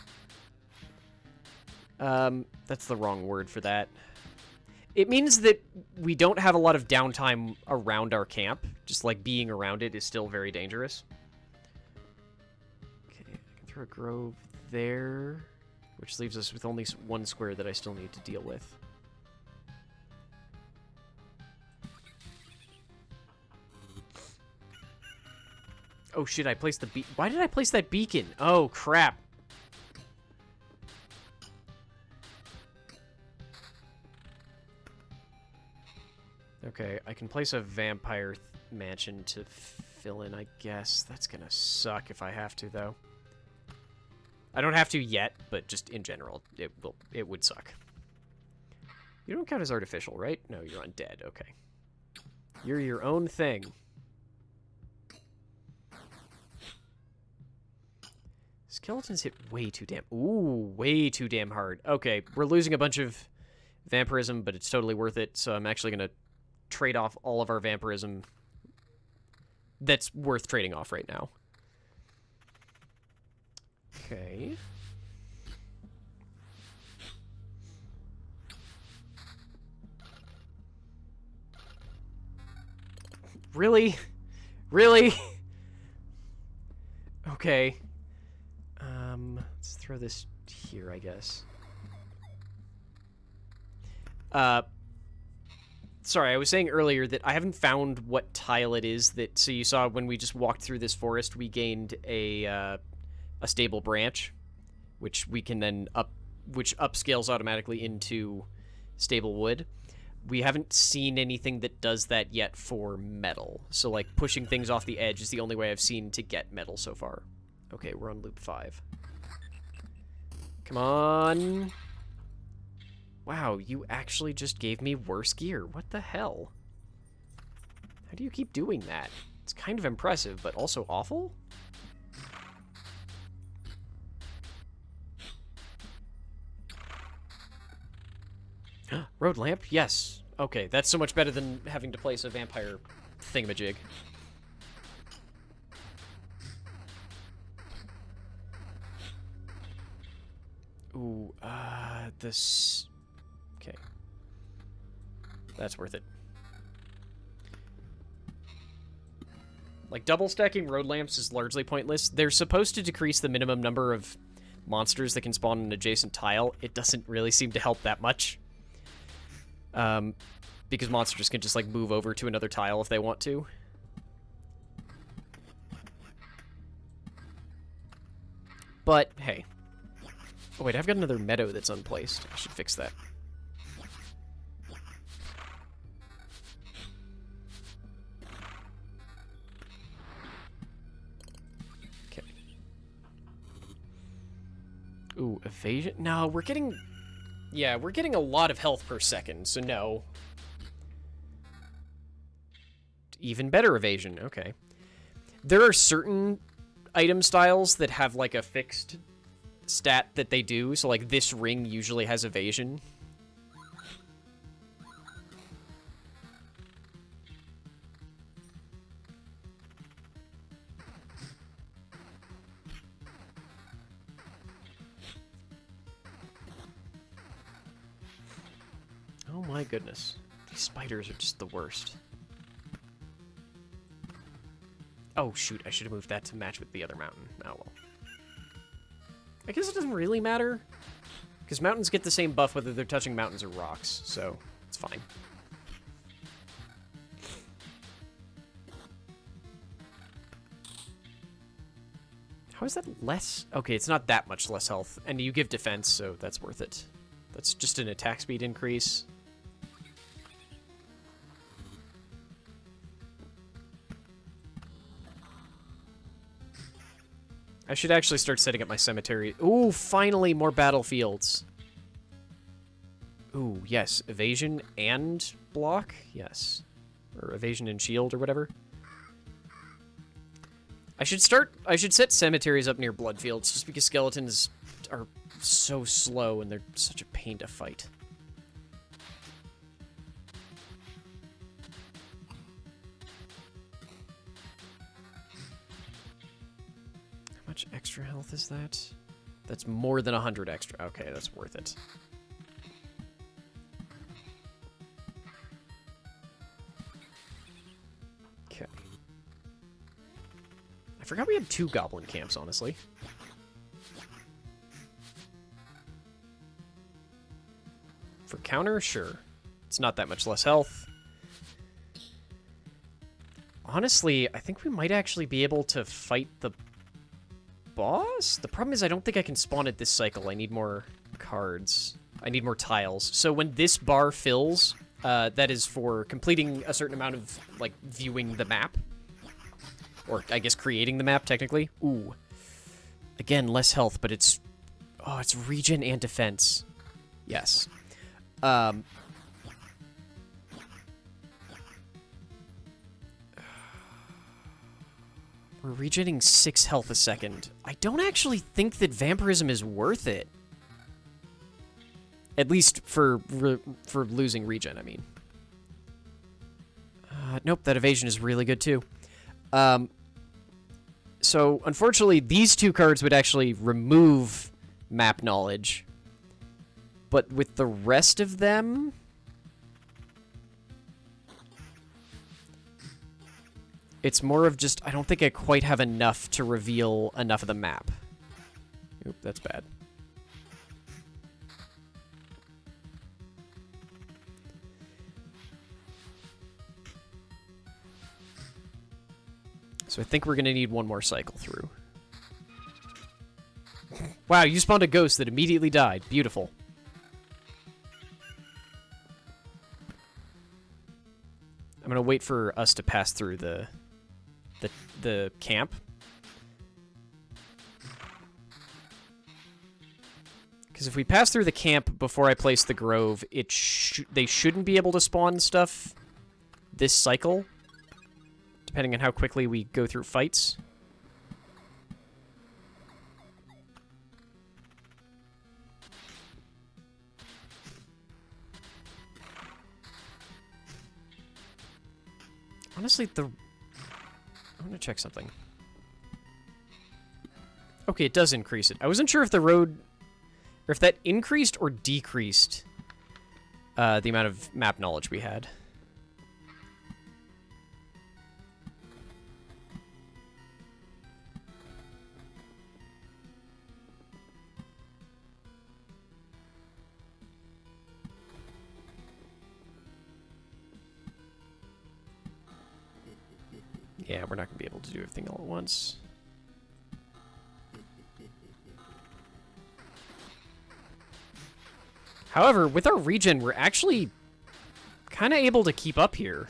That's the wrong word for that. It means that we don't have a lot of downtime around our camp. Just like being around it is still very dangerous. Okay, I can throw a grove there. Which leaves us with only one square that I still need to deal with. Oh shit, I placed the beacon. Why did I place that beacon? Oh crap. Okay, I can place a vampire mansion to fill in, I guess. That's gonna suck if I have to, though. I don't have to yet, but just in general, it would suck. You don't count as artificial, right? No, you're undead. Okay. You're your own thing. Skeletons hit way too damn... Ooh, way too damn hard. Okay, we're losing a bunch of vampirism, but it's totally worth it, so I'm actually going to trade off all of our vampirism that's worth trading off right now. Okay. Really? Really? Okay. Let's throw this here, I guess. Sorry, I was saying earlier that I haven't found what tile it is that... So you saw when we just walked through this forest, we gained a stable branch, which we can then which upscales automatically into stable wood. We haven't seen anything that does that yet for metal. So, like, pushing things off the edge is the only way I've seen to get metal so far. Okay, we're on loop 5. Come on. Wow, you actually just gave me worse gear. What the hell? How do you keep doing that? It's kind of impressive, but also awful? Road lamp? Yes. Okay, that's so much better than having to place a vampire thingamajig. Ooh, this... Okay. That's worth it. Like, double stacking road lamps is largely pointless. They're supposed to decrease the minimum number of monsters that can spawn an adjacent tile. It doesn't really seem to help that much. Because monsters can just, like, move over to another tile if they want to. But, hey. Oh, wait, I've got another meadow that's unplaced. I should fix that. Okay. Ooh, evasion? No, we're getting... Yeah, we're getting a lot of health per second, so no. Even better evasion, okay. There are certain item styles that have, like, a fixed stat that they do, so, like, this ring usually has evasion. Oh my goodness. These spiders are just the worst. Oh, shoot, I should have moved that to match with the other mountain. Oh, well. I guess it doesn't really matter, because mountains get the same buff whether they're touching mountains or rocks, so it's fine. How is that less? Okay, it's not that much less health, and you give defense, so that's worth it. That's just an attack speed increase. I should actually start setting up my cemetery. Ooh, finally more battlefields. Ooh, yes. Evasion and block? Yes. Or evasion and shield or whatever. I should set cemeteries up near blood fields just because skeletons are so slow and they're such a pain to fight. How much extra health is that? That's more than 100 extra. Okay, that's worth it. Okay. I forgot we had 2 goblin camps, honestly. For counter, sure. It's not that much less health. Honestly, I think we might actually be able to fight the boss? The problem is I don't think I can spawn it this cycle. I need more cards. I need more tiles. So when this bar fills, that is for completing a certain amount of, like, viewing the map. Or, I guess, creating the map, technically. Ooh. Again, less health, but it's... Oh, it's regen and defense. Yes. We're regenerating 6 health a second. I don't actually think that vampirism is worth it. At least for losing regen, I mean. Nope, that evasion is really good too. So, unfortunately, these 2 cards would actually remove map knowledge. But with the rest of them... It's more of just, I don't think I quite have enough to reveal enough of the map. Oop, that's bad. So I think we're going to need one more cycle through. Wow, you spawned a ghost that immediately died. Beautiful. I'm going to wait for us to pass through the camp. Because if we pass through the camp before I place the grove, they shouldn't be able to spawn stuff this cycle, depending on how quickly we go through fights. Honestly, I want to check something. Okay, it does increase it. I wasn't sure if the road Or if that increased or decreased the amount of map knowledge we had. Yeah, we're not going to be able to do everything all at once. However, with our regen, we're actually kind of able to keep up here.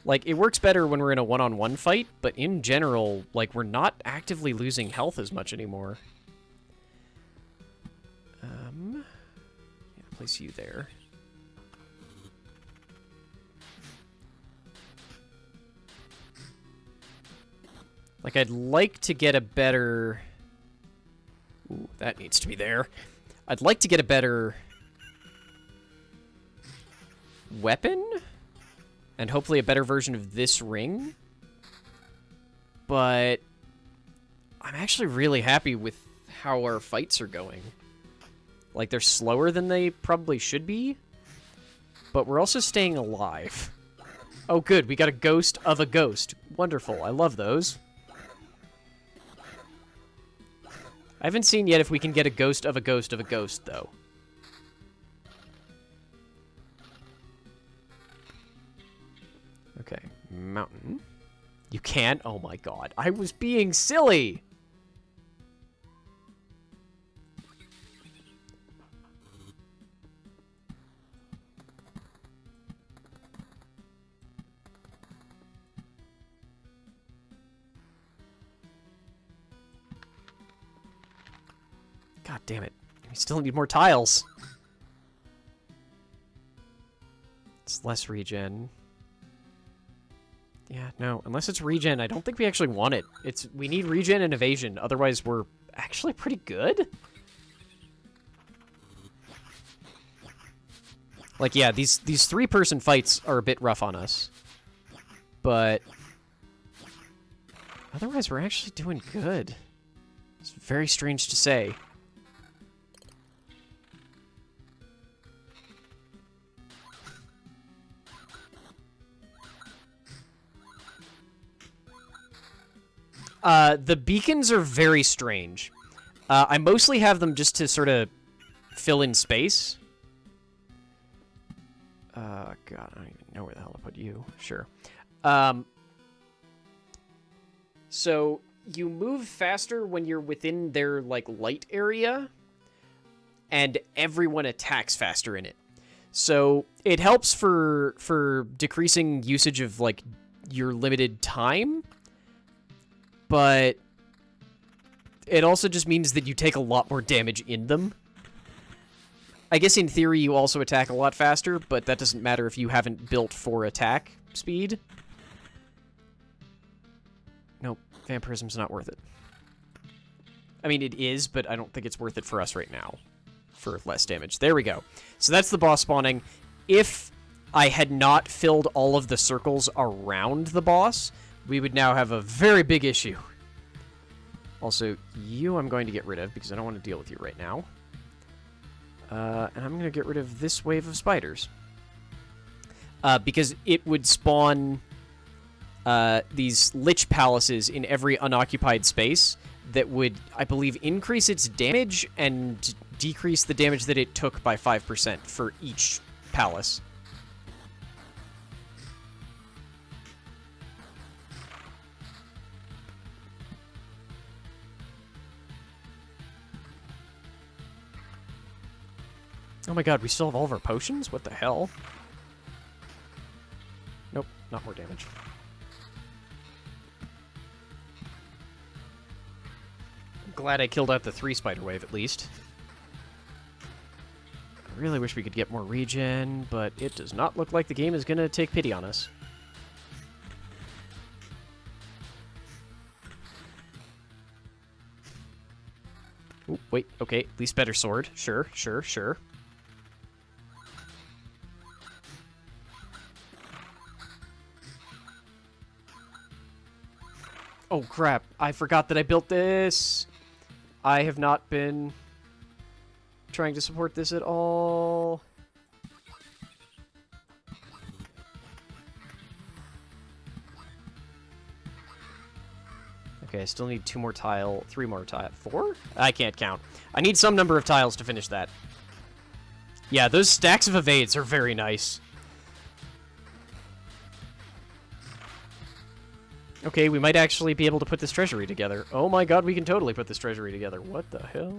Like, it works better when we're in a one-on-one fight, but in general, like, we're not actively losing health as much anymore. Yeah, place you there. Like, I'd like to get a better... Ooh, that needs to be there. I'd like to get a better... weapon? And hopefully a better version of this ring. But... I'm actually really happy with how our fights are going. Like, they're slower than they probably should be. But we're also staying alive. Oh, good. We got a ghost of a ghost. Wonderful. I love those. I haven't seen yet if we can get a ghost of a ghost of a ghost, though. Okay, mountain. You can? Oh my god, I was being silly! God damn it. We still need more tiles. It's less regen. Yeah, no. Unless it's regen, I don't think we actually want it. We need regen and evasion. Otherwise, we're actually pretty good. Like, yeah, these three-person fights are a bit rough on us. But... otherwise, we're actually doing good. It's very strange to say. The beacons are very strange. I mostly have them just to sort of fill in space. God, I don't even know where the hell to put you. Sure. So, you move faster when you're within their, like, light area, and everyone attacks faster in it. So, it helps for decreasing usage of, like, your limited time, but it also just means that you take a lot more damage in them. I guess in theory you also attack a lot faster, but that doesn't matter if you haven't built for attack speed. Nope, vampirism's not worth it. I mean, it is, but I don't think it's worth it for us right now. For less damage. There we go. So that's the boss spawning. If I had not filled all of the circles around the boss, we would now have a very big issue. Also, you I'm going to get rid of because I don't want to deal with you right now. And I'm going to get rid of this wave of spiders. Because it would spawn these Lich Palaces in every unoccupied space that would, I believe, increase its damage and decrease the damage that it took by 5% for each palace. Oh my god, we still have all of our potions? What the hell? Nope, not more damage. I'm glad I killed out the 3 spider wave, at least. I really wish we could get more regen, but it does not look like the game is gonna take pity on us. Ooh, wait, okay, at least better sword. Sure, sure, sure. Oh crap, I forgot that I built this. I have not been trying to support this at all. Okay, I still need 2 more tile, 3 more tile, 4? I can't count. I need some number of tiles to finish that. Yeah, those stacks of evades are very nice. Okay, we might actually be able to put this treasury together. Oh my god, we can totally put this treasury together. What the hell?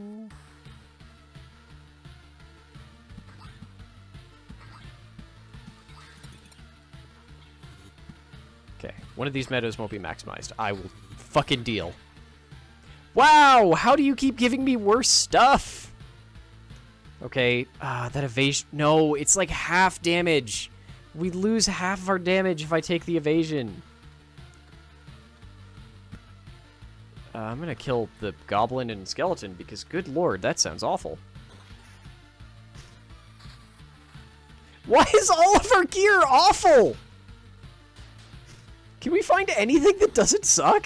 Okay, one of these meadows won't be maximized. I will fucking deal. Wow, how do you keep giving me worse stuff? Okay, that evasion... No, it's like half damage. We lose half of our damage if I take the evasion. I'm gonna kill the goblin and skeleton because, good lord, that sounds awful. Why is all of our gear awful? Can we find anything that doesn't suck?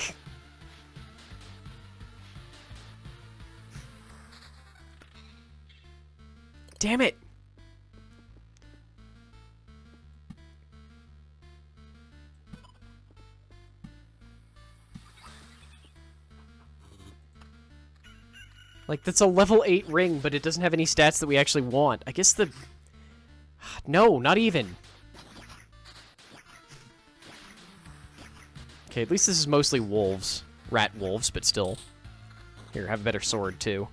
Damn it. Like, that's a level 8 ring, but it doesn't have any stats that we actually want. I guess the... No, not even. Okay, at least this is mostly wolves. Rat wolves, but still. Here, have a better sword, too.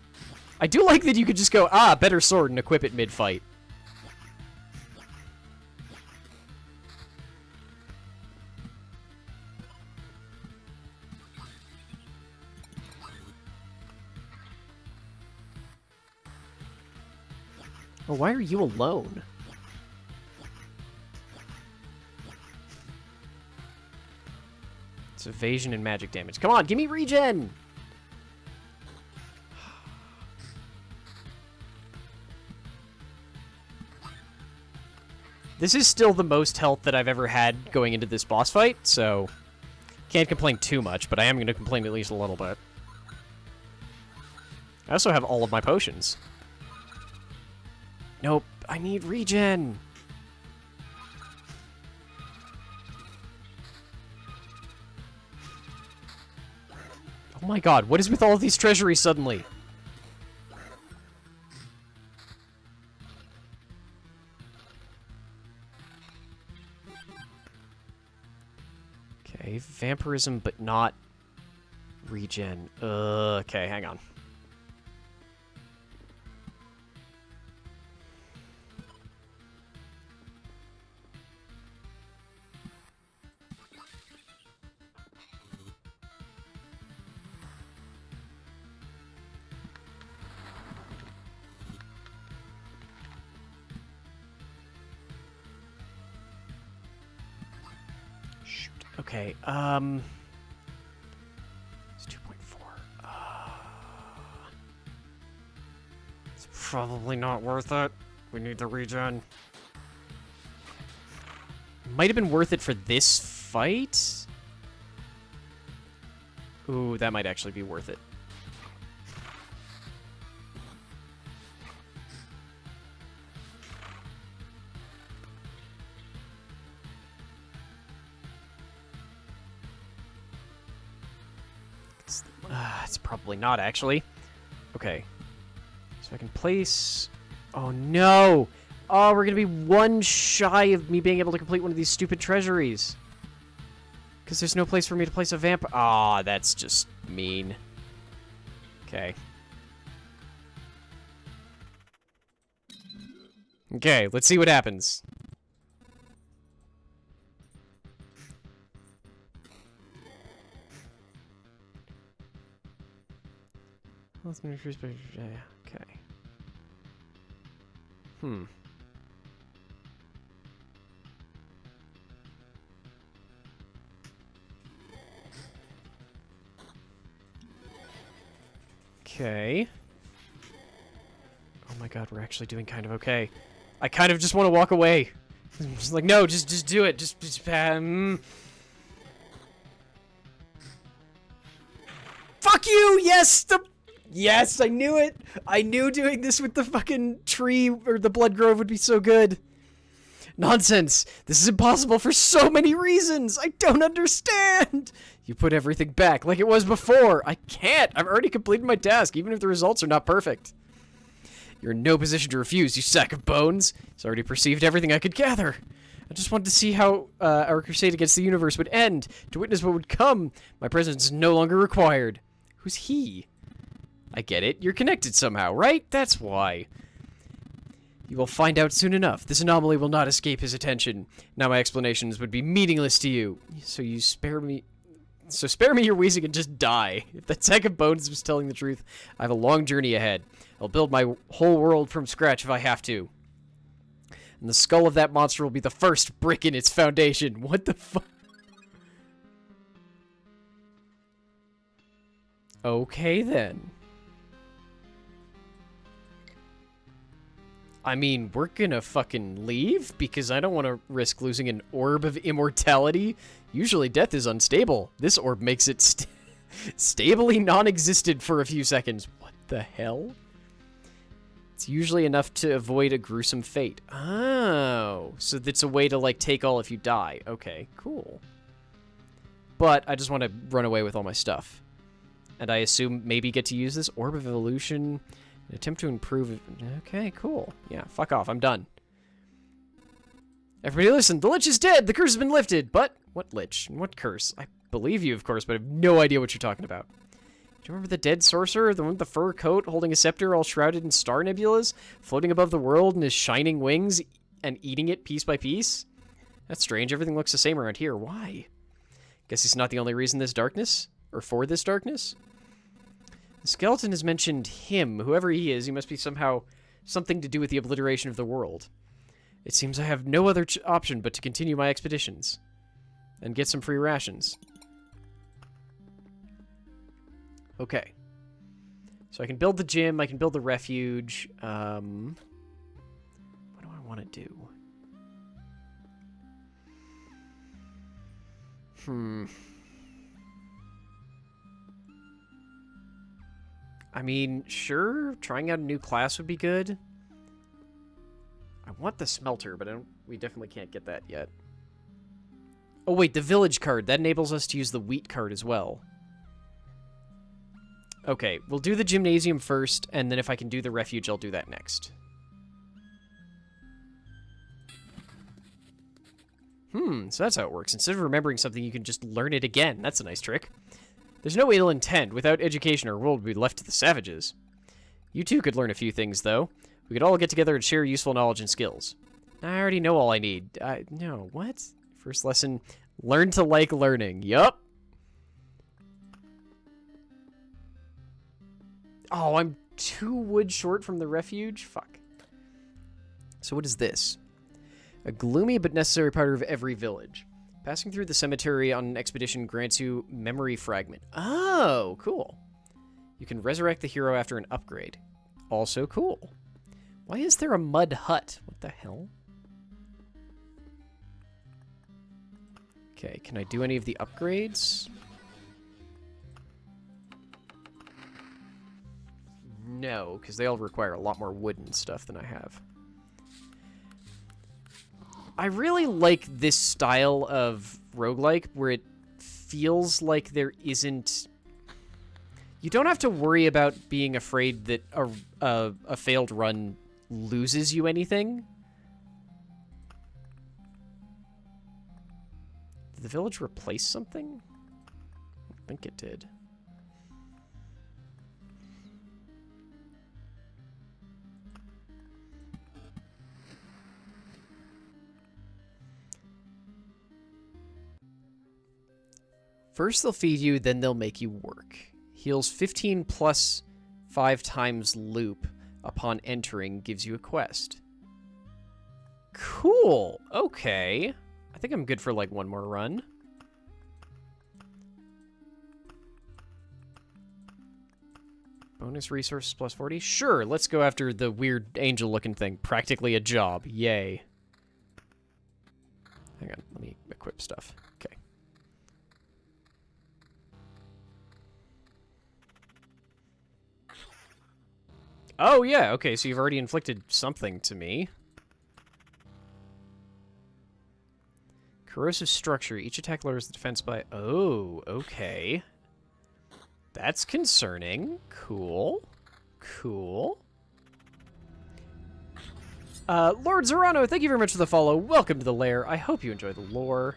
I do like that you could just go, better sword, and equip it mid-fight. Oh, why are you alone? It's evasion and magic damage. Come on, give me regen! This is still the most health that I've ever had going into this boss fight, so can't complain too much, but I am going to complain at least a little bit. I also have all of my potions. Nope, I need regen! Oh my god, what is with all of these treasuries suddenly? Okay, vampirism, but not regen. Okay, hang on. Okay, it's 2.4. It's probably not worth it. We need the regen. Might have been worth it for this fight. Ooh, that might actually be worth it. It's probably not, actually. Okay. So I can place... Oh, no! Oh, we're gonna be one shy of me being able to complete one of these stupid treasuries. Because there's no place for me to place a vamp... Aw, that's just mean. Okay. Okay, let's see what happens. Let's increase by... Okay. Okay. Oh my god, we're actually doing kind of okay. I kind of just want to walk away. I'm just like, no, just do it. Just Fuck you! Yes! Yes, I knew it! I knew doing this with the fucking tree or the blood grove would be so good. Nonsense! This is impossible for so many reasons! I don't understand! You put everything back like it was before! I can't! I've already completed my task, even if the results are not perfect. You're in no position to refuse, you sack of bones! It's already perceived everything I could gather. I just wanted to see how our crusade against the universe would end, to witness what would come. My presence is no longer required. Who's he? I get it. You're connected somehow, right? That's why. You will find out soon enough. This anomaly will not escape his attention. Now my explanations would be meaningless to you. So spare me your wheezing and just die. If that sack of bones was telling the truth, I have a long journey ahead. I'll build my whole world from scratch if I have to. And the skull of that monster will be the first brick in its foundation. What the fuck? Okay, then. I mean, we're gonna fucking leave because I don't want to risk losing an orb of immortality. Usually death is unstable. This orb makes it stably non-existent for a few seconds. What the hell? It's usually enough to avoid a gruesome fate. Oh, so that's a way to, like, take all if you die. Okay, cool. But I just want to run away with all my stuff. And I assume maybe get to use this Orb of Evolution. An attempt to improve it. Okay, cool. Yeah, fuck off. I'm done. Everybody listen. The Lich is dead. The curse has been lifted. But what Lich? What curse? I believe you, of course, but I have no idea what you're talking about. Do you remember the dead sorcerer? The one with the fur coat, holding a scepter all shrouded in star nebulas? Floating above the world in his shining wings and eating it piece by piece? That's strange. Everything looks the same around here. Why? Guess he's not the only reason this darkness? Or for this darkness? The skeleton has mentioned him. Whoever he is, he must be somehow something to do with the obliteration of the world. It seems I have no other option but to continue my expeditions. And get some free rations. Okay. So I can build the gym, I can build the refuge. What do I want to do? I mean, sure, trying out a new class would be good. I want the smelter, but we definitely can't get that yet. Oh wait, the village card. That enables us to use the wheat card as well. Okay, we'll do the gymnasium first, and then if I can do the refuge, I'll do that next. So that's how it works. Instead of remembering something, you can just learn it again. That's a nice trick. There's no ill intent. Without education, our world would be left to the savages. You too could learn a few things, though. We could all get together and share useful knowledge and skills. I already know all I need. No, what? First lesson, learn to like learning. Yup. Oh, I'm 2 wood short from the refuge? Fuck. So what is this? A gloomy but necessary part of every village. Passing through the cemetery on an expedition grants you memory fragment. Oh, cool. You can resurrect the hero after an upgrade. Also cool. Why is there a mud hut? What the hell? Okay, can I do any of the upgrades? No, because they all require a lot more wood and stuff than I have. I really like this style of roguelike where it feels like there isn't... You don't have to worry about being afraid that a failed run loses you anything. Did the village replace something? I think it did. First they'll feed you, then they'll make you work. Heals 15 plus 5 times loop upon entering, gives you a quest. Cool. Okay. I think I'm good for like one more run. Bonus resources plus 40? Sure, let's go after the weird angel-looking thing. Practically a job. Yay. Hang on, let me equip stuff. Okay. Oh, yeah, okay, so you've already inflicted something to me. Corrosive structure. Each attack lowers the defense by... Oh, okay. That's concerning. Cool. Cool. Lord Zorano, thank you very much for the follow. Welcome to the lair. I hope you enjoy the lore.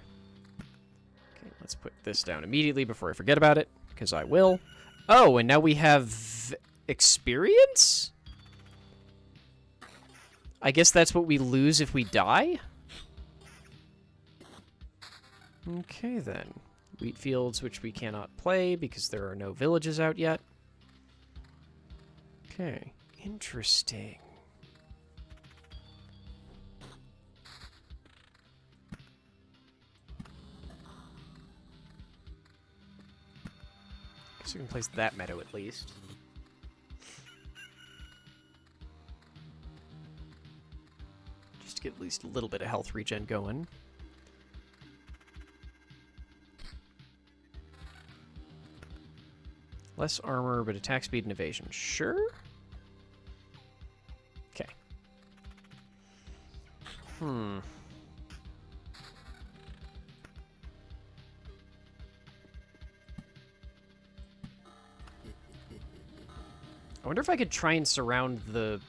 Okay, let's put this down immediately before I forget about it, because I will. Oh, and now we have experience? I guess that's what we lose if we die? Okay, then. Wheat fields, which we cannot play because there are no villages out yet. Okay, interesting. Guess we can place that meadow at least. Just to get at least a little bit of health regen going. Less armor, but attack speed and evasion. Sure? Okay. I wonder if I could try and surround the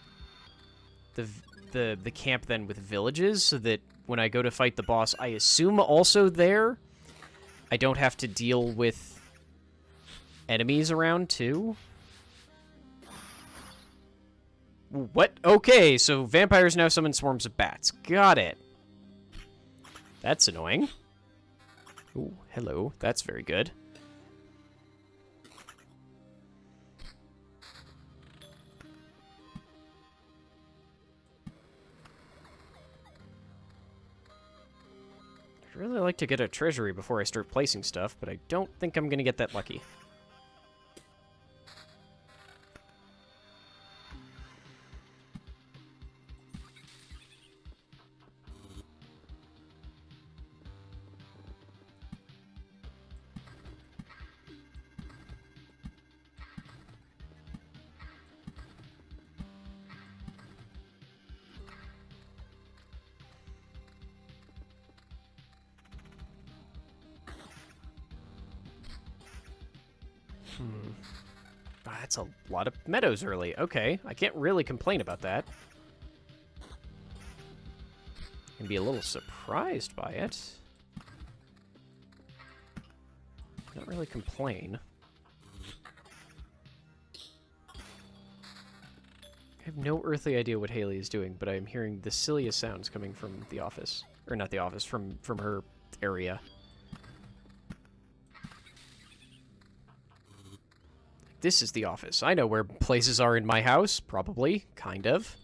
camp then with villages so that when I go to fight the boss, I assume also there, I don't have to deal with enemies around too? What? Okay, so vampires now summon swarms of bats. Got it. That's annoying. Ooh, hello. That's very good. I'd really like to get a treasury before I start placing stuff, but I don't think I'm going to get that lucky. That's a lot of meadows early. Okay, I can't really complain about that. Can be a little surprised by it. Not really complain. I have no earthly idea what Haley is doing, but I'm hearing the silliest sounds coming from the office. Or not the office, from her area. This is the office. I know where places are in my house, probably, kind of.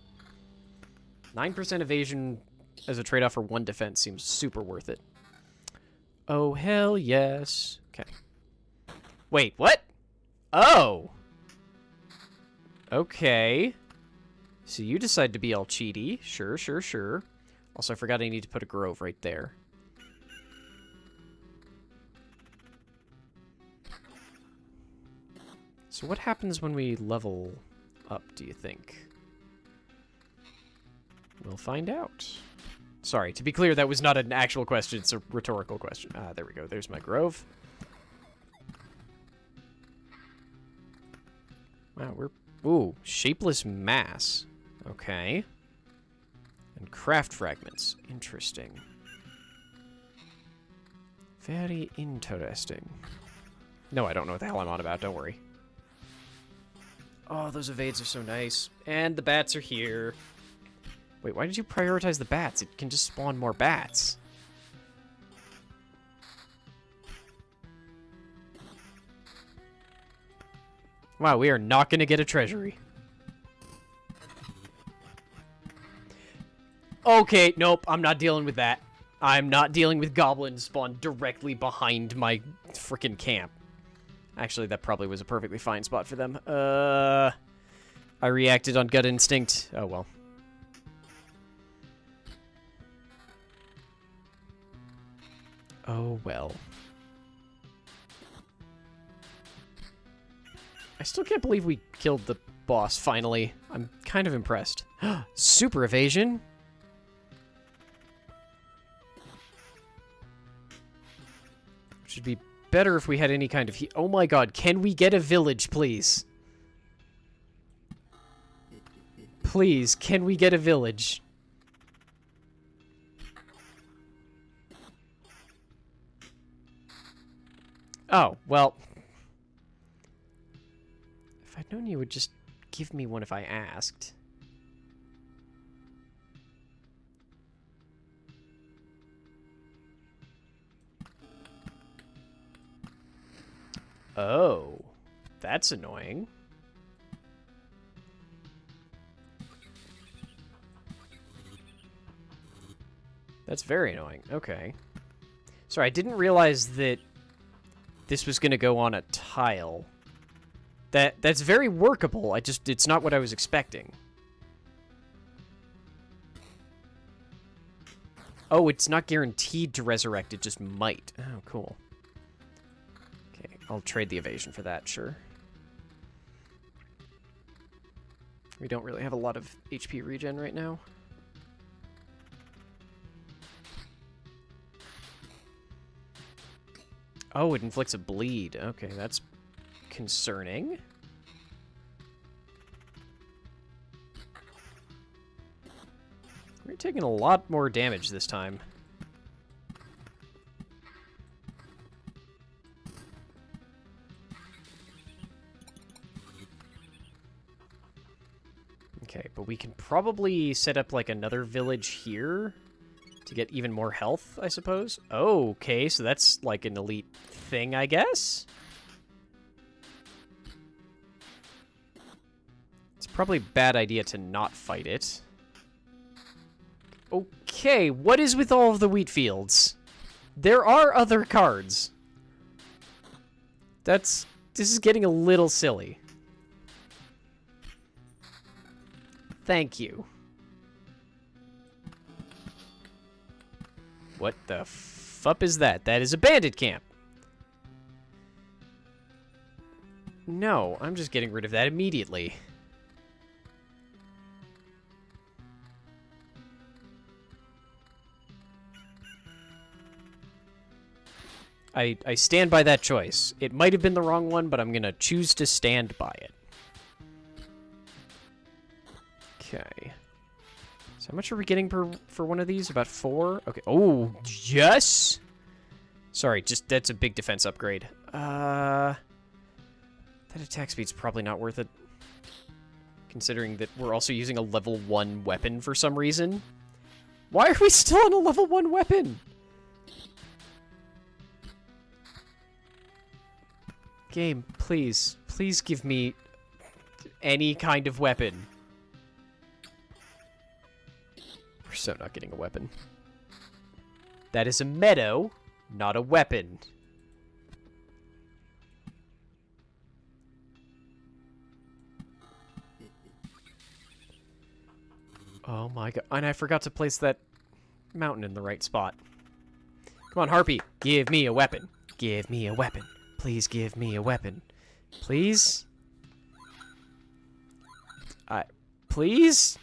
9% evasion as a trade-off for 1 defense seems super worth it. Oh, hell yes. Okay. Wait, what? Oh! Okay. So you decide to be all cheaty. Sure, sure, sure. Also, I forgot I need to put a grove right there. So what happens when we level up, do you think? We'll find out. Sorry, to be clear, that was not an actual question, it's a rhetorical question. Ah, there we go, there's my grove. Wow, we're... Ooh, shapeless mass. Okay. And craft fragments. Interesting. Very interesting. No, I don't know what the hell I'm on about, don't worry. Oh, those evades are so nice. And the bats are here. Wait, why did you prioritize the bats? It can just spawn more bats. Wow, we are not going to get a treasury. Okay, nope, I'm not dealing with that. I'm not dealing with goblins spawned directly behind my frickin' camp. Actually, that probably was a perfectly fine spot for them. I reacted on gut instinct. Oh, well. Oh, well. I still can't believe we killed the boss, finally. I'm kind of impressed. Super evasion? Should be better if we had any kind of oh my god, can we get a village, please? Please, can we get a village? Oh, well. If I'd known you would just give me one if I asked. Oh, that's annoying. That's very annoying. Okay. Sorry, I didn't realize that this was going to go on a tile. That's very workable. It's not what I was expecting. Oh, it's not guaranteed to resurrect, it just might. Oh, cool. Okay, I'll trade the evasion for that, sure. We don't really have a lot of HP regen right now. Oh, it inflicts a bleed. Okay, that's concerning. We're taking a lot more damage this time. Okay, but we can probably set up like another village here to get even more health, I suppose. Oh, okay, so that's like an elite thing, I guess? It's probably a bad idea to not fight it. Okay, what is with all of the wheat fields? There are other cards. This is getting a little silly. Thank you. What the fuck is that? That is a bandit camp. No, I'm just getting rid of that immediately. I stand by that choice. It might have been the wrong one, but I'm going to choose to stand by it. Okay. So how much are we getting for one of these? About 4? Okay. Oh, yes! Sorry, that's a big defense upgrade. That attack speed's probably not worth it. Considering that we're also using a level 1 weapon for some reason. Why are we still on a level 1 weapon? Game, please. Please give me any kind of weapon. We're so not getting a weapon. That is a meadow, not a weapon. Oh my god. And I forgot to place that mountain in the right spot. Come on, Harpy. Give me a weapon. Give me a weapon. Please give me a weapon. Please? Please?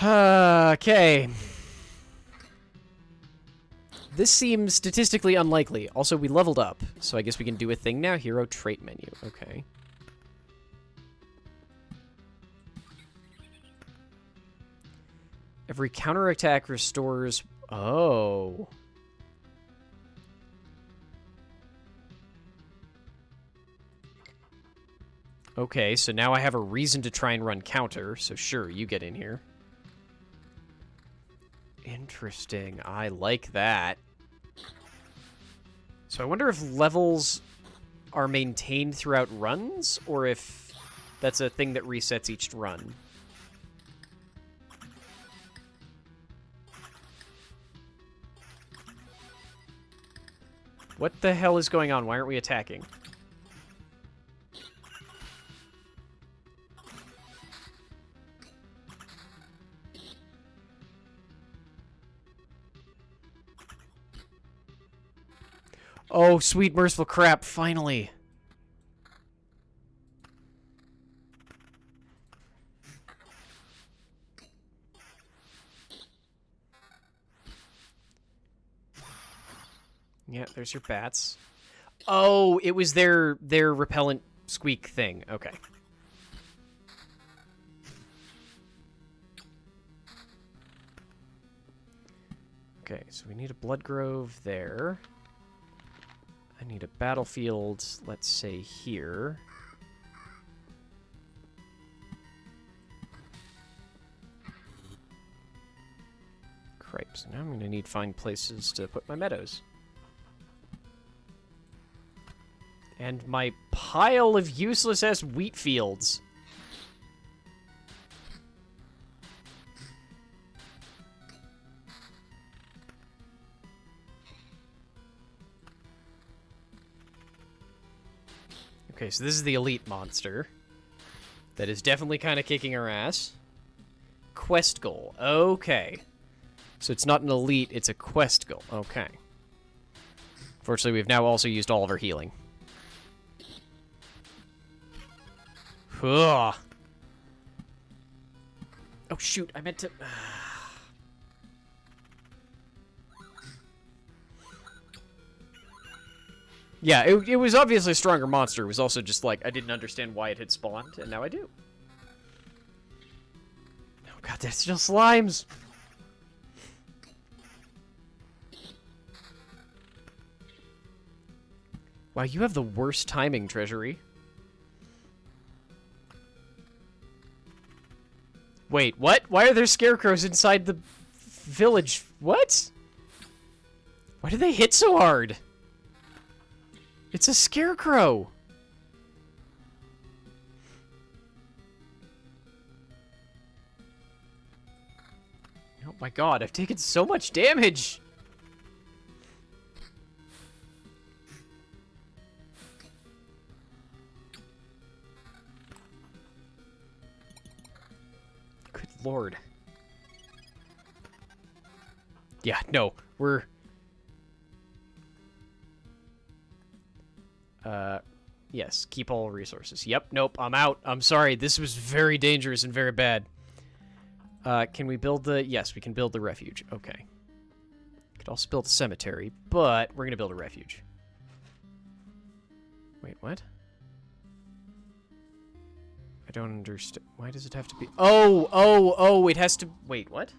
Okay. This seems statistically unlikely. Also, we leveled up, so I guess we can do a thing now. Hero trait menu. Okay. Every counterattack restores... Oh. Okay, so now I have a reason to try and run counter, so sure, you get in here. Interesting. I like that. So I wonder if levels are maintained throughout runs, or if that's a thing that resets each run. What the hell is going on? Why aren't we attacking? Oh, sweet merciful crap, finally. Yeah, there's your bats. Oh, it was their repellent squeak thing. Okay. Okay, so we need a blood grove there. I need a battlefield, let's say here. Cripes. So now I'm going to need to find places to put my meadows. And my pile of useless-ass wheat fields. Okay, so this is the elite monster. That is definitely kind of kicking our ass. Quest goal. Okay. So it's not an elite, it's a quest goal. Okay. Fortunately, we've now also used all of our healing. Ugh. Oh, shoot. I meant to... Yeah, it was obviously a stronger monster. It was also just like, I didn't understand why it had spawned, and now I do. Oh god, there's still slimes! Wow, you have the worst timing, Treasury. Wait, what? Why are there scarecrows inside the village? What? Why do they hit so hard? It's a scarecrow! Oh my god, I've taken so much damage! Good lord. Yeah, no, we're... yes, keep all resources. Yep, nope, I'm out. I'm sorry, this was very dangerous and very bad. Can we build the... Yes, we can build the refuge. Okay. Could also build a cemetery, but we're gonna build a refuge. Wait, what? I don't understand. Why does it have to be... Oh, it has to... Wait, what?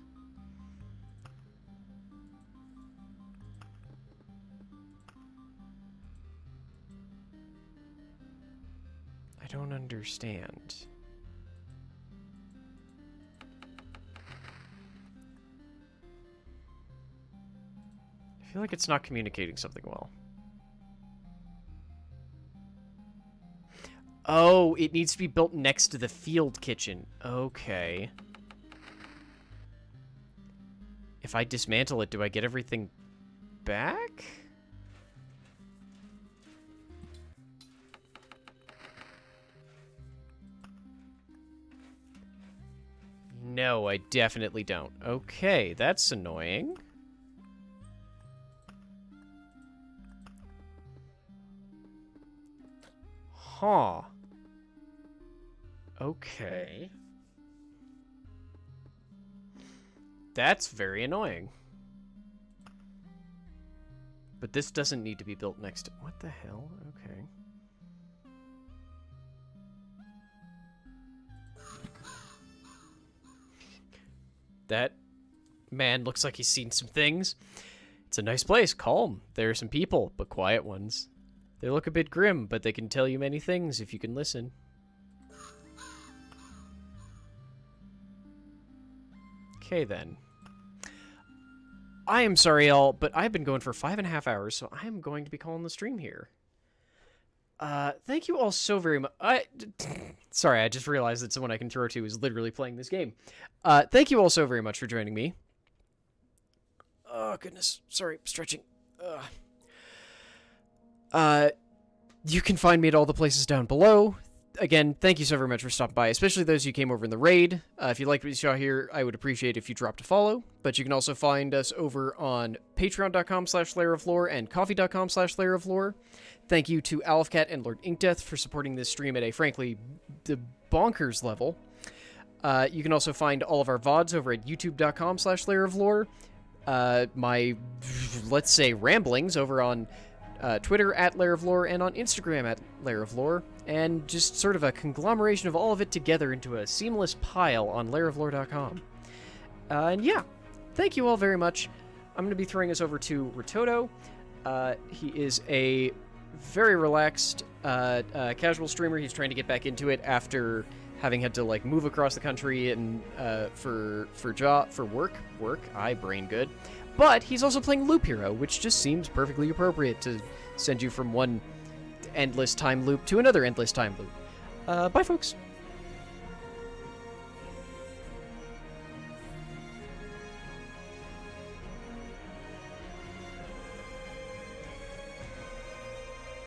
I don't understand. I feel like it's not communicating something well. Oh, it needs to be built next to the field kitchen. Okay. If I dismantle it, do I get everything back? No, I definitely don't. Okay, that's annoying. Huh. Okay. That's very annoying. But this doesn't need to be built next to... What the hell? Okay. That man looks like he's seen some things. It's a nice place, calm. There are some people, but quiet ones. They look a bit grim, but they can tell you many things if you can listen. Okay, then. I am sorry, y'all, but I've been going for 5.5 hours, so I am going to be calling the stream here. Thank you all so very much. Sorry, I just realized that someone I can throw to is literally playing this game. Thank you all so very much for joining me. Oh, goodness. Sorry, stretching. You can find me at all the places down below. again, thank you so very much for stopping by, especially those who came over in the raid. If you liked what you saw here, I would appreciate if you dropped a follow. But you can also find us over on patreon.com/layeroflore and coffee.com/layeroflore. Thank you to Alfcat and Lord Inkdeath for supporting this stream at a, frankly, the bonkers level. You can also find all of our VODs over at youtube.com/layeroflore. My, let's say, ramblings over on Twitter at Layer of Lore and on Instagram at Layer of Lore, and just sort of a conglomeration of all of it together into a seamless pile on layeroflore.com. And yeah, thank you all very much. I'm going to be throwing us over to Ritoto. He is a very relaxed, casual streamer. He's trying to get back into it after having had to like move across the country and for work. I brain good. But he's also playing Loop Hero, which just seems perfectly appropriate to send you from one endless time loop to another endless time loop. Bye, folks.